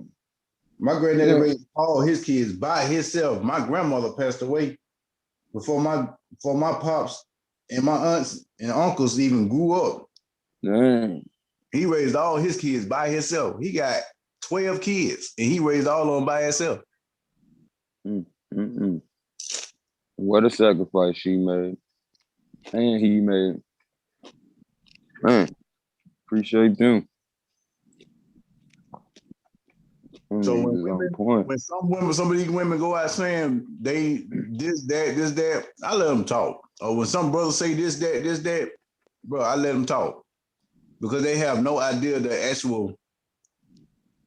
My granddaddy raised all his kids by himself. My grandmother passed away before my pops and my aunts and uncles even grew up. Dang. He raised all his kids by himself. He got 12 kids and he raised all of them by himself. Mm-mm. What a sacrifice she made. And he made. Man, appreciate them. So when some of these women go out saying they this, that, I let them talk. Or when some brothers say this, that, bro, I let them talk. Because they have no idea the actual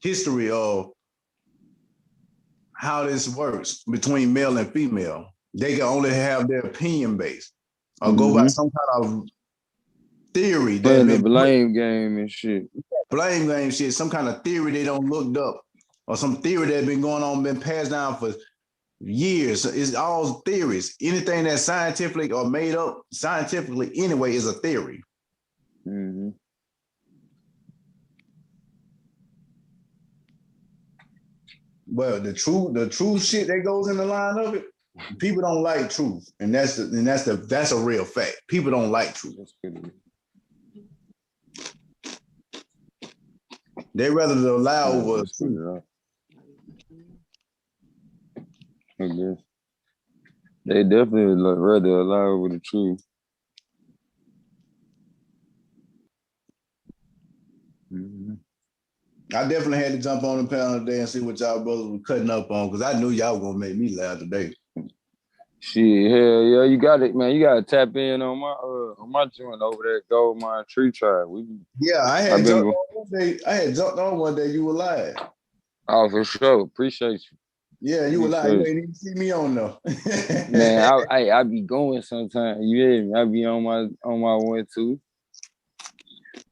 history of how this works between male and female. They can only have their opinion based or go by some kind of theory. Playing the blame game and shit. Blame game shit, some kind of theory they don't looked up or some theory that been going on, been passed down for years. It's all theories. Anything that's scientific or made up scientifically anyway is a theory. Mm-hmm. Well, the truth shit that goes in the line of it, people don't like truth, and that's a real fact. People don't like truth. They rather allow over truth. I guess they definitely rather allow over the truth. Mm-hmm. I definitely had to jump on the panel today and see what y'all brothers were cutting up on because I knew y'all were gonna make me laugh today. Shit, hell yeah, you got it, man. You gotta tap in on my joint over there, Gold Mine Tree Tribe. I had jumped on one day. You were live. Oh, for sure. Appreciate you. Yeah, you were live. You ain't even see me on though. Man, I be going sometimes. You hear me? I be on my 1-2.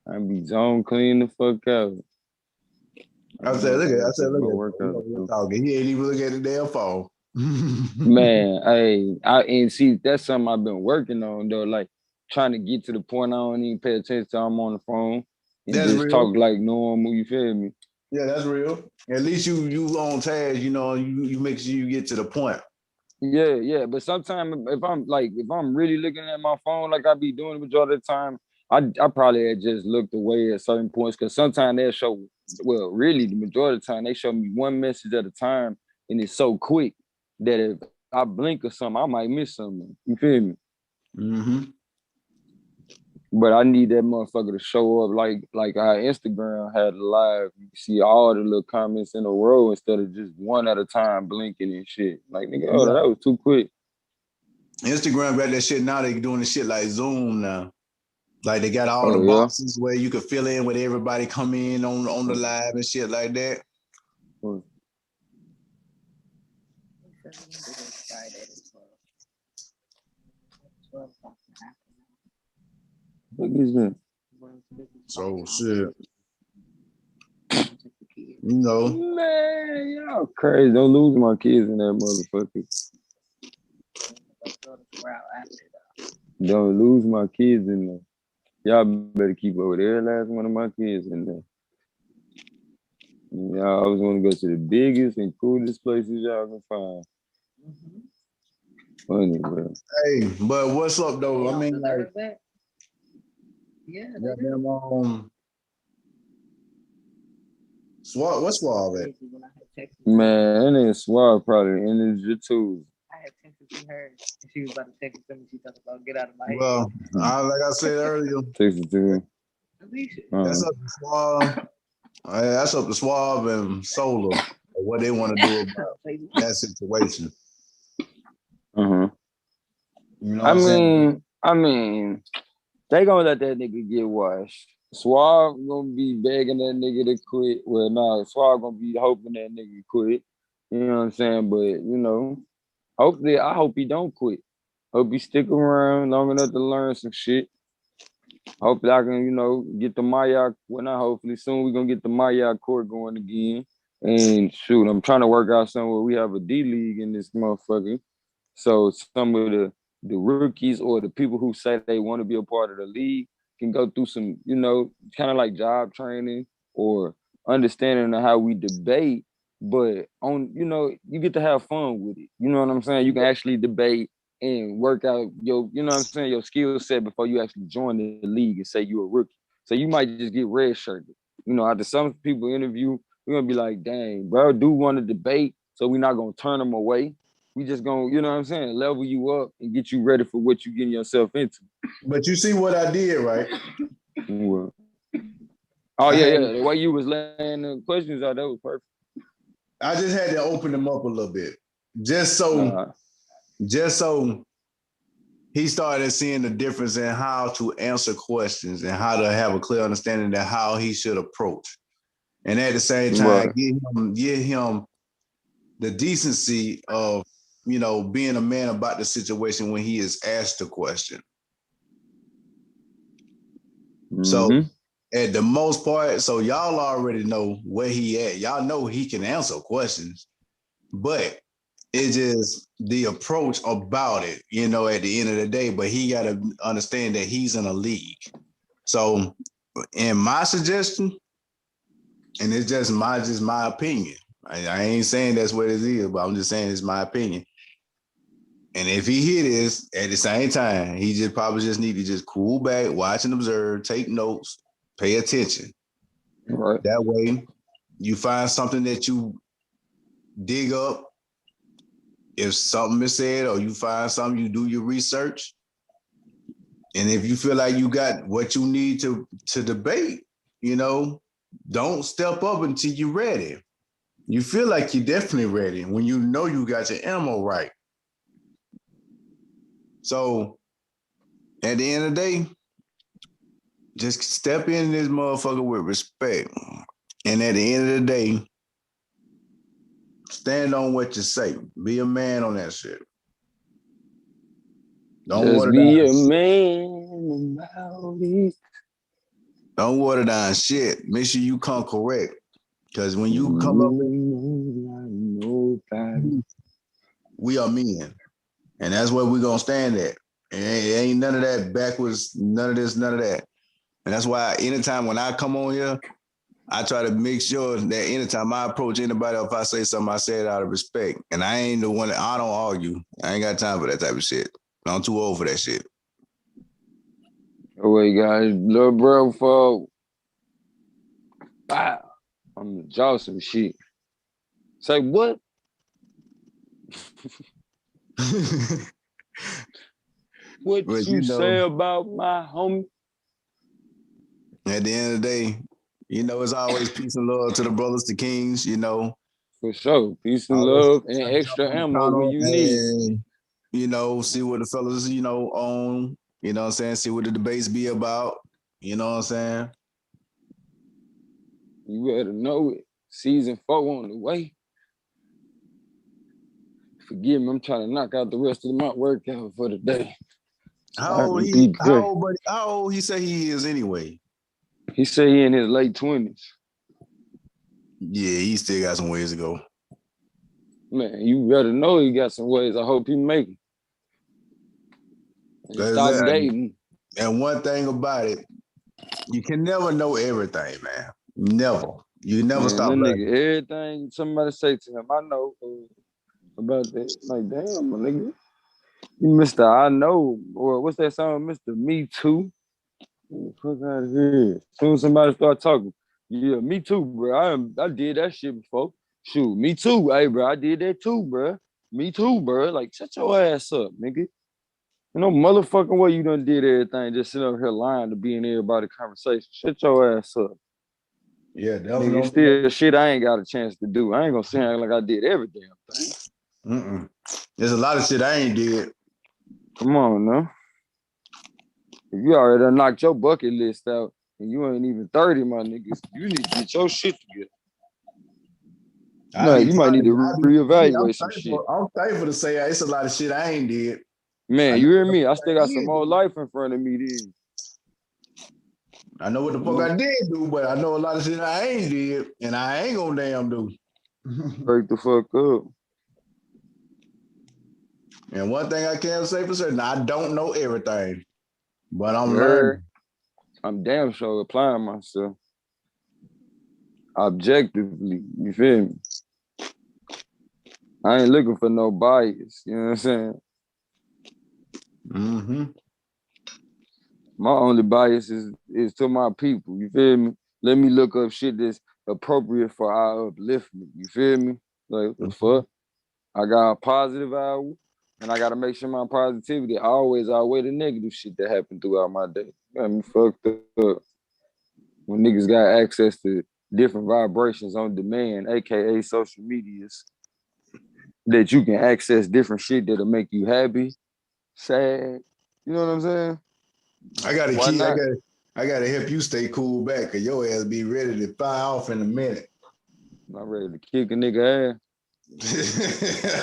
I be zone clean the fuck out. I said, look at talking. He ain't even looking at the damn phone. Man, and see, that's something I've been working on though, like trying to get to the point I don't even pay attention to I'm on the phone and that's just real. talk like normal, you feel me? Yeah, that's real. At least you on task, you know, you make sure you get to the point. Yeah, but sometimes if I'm really looking at my phone like I be doing the majority of the time, I probably had just looked away at certain points because sometimes they'll show, well, really the majority of the time they show me one message at a time and it's so quick that if I blink or something, I might miss something. You feel me? Mm-hmm. But I need that motherfucker to show up like our Instagram had live. You see all the little comments in a row instead of just one at a time blinking and shit. Like, nigga, that was too quick. Instagram got that shit now. They doing the shit like Zoom now. Like they got all the boxes where you could fill in with everybody come in on the live and shit like that. What is that? So shit. You know. Man, y'all crazy. Don't lose my kids in that motherfucker. Don't lose my kids in there. Y'all better keep over there. Last one of my kids in there. Y'all always want to go to the biggest and coolest places y'all can find. Funny, bro. Hey, but what's up though? I mean, like, Suave, what's Suave at? Man, that nigga Suave probably in his YouTube. I had texted to her, and she was about to text it to me. She talking about get out of my head. Well, like I said earlier, Text it to me. that's up to Suave. That's up to Suave and Solar what they want to do about that situation. Uh-huh. You know I what I'm saying? mean, they gonna let that nigga get washed. Suave gonna be begging that nigga to quit. Well, nah, Suave gonna be hoping that nigga quit. You know what I'm saying? But you know, hopefully, I hope he don't quit. Hope he stick around long enough to learn some shit. Hopefully, I can, you know, get the Maya. Well, not hopefully. Soon we gonna get the Maya court going again. And shoot, I'm trying to work out somewhere we have a D league in this motherfucker. So some of the rookies or the people who say they want to be a part of the league can go through some, you know, kind of like job training or understanding of how we debate, but on, you know, you get to have fun with it. You know what I'm saying? You can actually debate and work out your, you know what I'm saying, your skill set before you actually join the league and say you're a rookie. So you might just get red-shirted. You know, after some people interview, we're gonna be like, dang, bro, do want to debate, so we're not gonna turn them away. We just gonna, you know what I'm saying, level you up and get you ready for what you're getting yourself into. But you see what I did, right? What? Oh, yeah. The way you was laying the questions out, that was perfect. I just had to open them up a little bit. Just so he started seeing the difference in how to answer questions and how to have a clear understanding of how he should approach. And at the same time, give him the decency of, you know, being a man about the situation when he is asked a question. So at the most part, so y'all already know where he at. Y'all know he can answer questions, but it's just the approach about it, you know, at the end of the day. But he got to understand that he's in a league. So in my suggestion, and it's just my opinion. I ain't saying that's what it is, but I'm just saying it's my opinion. And if he hear this at the same time, he just probably just need to just cool back, watch and observe, take notes, pay attention. Right. That way, you find something that you dig up. If something is said, or you find something, you do your research. And if you feel like you got what you need to debate, you know, don't step up until you're ready. You feel like you're definitely ready when you know you got your ammo right. So at the end of the day, just step in this motherfucker with respect. And at the end of the day, stand on what you say. Be a man on that shit. Don't water be down a shit. man about it. Don't water down shit. Make sure you come correct. Because when you come up, we are men. And that's where we're going to stand at. It ain't none of that backwards, none of this, none of that. And that's why anytime when I come on here, I try to make sure that anytime I approach anybody, if I say something, I say it out of respect. And I ain't the one I don't argue. I ain't got time for that type of shit. I'm too old for that shit. Oh, wait, guys. Little bro, for wow. I'm gonna draw some shit. Say what? What But you say about my homie? At the end of the day, you know, it's always peace and love to the brothers, the kings, you know. For sure. Peace and love and extra ammo when you need. You know, see what the fellas, you know, own. You know what I'm saying? See what the debates be about. You know what I'm saying? You better know it. Season 4 on the way. Forgive me, I'm trying to knock out the rest of my workout for the day. How old he say he is anyway? He say he in his late 20s. Yeah, he still got some ways to go. Man, you better know he got some ways. I hope he make it. Stop dating. And one thing about it, you can never know everything, man. Never. You never stop learning. Nigga, everything somebody say to him, I know about that. Like, damn, my nigga. You Mr. I know, or what's that song, Mr. Me Too? Get the fuck out of here. As soon as somebody start talking, Yeah, me too, bro. I did that shit before. Shoot, me too. Hey, bro, I did that too, bro. Me too, bro. Like, shut your ass up, nigga. You know, motherfucking way you done did everything, just sitting up here lying to be in everybody's conversation. Shut your ass up. Yeah, that was Nigga, still shit I ain't got a chance to do. I ain't gonna say like I did every damn thing. There's a lot of shit I ain't did. Come on, now. If you already done knocked your bucket list out and you ain't even 30, my niggas, you need to get your shit together. No, you might need to reevaluate some shit. I'm thankful to say it's a lot of shit I ain't did. Man, you hear me? I still got some more life in front of me then. I know what the fuck I did do, but I know a lot of shit I ain't did, and I ain't gonna damn do. Break the fuck up. And one thing I can say for certain, I don't know everything, but I'm Yeah. learning. I'm damn sure applying myself. Objectively, you feel me? I ain't looking for no bias, you know what I'm saying? Mm-hmm. My only bias is to my people, you feel me? Let me look up shit that's appropriate for our upliftment, you feel me? Like, what the fuck? I got a positive hour, and I gotta make sure my positivity always outweigh the negative shit that happened throughout my day. Got me fucked up. When niggas got access to different vibrations on demand, aka social medias, that you can access different shit that'll make you happy, sad. You know what I'm saying? I gotta Why keep. not? I gotta help you stay cool back, cause your ass be ready to fire off in a minute. I'm ready to kick a nigga ass.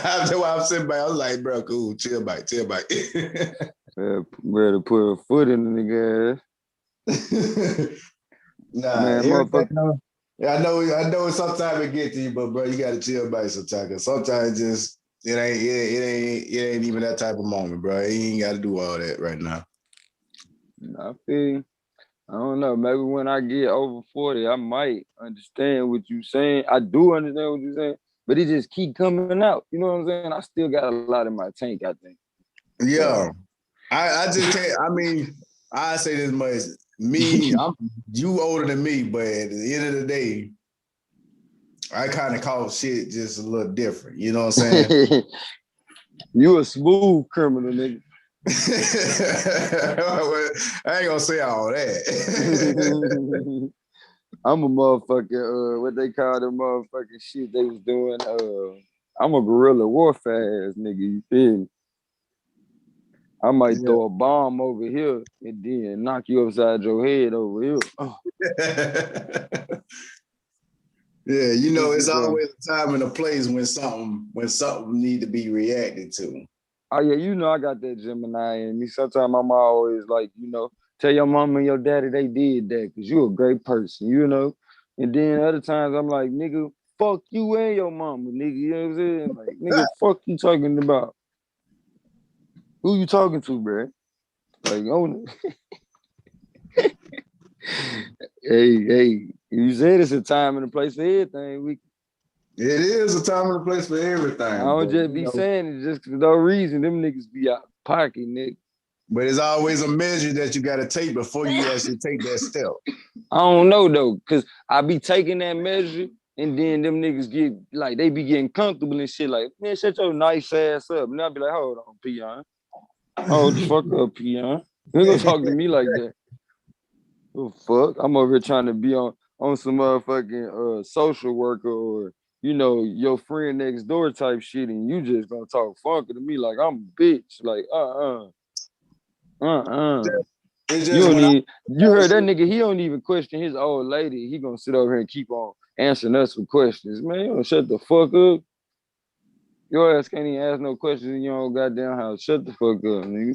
That's why I'm sitting back. I was like, bro, cool, chill, bite. Ready to put a foot in the nigga ass. Nah, Man, motherfucker. I know. Sometimes it get to you, but bro, you gotta chill, bite sometimes. Cause sometimes just it ain't even that type of moment, bro. You ain't got to do all that right now. I feel. I don't know. Maybe when I get over 40, I might understand what you're saying. I do understand what you're saying, but it just keep coming out. You know what I'm saying? I still got a lot in my tank, I think. Yeah. I just can't. I mean, I say this much. Me, you older than me, but at the end of the day, I kind of call shit just a little different. You know what I'm saying? You a smooth criminal, nigga. I ain't gonna say all that. I'm a motherfucking what they call the motherfucking shit they was doing. I'm a guerrilla warfare ass nigga, you feel me? I might throw a bomb over here and then knock you upside your head over here. Oh. Yeah, you know, it's always a time and a place when something need to be reacted to. Oh yeah, you know I got that Gemini in me. Sometimes I'm always like, you know, tell your mama and your daddy they did that because you a great person, you know. And then other times I'm like, nigga, fuck you and your mama, nigga. You know what I'm saying? Like, nigga, fuck you talking about? Who you talking to, bro? Like, oh, hey, you said it's a time and a place for everything. It is a time and a place for everything. I don't just be saying it just for no reason. Them niggas be out of pocket, nigga. But it's always a measure that you got to take before you actually take that step. I don't know, though, because I be taking that measure, and then them niggas get, like, they be getting comfortable and shit, like, man, shut your nice ass up. And I'll be like, hold on, peon. Hold the fuck up, peon. You ain't gonna talk to me like that. Oh, fuck. I'm over here trying to be on some motherfucking social worker or, you know, your friend next door type shit, and you just gonna talk funky to me like I'm a bitch. Like, You heard that nigga, he don't even question his old lady. He gonna sit over here and keep on answering us with questions. Man, you don't shut the fuck up. Your ass can't even ask no questions in your own goddamn house. Shut the fuck up, nigga.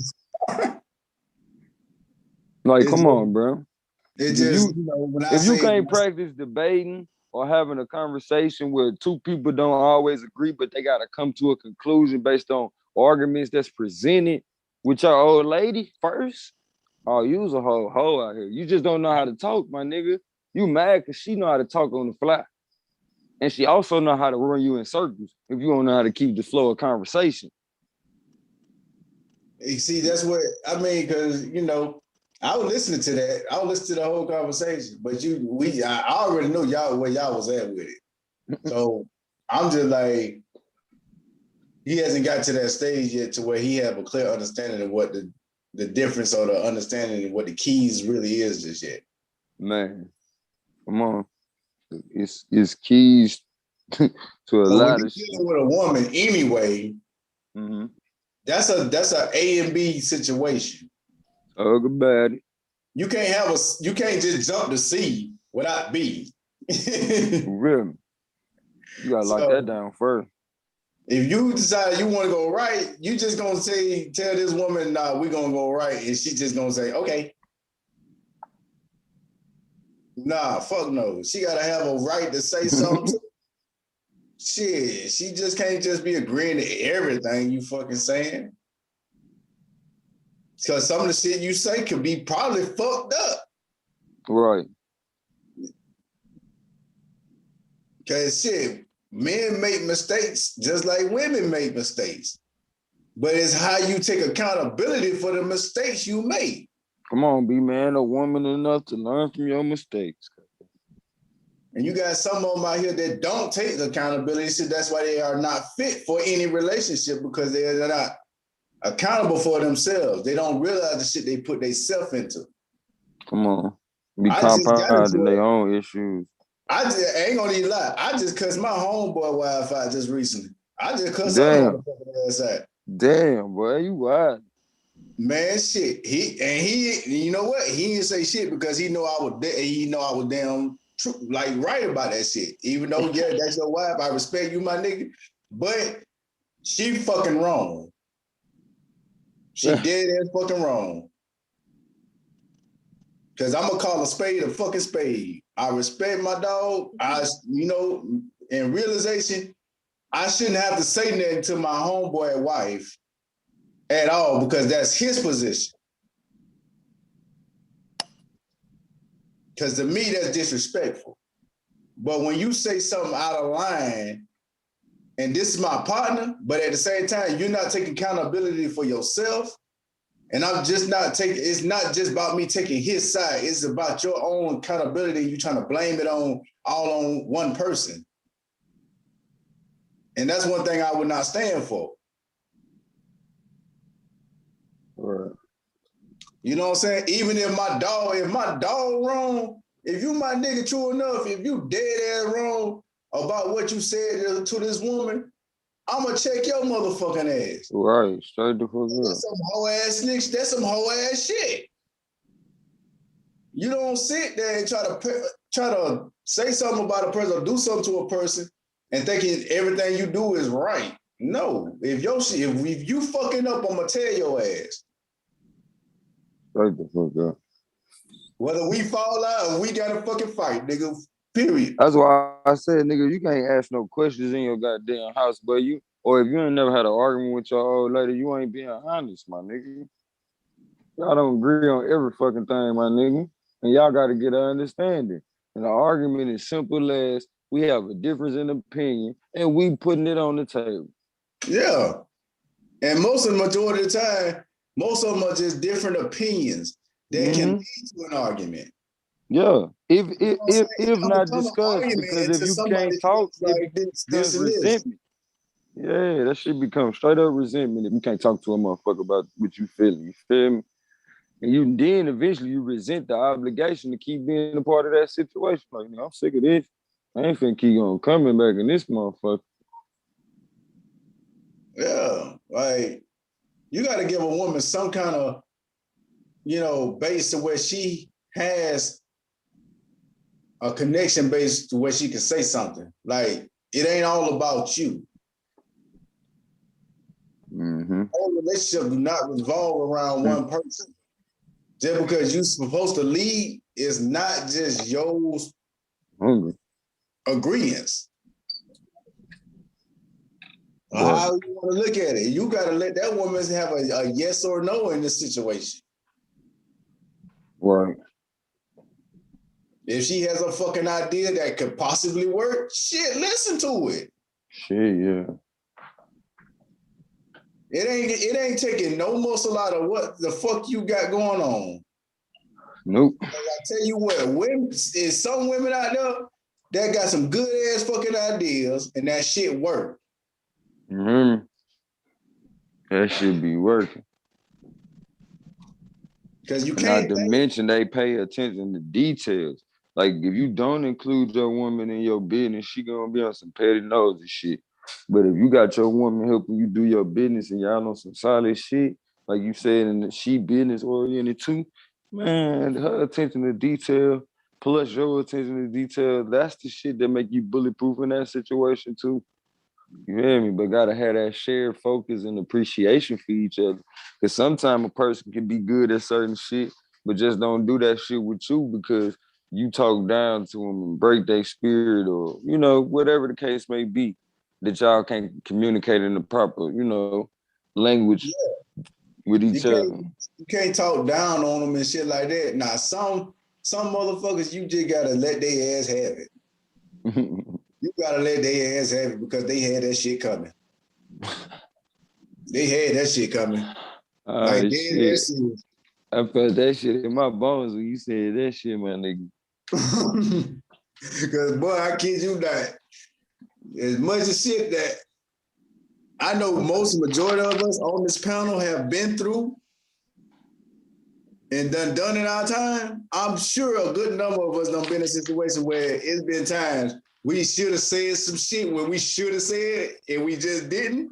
Like, come on, bro. It just, you know, when if you can't practice debating or having a conversation where two people don't always agree, but they gotta come to a conclusion based on arguments that's presented with your old lady first. Oh, you was a whole hoe out here. You just don't know how to talk, my nigga. You mad because she know how to talk on the fly. And she also know how to run you in circles if you don't know how to keep the flow of conversation. You see, that's what I mean, because, you know, I was listening to that. I was listening to the whole conversation, but I already know where y'all was at with it. So I'm just like, he hasn't got to that stage yet to where he have a clear understanding of what the difference or the understanding of what the keys really is just yet. Man, come on. It's keys to a lot of shit. Dealing with a woman anyway, that's a A and B situation. Talk about it. You can't just jump to C without B. Really? You gotta lock that down first. If you decide you want to go right, you just gonna tell this woman, nah, we're gonna go right, and she just gonna say, okay. Nah, fuck no. She gotta have a right to say something. Shit, she just can't just be agreeing to everything you fucking saying. Because some of the shit you say could be probably fucked up. Right. Because shit, men make mistakes just like women make mistakes. But it's how you take accountability for the mistakes you make. Come on, be man or woman enough to learn from your mistakes. And you got some of them out here that don't take accountability, so that's why they are not fit for any relationship, because they're not accountable for themselves. They don't realize the shit they put themselves into. Come on. Be compounding their own issues. I ain't gonna even lie. I just cussed my homeboy Wi-Fi just recently. I just cussed Damn. her motherfucking ass out. Damn, boy, you wild. Man, shit. He you know what? He didn't say shit because he know I was damn true, like right about that shit. Even though, yeah, that's your wife. I respect you, my nigga. But she fucking wrong. She dead ass fucking wrong. Cause I'm gonna call a spade a fucking spade. I respect my dog. In realization, I shouldn't have to say nothing to my homeboy wife at all, because that's his position. Because to me, that's disrespectful. But when you say something out of line, and this is my partner, but at the same time, you're not taking accountability for yourself, and I'm just not taking, it's not just about me taking his side, it's about your own accountability. You're trying to blame it all on one person. And that's one thing I would not stand for. Right. You know what I'm saying? Even if my dog wrong, if you my nigga true enough, if you dead ass wrong about what you said to this woman, I'ma check your motherfucking ass. Right, straight the fuck up. That's some hoe ass nigga. That's some hoe ass shit. You don't sit there and try to say something about a person or do something to a person and thinking everything you do is right. No, if you fucking up, I'ma tell your ass. Straight the fuck up. Whether we fall out or we gotta fucking fight, nigga. Period. That's why I said, nigga, you can't ask no questions in your goddamn house, but or if you ain't never had an argument with your old lady, you ain't being honest, my nigga. Y'all don't agree on every fucking thing, my nigga. And y'all gotta get an understanding. And the argument is simple as we have a difference in opinion and we putting it on the table. Yeah. And most of the majority of the time, most of them are just different opinions that can lead to an argument. Yeah, if not discussed, because if you can't talk, it becomes resentment. Yeah, that shit becomes straight up resentment if you can't talk to a motherfucker about what you feeling. You feel me? And then eventually you resent the obligation to keep being a part of that situation. Like, I'm sick of this. I ain't finna keep on coming back in this motherfucker. Yeah, like you got to give a woman some kind of, base to where she has a connection base to where she can say something. Like, it ain't all about you. All relationships do not revolve around one person. Just because you're supposed to lead is not just your agreements. How you want to look at it? You got to let that woman have a yes or no in this situation. Right. If she has a fucking idea that could possibly work, shit, listen to it. Shit, yeah. It ain't taking no muscle out of what the fuck you got going on. Nope. I tell you what, women, there's some women out there that got some good ass fucking ideas, and that shit work. Mm-hmm. That should be working. Because you can't. Not to mention they pay attention to details. Like if you don't include your woman in your business, she gonna be on some petty nosy shit. But if you got your woman helping you do your business and y'all on some solid shit, like you said, and she business oriented too, man, her attention to detail plus your attention to detail, that's the shit that make you bulletproof in that situation too. You hear me? But gotta have that shared focus and appreciation for each other. Because sometimes a person can be good at certain shit, but just don't do that shit with you because you talk down to them and break their spirit or, you know, whatever the case may be, that y'all can't communicate in the proper, you know, language with each other. You can't talk down on them and shit like that. Now, some motherfuckers, you just gotta let their ass have it. You gotta let their ass have it because they had that shit coming. They had that shit coming. Like shit. I felt that shit in my bones when you said that shit, my nigga. Because boy, I kid you not. As much as shit that I know majority of us on this panel have been through and done in our time, I'm sure a good number of us done been in a situation where it's been times we should have said some shit when we should have said it and we just didn't.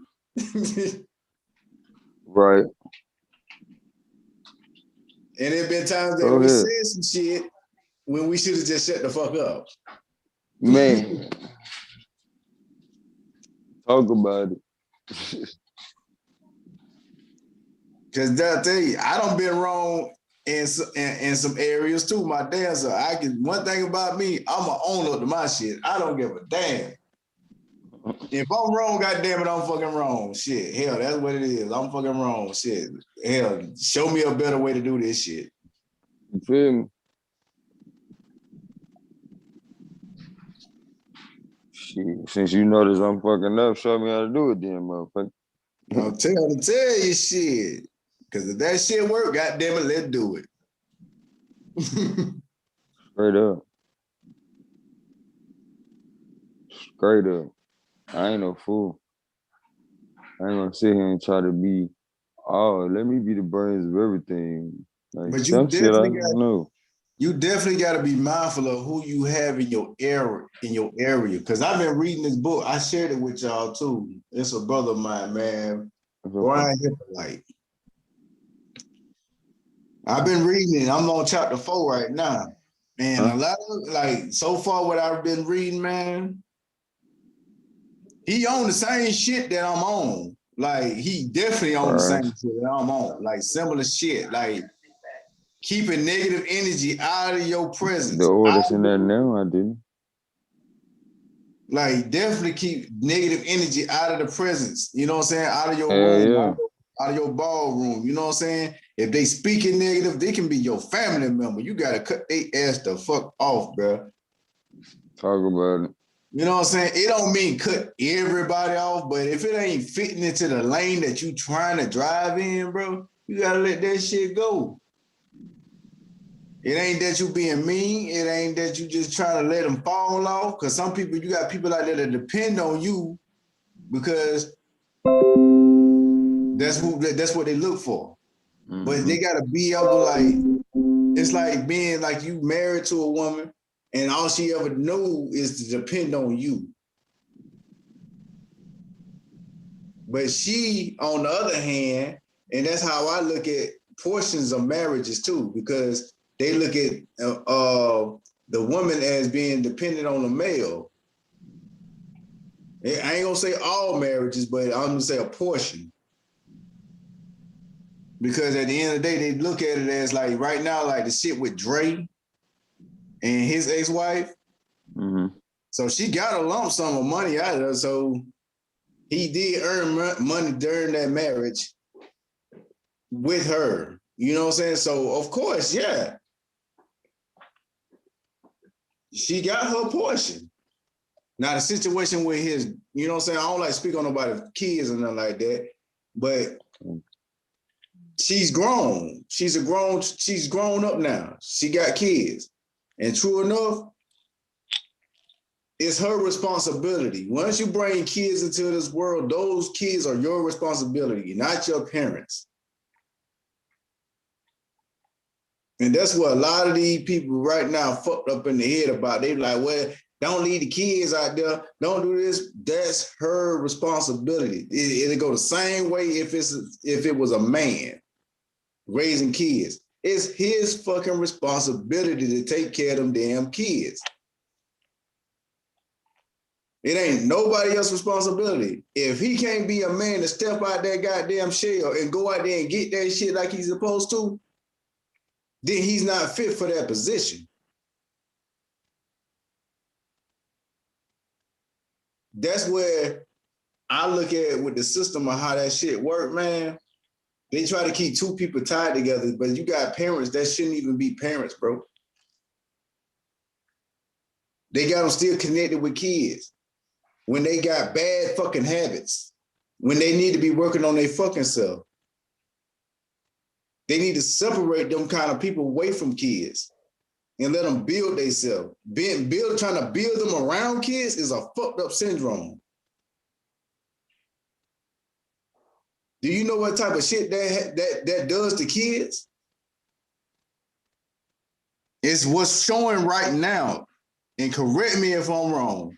Right. And there been times that we said some shit when we should have just shut the fuck up. Man. Talk about it. Cause I tell you, I done been wrong in some areas too. My damn self. One thing about me, I'm an owner to my shit. I don't give a damn. If I'm wrong, goddamn it, I'm fucking wrong. Shit, hell, that's what it is. I'm fucking wrong. Shit, hell, show me a better way to do this shit. You feel me? Shit, since you notice I'm fucking up, show me how to do it then, motherfucker. I'm tell you shit. Cause if that shit work, goddamn it, let's do it. Straight up. Straight up. I ain't no fool. I ain't gonna sit here and try to be, let me be the brains of everything. Like, but some shit I don't know. You definitely got to be mindful of who you have in your area. Cause I've been reading this book. I shared it with y'all too. It's a brother of mine, man. Brian Hippolyte. I've been reading it. I'm on chapter 4 right now. And a lot of, so far what I've been reading, man, he on the same shit that I'm on. Like, he definitely on the same shit that I'm on. Like, similar shit. Like, keeping negative energy out of your presence. The orders in there now, I didn't. Like, definitely keep negative energy out of the presence. You know what I'm saying? Out of your room, out of your ballroom. You know what I'm saying? If they speaking negative, they can be your family member. You gotta cut their ass the fuck off, bro. Talk about it. You know what I'm saying? It don't mean cut everybody off, but if it ain't fitting into the lane that you trying to drive in, bro, you gotta let that shit go. It ain't that you being mean. It ain't that you just trying to let them fall off. Cause some people, you got people out there that depend on you because that's what they look for. Mm-hmm. But they gotta be able it's like being like you married to a woman and all she ever knew is to depend on you. But she, on the other hand, and that's how I look at portions of marriages too, because they look at the woman as being dependent on the male. I ain't gonna say all marriages, but I'm gonna say a portion. Because at the end of the day, they look at it as like right now, like the shit with Dre and his ex-wife. Mm-hmm. So she got a lump sum of money out of her. So he did earn money during that marriage with her. You know what I'm saying? So of course, yeah. She got her portion. Now the situation with his, you know what I'm saying? I don't like speak on nobody's kids or nothing like that, but she's grown. She's grown up now. She got kids. And true enough, it's her responsibility. Once you bring kids into this world, those kids are your responsibility, not your parents. And that's what a lot of these people right now fucked up in the head about. They like, well, don't leave the kids out there. Don't do this. That's her responsibility. It'll go the same way if it was a man raising kids. It's his fucking responsibility to take care of them damn kids. It ain't nobody else's responsibility. If he can't be a man to step out that goddamn shell and go out there and get that shit like he's supposed to, then he's not fit for that position. That's where I look at with the system of how that shit work, man. They try to keep two people tied together, but you got parents that shouldn't even be parents, bro. They got them still connected with kids when they got bad fucking habits, when they need to be working on their fucking self. They need to separate them kind of people away from kids and let them build themselves. Trying to build them around kids is a fucked up syndrome. Do you know what type of shit that does to kids? It's what's showing right now. And correct me if I'm wrong.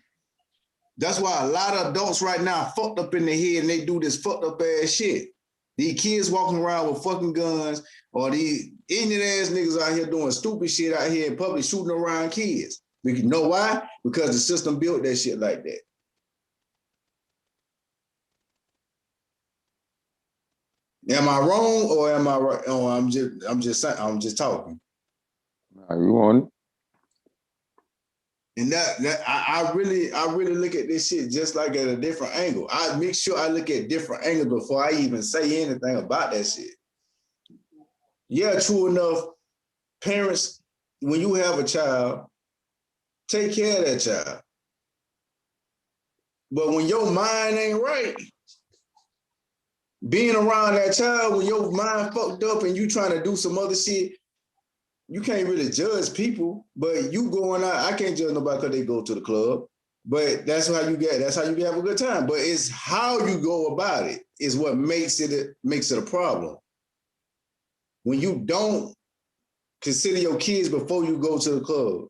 That's why a lot of adults right now are fucked up in the head and they do this fucked up ass shit. These kids walking around with fucking guns, or these ignorant ass niggas out here doing stupid shit out here in public, shooting around kids. You know why? Because the system built that shit like that. Am I wrong or am I right? Oh, I'm just talking. You want it? And I really look at this shit just like at a different angle. I make sure I look at different angles before I even say anything about that shit. Yeah, true enough, parents, when you have a child, take care of that child. But when your mind ain't right, being around that child, when your mind fucked up and you trying to do some other shit, you can't really judge people, but you going out, I can't judge nobody because they go to the club, but that's how you have a good time. But it's how you go about it is what makes it a problem. When you don't consider your kids before you go to the club,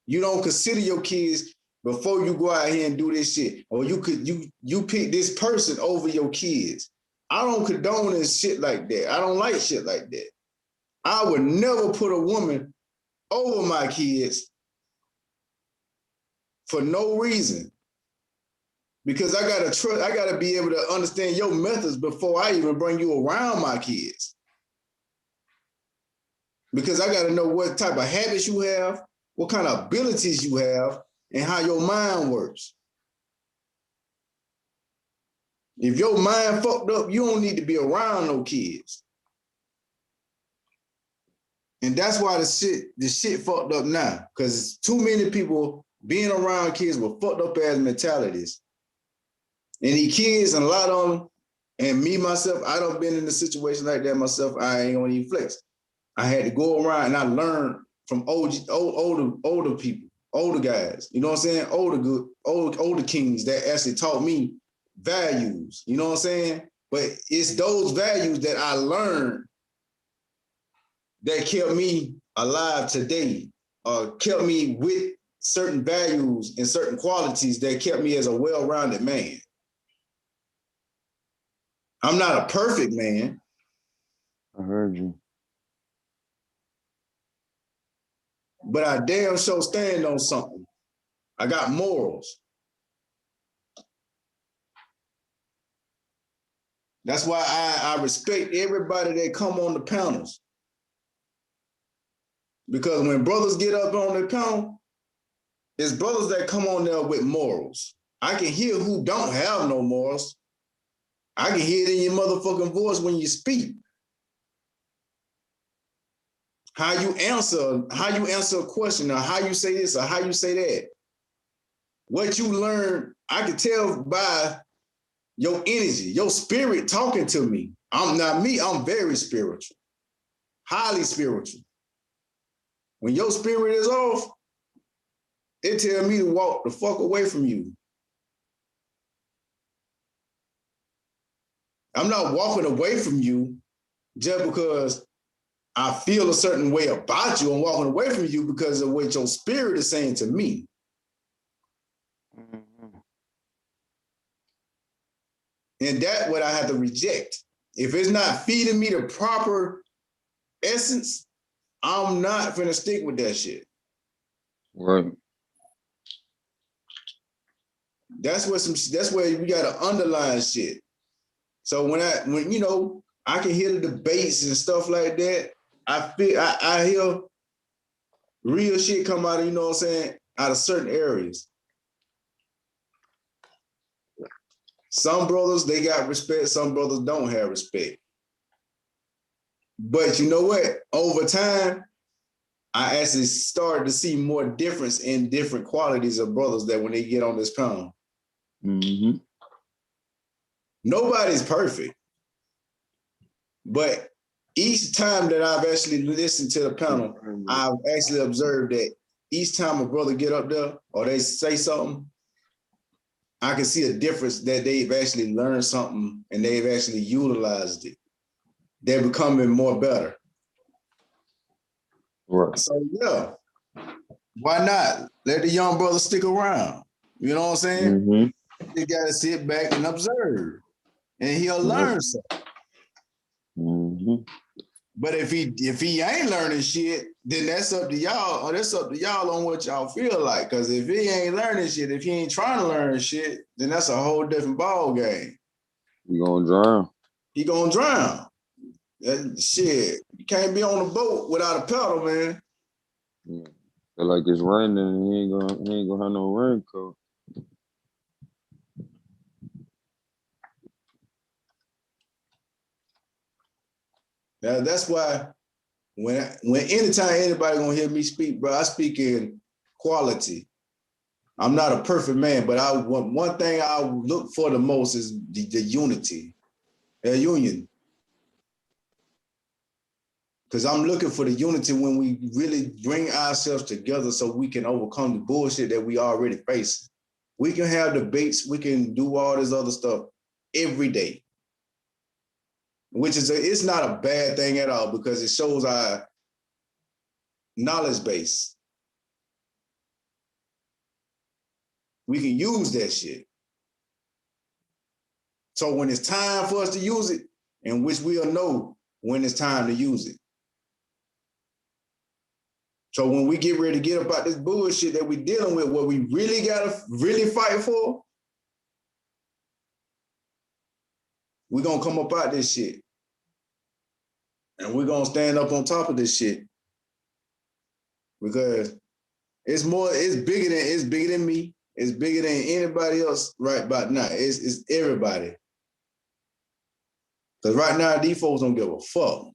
you don't consider your kids before you go out here and do this shit, or you pick this person over your kids. I don't condone this shit like that. I don't like shit like that. I would never put a woman over my kids for no reason. Because I gotta be able to understand your methods before I even bring you around my kids. Because I gotta know what type of habits you have, what kind of abilities you have, and how your mind works. If your mind fucked up, you don't need to be around no kids. And that's why the shit fucked up now. Because too many people being around kids with fucked up ass mentalities. And these kids, and a lot of them, and me myself, I done been in a situation like that myself. I ain't gonna even flex. I had to go around and I learned from older people, older guys. You know what I'm saying? Older kings that actually taught me values. You know what I'm saying? But it's those values that I learned that kept me alive today, or kept me with certain values and certain qualities that kept me as a well-rounded man. I'm not a perfect man. I heard you. But I damn sure stand on something. I got morals. That's why I respect everybody that come on the panels. Because when brothers get up on the panel, it's brothers that come on there with morals. I can hear who don't have no morals. I can hear it in your motherfucking voice when you speak. How you answer a question, or how you say this, or how you say that. What you learn, I can tell by your energy, your spirit talking to me. I'm not me, I'm very spiritual, highly spiritual. When your spirit is off, it tell me to walk the fuck away from you. I'm not walking away from you just because I feel a certain way about you. I'm walking away from you because of what your spirit is saying to me. And that's what I have to reject. If it's not feeding me the proper essence, I'm not gonna stick with that shit. Right. That's where we gotta underline shit. So when you know, I can hear the debates and stuff like that, I hear real shit come out of, you know what I'm saying, out of certain areas. Some brothers, they got respect, some brothers don't have respect. But you know what? Over time, I actually started to see more difference in different qualities of brothers that when they get on this panel. Mm-hmm. Nobody's perfect. But each time that I've actually listened to the panel, I've actually observed that each time a brother get up there or they say something, I can see a difference that they've actually learned something and they've actually utilized it. They're becoming more better. Right. So yeah, why not? Let the young brother stick around. You know what I'm saying? Mm-hmm. You gotta sit back and observe, and he'll learn something. Mm-hmm. But if he ain't learning shit, then that's up to y'all. Or that's up to y'all on what y'all feel like. Because if he ain't learning shit, if he ain't trying to learn shit, then that's a whole different ball game. You gonna drown. He gonna drown. Shit, you can't be on a boat without a pedal, man. Yeah. Feel like it's raining and he ain't gonna have no raincoat. Now that's why when anytime anybody gonna hear me speak, bro, I speak in quality. I'm not a perfect man, but one thing I look for the most is the unity, the union. Because I'm looking for the unity when we really bring ourselves together so we can overcome the bullshit that we already face. We can have debates, we can do all this other stuff every day, which is it's not a bad thing at all because it shows our knowledge base. We can use that shit. So when it's time for us to use it, in which we'll know when it's time to use it. So when we get ready to get about this bullshit that we're dealing with, what we really gotta fight for, we're gonna come up out this shit. And we're gonna stand up on top of this shit. Because it's bigger than me. It's bigger than anybody else right about now. It's everybody. Because right now, these folks don't give a fuck.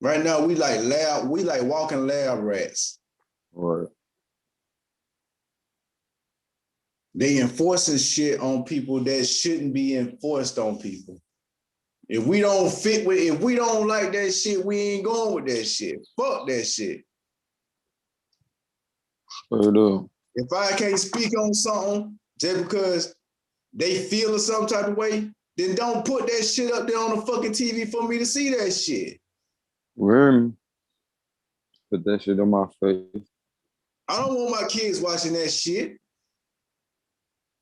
Right now, we like walking lab rats. Right. They enforcing shit on people that shouldn't be enforced on people. If we don't if we don't like that shit, we ain't going with that shit. Fuck that shit. If I can't speak on something just because they feel a some type of way, then don't put that shit up there on the fucking TV for me to see that shit. Where? Put that shit on my face. I don't want my kids watching that shit.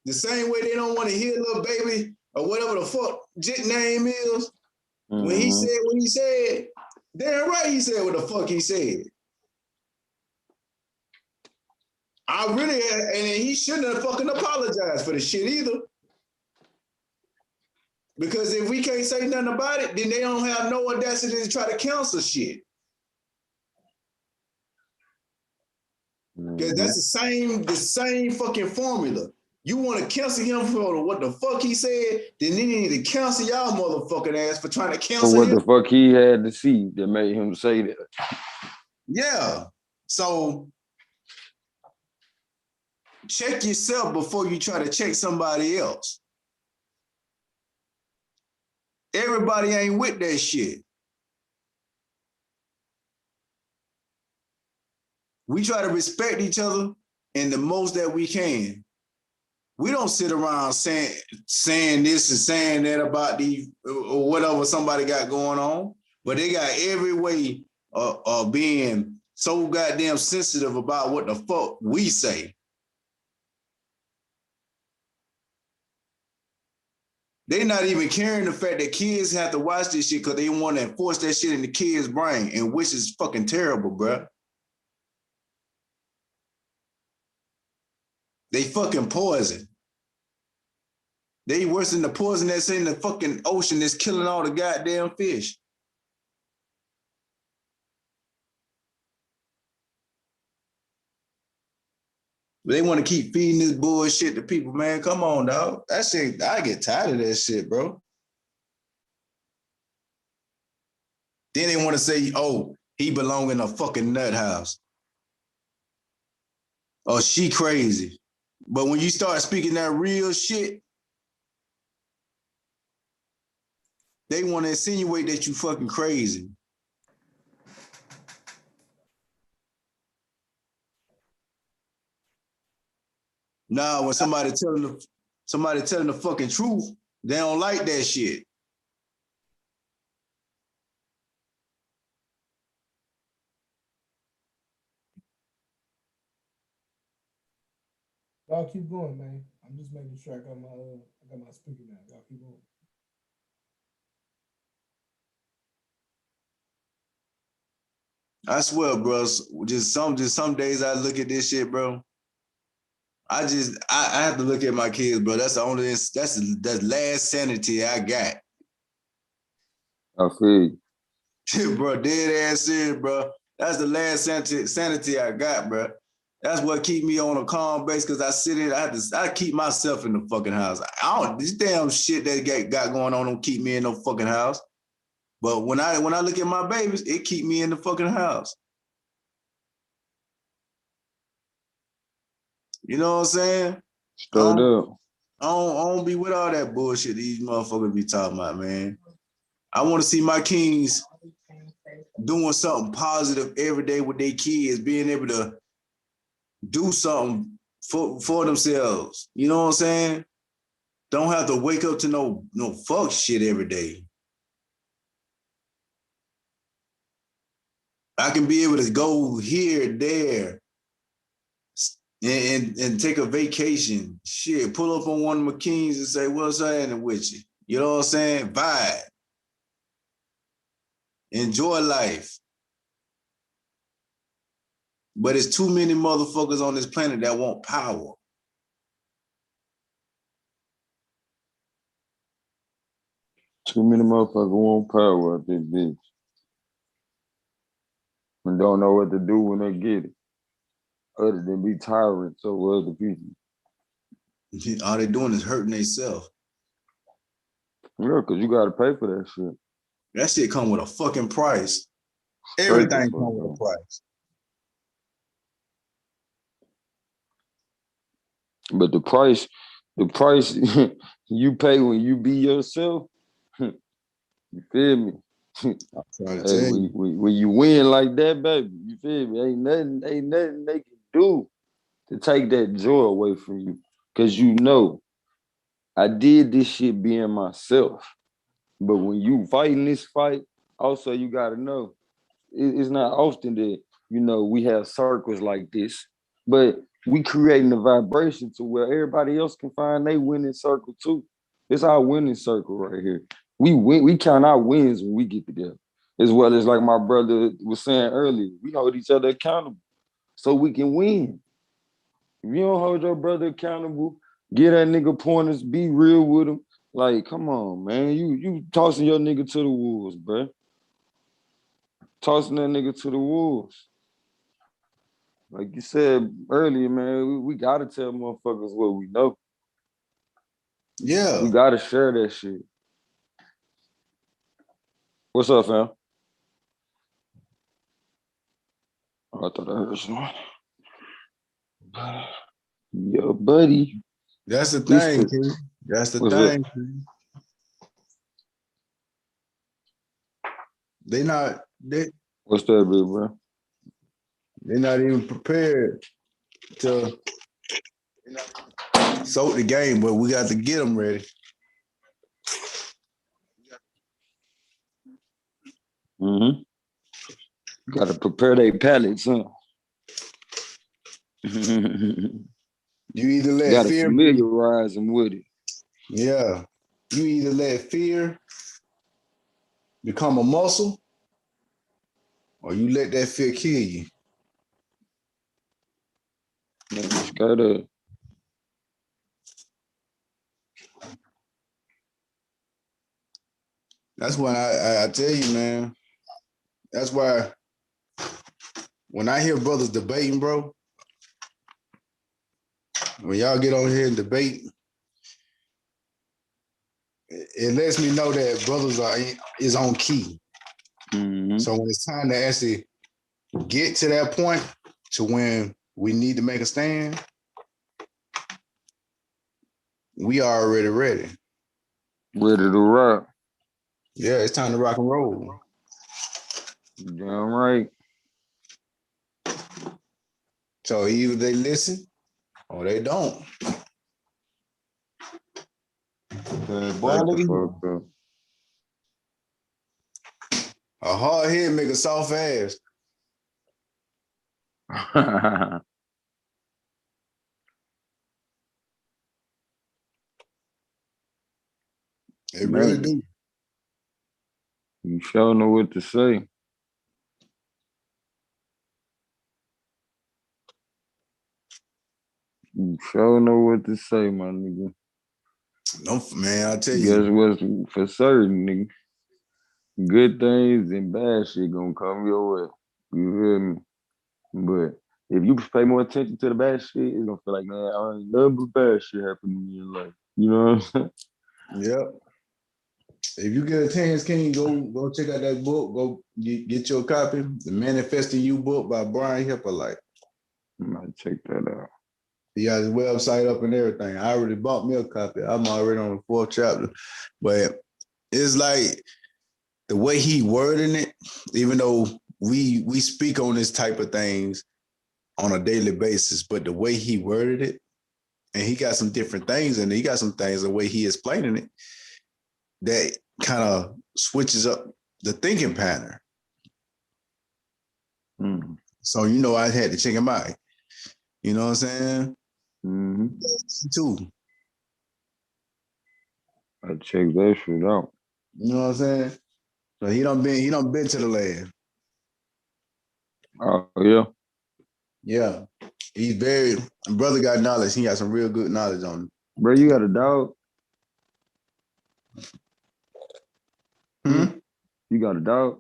The same way they don't want to hear Lil Baby or whatever the fuck Jit name is. Mm-hmm. When he said what he said, damn right he said what the fuck he said. And he shouldn't have fucking apologized for the shit either. Because if we can't say nothing about it, then they don't have no audacity to try to cancel shit. Because that's the same fucking formula. You want to cancel him for what the fuck he said, then you need to cancel y'all motherfucking ass for trying to cancel for what him. the fuck he had to see that made him say that. Yeah. So check yourself before you try to check somebody else. Everybody ain't with that shit. We try to respect each other in the most that we can. We don't sit around saying this and saying that about these or whatever somebody got going on, but they got every way of being so goddamn sensitive about what the fuck we say. They not even caring the fact that kids have to watch this shit because they want to enforce that shit in the kids' brain, and which is fucking terrible, bro. They fucking poison. They worse than the poison that's in the fucking ocean that's killing all the goddamn fish. They want to keep feeding this bullshit to people, man. Come on, dog. That shit, I get tired of that shit, bro. Then they want to say, oh, he belong in a fucking nut house. Oh, she crazy. But when you start speaking that real shit, they want to insinuate that you fucking crazy. Nah, when somebody telling the fucking truth, they don't like that shit. Y'all keep going, man. I'm just making sure I got my speaker now. Y'all keep going. I swear, bro. Just some days I look at this shit, bro. I have to look at my kids, bro. That's the last sanity I got. I feel you. Bro, dead ass serious, bro. That's the last sanity I got, bro. That's what keep me on a calm base because I keep myself in the fucking house. This damn shit that got going on don't keep me in no fucking house. But when I look at my babies, it keep me in the fucking house. You know what I'm saying? Straight up. I don't be with all that bullshit these motherfuckers be talking about, man. I want to see my kings doing something positive every day with their kids, being able to do something for themselves. You know what I'm saying? Don't have to wake up to no fuck shit every day. I can be able to go here, there, and take a vacation. Shit, pull up on one of my kings and say, what's happening with you? You know what I'm saying? Vibe. Enjoy life. But it's too many motherfuckers on this planet that want power. Too many motherfuckers want power out this bitch. And don't know what to do when they get it. Other than be tyrants over other people. All they doing is hurting themselves. Yeah, because you got to pay for that shit. That shit come with a fucking price. Everything come with a price. But the price you pay when you be yourself, you feel me? I'm trying to tell you. When you win like that, baby, you feel me? Ain't nothing they can do to take that joy away from you. Cause you know, I did this shit being myself. But when you fighting this fight, also you gotta know, it's not often that, we have circles like this, but we creating a vibration to where everybody else can find their winning circle too. It's our winning circle right here. We win, we count our wins when we get together. As well as like my brother was saying earlier, we hold each other accountable so we can win. If you don't hold your brother accountable, get that nigga pointers, be real with him. Like, come on, man. You tossing your nigga to the wolves, bro. Tossing that nigga to the wolves. Like you said earlier, man, we gotta tell motherfuckers what we know. Yeah. We gotta share that shit. What's up, fam? Oh, I thought I heard someone. Yo, buddy. That's the This thing, the- King. That's the What's up? thing. King. What's that, big bro? They're not even prepared to soak the game, but we got to get them ready. Mm-hmm. Got to prepare their palates, huh? You either let Got to fear, familiarize them with it. yeah. You either let fear become a muscle, or you let that fear kill you. Man, just gotta. That's why I tell you, man. That's why when I hear brothers debating, bro, when y'all get on here and debate, it lets me know that brothers is on key. Mm-hmm. So when it's time to actually get to that point to when we need to make a stand, we are already ready. Ready to rock. Yeah, it's time to rock and roll. Damn right. So either they listen or they don't. Boy, look at you. A hard head make a soft ass. It really do. You sure know what to say. You sure know what to say, my nigga. No, man, I tell Guess you. what's for certain, nigga? Good things and bad shit gonna come your way. You feel me? But if you pay more attention to the bad shit, it's gonna feel like, man, I ain't nothing but bad shit happening in your life. You know what I'm saying? Yep. If you get a chance, King, go check out that book. Go get your copy. The Manifesting You book by Brian Hippolyte. I might check that out. He got his website up and everything. I already bought me a copy. I'm already on the 4th chapter. But it's like the way he wording it, even though we speak on this type of things on a daily basis, but the way he worded it, and he got some different things, and he got some things the way he explaining it that kind of switches up the thinking pattern. Mm. So I had to check him out. You know what I'm saying? Mm-hmm. Too. I check that shit out. You know what I'm saying? So he done been to the land. Oh yeah. Yeah. He's brother got knowledge. He got some real good knowledge on him. Bro, you got a dog? You got a dog?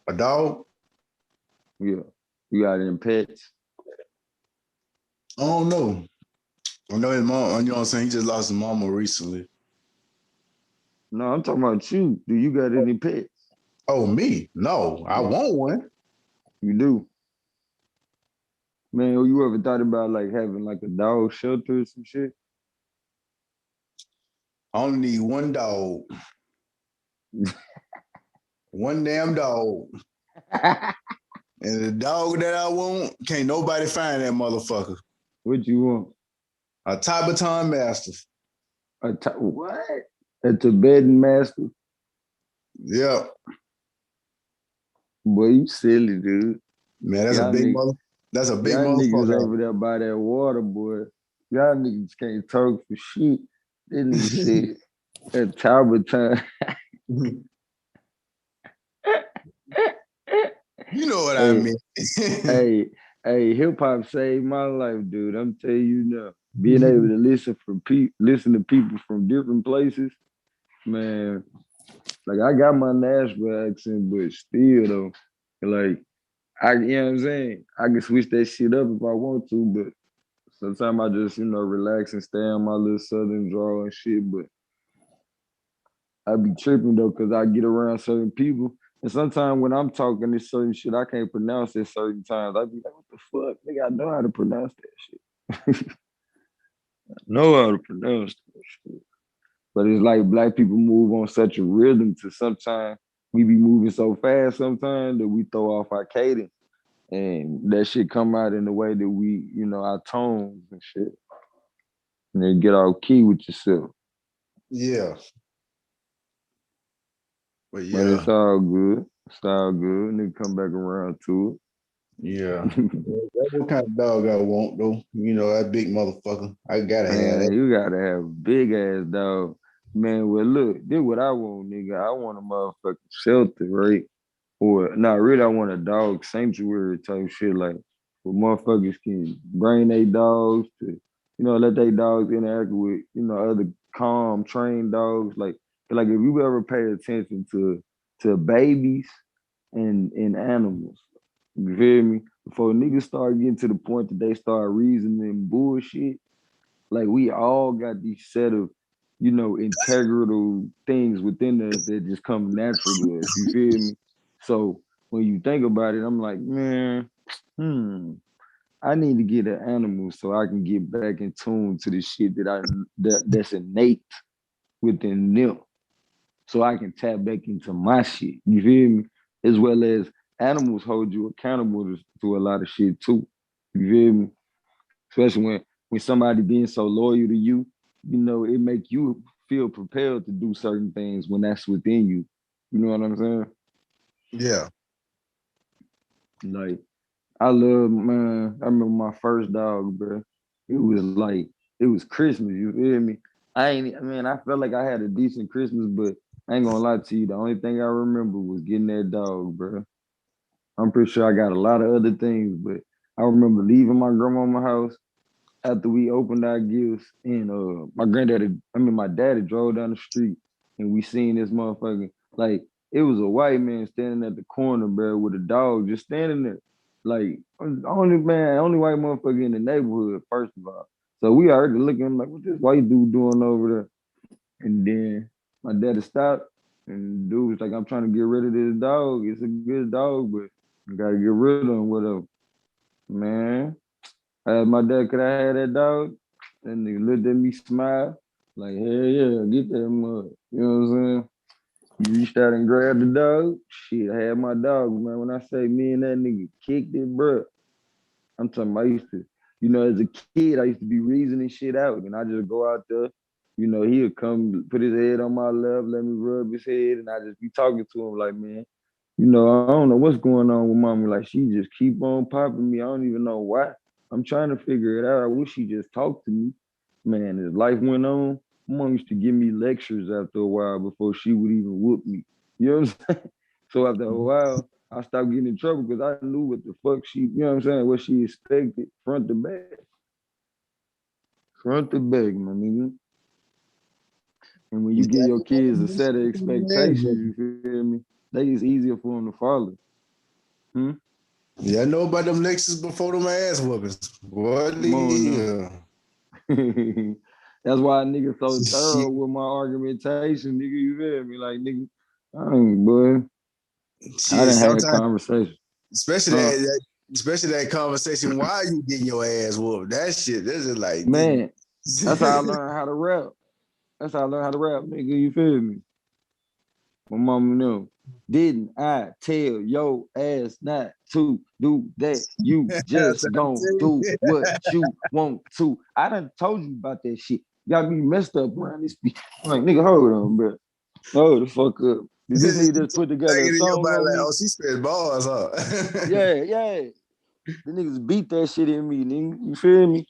A dog? Yeah. You got any pets? I don't know. I know his mom, you know what I'm saying? He just lost his mama recently. No, I'm talking about you. Do you got any pets? Oh, me? No, I want one. You do? Man, you ever thought about like having like a dog shelter or some shit? I only need one dog. One damn dog. And the dog that I want, can't nobody find that motherfucker. What you want? A Tibetan Mastiff. What? A Tibetan Mastiff? Yeah. Boy, you silly, dude. Man, that's a big mother. That's a big y'all niggas motherfucker. over there by that water, boy. Y'all niggas can't talk for shit. This nigga said a Tibetan. You know what I mean. hey, hip hop saved my life, dude. I'm telling you now. Being able to listen to people from different places, man. Like I got my Nashville accent, but still though, like you know what I'm saying? I can switch that shit up if I want to, but sometimes I just, relax and stay on my little southern drawl and shit. But I be tripping though, cause I get around certain people. And sometimes when I'm talking this certain shit, I can't pronounce it certain times. I be like, what the fuck? Nigga, I know how to pronounce that shit. Know how to pronounce that shit. But it's like black people move on such a rhythm to sometimes we be moving so fast sometimes that we throw off our cadence. And that shit come out in the way that we, our tones and shit. And then get all key with yourself. Yeah. But But it's all good. It's all good. Nigga come back around to it. Yeah. That's what kind of dog I want, though. That big motherfucker. I gotta have that. You gotta have a big ass dog. Man, well, look, this what I want, nigga. I want a motherfucking shelter, right? Or, really, I want a dog sanctuary type shit, like, where motherfuckers can bring their dogs to, let their dogs interact with, other calm, trained dogs. Like if you ever pay attention to babies and animals, you feel me? Before niggas start getting to the point that they start reasoning bullshit, like we all got these set of, integral things within us that just come natural to us. You feel me? So when you think about it, I'm like, man, I need to get an animal so I can get back in tune to the shit that's innate within them. So I can tap back into my shit. You feel me? As well as animals hold you accountable to a lot of shit too. You feel me? Especially when somebody being so loyal to you, it make you feel propelled to do certain things when that's within you. You know what I'm saying? Yeah. Like, I remember my first dog, bro. It was Christmas, you feel me? I felt like I had a decent Christmas, but I ain't gonna lie to you. The only thing I remember was getting that dog, bro. I'm pretty sure I got a lot of other things, but I remember leaving my grandmama's house after we opened our gifts, and my daddy drove down the street, and we seen this motherfucker. Like, it was a white man standing at the corner, bro, with a dog just standing there. Like, only white motherfucker in the neighborhood, first of all. So we already looking like, what this white dude doing over there? And then my daddy stopped, and the dude was like, I'm trying to get rid of this dog. It's a good dog, but I gotta get rid of him, whatever. Man, I asked my dad, could I have that dog? That nigga looked at me, smiled, like, hell yeah, get that mug. You know what I'm saying? You reached out and grabbed the dog. Shit, I had my dog, man. When I say me and that nigga kicked it, bro, I'm talking about I used to, as a kid, I used to be reasoning shit out, and I just go out there, he'll come put his head on my lap, let me rub his head, and I just be talking to him like, man, I don't know what's going on with mommy. Like, she just keep on popping me. I don't even know why. I'm trying to figure it out. I wish she just talked to me. Man, as life went on, my mom used to give me lectures after a while before she would even whoop me. You know what I'm saying? So after a while, I stopped getting in trouble because I knew what the fuck what she expected front to back. Front to back, my nigga. And when you give your kids a set of expectations, you feel me? It's easier for them to follow. Yeah, I know about them Lexus before them ass whoopings. Boy, yeah. That's why nigga so thorough with my argumentation, nigga. You feel me? Like, nigga, boy. I done had a conversation. Especially that conversation while you getting your ass whooped. That shit, this is like, man, that's how I learned how to rap. That's how I learned how to rap, nigga. You feel me? My mama knew. Didn't I tell your ass not to do that? You just gon' do what you want to. I done told you about that shit. Got me messed up around this bitch. Like, nigga, hold on, bro. Hold the fuck up. Did this nigga just put together a song on me? Oh, she spit bars, huh? Yeah. The niggas beat that shit in me, nigga. You feel me?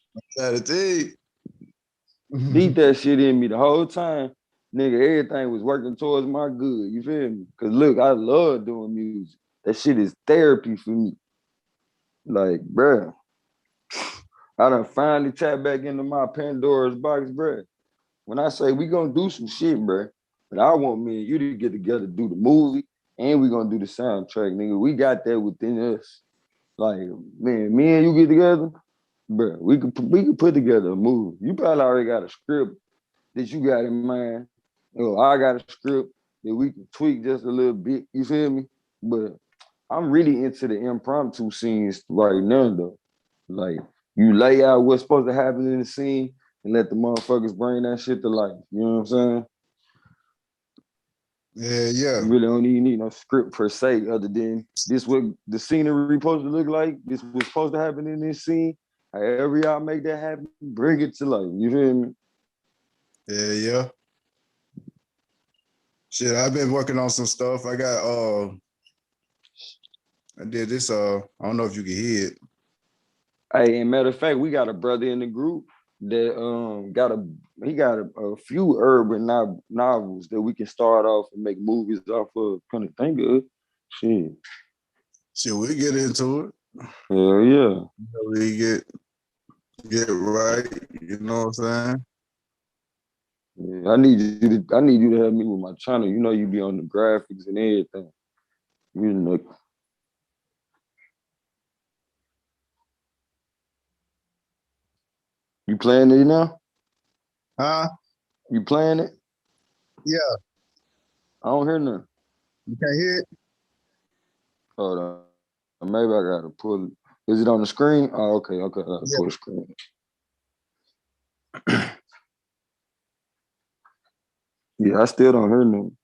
Beat that shit in me the whole time. Nigga, everything was working towards my good. You feel me? Cause look, I love doing music. That shit is therapy for me. Like, bruh, I done finally tapped back into my Pandora's box, bruh. When I say we gonna do some shit, bruh, but I want me and you to get together, do the movie, and we gonna do the soundtrack, nigga. We got that within us. Like, man, me and you get together, bruh, we could put together a movie. You probably already got a script that you got in mind. I got a script that we can tweak just a little bit, you feel me? But I'm really into the impromptu scenes right now, though. Like, You lay out what's supposed to happen in the scene and let the motherfuckers bring that shit to life. You know what I'm saying? Yeah. You really don't even need no script per se, other than this what the scenery supposed to look like. This was supposed to happen in this scene. However y'all make that happen, bring it to life. You feel me? Yeah. Shit, I've been working on some stuff. I did this. I don't know if you can hear it. Hey, and matter of fact, we got a brother in the group that got a few urban novels that we can start off and make movies off of. Kind of think of shit. We get into it. Hell yeah. We get right. You know what I'm saying? Yeah, I need you to help me with my channel. You know you be on the graphics and everything. You know. You playing it now? Huh? You playing it? Yeah. I don't hear nothing. You can't hear it? Hold on. Maybe I gotta pull it. Is it on the screen? Oh, okay. I gotta pull the screen. Yeah, I still don't hear nothing.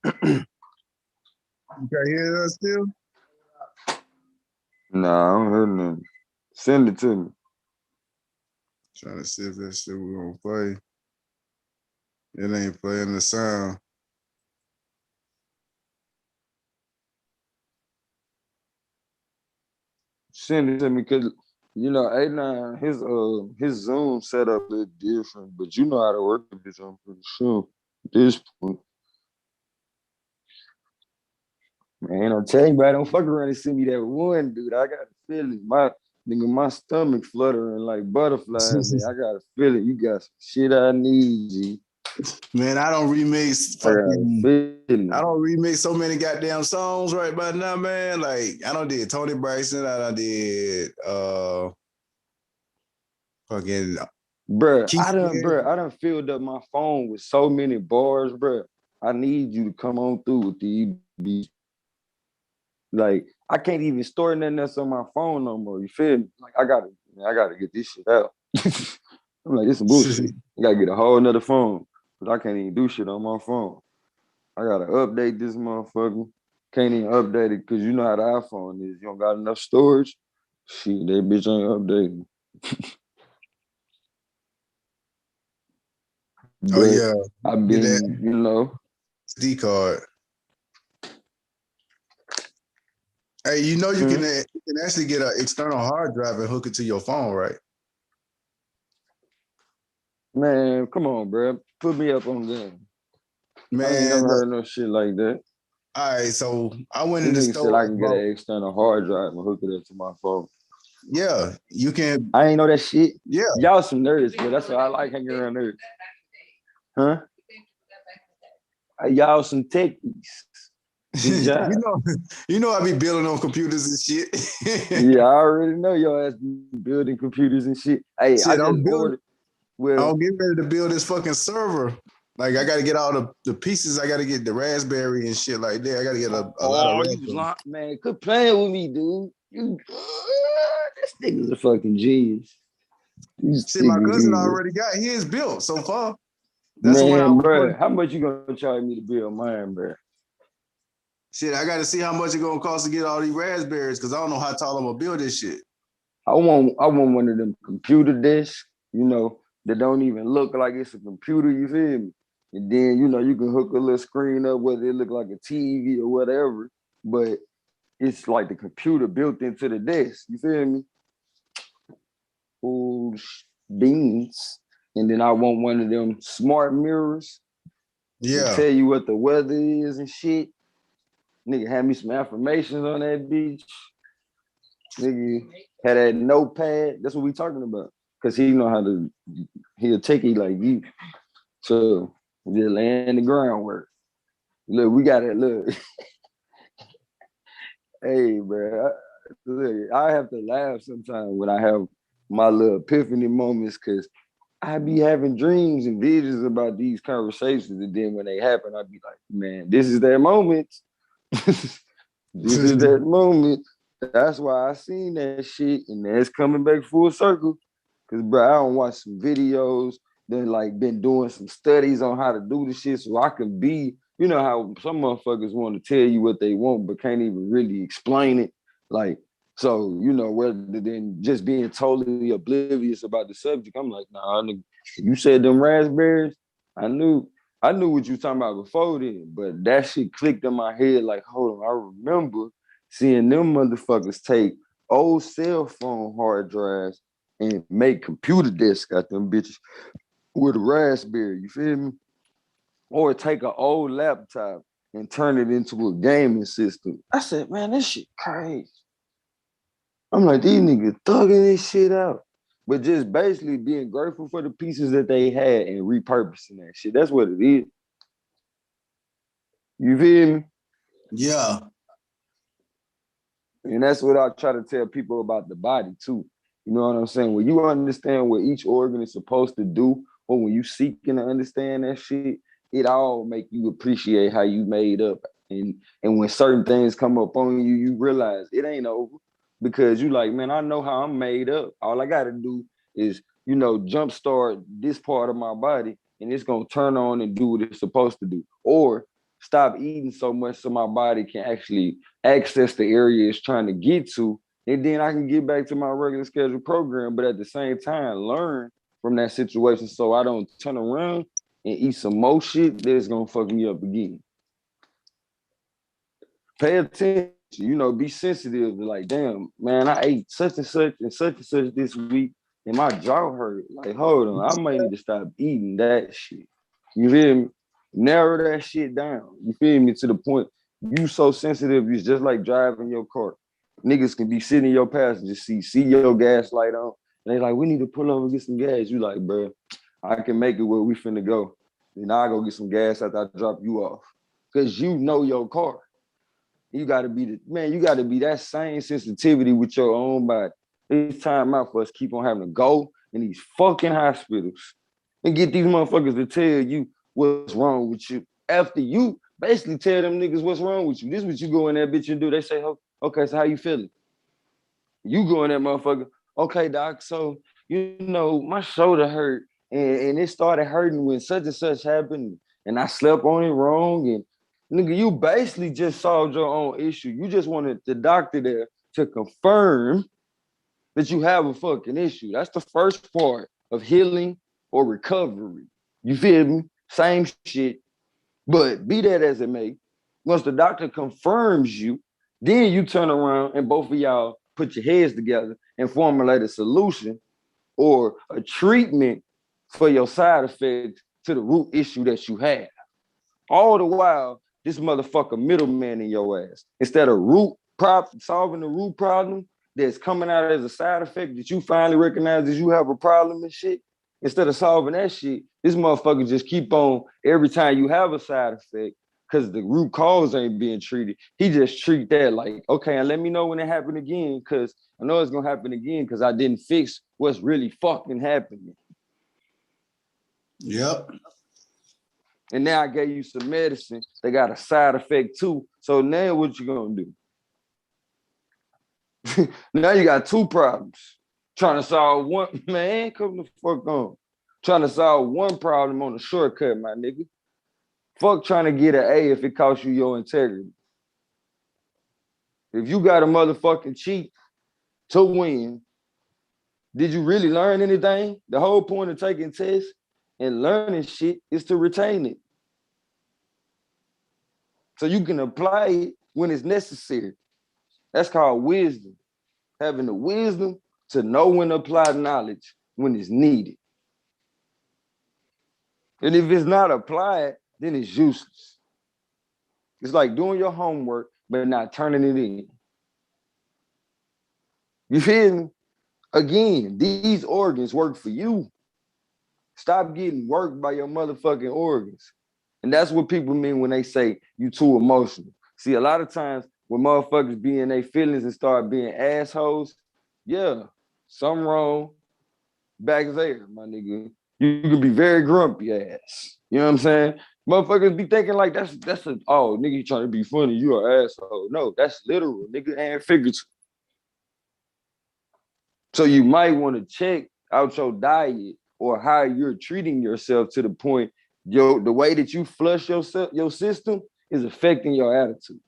You can't hear us still? Nah, I don't hear nothing. Send it to me. Trying to see if that shit we gonna play. It ain't playing the sound. Send it to me, cause you know A9 his Zoom setup is different, but you know how to work with this. I'm pretty sure. At this point, man, I'm telling you, bro, don't fuck around and send me that one, dude. I got a feeling my stomach fluttering like butterflies. Man, I got a feeling you got some shit I need, G. Man, I don't remix so many goddamn songs right by now, man. Like I don't did Tony Braxton, I done did fucking Bruh, I done filled up my phone with so many bars, bruh. I need you to come on through with the beats. Like I can't even store nothing else on my phone no more. You feel me? Like I gotta get this shit out. I'm like, this some bullshit. I gotta get a whole nother phone. But I can't even do shit on my phone. I gotta update this motherfucker. Can't even update it because you know how the iPhone is. You don't got enough storage. Shit, that bitch ain't updating. Oh yeah. I've been, you know. SD card. Hey, you know you can actually get an external hard drive and hook it to your phone, right? Man, come on, bro. Put me up on that. Man, I ain't never heard no shit like that. All right, so I went in the store. Said I can get an external hard drive and hook it up to my phone. Yeah, you can. I ain't know that shit. Yeah. Y'all some nerds, but that's why I like hanging around nerds. Huh? Y'all some techies. you know I be building on computers and shit. Yeah, I already know your ass be building computers and shit. Hey, Shit, I just ordered. I'm getting ready to build this fucking server. Like I gotta get all the pieces. I gotta get the Raspberry and shit like that. I gotta get a lot of man, quit playing with me, dude. This nigga's a fucking genius. Shit, my cousin already got his built so far. That's man, bro. How much you gonna charge me to build mine, bro? Shit, I gotta see how much it's gonna cost to get all these raspberries because I don't know how tall I'm gonna build this shit. I want one of them computer desks, you know, that don't even look like it's a computer, you feel me? And then, you know, you can hook a little screen up, whether it look like a TV or whatever, but it's like the computer built into the desk, you feel me? Oh, beans. And then I want one of them smart mirrors. Yeah. To tell you what the weather is and shit. Nigga had me some affirmations on that beach. Nigga had that notepad. That's what we talking about. Cause he know how to, he'll take it like you. So just laying the groundwork. Look, we got it, look. Hey, bro. Look, I have to laugh sometimes when I have my little epiphany moments because I be having dreams and visions about these conversations. And then when they happen, I be like, man, this is that moment. This is that moment. That's why I seen that shit, and that's coming back full circle. Cause bro, I don't watch some videos, then like been doing some studies on how to do the shit so I can be, you know how some motherfuckers want to tell you what they want, but can't even really explain it. Like, so, you know, rather than just being totally oblivious about the subject, I'm like, nah, nigga, you said them raspberries, I knew what you talking about before then, but that shit clicked in my head like, hold on, I remember seeing them motherfuckers take old cell phone hard drives and make computer desks out them bitches with a raspberry, you feel me? Or take an old laptop and turn it into a gaming system. I said, man, this shit crazy. I'm like, these niggas thugging this shit out. But just basically being grateful for the pieces that they had and repurposing that shit. That's what it is. You feel me? Yeah. And that's what I try to tell people about the body too. You know what I'm saying? When you understand what each organ is supposed to do, or when you seeking to understand that shit, it all make you appreciate how you made up. And when certain things come up on you, you realize it ain't over. Because you like, man, I know how I'm made up. All I gotta do is, you know, jumpstart this part of my body and it's gonna turn on and do what it's supposed to do. Or stop eating so much so my body can actually access the area it's trying to get to. And then I can get back to my regular scheduled program, but at the same time, learn from that situation so I don't turn around and eat some more shit that's gonna fuck me up again. Pay attention, you know, be sensitive to like, damn, man, I ate such and such this week and my jaw hurt. Like, hold on, I might need to stop eating that shit. You feel me? Narrow that shit down. You feel me? To the point you so sensitive, it's just like driving your car. Niggas can be sitting in your passenger seat, see your gas light on, and they like, we need to pull over and get some gas. You like, bro, I can make it where we finna go. Then I go get some gas after I drop you off. Cause you know your car. You gotta be that same sensitivity with your own body. It's time out for us to keep on having to go in these fucking hospitals and get these motherfuckers to tell you what's wrong with you. After you basically tell them niggas what's wrong with you. This is what you go in that bitch and do. They say, okay, so how you feeling? You go in that motherfucker, okay, doc, so, you know, my shoulder hurt and it started hurting when such and such happened and I slept on it wrong and nigga, you basically just solved your own issue. You just wanted the doctor there to confirm that you have a fucking issue. That's the first part of healing or recovery. You feel me? Same shit. But be that as it may, once the doctor confirms you, then you turn around and both of y'all put your heads together and formulate a solution or a treatment for your side effects to the root issue that you have. All the while, this motherfucker middleman in your ass. Instead of solving the root problem that's coming out as a side effect that you finally recognize that you have a problem and shit, instead of solving that shit, this motherfucker just keep on every time you have a side effect, because the root cause ain't being treated, he just treat that like, okay, and let me know when it happen again, because I know it's gonna happen again because I didn't fix what's really fucking happening. Yep. And now I gave you some medicine. They got a side effect too. So now what you gonna do? Now you got two problems. Trying to solve one, man, come the fuck on. Trying to solve one problem on a shortcut, my nigga. Fuck trying to get an A if it costs you your integrity. If you got a motherfucking cheat to win, did you really learn anything? The whole point of taking tests and learning shit is to retain it. So you can apply it when it's necessary. That's called wisdom. Having the wisdom to know when to apply knowledge when it's needed. And if it's not applied, then it's useless. It's like doing your homework, but not turning it in. You feel me? Again, these organs work for you. Stop getting worked by your motherfucking organs. And that's what people mean when they say you too emotional. See, a lot of times when motherfuckers be in their feelings and start being assholes, yeah, something wrong back there, my nigga. You can be very grumpy ass. You know what I'm saying? Motherfuckers be thinking like that's oh, nigga, you trying to be funny, you an asshole. No, that's literal, nigga, and figurative. So you might want to check out your diet or how you're treating yourself to the point the way that you flush your system is affecting your attitude.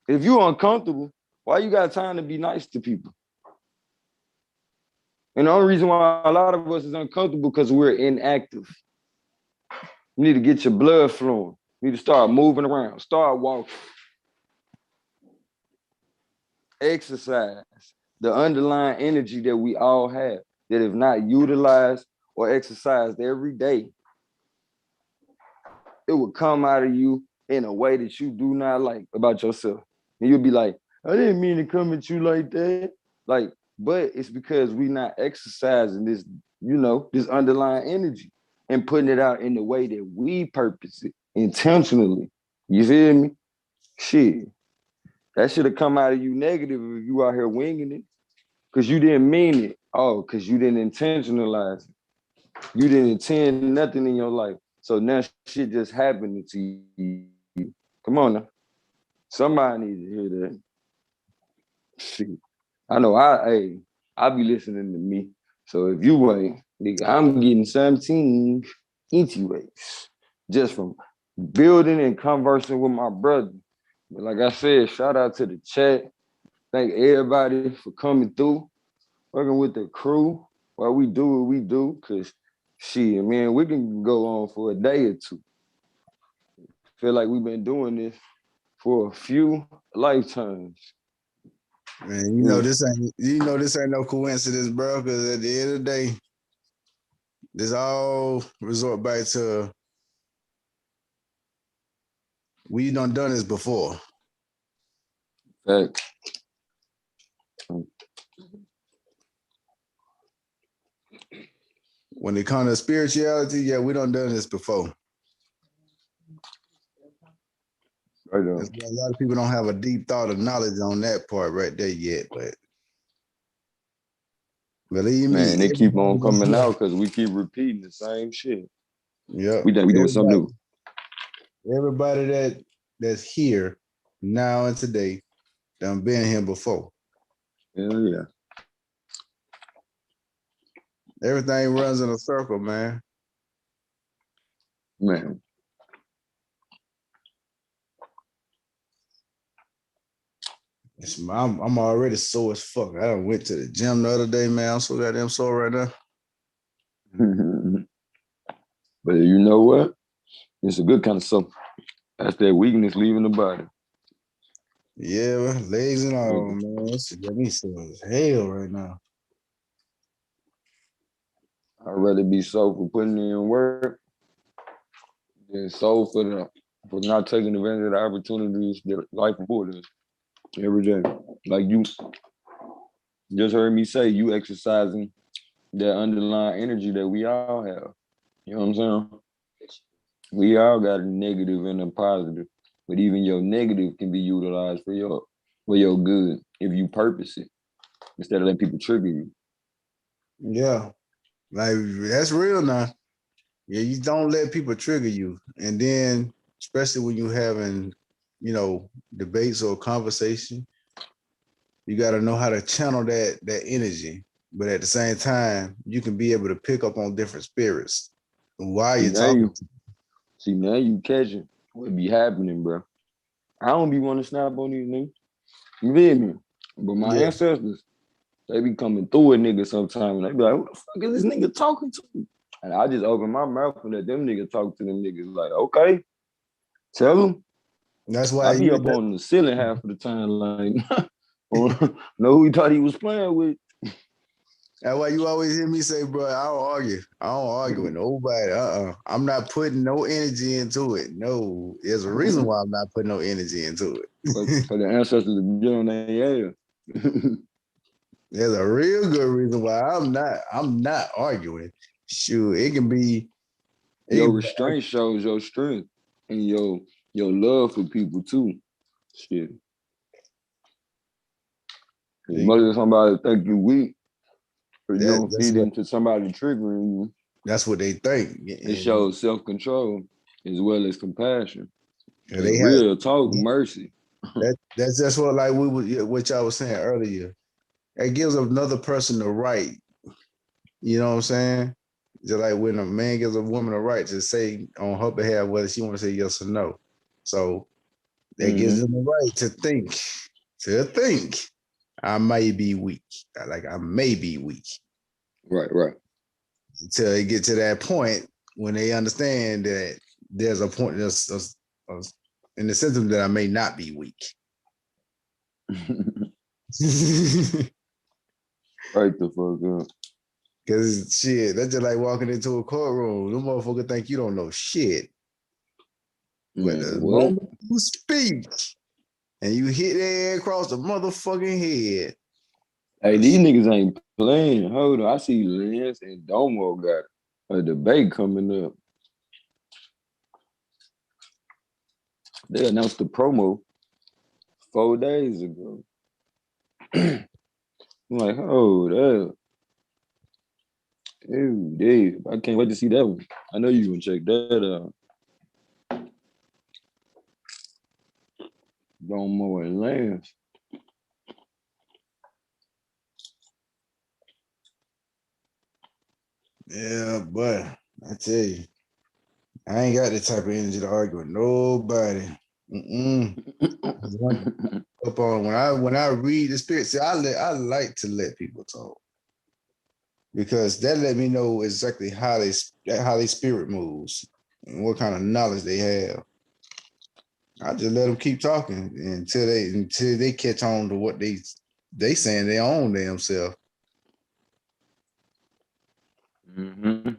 If you're uncomfortable, why you got time to be nice to people? And the only reason why a lot of us is uncomfortable because we're inactive. You need to get your blood flowing. You need to start moving around, start walking. Exercise, the underlying energy that we all have that if not utilized or exercised every day, it will come out of you in a way that you do not like about yourself. And you'll be like, I didn't mean to come at you like that. Like, but it's because we not exercising this, this underlying energy and putting it out in the way that we purpose it intentionally. You feel me? Shit. That should have come out of you negative if you out here winging it. Because you didn't mean it. Oh, because you didn't intentionalize it. You didn't intend nothing in your life. So now shit just happened to you. Come on now. Somebody needs to hear that. Shit. I know I be listening to me. So if you ain't, nigga, I'm getting 17 anyways. Just from building and conversing with my brother. But like I said, shout out to the chat. Thank everybody for coming through, working with the crew while we do what we do. Cause shit, man, we can go on for a day or two. Feel like we've been doing this for a few lifetimes. Man, this ain't no coincidence, bro. Because at the end of the day, this all resort back to we done this before. Fact. When it comes to spirituality, yeah, we done this before. Right on. A lot of people don't have a deep thought of knowledge on that part right there yet, but believe me, man, they keep on coming out because we keep repeating the same shit. Yeah, we doing something new. Everybody that's here now and today done been here before. Yeah. Everything runs in a circle, man. Man. I'm already sore as fuck. I done went to the gym the other day, man. I'm so goddamn sore right now. But you know what? It's a good kind of something. That's that weakness leaving the body. Yeah, legs and all, man. It's got me sore as hell right now. I'd rather be sore for putting in work than sore for not taking advantage of the opportunities that life affords us every day. Like you just heard me say, you exercising that underlying energy that we all have. You know what I'm saying? We all got a negative and a positive, but even your negative can be utilized for your good if you purpose it instead of letting people trigger you. Yeah, like that's real now. Yeah, you don't let people trigger you, and then especially when you having, debates or conversation, you got to know how to channel that energy. But at the same time, you can be able to pick up on different spirits while you're talking. See, now you catching what be happening, bro. I don't be want to snap on these niggas. You feel me? But my ancestors, they be coming through a nigga sometimes. They be like, who the fuck is this nigga talking to? And I just open my mouth and let them niggas talk to them niggas. Like, okay, tell them. That's why I be up on the ceiling half of the time, like, know who he thought he was playing with. That's why you always hear me say, bro, I don't argue. I don't argue with nobody. I'm not putting no energy into it. No, there's a reason why I'm not putting no energy into it. For the ancestors to get on their ass. There's a real good reason why I'm not arguing. Shoot, it can be. Your restraint shows your strength and your love for people too. Shit. As much as somebody think you weak, or you don't feed into somebody triggering you. That's what they think. It shows self-control as well as compassion. They real talk, mercy. That's just what what y'all was saying earlier. it gives another person the right. You know what I'm saying? Just like when a man gives a woman a right to say on her behalf whether she want to say yes or no. So that gives them the right to think. I may be weak. Like I may be weak. Right. Until they get to that point when they understand that there's a point in the symptom that I may not be weak. Right the fuck up. Cause shit, that's just like walking into a courtroom. Them motherfuckers think you don't know shit. But the moment you speak and you hit their across the motherfucking head. Hey, these niggas ain't playing. Hold on. I see Lance and Domo got a debate coming up. They announced the promo 4 days ago. I'm like, hold up. Ew, Dave. I can't wait to see that one. I know you're gonna check that out. Domo and Lance. Yeah, but I tell you, I ain't got that type of energy to argue with nobody. Up on when I read the spirit, see, I like to let people talk because that let me know exactly how they spirit moves and what kind of knowledge they have. I just let them keep talking until they catch on to what they saying they own themselves. Mm-hmm.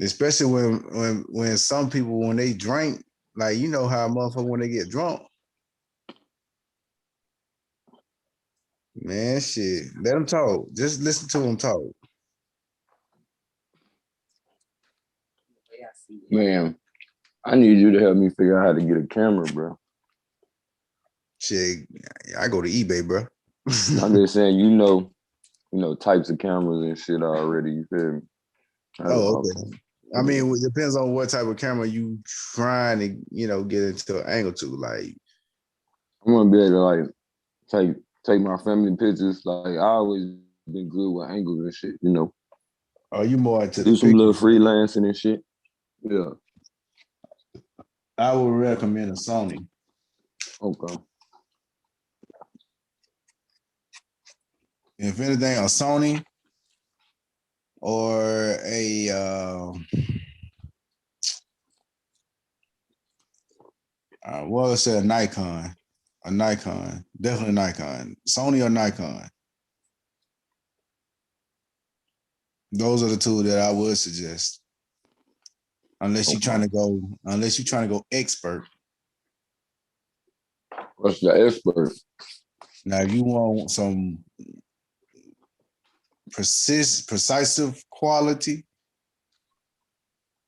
Especially when some people when they drink, like you know how a motherfucker when they get drunk. Man, shit. Let them talk. Just listen to them talk. Man, I need you to help me figure out how to get a camera, bro. Shit, I go to eBay, bro. I'm just saying, you know, types of cameras and shit already. You feel me? Oh, okay. I mean, it depends on what type of camera you trying to, get into an angle to. Like, I want to be able to take my family pictures. Like, I always been good with angles and shit. Are you more into do some little freelancing and shit? Yeah. I would recommend a Sony. Okay. If anything, a Sony or a let's say a Nikon. Definitely Nikon. Sony or Nikon. Those are the two that I would suggest. Unless you're trying to go expert. What's the expert? Now, if you want some precise quality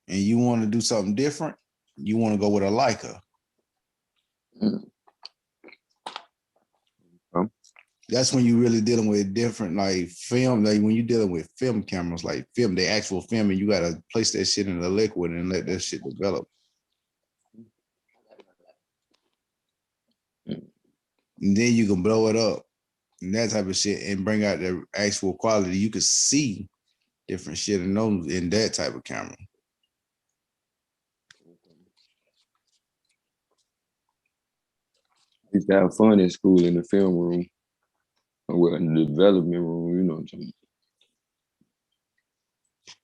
and you want to do something different, you want to go with a Leica. That's when you're really dealing with different like film. Like when you're dealing with film cameras, like the actual film, and you got to place that shit in the liquid and let that shit develop. And then you can blow it up and that type of shit and bring out the actual quality. You can see different shit in that type of camera. I used to have fun in school in the film room. Or in the development room, you know what I'm saying?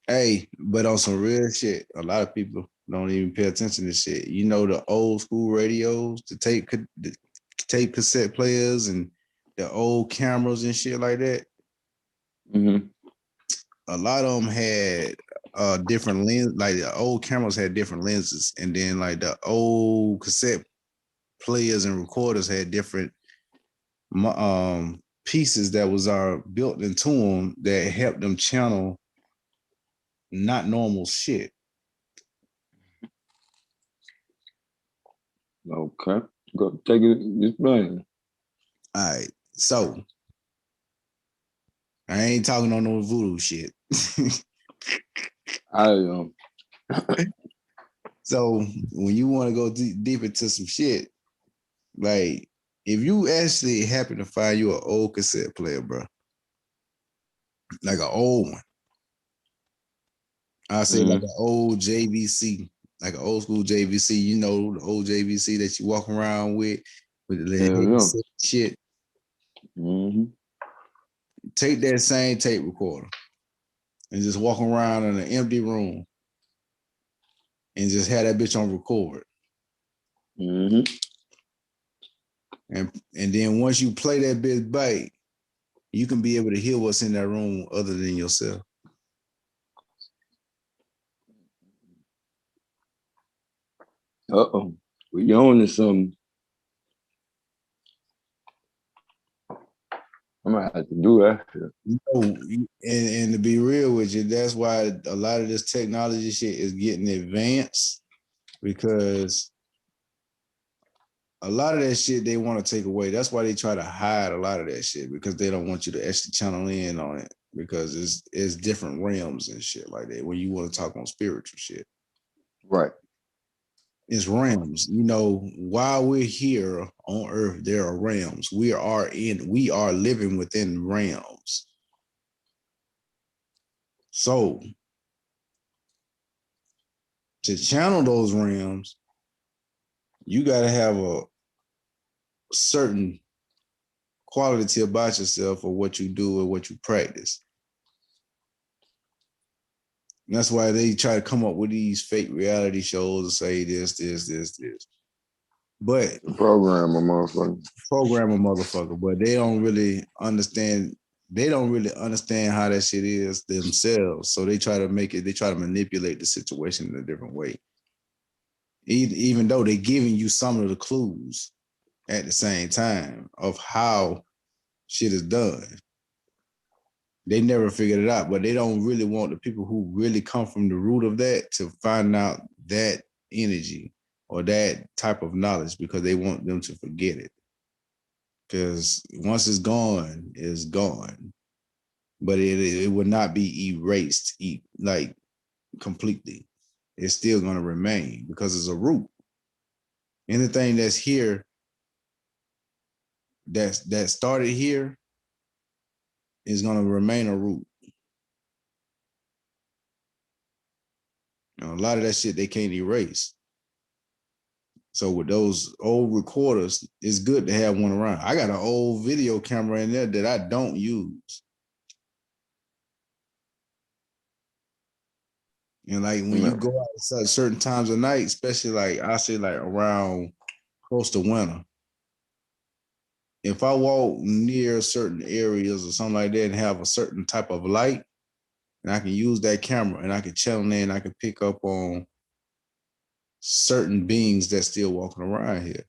Hey, but on some real shit, a lot of people don't even pay attention to shit. You know, the old school radios, the tape cassette players and the old cameras and shit like that. Mm-hmm. A lot of them had different lens. Like the old cameras had different lenses, and then like the old cassette players and recorders had different pieces that was built into them that helped them channel not normal shit. Okay. Go take it, explain. All right. So I ain't talking on no voodoo shit. So when you want to go deep into some shit, like if you actually happen to find you an old cassette player, bro, like an old one, I say like an old JVC, like an old school JVC, you know, the old JVC that you walk around with the headset shit. Take that same tape recorder and just walk around in an empty room and just have that bitch on record. And then once you play that bitch back, you can be able to hear what's in that room other than yourself. We on to something. I'm gonna have to do that. You know, and to be real with you, that's why a lot of this technology shit is getting advanced, because a lot of that shit they want to take away. That's why they try to hide a lot of that shit, because they don't want you to actually channel in on it, because it's different realms and shit like that when you want to talk on spiritual shit. Right. It's realms. You know, while we're here on earth, there are realms. We are living within realms. So to channel those realms, you got to have a certain quality about yourself or what you do or what you practice. And that's why they try to come up with these fake reality shows and say this. But program a motherfucker, but they don't really understand. They don't really understand how that shit is themselves. So they try to manipulate the situation in a different way. Even though they're giving you some of the clues at the same time of how shit is done. They never figured it out, but they don't really want the people who really come from the root of that to find out that energy or that type of knowledge, because they want them to forget it. Because once it's gone, it's gone. But it will not be erased like completely. It's still going to remain because it's a root. Anything that's here, that started here, is going to remain a root. You know, a lot of that shit they can't erase. So with those old recorders, it's good to have one around. I got an old video camera in there that I don't use. And like when you go out at certain times of night, especially like I say like around close to winter, if I walk near certain areas or something like that and have a certain type of light, and I can use that camera and I can channel in, I can pick up on certain beings that's still walking around here.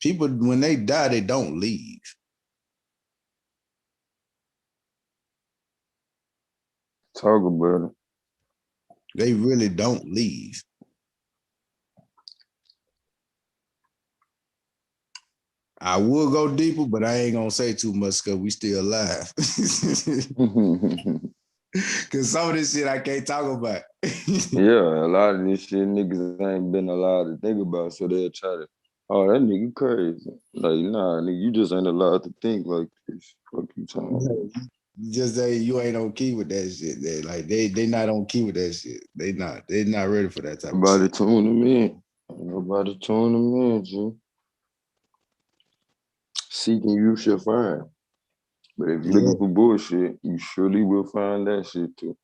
People, when they die, they don't leave. Talk about it. They really don't leave. I will go deeper, but I ain't gonna say too much because we still alive. Because some of this shit I can't talk about. Yeah, a lot of this shit niggas ain't been allowed to think about, so they'll try to, oh, that nigga crazy. Like, nah, nigga, you just ain't allowed to think like this. Fuck you talking about? Just say you ain't on key with that shit. They not on key with that shit. They not ready for that type of shit. Tune them in. Nobody tune them in, G. Seeking you shall find. But if you're looking for bullshit, you surely will find that shit too.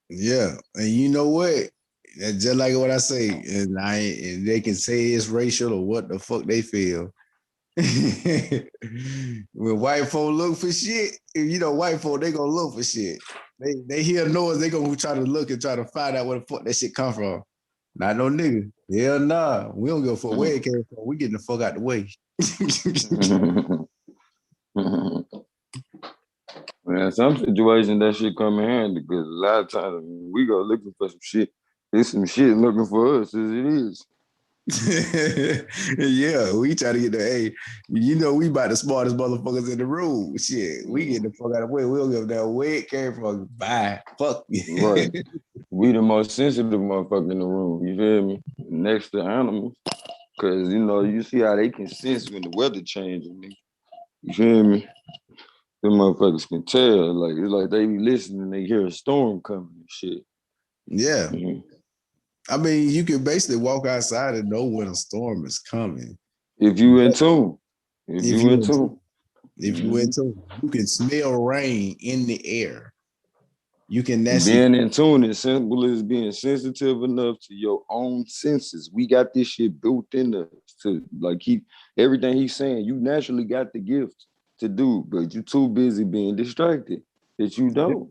Yeah, and you know what? That's just like what I say, and they can say it's racial or what the fuck they feel. When white folk look for shit, you know, white folk, they gonna look for shit. They hear noise, they gonna try to look and try to find out where the fuck that shit come from. Not no nigga. Hell nah. We don't give a fuck where it came from. We getting the fuck out the way. Man, some situations that shit come in handy because a lot of times we go looking for some shit. There's some shit looking for us as it is. Yeah, we try to get the hey, you know we about the smartest motherfuckers in the room. Shit, we get the fuck out of the way. We don't give a damn where it came from. Bye. Fuck. Right. We the most sensitive motherfucker in the room. You feel me? Next to animals. Cause you know, you see how they can sense when the weather changing. Nigga. You feel me? Them motherfuckers can tell. Like it's like they be listening, they hear a storm coming and shit. Yeah. Mhm. I mean, you can basically walk outside and know when a storm is coming. If you in tune. If you in tune. Mhm. You can smell rain in the air. You can actually Being in tune is simple as being sensitive enough to your own senses. We got this shit built in us to like keep everything he's saying. You naturally got the gift to do, but you too busy being distracted that you don't.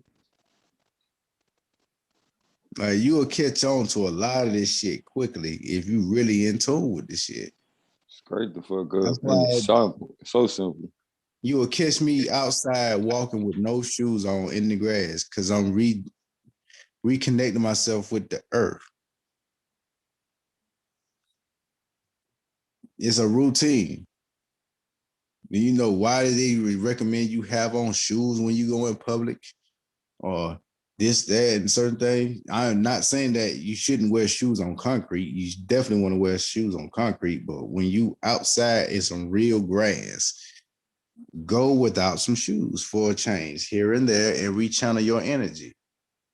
like you'll catch on to a lot of this shit quickly if you really in tune with this shit. Straight the fuck up. That's And why it's simple. So simple. you will catch me outside walking with no shoes on in the grass because I'm reconnecting myself with the earth. It's a routine. Do you know why do they recommend you have on shoes when you go in public? Or this, that, and certain things. I'm not saying that you shouldn't wear shoes on concrete. You definitely want to wear shoes on concrete, but when you outside in some real grass, go without some shoes for a change here and there and rechannel your energy.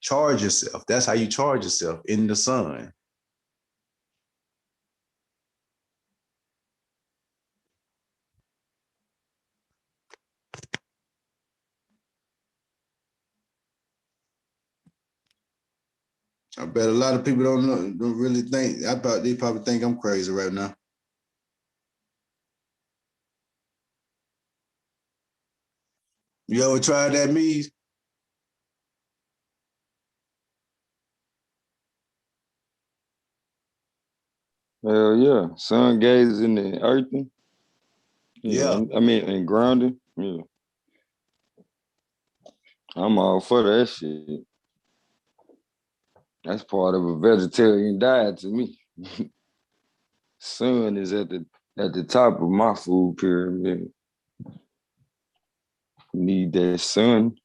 Charge yourself. That's how you charge yourself in the sun. I bet a lot of people don't really think. They probably think I'm crazy right now. You ever tried that Mees? Hell yeah. Sun gazing and earthing. Yeah. I mean and grounding. Yeah. I'm all for that shit. That's part of a vegetarian diet to me. Sun is at the top of my food pyramid. Need that sun,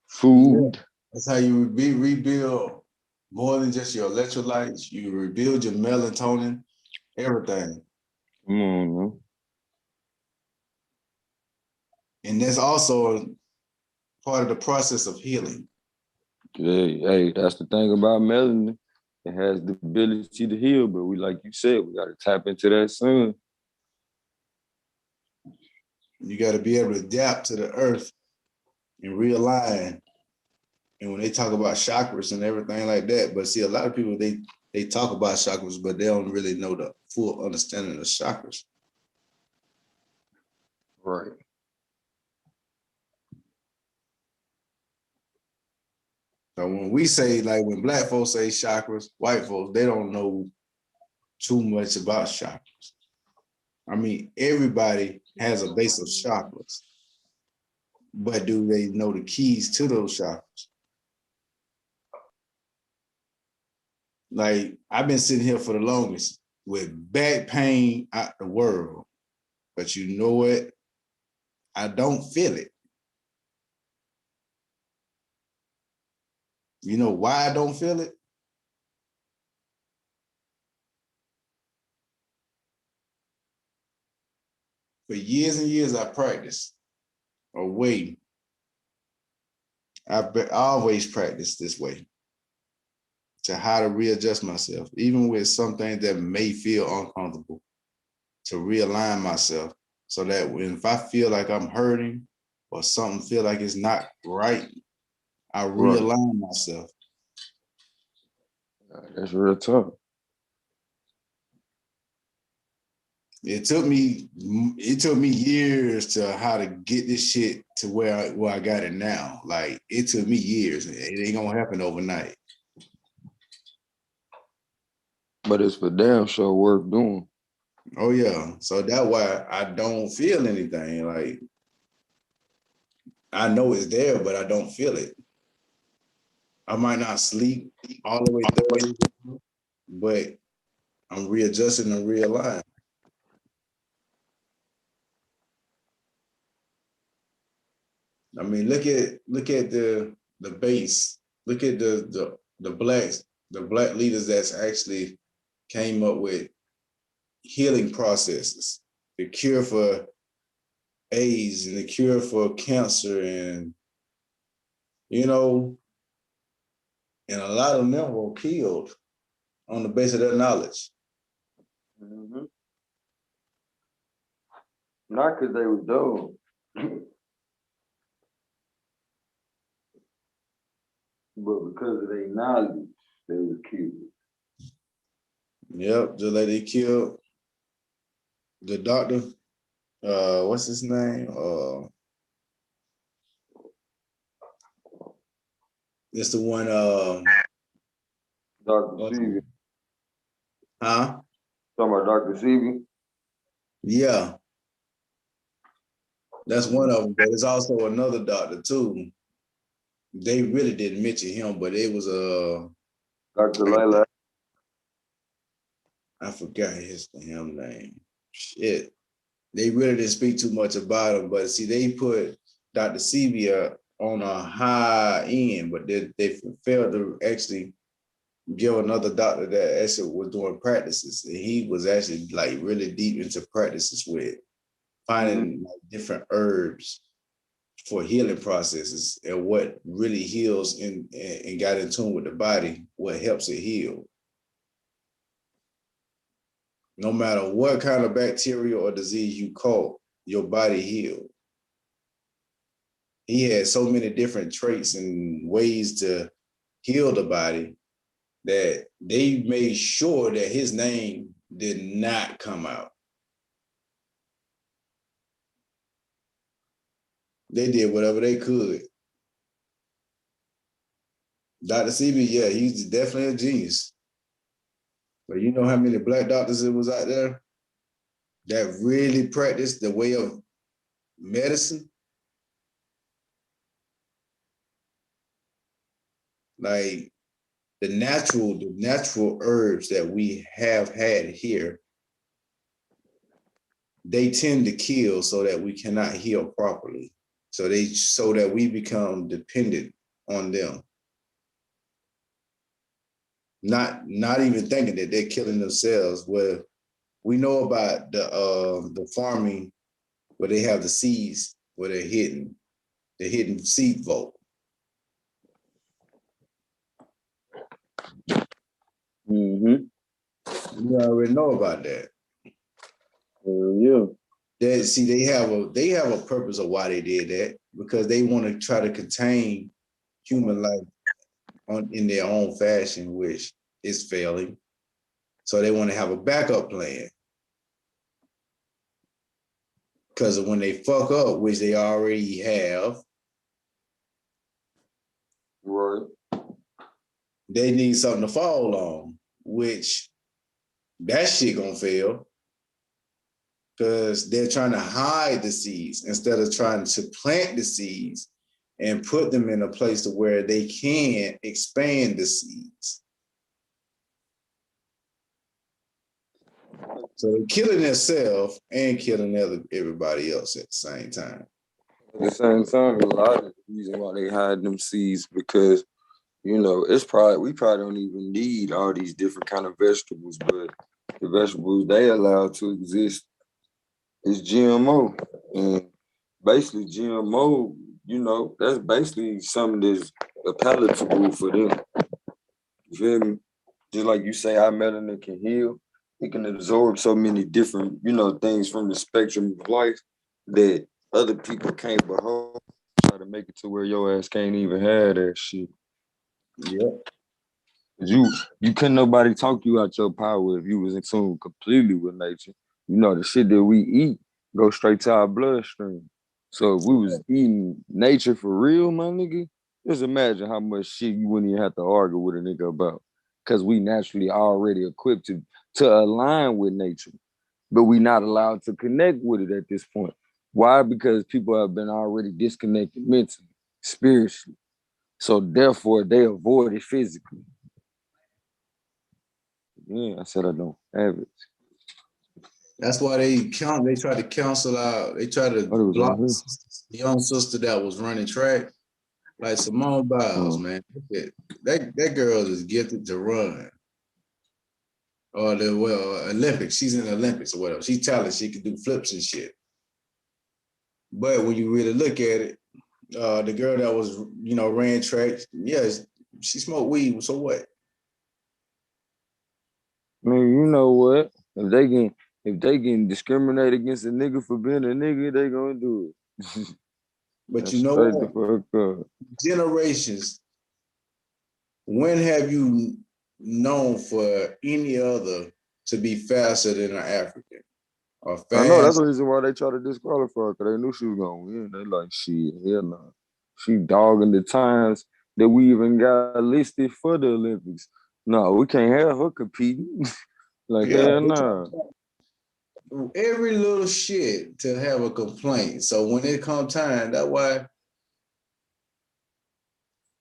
food. Yeah. That's how you rebuild more than just your electrolytes. You rebuild your melatonin, everything. Come on, man. And that's also part of the process of healing. Hey, that's the thing about melanin. It has the ability to heal, but we, like you said, we got to tap into that sun. You got to be able to adapt to the earth and realign. And when they talk about chakras and everything like that, but see, a lot of people they talk about chakras, but they don't really know the full understanding of chakras. Right. So when we say, like when black folks say chakras, white folks, they don't know too much about chakras. I mean, everybody has a base of chakras, but do they know the keys to those chakras? Like I've been sitting here for the longest with back pain out the world, but you know what? I don't feel it. You know why I don't feel it? For years and years, I practiced a way. I've always practiced this way to how to readjust myself, even with some things that may feel uncomfortable, to realign myself so that if I feel like I'm hurting or something feel like it's not right, I realign myself. That's real tough. It took me years to how to get this shit to where I got it now. Like it took me years. It ain't gonna happen overnight. But it's for damn sure worth doing. Oh yeah. So that's why I don't feel anything. Like I know it's there, but I don't feel it. I might not sleep all the way through, but I'm readjusting and realigning. I mean, look at the base. Look at the black leaders that's actually came up with healing processes, the cure for AIDS and the cure for cancer, and and a lot of them were killed on the basis of their knowledge. Mm-hmm. Not because they were dumb, but because of their knowledge, they were killed. Yep, just like they killed the doctor. What's his name? It's the one. Dr. Sebi. Huh? Talking about Dr. Sebi? Yeah. That's one of them, but there's also another doctor too. They really didn't mention him, but it was Dr. Layla. I forgot his damn name. Shit. They really didn't speak too much about him, but see, they put Dr. Sebi on a high end, but they failed to actually give another doctor that actually was doing practices. And he was actually like really deep into practices with finding like different herbs for healing processes and what really heals and got in tune with the body, what helps it heal. No matter what kind of bacteria or disease you caught, your body healed. He had so many different traits and ways to heal the body that they made sure that his name did not come out. They did whatever they could. Dr. Sebi, yeah, he's definitely a genius. But you know how many black doctors it was out there that really practiced the way of medicine? Like the natural herbs that we have had here, they tend to kill so that we cannot heal properly. So that we become dependent on them. Not even thinking that they're killing themselves. Well, we know about the farming where they have the seeds where they're hidden, the hidden seed vault. Mm-hmm. You already know about that. Yeah. They have a purpose of why they did that, because they want to try to contain human life in their own fashion, which is failing. So they want to have a backup plan. Because when they fuck up, which they already have, right, they need something to fall on, which that shit gonna fail. Because they're trying to hide the seeds instead of trying to plant the seeds and put them in a place to where they can expand the seeds. So they're killing themselves and killing everybody else at the same time. At the same time, a lot of the reason why they hide them seeds because, we probably don't even need all these different kind of vegetables, but the vegetables they allow to exist is GMO. And basically GMO, that's basically something that's palatable for them. You feel me? Just like you say, our melanin can heal. It can absorb so many different, things from the spectrum of life that other people can't behold. Try to make it to where your ass can't even have that shit. Yep. You couldn't nobody talk you out your power if you was in tune completely with nature. The shit that we eat go straight to our bloodstream. So if we was eating nature for real, my nigga, just imagine how much shit you wouldn't even have to argue with a nigga about. Because we naturally already equipped to align with nature, but we not allowed to connect with it at this point. Why? Because people have been already disconnected mentally, spiritually. So therefore they avoid it physically. Yeah, I said I don't have it. That's why they try to cancel out. They try to block the young sister that was running track, like Simone Biles, man. That girl is gifted to run. Or Olympics. She's in the Olympics or whatever. She's talented. She can do flips and shit. But when you really look at it, the girl that was, ran track, yes, she smoked weed. So what? I mean, you know what? If they can discriminate against a nigga for being a nigga, they gonna do it. But you know what? Generations. When have you known for any other to be faster than an African? Or fast? I know that's the reason why they try to disqualify her, because they knew she was gonna win. They like, shit, hell no. She dogging the times that we even got listed for the Olympics. No, we can't have her competing. Like, hell no. Every little shit to have a complaint. So when it comes time, that's why.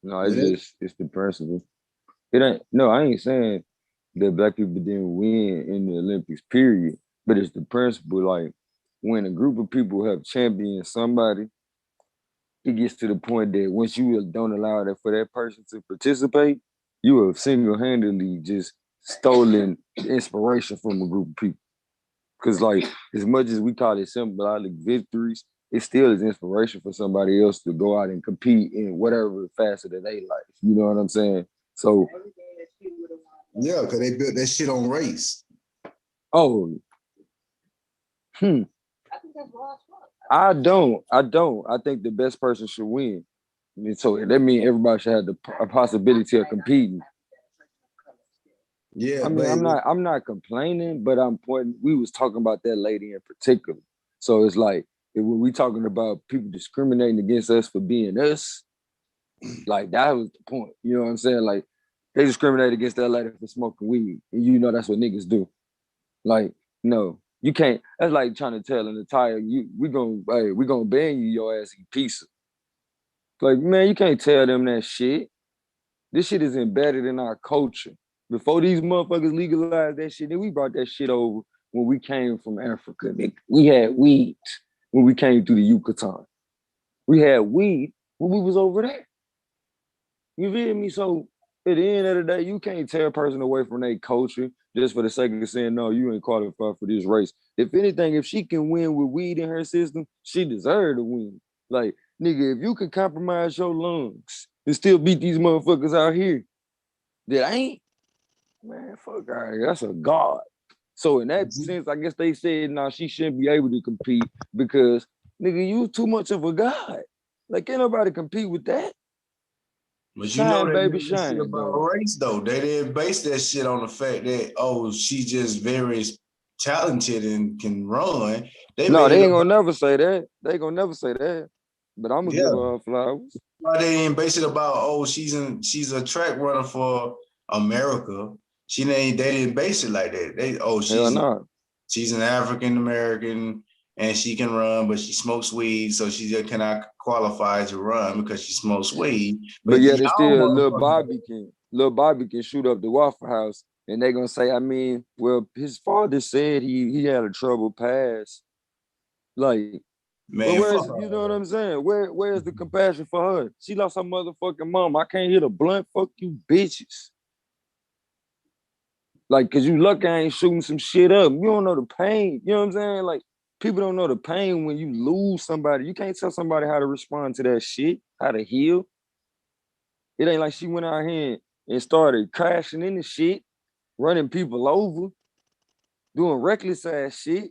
No, it's the principle. It ain't. No, I ain't saying that black people didn't win in the Olympics, period. But it's the principle. Like, when a group of people have championed somebody, it gets to the point that once you don't allow that for that person to participate, you have single-handedly just stolen inspiration from a group of people. Because, like, as much as we call it symbolic victories, it still is inspiration for somebody else to go out and compete in whatever facet of their life. You know what I'm saying? So, yeah, because they built that shit on race. Oh, I don't. I think the best person should win. And so that means everybody should have a possibility of competing. Yeah, I mean, I'm not complaining, but I'm pointing. We was talking about that lady in particular. So it's like, when we talking about people discriminating against us for being us, like that was the point. You know what I'm saying? Like, they discriminate against that lady for smoking weed. And you know that's what niggas do. Like, no, you can't. That's like trying to tell an entire we gonna ban you, your ass eat pizza. Like, man, you can't tell them that shit. This shit is embedded in our culture. Before these motherfuckers legalized that shit, then we brought that shit over when we came from Africa. We had weed when we came through the Yucatan. We had weed when we was over there. You feel me? So at the end of the day, you can't tear a person away from their culture just for the sake of saying, no, you ain't qualified for this race. If anything, if she can win with weed in her system, she deserves to win. Like, nigga, if you can compromise your lungs and still beat these motherfuckers out here that ain't, man, fuck out here. That's a god. So in that sense, I guess they said, no, she shouldn't be able to compete because, nigga, you too much of a god. Like, can't nobody compete with that. But shine, baby, shit shine. about race though. They didn't base that shit on the fact that she's just very talented and can run. They ain't gonna never say that. They ain't gonna never say that. But I'm gonna give her flowers. Why they didn't base it about she's a track runner for America. They didn't base it like that. She's an African American and she can run, but she smokes weed, so she just cannot qualify to run because she smokes weed. But yet it's still Lil Bobby can shoot up the Waffle House, and they gonna say, I mean, well, his father said he had a troubled past. Like, man, you know what I'm saying? Where's the compassion for her? She lost her motherfucking mom. I can't hit a blunt. Fuck you, bitches. Like, cause you lucky I ain't shooting some shit up. You don't know the pain. You know what I'm saying? Like, people don't know the pain when you lose somebody. You can't tell somebody how to respond to that shit, how to heal. It ain't like she went out here and started crashing into shit, running people over, doing reckless ass shit. As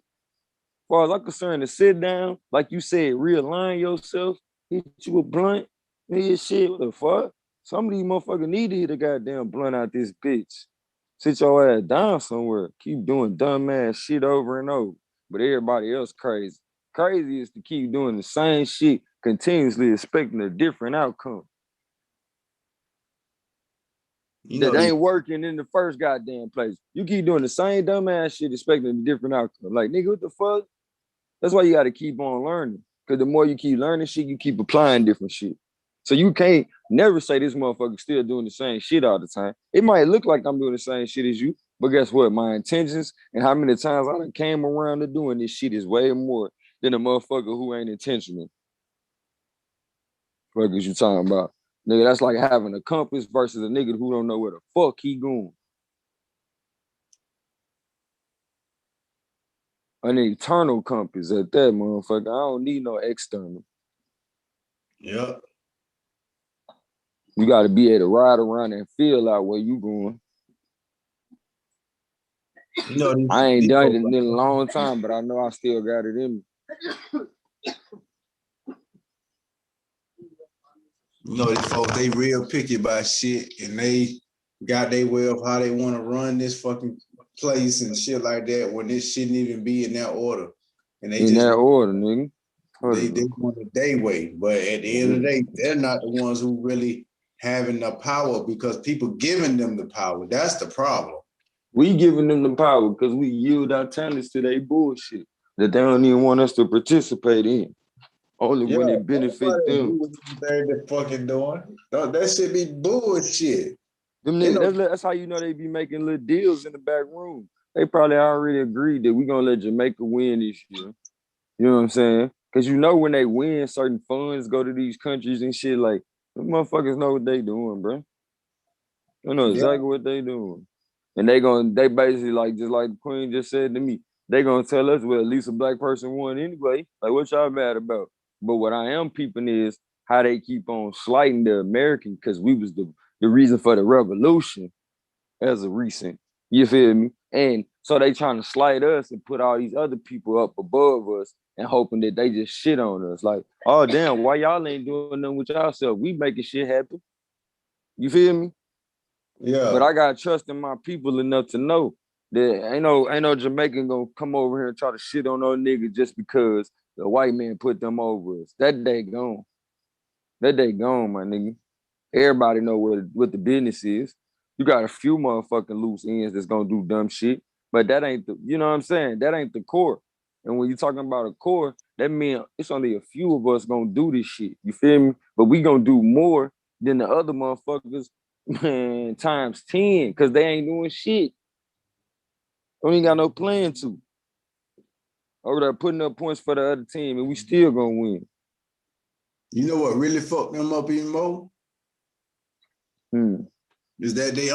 far as I'm concerned, to sit down, like you said, realign yourself, hit you a blunt, shit, what the fuck? Some of these motherfuckers need to hit a goddamn blunt out this bitch. Sit your ass down somewhere. Keep doing dumb ass shit over and over. But everybody else crazy. Crazy is to keep doing the same shit continuously, expecting a different outcome. That ain't working in the first goddamn place. You keep doing the same dumb ass shit, expecting a different outcome. Like, nigga, what the fuck? That's why you gotta keep on learning. Because the more you keep learning shit, you keep applying different shit. So you can't never say this motherfucker still doing the same shit all the time. It might look like I'm doing the same shit as you, But guess what? My intentions and how many times I done came around to doing this shit is way more than a motherfucker who ain't intentional. Fuck is you talking about? Nigga, that's like having a compass versus a nigga who don't know where the fuck he going. An eternal compass at that, motherfucker. I don't need no external. Yep. You gotta be able to ride around and feel out where you going. You know, I ain't done it in a long time, but I know I still got it in me. You know, these folks, they real picky about shit, and they got their way of how they want to run this fucking place and shit like that when this shouldn't even be in that order. And they In just that order, nigga. they want it their way. But at the end of the day, they're not the ones who really having the power because people giving them the power. That's the problem. We giving them the power because we yield our talents to their bullshit that they don't even want us to participate in. Only when it benefit them. They're fucking doing. That shit be bullshit. Them niggas, that's how you know they be making little deals in the back room. They probably already agreed that we gonna let Jamaica win this year. You know what I'm saying? Because you know when they win, certain funds go to these countries and shit. Like, them motherfuckers know what they doing, bro. They know exactly what they doing. And they basically like, just like the Queen just said to me, they gonna tell us, well, at least a black person won anyway. Like, what y'all mad about? But what I am peeping is how they keep on slighting the American, because we was the reason for the revolution as a recent. You feel me? And so they trying to slight us and put all these other people up above us and hoping that they just shit on us. Like, oh damn, why y'all ain't doing nothing with y'allself? We making shit happen. You feel me? Yeah. But I got trust in my people enough to know that ain't no Jamaican gonna come over here and try to shit on those niggas just because the white man put them over us. That day gone. That day gone, my nigga. Everybody know what the business is. You got a few motherfucking loose ends that's gonna do dumb shit, but that ain't the, you know what I'm saying? That ain't the core. And when you talking about a core, that means it's only a few of us gonna do this shit. You feel me? But we gonna do more than the other motherfuckers, man, times 10, because they ain't doing shit. They ain't got no plan to. Over there putting up points for the other team, and we still gonna win. You know what really fucked them up even more? Is that they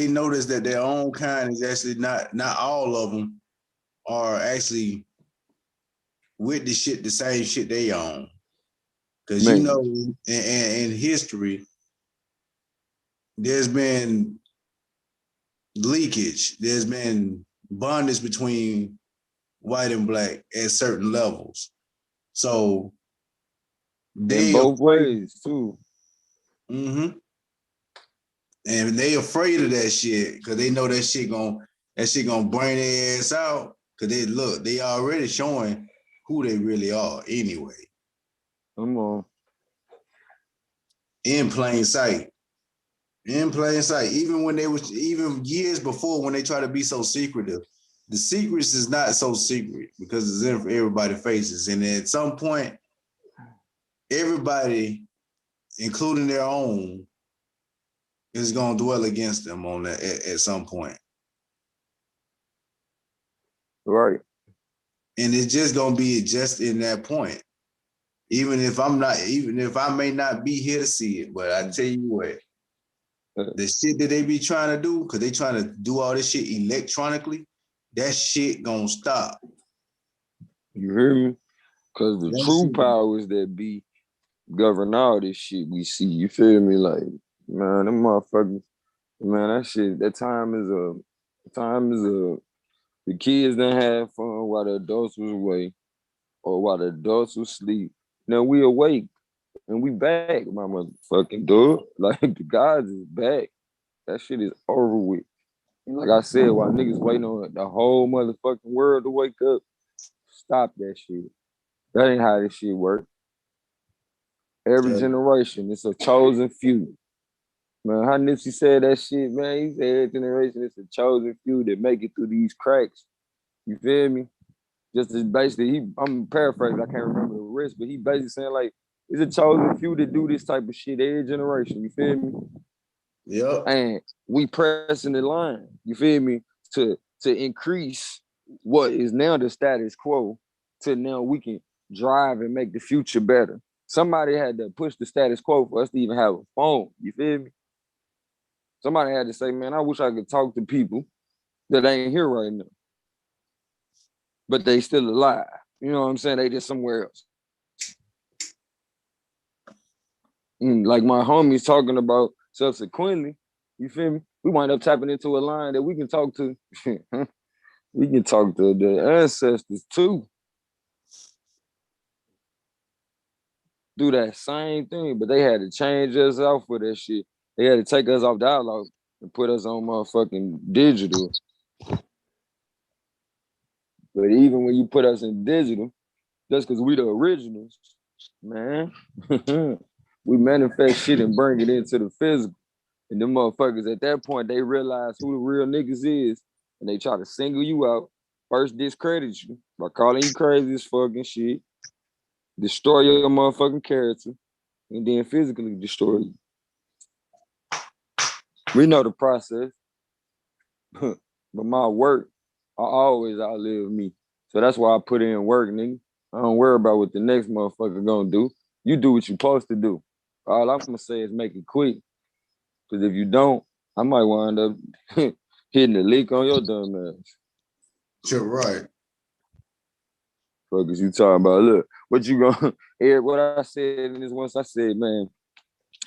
notice that their own kind is actually not all of them are actually with the same shit they own. Because you know, in history, there's been leakage, there's been bondage between white and black at certain levels. So they in both ways too. Mm-hmm. And they afraid of that shit because they know that shit gonna burn their ass out. Cause they already showing who they really are anyway. Come on. In plain sight. In plain sight. Even years before when they try to be so secretive, the secrets is not so secret because it's in everybody's faces. And at some point, everybody, including their own, is gonna dwell against them on that at some point. Right. And it's just gonna be just in that point. Even if I may not be here to see it, but I tell you what, the shit that they be trying to do, because they trying to do all this shit electronically, that shit gonna stop. You hear me? Because the true powers that be govern all this shit we see. You feel me? Like, man, them motherfuckers, man, that time is the kids done had fun while the adults was away or while the adults was asleep. Now we awake and we back, my motherfucking dude. Like, the gods is back. That shit is over with. Like I said, while niggas waiting on the whole motherfucking world to wake up, stop that shit. That ain't how this shit work. Every generation, it's a chosen few. Man, how Nipsey said that shit, man, he said every generation, it's a chosen few that make it through these cracks. You feel me? Just as basically, I'm paraphrasing, I can't remember the rest, but he basically saying like, it's a chosen few that do this type of shit every generation. You feel me? Yep. And we pressing the line, you feel me, to increase what is now the status quo to now we can drive and make the future better. Somebody had to push the status quo for us to even have a phone, you feel me? Somebody had to say, man, I wish I could talk to people that ain't here right now, but they still alive. You know what I'm saying? They just somewhere else. Like my homies talking about subsequently, you feel me? We wind up tapping into a line that we can talk to. We can talk to the ancestors too. Do that same thing, but they had to change us out for that shit. They had to take us off dialogue and put us on motherfucking digital. But even when you put us in digital, that's because we the originals, man. We manifest shit and bring it into the physical. And them motherfuckers at that point, they realize who the real niggas is, and they try to single you out, first discredit you by calling you crazy as fucking shit, destroy your motherfucking character, and then physically destroy you. We know the process, but my work, I always outlive me. So that's why I put in work, nigga. I don't worry about what the next motherfucker gonna do. You do what you supposed to do. All I'm gonna say is make it quick. Because if you don't, I might wind up hitting a leak on your dumb ass. You're right. Fuck is you talking about? Look, what you gonna hear? What I said in this once I said, man,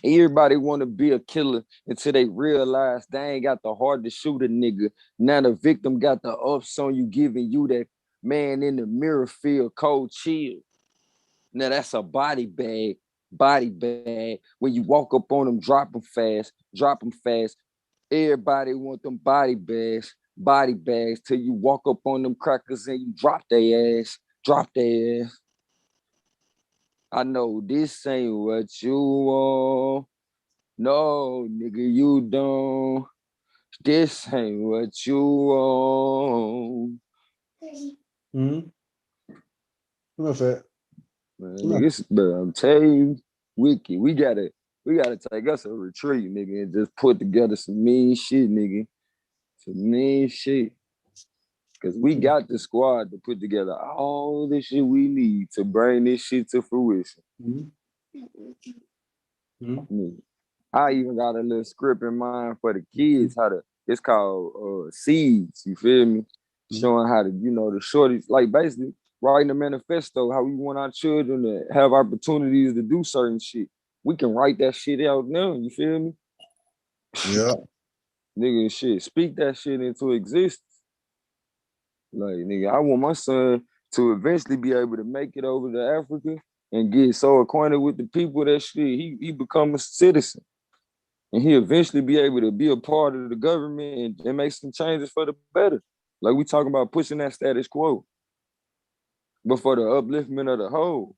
everybody want to be a killer until they realize they ain't got the heart to shoot a nigga. Now the victim got the ups on you, giving you that man in the mirror feel cold chill. Now that's a body bag. When you walk up on them, drop them fast. Everybody want them body bags till you walk up on them crackers and you drop their ass. I know this ain't what you want. No, nigga, you don't. This ain't what you want. What's that? Man, nigga, but I'm telling you, Wiki, we gotta take us a retreat, nigga, and just put together some mean shit, nigga. Some mean shit. Cause we got the squad to put together all the shit we need to bring this shit to fruition. I even got a little script in mind for the kids, it's called Seeds, you feel me? Showing how to, the shorties, like basically writing a manifesto, how we want our children to have opportunities to do certain shit. We can write that shit out now, you feel me? Yeah. Nigga, shit, speak that shit into existence. Like, nigga, I want my son to eventually be able to make it over to Africa and get so acquainted with the people that shit, he become a citizen. And he eventually be able to be a part of the government and make some changes for the better. Like we talking about pushing that status quo. But for the upliftment of the whole,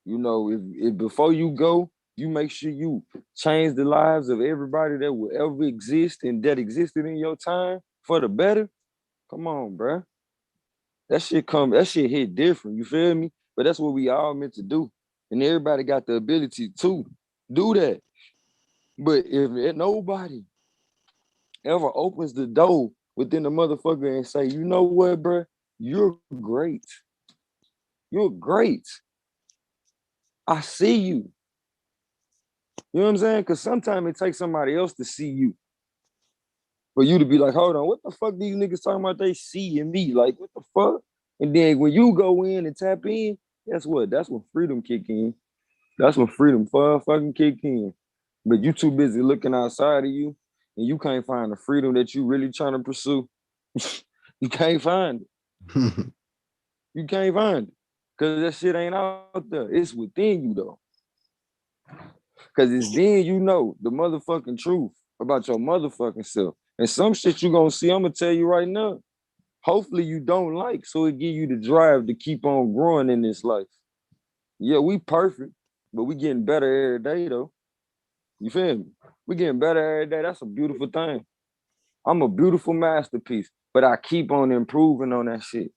if before you go, you make sure you change the lives of everybody that will ever exist and that existed in your time for the better. Come on, bruh. That shit hit different, you feel me? But that's what we all meant to do. And everybody got the ability to do that. But if nobody ever opens the door within the motherfucker and say, you know what, bruh? You're great. You're great. I see you. You know what I'm saying? Because sometimes it takes somebody else to see you. For you to be like, hold on, what the fuck these niggas talking about they see in me? Like, what the fuck? And then when you go in and tap in, guess what? That's when freedom kick in. That's when freedom fucking kick in. But you too busy looking outside of you and you can't find the freedom that you really trying to pursue. You can't find it. You can't find it. Because that shit ain't out there. It's within you, though. Because it's then you know the motherfucking truth about your motherfucking self. And some shit you gonna see, I'm gonna tell you right now. Hopefully you don't like, so it give you the drive to keep on growing in this life. Yeah, we perfect, but we getting better every day, though. You feel me? We getting better every day. That's a beautiful thing. I'm a beautiful masterpiece, but I keep on improving on that shit.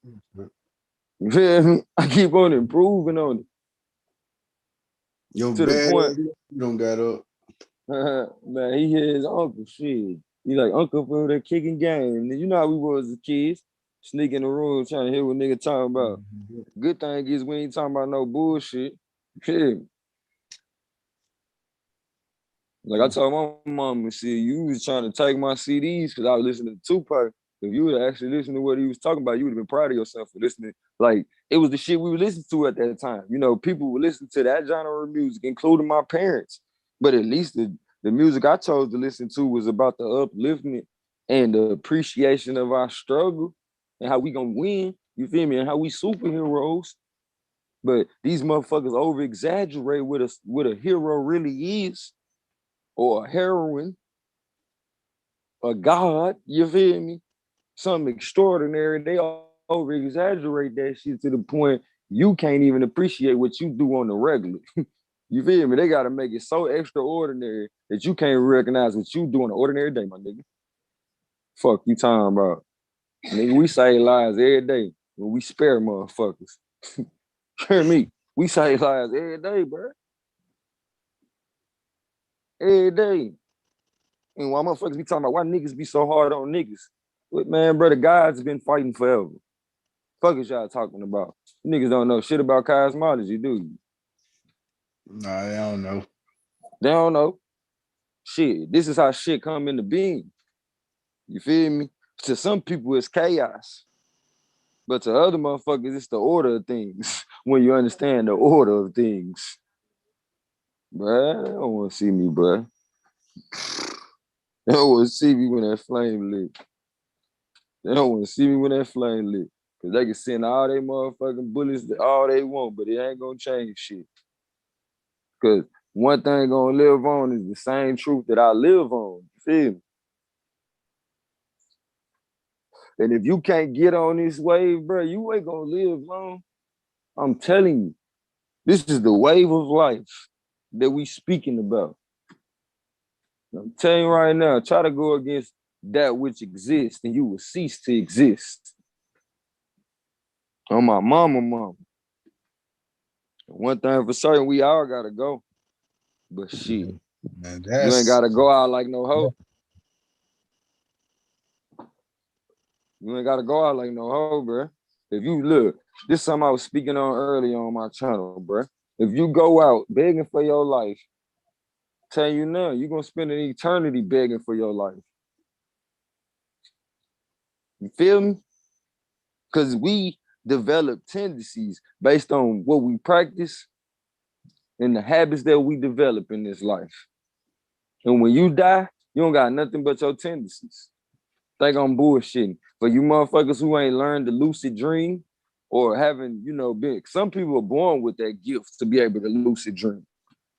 You feel me? I keep on improving on it. Yo, to the point. You don't got up. Man, he hear his uncle shit. He like, uncle for the kicking game. And you know how we was as kids, sneak in the room trying to hear what nigga talking about. Good thing is we ain't talking about no bullshit. Shit. Like I told my mom and shit, you was trying to take my CDs because I was listening to Tupac. If you would actually listen to what he was talking about, you would have been proud of yourself for listening. Like, it was the shit we would listen to at that time. You know, people would listen to that genre of music, including my parents. But at least the music I chose to listen to was about the upliftment and the appreciation of our struggle and how we gonna win, you feel me, and how we superheroes. But these motherfuckers over-exaggerate what a hero really is, or a heroine, a god, you feel me? Something extraordinary. They over exaggerate that shit to the point you can't even appreciate what you do on the regular. You feel me? They gotta make it so extraordinary that you can't recognize what you do on an ordinary day, my nigga. Fuck you talking about. Nigga, we save lives every day when we spare motherfuckers. Hear me? We save lives every day, bro. Every day. And why motherfuckers be talking about why niggas be so hard on niggas? But man, bro, the guys have been fighting forever. Fuck is y'all talking about? You niggas don't know shit about cosmology, do you? Nah, I don't know. They don't know. Shit, this is how shit come into being. You feel me? To some people, it's chaos. But to other motherfuckers, it's the order of things. When you understand the order of things. Bruh, they don't want to see me, bruh. They don't want to see me when that flame lit. They don't want to see me when that flame lit. Because they can send all they motherfucking bullets all they want, but it ain't going to change shit. Because one thing going to live on is the same truth that I live on. You feel me? And if you can't get on this wave, bro, you ain't going to live long. I'm telling you, this is the wave of life that we speaking about. I'm telling you right now, try to go against that which exists and you will cease to exist. On my mama. One thing for certain, we all gotta go. But shit, Man, you ain't gotta go out like no hoe. You ain't gotta go out like no hoe, bro. If you look, this is something I was speaking on earlier on my channel, bro. If you go out begging for your life, tell you now, you're gonna spend an eternity begging for your life. You feel me? Because we develop tendencies based on what we practice and the habits that we develop in this life. And when you die, you don't got nothing but your tendencies. Think I'm bullshitting. For you motherfuckers who ain't learned the lucid dream or haven't, been, some people are born with that gift to be able to lucid dream.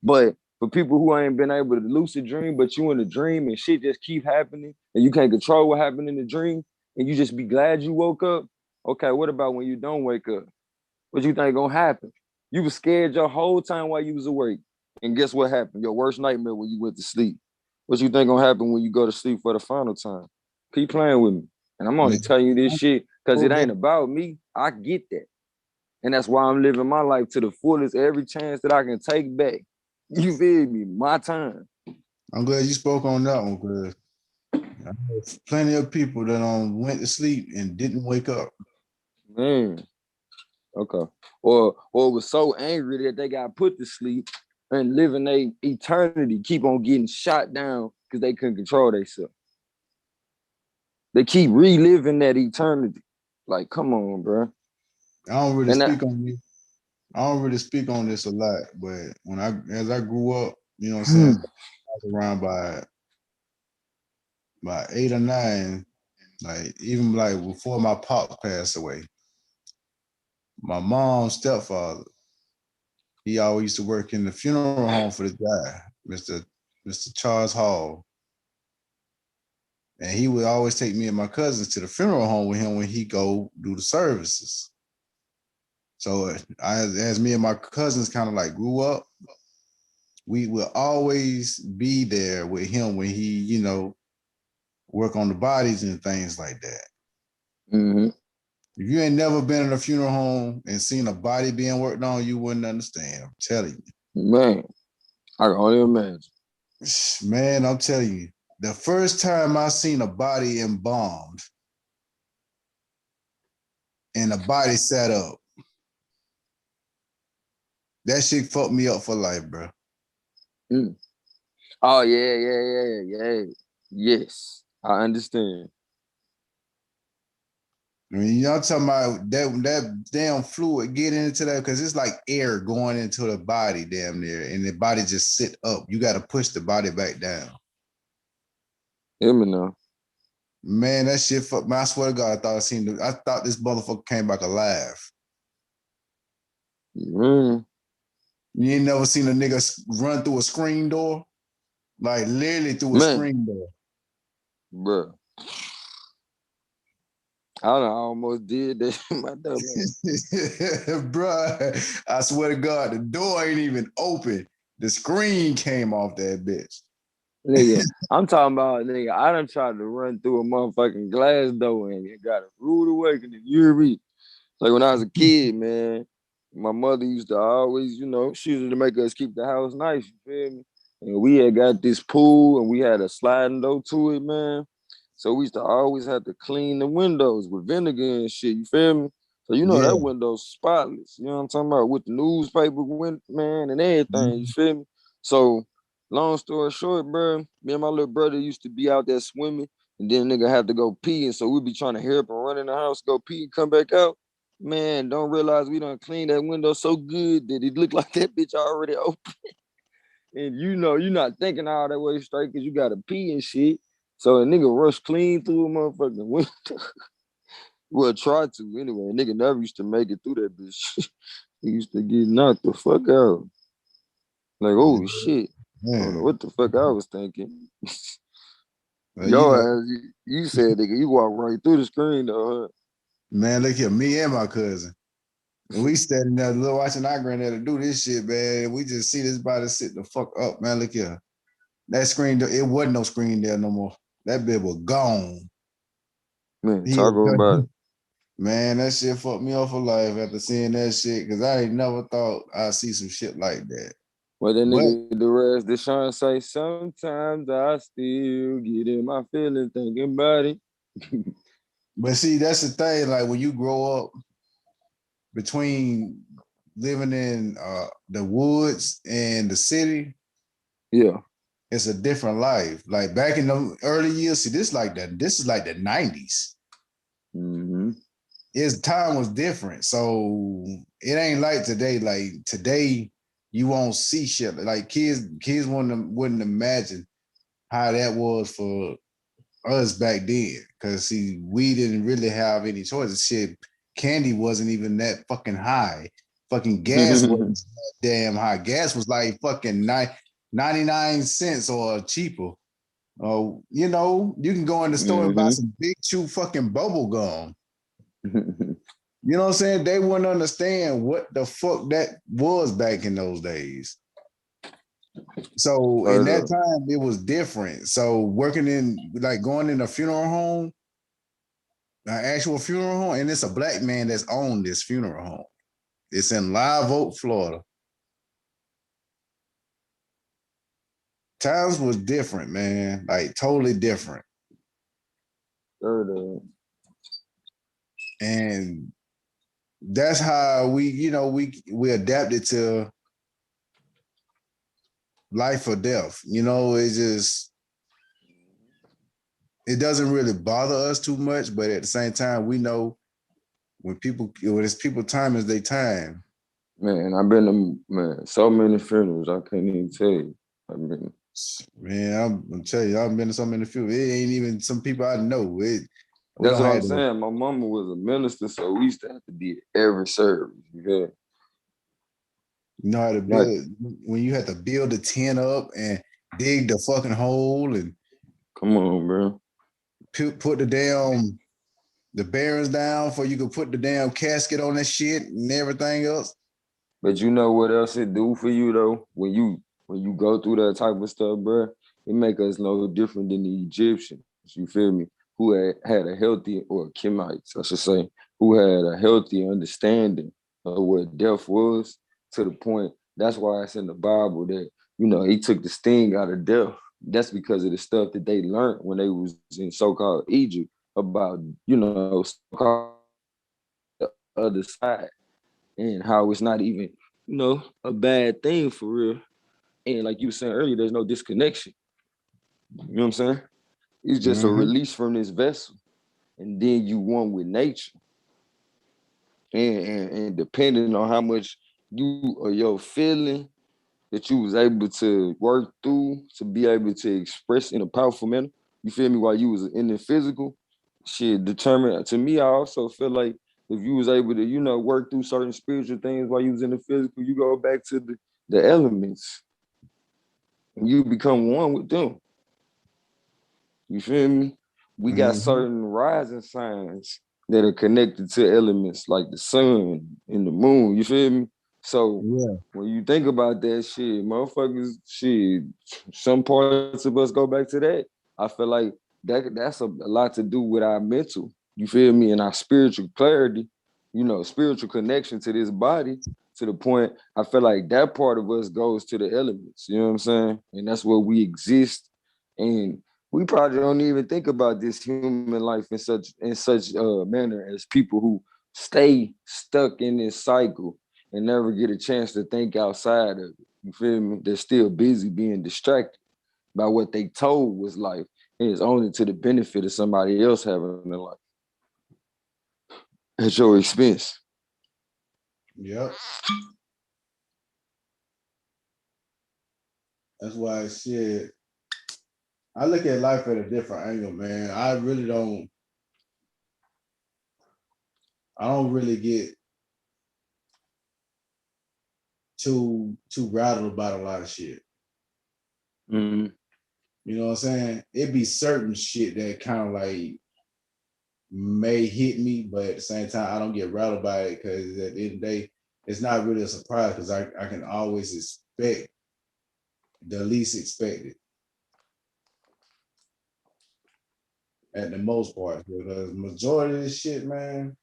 But for people who ain't been able to lucid dream, but you in a dream and shit just keep happening and you can't control what happened in the dream and you just be glad you woke up. Okay, what about when you don't wake up? What you think gonna happen? You was scared your whole time while you was awake. And guess what happened? Your worst nightmare when you went to sleep. What you think gonna happen when you go to sleep for the final time? Keep playing with me. And I'm only telling you this shit because it ain't about me. I get that. And that's why I'm living my life to the fullest every chance that I can take back. You feel me? My time. I'm glad you spoke on that one, because I know plenty of people that went to sleep and didn't wake up. Man. Okay. Or was so angry that they got put to sleep and living their eternity, keep on getting shot down because they couldn't control themselves. They keep reliving that eternity. Like, come on, bro. I don't really speak on this. I don't really speak on this a lot, but as I grew up, you know what I'm saying, I was around by 8 or 9, like even like before my pop passed away. My mom's stepfather, he always used to work in the funeral home for this guy, Mr. Charles Hall. And he would always take me and my cousins to the funeral home with him when he go do the services. So as me and my cousins kind of like grew up, we will always be there with him when he, work on the bodies and things like that. Mm-hmm. If you ain't never been in a funeral home and seen a body being worked on, you wouldn't understand. I'm telling you. Man, I can only imagine. Man, I'm telling you, the first time I seen a body embalmed and the body sat up, that shit fucked me up for life, bro. Oh yeah. Yes, I understand. I mean, y'all talking about that damn fluid getting into that because it's like air going into the body, damn near, and the body just sit up. You got to push the body back down. Hear me now. Man, that shit fuck. Man, I swear to God, I thought this motherfucker came back alive. You ain't never seen a nigga run through a screen door, like literally through a screen door, bro. I almost did that my dumb Bruh, I swear to God, the door ain't even open. The screen came off that bitch. Nigga, I'm talking about, nigga, I done tried to run through a motherfucking glass door and it got a rude awakening. You read? Like when I was a kid, man, my mother used to always, she used to make us keep the house nice, you feel me? And we had got this pool and we had a sliding door to it, man. So we used to always have to clean the windows with vinegar and shit, you feel me? So that window's spotless, you know what I'm talking about? With the newspaper, man, and everything, you feel me? So long story short, bro, me and my little brother used to be out there swimming and then nigga had to go pee. And so we'd be trying to hurry up and run in the house, go pee and come back out. Man, don't realize we done cleaned that window so good that it looked like that bitch already open. And you're not thinking all that way straight because you got to pee and shit. So a nigga rush clean through a motherfucking window. Well, try to anyway. Nigga never used to make it through that bitch. He used to get knocked the fuck out. Like, oh shit. I don't know what the fuck I was thinking. Ass, you said nigga, you walk right through the screen though, huh? Man, look here, me and my cousin. We standing there watching our granddaddy do this shit, man. We just see this body sit the fuck up, man. Look here. That screen, it wasn't no screen there no more. That bitch was gone. Man, talk about it. Man, that shit fucked me off for life after seeing that shit, because I ain't never thought I'd see some shit like that. Well, that nigga, the rest, Deshaun say, sometimes I still get in my feelings thinking about it. But see, that's the thing. Like when you grow up between living in the woods and the city, it's a different life. Like back in the early years, see, this is like the 90s. His time was different. So it ain't like today. Like today, you won't see shit. Like kids wouldn't imagine how that was for us back then. Cause see, we didn't really have any choices. Shit, candy wasn't even that fucking high. Fucking gas wasn't that damn high. Gas was like fucking 99 cents or cheaper. You can go in the store and buy some Big Chew fucking bubble gum. You know what I'm saying? They wouldn't understand what the fuck that was back in those days. So in that time, it was different. So working going in a funeral home, an actual funeral home, and it's a black man that's owned this funeral home. It's in Live Oak, Florida. Times was different, man. Like totally different. And that's how we adapted to life or death. It doesn't really bother us too much, but at the same time, we know when it's people time is their time. Man, I've been to so many funerals, I can't even tell you. I'm telling you, I've been to so many funerals. It ain't even some people I know. That's what I'm saying. My mama was a minister, so we used to have to be at every service. You know how to build when you have to build the tent up and dig the fucking hole and come on, bro. Put the bearings down before you can put the damn casket on that shit and everything else. But you know what else it do for you though? When you go through that type of stuff, bro, it make us no different than the Egyptians. You feel me? Who had a healthy, or Kemites, I should say, who had a healthy understanding of what death was, to the point. That's why it's in the Bible that you know, he took the sting out of death. That's because of the stuff that they learned when they was in so-called Egypt about, you know, so-called the other side and how it's not even, you know, a bad thing for real. And like you were saying earlier, there's no disconnection. You know what I'm saying? It's just a release from this vessel. And then you one with nature. And depending on how much you or your feeling that you was able to work through to be able to express in a powerful manner, you feel me, while you was in the physical, shit determined. To me, I also feel like if you was able to, you know, work through certain spiritual things while you was in the physical, you go back to the elements and you become one with them. You feel me? We got certain rising signs that are connected to elements like the sun and the moon. You feel me? So when you think about that shit, motherfuckers, shit, some parts of us go back to that. I feel like that's a lot to do with our mental, you feel me, and our spiritual clarity, you know, spiritual connection to this body, to the point I feel like that part of us goes to the elements, you know what I'm saying? And that's where we exist. And we probably don't even think about this human life in such manner as people who stay stuck in this cycle and never get a chance to think outside of it. You feel me? They're still busy being distracted by what they told was life, and it's only to the benefit of somebody else having a life at your expense. Yep. That's why shit. I look at life at a different angle, man. I don't really get too rattled about a lot of shit. Mm-hmm. You know what I'm saying? It'd be certain shit that kind of like may hit me, but at the same time, I don't get rattled by it because at the end of the day, it's not really a surprise because I can always expect the least expected at the most part. Because majority of this shit, man,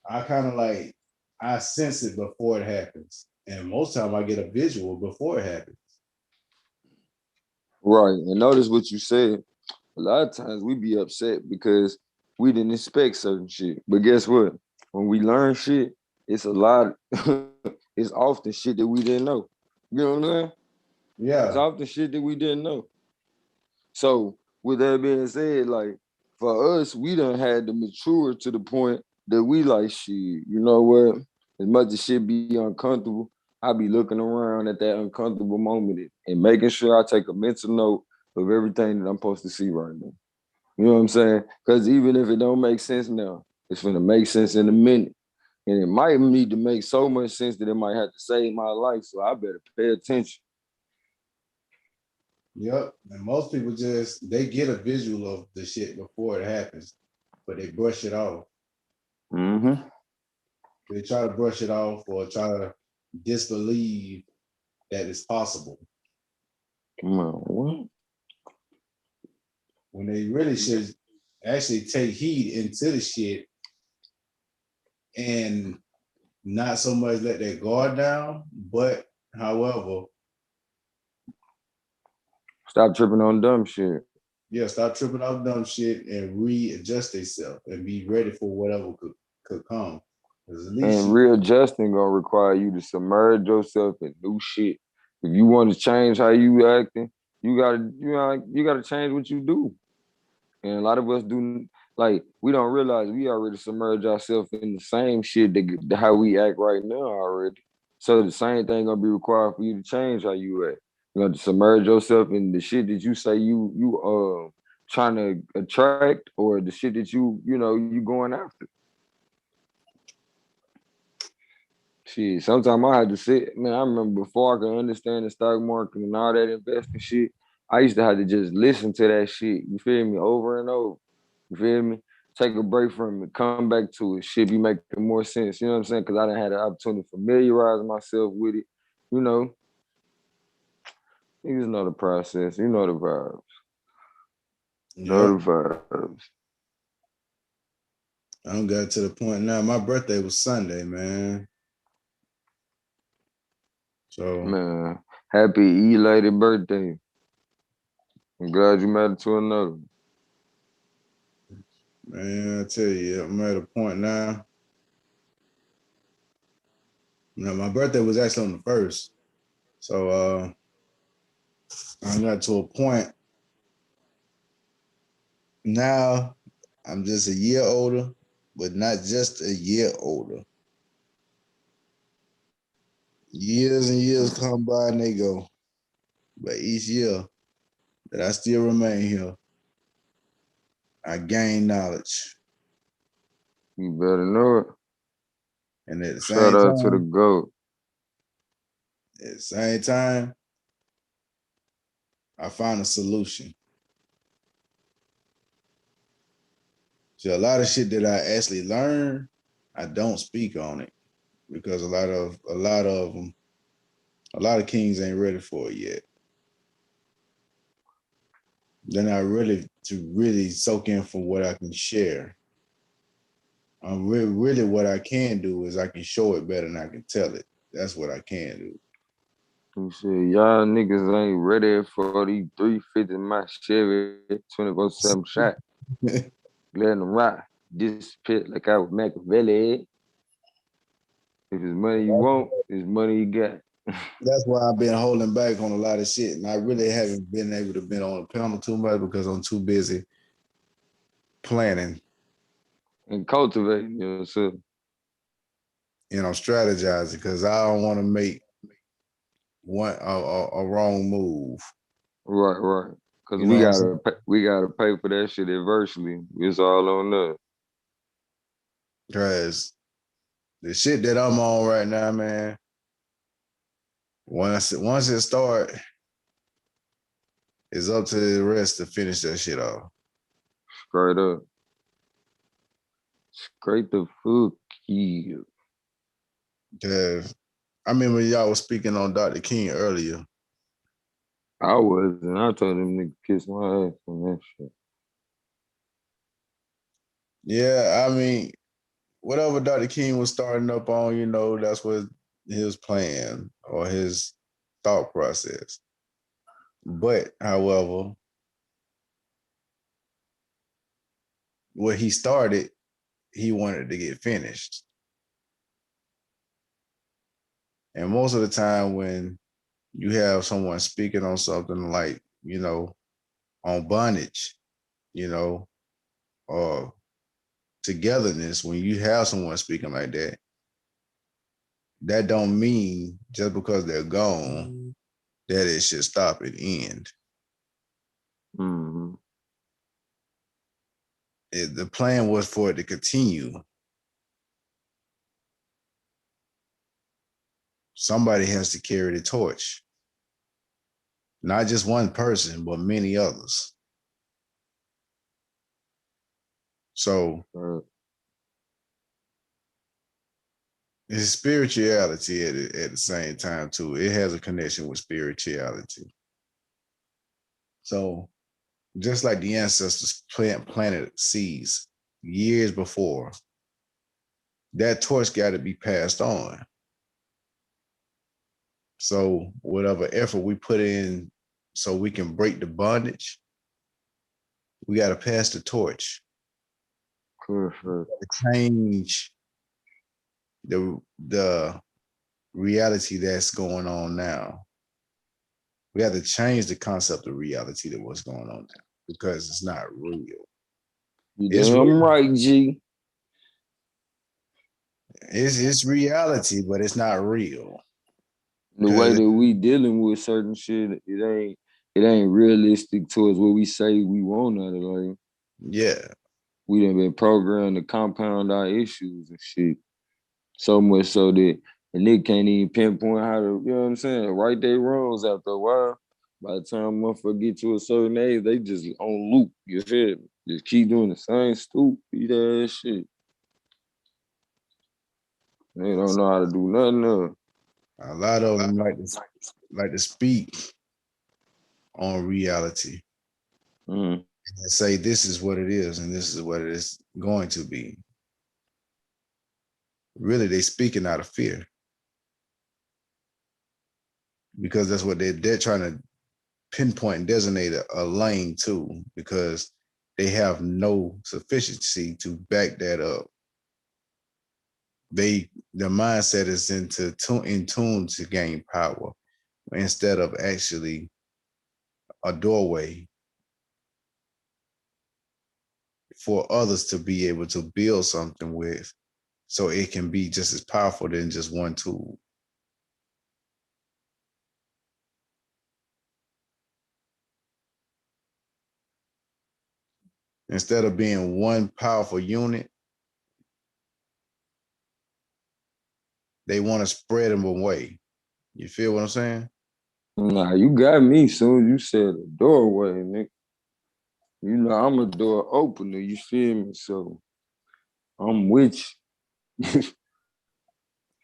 I kind of like, I sense it before it happens. And most time I get a visual before it happens. Right. And notice what you said. A lot of times we be upset because we didn't expect certain shit. But guess what? When we learn shit, it's a lot, it's often shit that we didn't know. You know what I'm saying? Yeah. It's often shit that we didn't know. So with that being said, like for us, we done had to mature to the point that we like shit, you know what? As much as shit be uncomfortable, I be looking around at that uncomfortable moment and making sure I take a mental note of everything that I'm supposed to see right now. You know what I'm saying? Because even if it don't make sense now, it's gonna make sense in a minute. And it might need to make so much sense that it might have to save my life. So I better pay attention. Yep. And most people they get a visual of the shit before it happens, but they brush it off. Mm-hmm. They try to brush it off or try to disbelieve that it's possible. What? When they really should actually take heed into the shit and not so much let their guard down, but however, stop tripping on dumb shit. Yeah, stop tripping off dumb shit and readjust themselves and be ready for whatever could come. And readjusting gonna require you to submerge yourself in new shit. If you want to change how you acting, you gotta change what you do. And a lot of us do, like, we don't realize we already submerge ourselves in the same shit that how we act right now already. So the same thing gonna be required for you to change how you act. You know, to submerge yourself in the shit that you say you trying to attract, or the shit that you going after. Shit, sometimes I had to sit, man. I remember before I could understand the stock market and all that investing shit, I used to have to just listen to that shit. You feel me? Over and over. You feel me? Take a break from it, come back to it. Shit be making more sense. You know what I'm saying? Because I done had the opportunity to familiarize myself with it. You know, niggas know the process. You know the vibes. Know the vibes. I don't got to the point now. My birthday was Sunday, man. So man, Happy elated birthday. I'm glad you made it to another. Man, I tell you, I'm at a point now. You know, my birthday was actually on the 1st. So I got to a point now. I'm just a year older, but not just a year older. Years and years come by and they go. But each year that I still remain here, I gain knowledge. You better know it. And at the Shout same out to the time, GOAT. I found a solution. So a lot of shit that I actually learned, I don't speak on it because a lot of kings ain't ready for it yet. They're not ready to really soak in from what I can share. Really what I can do is I can show it better than I can tell it. That's what I can do. You say y'all niggas ain't ready for these 350 my Chevy 24/7 shot. Letting them rock. This pit like I was Machiavelli. If it's money you want, it's money you got. That's why I've been holding back on a lot of shit, and I really haven't been able to be on the panel too much because I'm too busy planning and cultivating yourself. Strategizing because I don't want to make a wrong move. Right. Because You we gotta pay for that shit adversely. It's all on us. Because the shit that I'm on right now, man, once it start, it's up to the rest to finish that shit off. Straight up. Straight the fuck you. Because I remember y'all was speaking on Dr. King earlier. I was, and I told him to kiss my ass on that shit. Yeah, I mean, whatever Dr. King was starting up on, that's what his plan or his thought process. But, however, what he started, he wanted to get finished. And most of the time when you have someone speaking on something like, on bondage, or togetherness, when you have someone speaking like that, that don't mean just because they're gone that it should stop and end. Mm-hmm. The plan was for it to continue. Somebody has to carry the torch. Not just one person, but many others. So it's spirituality at the same time too. It has a connection with spirituality. So just like the ancestors planted seeds years before, that torch got to be passed on. So whatever effort we put in so we can break the bondage, we got to pass the torch. Change the reality that's going on now. We have to change the concept of reality that what's going on now because it's not real. It's damn right, G. It's reality, but it's not real. The way that we dealing with certain shit, it ain't realistic towards what we say we want out of life. Yeah. We done been programmed to compound our issues and shit. So much so that a nigga can't even pinpoint how to, you know what I'm saying, right their wrongs after a while. By the time motherfucker get to a certain age, they just on loop, you feel me? Just keep doing the same stupid ass shit. They don't know how to do nothing else. A lot of them like to speak on reality and say this is what it is and this is what it is going to be. Really, they speaking out of fear. because that's what they're trying to pinpoint and designate a lane to, because they have no sufficiency to back that up. Their mindset is in tune to gain power instead of actually a doorway for others to be able to build something with, so it can be just as powerful than just one tool. Instead of being one powerful unit, they want to spread them away. You feel what I'm saying? Nah, you got me soon as you said a doorway, nigga. You know, I'm a door opener, you feel me? So I'm with you.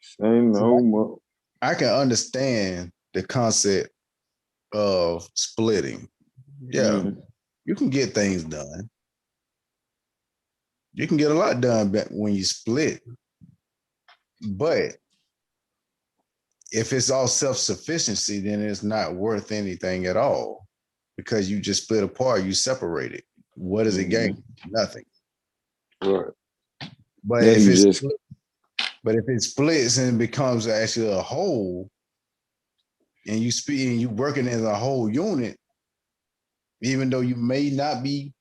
Same no more. I can understand the concept of splitting. Yeah, you can get things done. You can get a lot done when you split. But if it's all self-sufficiency, then it's not worth anything at all, because you just split apart, you separate it. What does it gain? Nothing. Right. But if it splits and becomes actually a whole, and you working as a whole unit, even though you may not be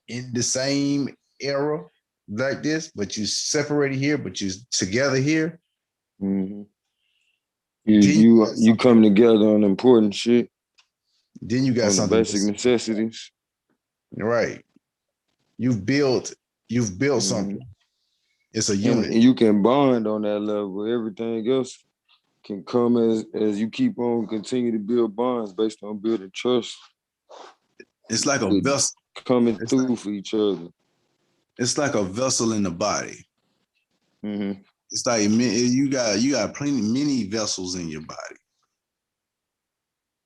in the same era like this, but you separated here, but you together here. Mm-hmm. You come together on important shit. Then you got on something the basic necessities. Right. You've built something. It's a unit. And you can bond on that level. Everything else can come as you keep on continue to build bonds based on building trust. It's like a vessel coming through for each other. It's like a vessel in the body. Mm-hmm. It's like you got many vessels in your body,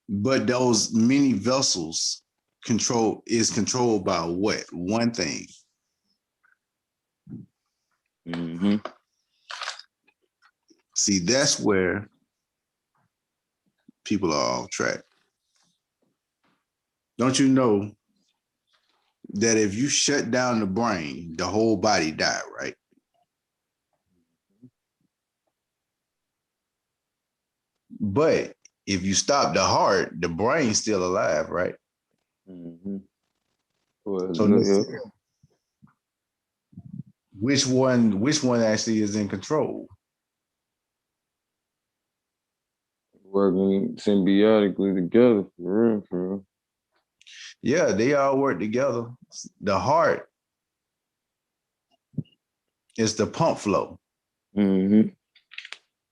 but those many vessels controlled by what? One thing. Mm-hmm. See, that's where people are off track. Don't you know that if you shut down the brain, the whole body die, right? But if you stop the heart, the brain's still alive, right? Mm-hmm. Well, So which one actually is in control? Working symbiotically together, for real. Yeah, they all work together. The heart is the pump flow. Mm-hmm.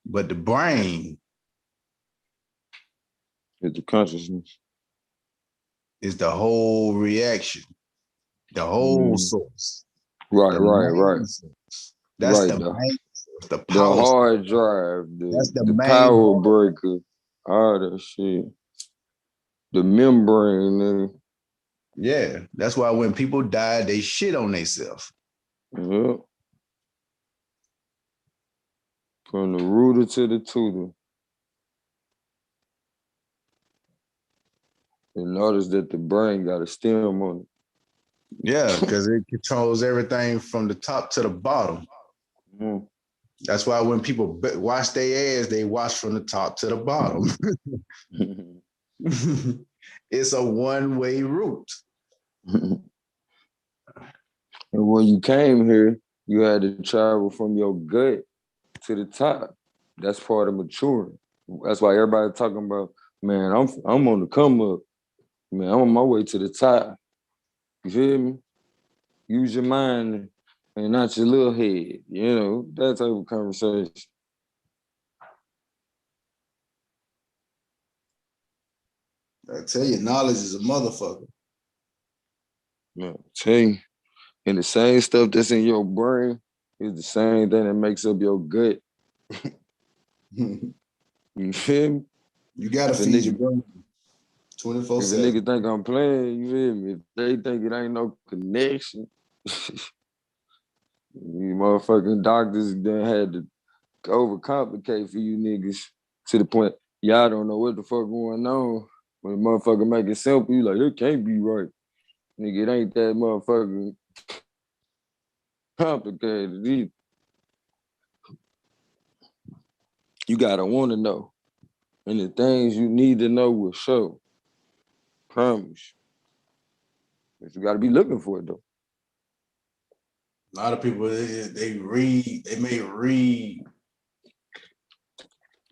But the brain is the consciousness. Is the whole reaction, the whole source. Right. Source. That's right. The main source, the the power. hard drive, That's the the main power part. breaker, all that shit. The membrane, nigga. Yeah, that's why when people die, they shit on themselves. Yeah. From the rooter to the tutor. And notice that the brain got a stem on it. Yeah, because it controls everything from the top to the bottom. Mm. That's why when people wash their ass, they wash from the top to the bottom. It's a one-way route. And when you came here, you had to travel from your gut to the top. That's part of maturing. That's why everybody talking about, man, I'm on the come up. Man, I'm on my way to the top. You feel me? Use your mind and not your little head. You know, that type of conversation. I tell you, knowledge is a motherfucker. Man, I tell you. And the same stuff that's in your brain is the same thing that makes up your gut. You feel me? You gotta feed your brain 24/7. If a nigga think I'm playing, you feel me? If they think it ain't no connection, you motherfucking doctors done had to overcomplicate for you niggas to the point Y'all don't know what the fuck going on. When a motherfucker make it simple, you like, it can't be right. Nigga, it ain't that motherfucking complicated either. You gotta wanna know. And the things you need to know will show. Promise. But you gotta be looking for it though. A lot of people they may read.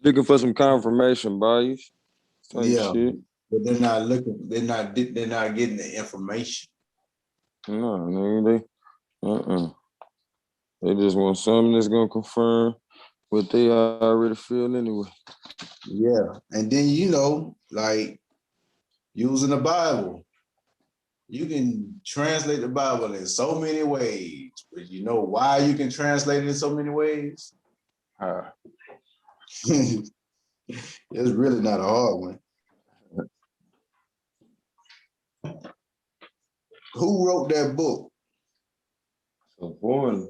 Looking for some confirmation bias. Yeah, Shit. but they're not looking. They're not getting the information. No, nigga, they just want something that's gonna confirm what they already feel anyway. Yeah, and then like using the Bible, you can translate the Bible in so many ways. But you know why you can translate it in so many ways? It's really not a hard one. Who wrote that book? Born.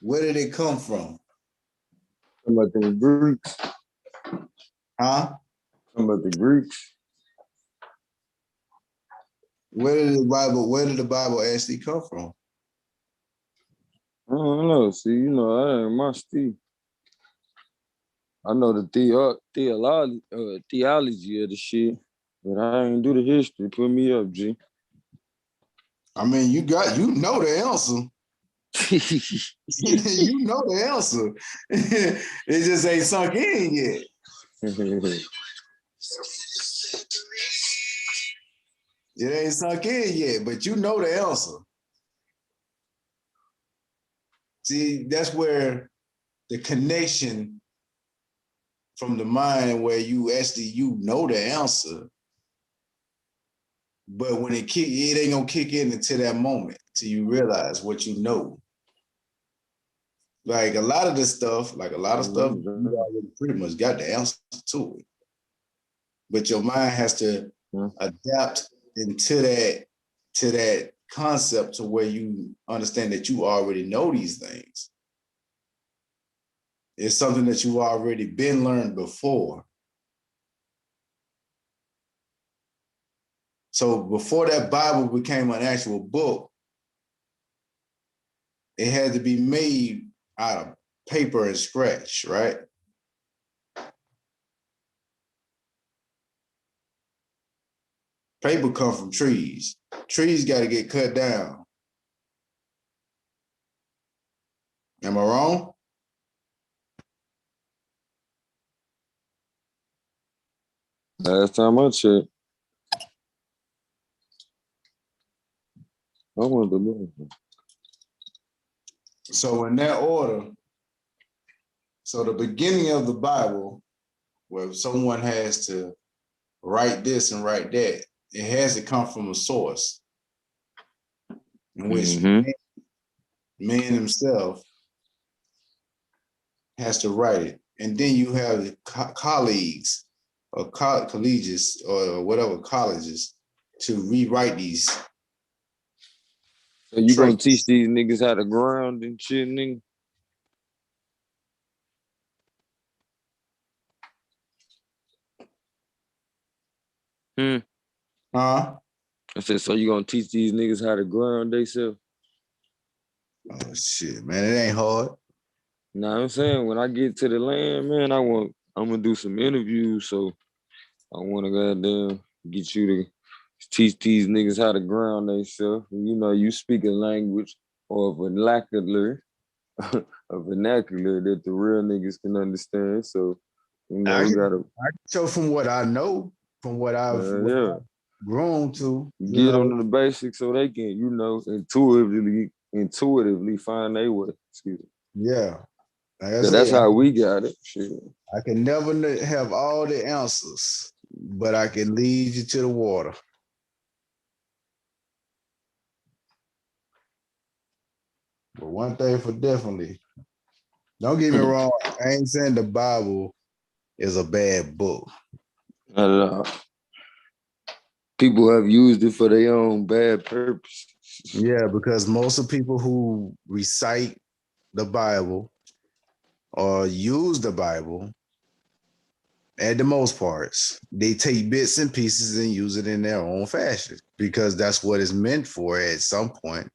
Where did it come from? Talking about the Greeks. Huh? Talking about the Greeks. Where did the Bible actually come from? I don't know. See, that ain't my Steve. I know the theology of the shit, but I ain't do the history. Put me up, G. I mean, you know the answer. You know the answer. It just ain't sunk in yet. It ain't sunk in yet, but you know the answer. See, that's where the connection from the mind where you know the answer, but when it ain't gonna kick in until that moment, till you realize what you know. Like a lot of stuff, you already pretty much got the answer to it. But your mind has to adapt into that concept to where you understand that you already know these things. It's something that you've already been learned before. So before that Bible became an actual book, it had to be made out of paper and scratch, right? Paper come from trees. Trees got to get cut down. Am I wrong? Last time I checked. I wanted to look. So in that order, so the beginning of the Bible, where someone has to write this and write that, it has to come from a source in which man himself has to write it. And then you have the colleagues or colleges or whatever colleges to rewrite these. So you gonna teach these niggas how to ground and shit, nigga? Huh? I said, so you gonna teach these niggas how to ground themselves? Oh shit, man, it ain't hard. Nah, I'm saying when I get to the land, man, I'm gonna do some interviews, so I wanna goddamn get you to teach these niggas how to ground themselves. You speak a language or a vernacular, that the real niggas can understand. So, we gotta. I can show from what I know, from what I've grown to. Get on the basics so they can, intuitively find their way. Excuse me. Yeah. Like that's how we got it. Shit. I can never have all the answers, but I can lead you to the water. But one thing for definitely, don't get me wrong, I ain't saying the Bible is a bad book. People have used it for their own bad purpose. Yeah, because most of the people who recite the Bible or use the Bible, at the most parts, they take bits and pieces and use it in their own fashion because that's what it's meant for at some point.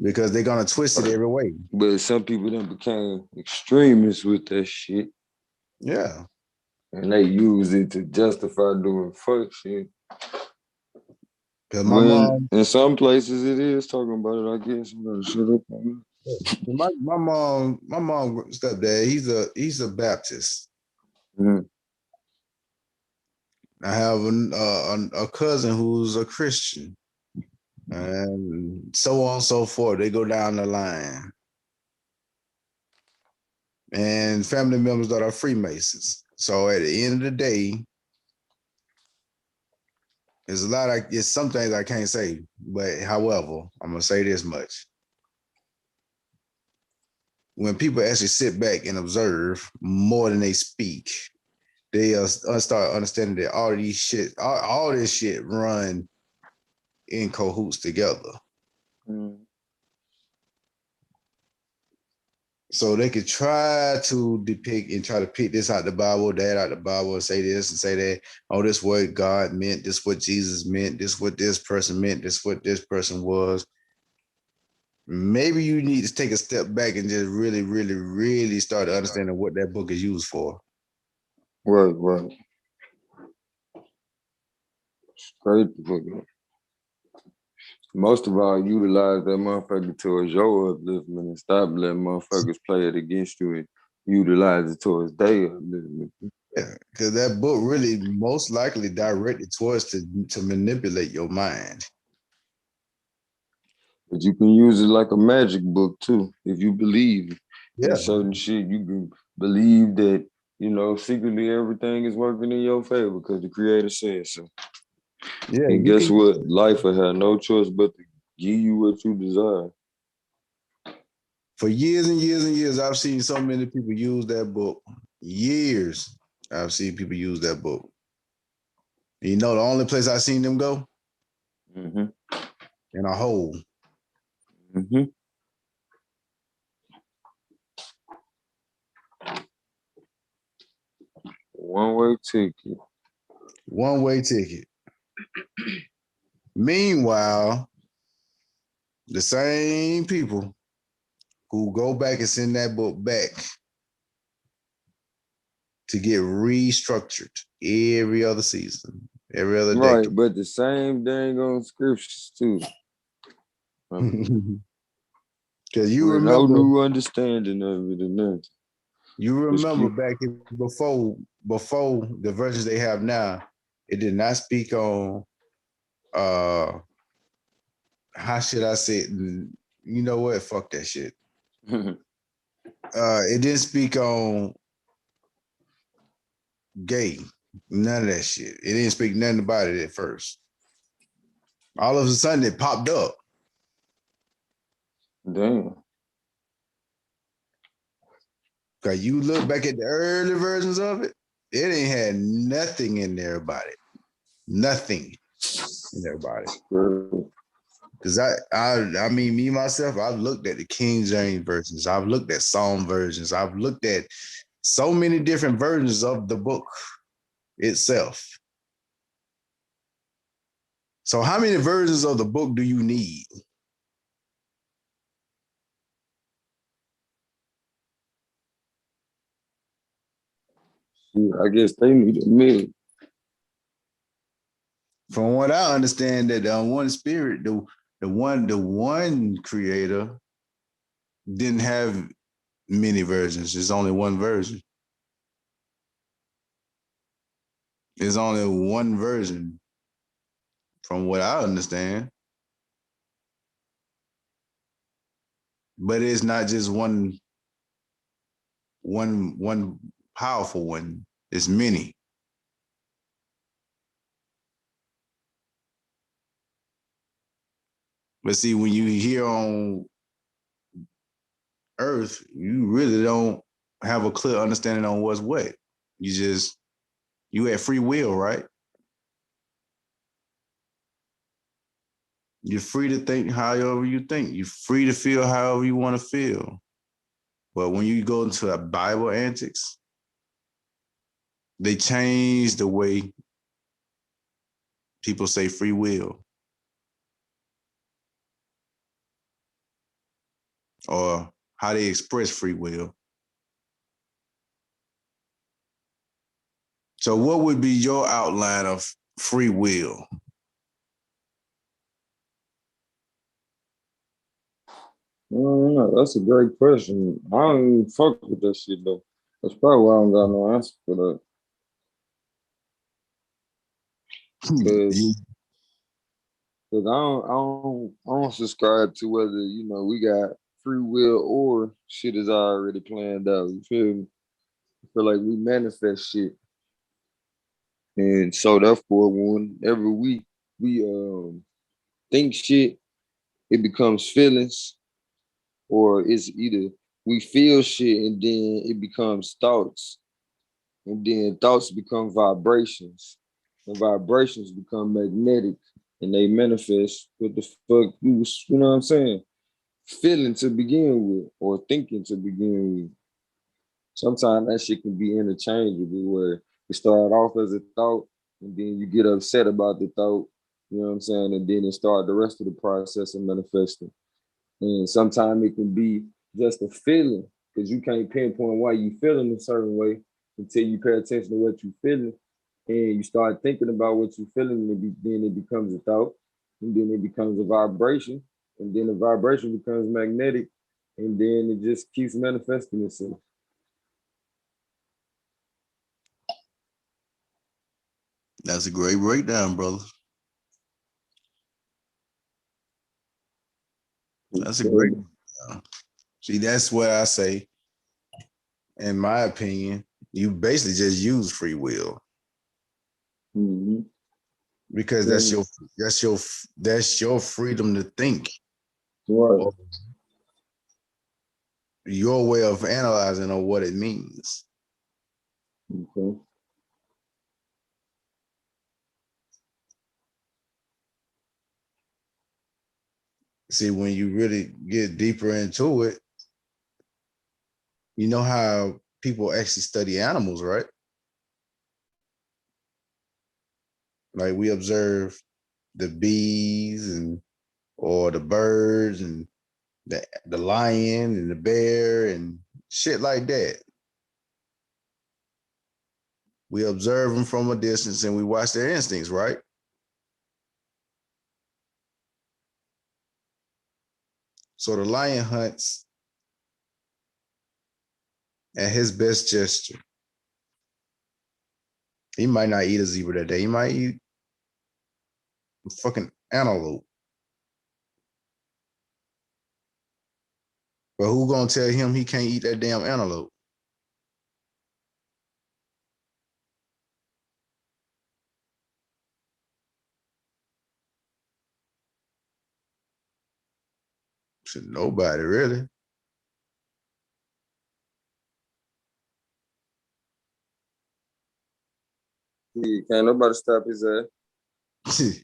Because they're gonna twist it every way. But some people then became extremists with that shit. Yeah. And they use it to justify doing fuck shit. Cause my mom, in some places it is talking about it, I guess. I'm gonna shut up on my mom stepdad, he's a Baptist. Mhm. I have a cousin who's a Christian, and so on and so forth. They go down the line, and family members that are Freemasons. So at the end of the day, there's a lot. It's some things I can't say, but however, I'm gonna say this much: when people actually sit back and observe more than they speak, they start understanding that all this shit run in cahoots together. Mm. So they could try to depict and try to pick this out the Bible, that out the Bible, and say this and say that. Oh, this what God meant. This what Jesus meant. This what this person meant. This what this person was. Maybe you need to take a step back and just really, really, really start understanding what that book is used for. Right. Straight the fuck up. Most of all, utilize that motherfucker towards your upliftment and stop letting motherfuckers play it against you and utilize it towards their upliftment. Yeah, because that book really most likely directed towards to manipulate your mind. But you can use it like a magic book too. If you believe Yeah. in certain shit, you can believe that, secretly everything is working in your favor because the creator says so. Yeah. And guess what? Life will have no choice but to give you what you desire. For years and years and years, I've seen so many people use that book. Years, I've seen people use that book. You know, the only place I've seen them go? Mm-hmm. In a hole. Mm-hmm. One-way ticket. One-way ticket. Meanwhile, the same people who go back and send that book back to get restructured every other season, every other Right, decade. but the same dang on scriptures too. Because you with remember no new understanding of it and nothing. You remember back before the versions they have now, it did not speak on how should I say it? You know what? Fuck that shit. It didn't speak on gay. None of that shit. It didn't speak nothing about it at first. All of a sudden it popped up. Damn. Cause you look back at the early versions of it, it ain't had nothing in there about it. Nothing in there about it. Because I mean, me myself, I've looked at the King James versions. I've looked at Psalm versions. I've looked at so many different versions of the book itself. So how many versions of the book do you need? I guess they need a minute. From what I understand, that one spirit, the one creator didn't have many versions. There's only one version. There's only one version, from what I understand. But it's not just one powerful one. It's many. But see, when you here on Earth, you really don't have a clear understanding on what's what. You have free will, right? You're free to think however you think. You're free to feel however you want to feel. But when you go into the Bible antics, they change the way people say free will or how they express free will. So what would be your outline of free will? I don't know. That's a great question. I don't even fuck with that shit though. That's probably why I don't got no answer for that. Cause I don't subscribe to whether we got free will or shit is already planned out. You feel me? I feel like we manifest shit, and so therefore, whenever we think shit, it becomes feelings, or it's either we feel shit and then it becomes thoughts, and then thoughts become vibrations, and vibrations become magnetic, and they manifest what the fuck you know what I'm saying, feeling to begin with or thinking to begin with. Sometimes that shit can be interchangeable where it start off as a thought and then you get upset about the thought, you know what I'm saying, and then it start the rest of the process of manifesting. And sometimes it can be just a feeling because you can't pinpoint why you feeling a certain way until you pay attention to what you feeling and you start thinking about what you feeling, and then it becomes a thought, and then it becomes a vibration, and then the vibration becomes magnetic, and then it just keeps manifesting itself. That's a great breakdown, brother. That's a great breakdown. See, that's what I say. In my opinion, you basically just use free will. Mm-hmm. Because that's your freedom to think. Right. Your way of analyzing of what it means. Okay. See, when you really get deeper into it, you know how people actually study animals, right? Like we observe the bees or the birds and the lion and the bear and shit like that. We observe them from a distance and we watch their instincts, right? So the lion hunts at his best gesture. He might not eat a zebra that day. He might eat a fucking antelope. But who gonna tell him he can't eat that damn antelope? Nobody really. Can't nobody stop his ass.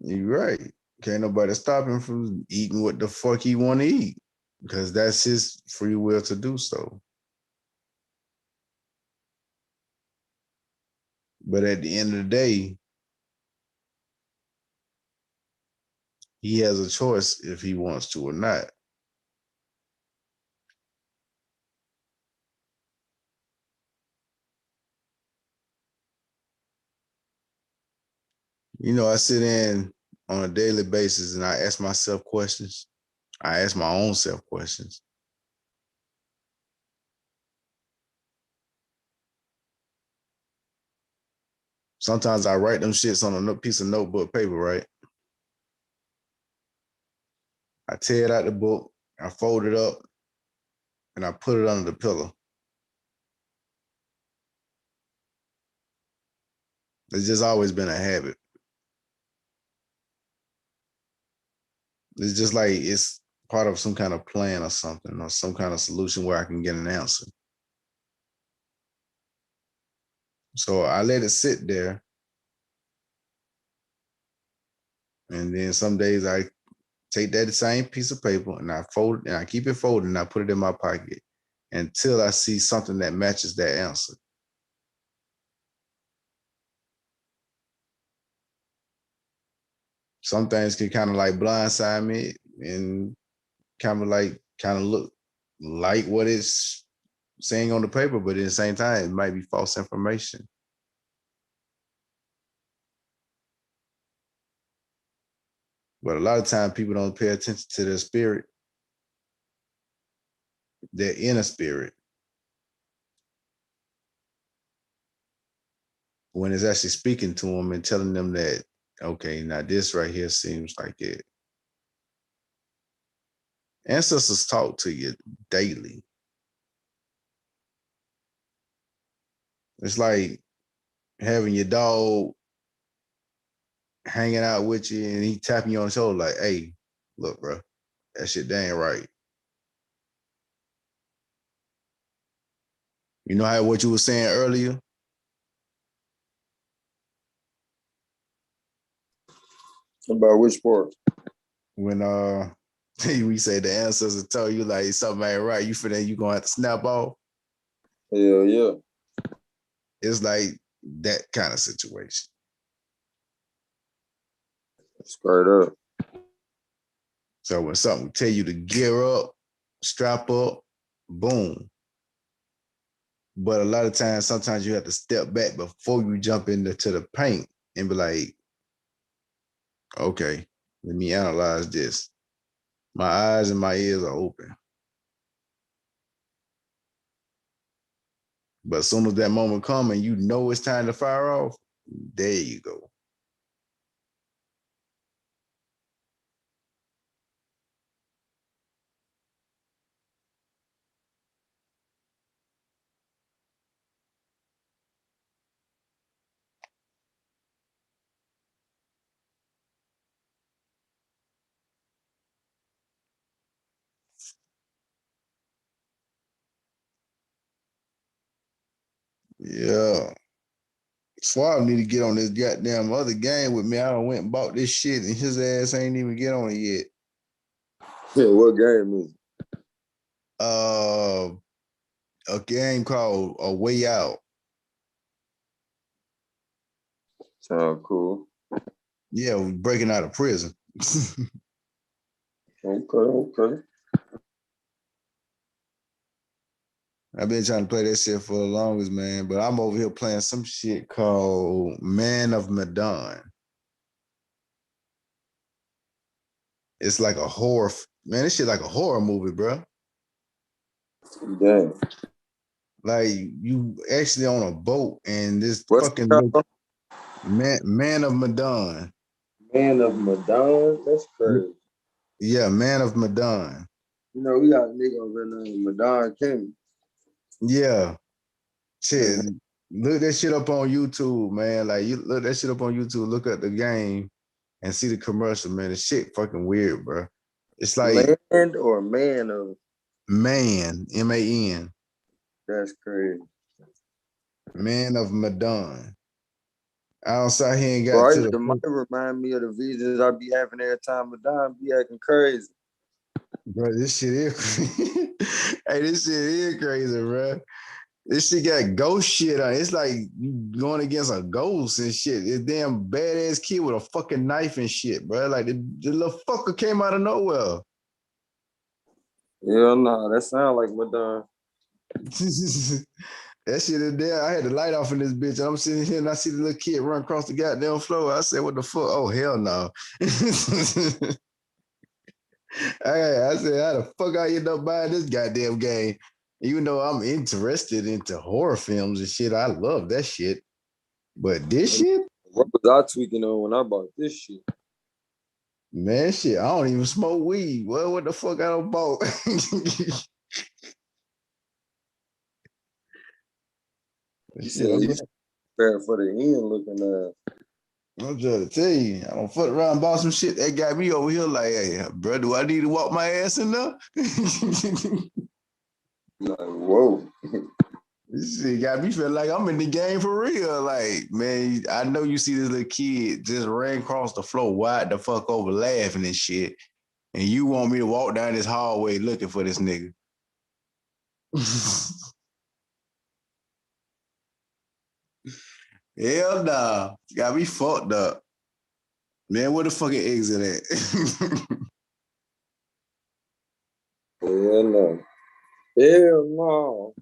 You're right. Can't nobody stop him from eating what the fuck he want to eat because that's his free will to do so. But at the end of the day, he has a choice if he wants to or not. You know, I sit in on a daily basis and I ask myself questions. I ask my own self questions. Sometimes I write them shits on a piece of notebook paper, right? I tear it out the book, I fold it up, and I put it under the pillow. It's just always been a habit. It's just like it's part of some kind of plan or something, or some kind of solution where I can get an answer. So I let it sit there. And then some days I take that same piece of paper and I fold it and I keep it folded and I put it in my pocket until I see something that matches that answer. Some things can kind of like blindside me and kind of look like what it's saying on the paper, but at the same time, it might be false information. But a lot of times people don't pay attention to their spirit, their inner spirit, when it's actually speaking to them and telling them that, okay, now this right here seems like it. Ancestors talk to you daily. It's like having your dog hanging out with you and he tapping you on the shoulder like, hey, look, bro, that shit dang right. You know how what you were saying earlier? About which part? When we say the ancestors tell you like something ain't right, you gonna have to snap off. Hell yeah. It's like that kind of situation. Straight up. So when something tell you to gear up, strap up, boom. But a lot of times, sometimes you have to step back before you jump into the paint and be like, okay, let me analyze this. My eyes and my ears are open. But as soon as that moment comes and you know it's time to fire off, there you go. Yeah. Swab need to get on this goddamn other game with me. I done went and bought this shit and his ass ain't even get on it yet. Yeah, what game is it? A game called A Way Out. Sound cool. Yeah, we breaking out of prison. Okay. I've been trying to play that shit for the longest, man, but I'm over here playing some shit called Man of Medan. It's like a horror, man, this shit like a horror movie, bro. Damn. Like you actually on a boat and this What's fucking Man of Medan. Man of Medan? That's crazy. Yeah, Man of Medan. You know, we got a nigga over there named Medan King. Yeah. Shit. Look that shit up on YouTube, man. Like you look that shit up on YouTube, look at the game and see the commercial, man. The shit fucking weird, bro. It's like Land or Man of Man, M-A-N. That's crazy. Man of Medan. Outside here ain't got Bro, to it the might remind me of the visions I be having every time Medan be acting crazy. Bro, this shit is hey, this shit is crazy, bro. This shit got ghost shit on it. It's like you going against a ghost and shit. This damn badass kid with a fucking knife and shit, bro. Like the little fucker came out of nowhere. Yeah, no, that sound like Medan. That shit is there. I had the light off in this bitch. And I'm sitting here and I see the little kid run across the goddamn floor. I said, what the fuck? Oh, hell no. I said, how the fuck I end up buying this goddamn game? Even though I'm interested into horror films and shit, I love that shit. But this shit? What was I tweaking on when I bought this shit? Man, shit, I don't even smoke weed. Well, what the fuck I don't bought? You said you prepared for the end looking I'm trying to tell you, I don't fuck around and bought some shit that got me over here like, hey, bro, do I need to walk my ass in there? like, whoa. This shit got me feeling like I'm in the game for real. Like, man, I know you see this little kid just ran across the floor wide the fuck over laughing and shit. And you want me to walk down this hallway looking for this nigga. Hell nah. Got me fucked up. Man, where the fucking exit at? Hell no. Hell no.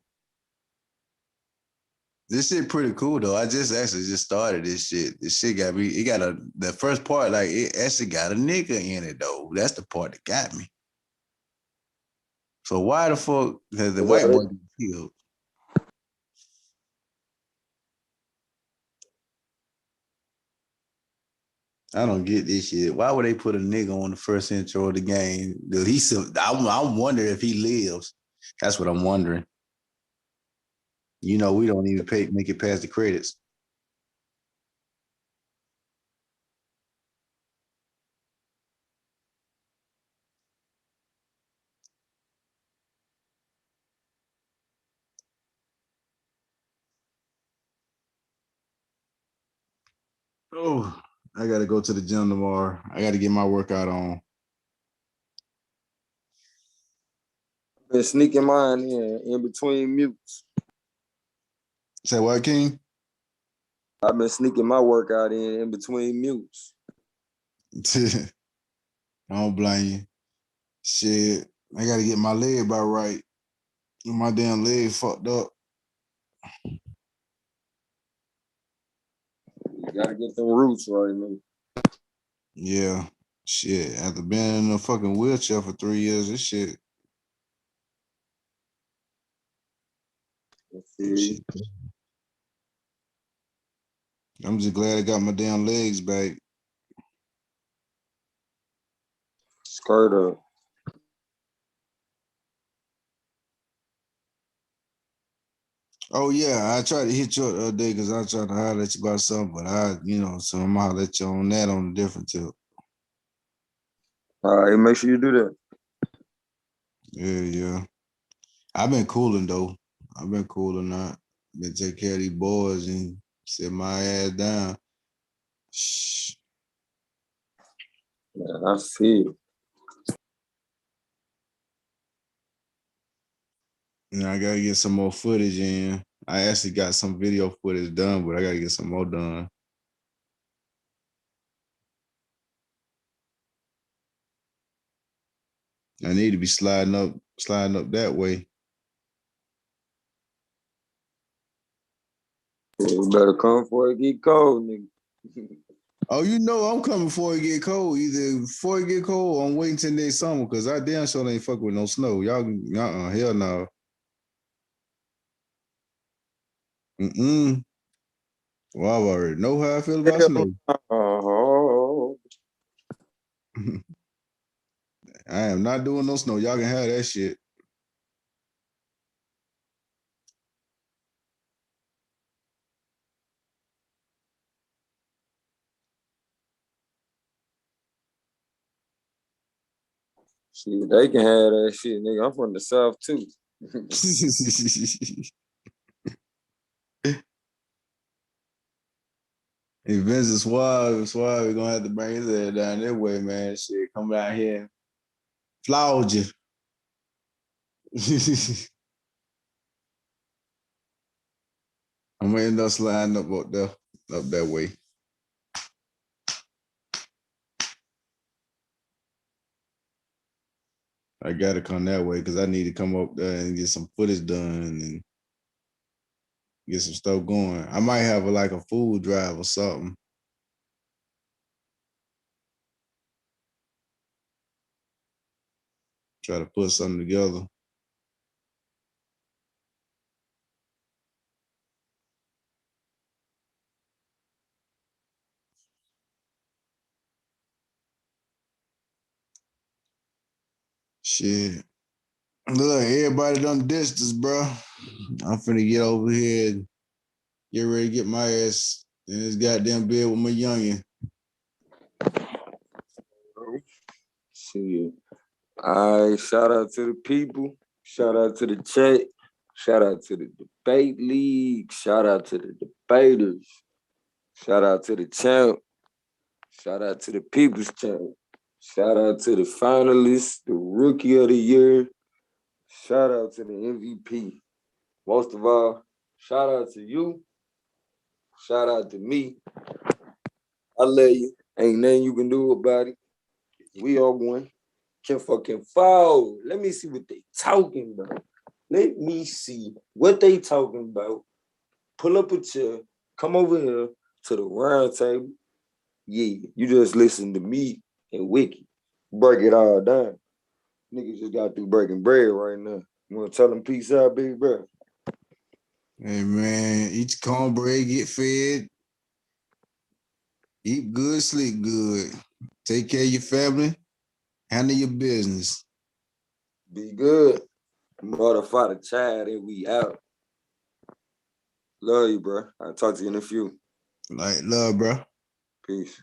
This shit pretty cool though. I just actually just started this shit. This shit got me. It got the first part, like it actually got a nigga in it though. That's the part that got me. So why the fuck has the white boy been killed? I don't get this shit. Why would they put a nigga on the first intro of the game? Dude, I'm wondering if he lives. That's what I'm wondering. You know, we don't even make it past the credits. Oh, I gotta go to the gym tomorrow. I gotta get my workout on. Been sneaking mine in between mutes. Say what, King? I've been sneaking my workout in between mutes. I don't blame you. Shit, I gotta get my leg about right. My damn leg fucked up. You gotta get them roots right, man. Yeah, shit. After being in a fucking wheelchair for 3 years, this shit. Shit. I'm just glad I got my damn legs back. Skirt up. Oh yeah, I tried to hit you up the other day because I tried to holler at you about something, but so I'm gonna holler at you on that on a different tip. All right, make sure you do that. Yeah. I've been cooling though. I've been cooling out. Been taking care of these boys and sit my ass down. Shh. Yeah, I see it. And I gotta get some more footage in. I actually got some video footage done, but I gotta get some more done. I need to be sliding up that way. You better come before it get cold, nigga. Oh, you know I'm coming before it get cold. Either before it get cold, or I'm waiting till next summer because I damn sure ain't fuck with no snow. Y'all, hell no. Well, I already know how I feel about snow. Oh. I am not doing no snow. Y'all can have that shit. Shit, they can have that shit, nigga. I'm from the South too. If Vince is Suave, we're gonna have to bring his head down that way, man. Shit, come down here. Flawed you. I'm gonna end up sliding up that way. I gotta come that way because I need to come up there and get some footage done and get some stuff going. I might have a food drive or something. Try to put something together. Shit. Look, everybody done distance, bro. I'm finna get over here and get ready to get my ass in this goddamn bed with my youngin'. Shit. All right, shout out to the people. Shout out to the chat. Shout out to the debate league. Shout out to the debaters. Shout out to the champ. Shout out to the people's champ. Shout out to the finalists, the rookie of the year. Shout out to the MVP. Most of all, shout out to you. Shout out to me. I love you. Ain't nothing you can do about it. We all won. Can fucking fall. Let me see what they talking about. Let me see what they talking about. Pull up a chair. Come over here to the round table. Yeah, you just listen to me and Wiki. Break it all down. Niggas just got through breaking bread right now. You wanna tell them peace out, big bro? Hey man, eat your cornbread, get fed, eat good, sleep good. Take care of your family, handle your business. Be good. Modify the child and we out. Love you, bro. I'll talk to you in a few. Like love, bro. Peace.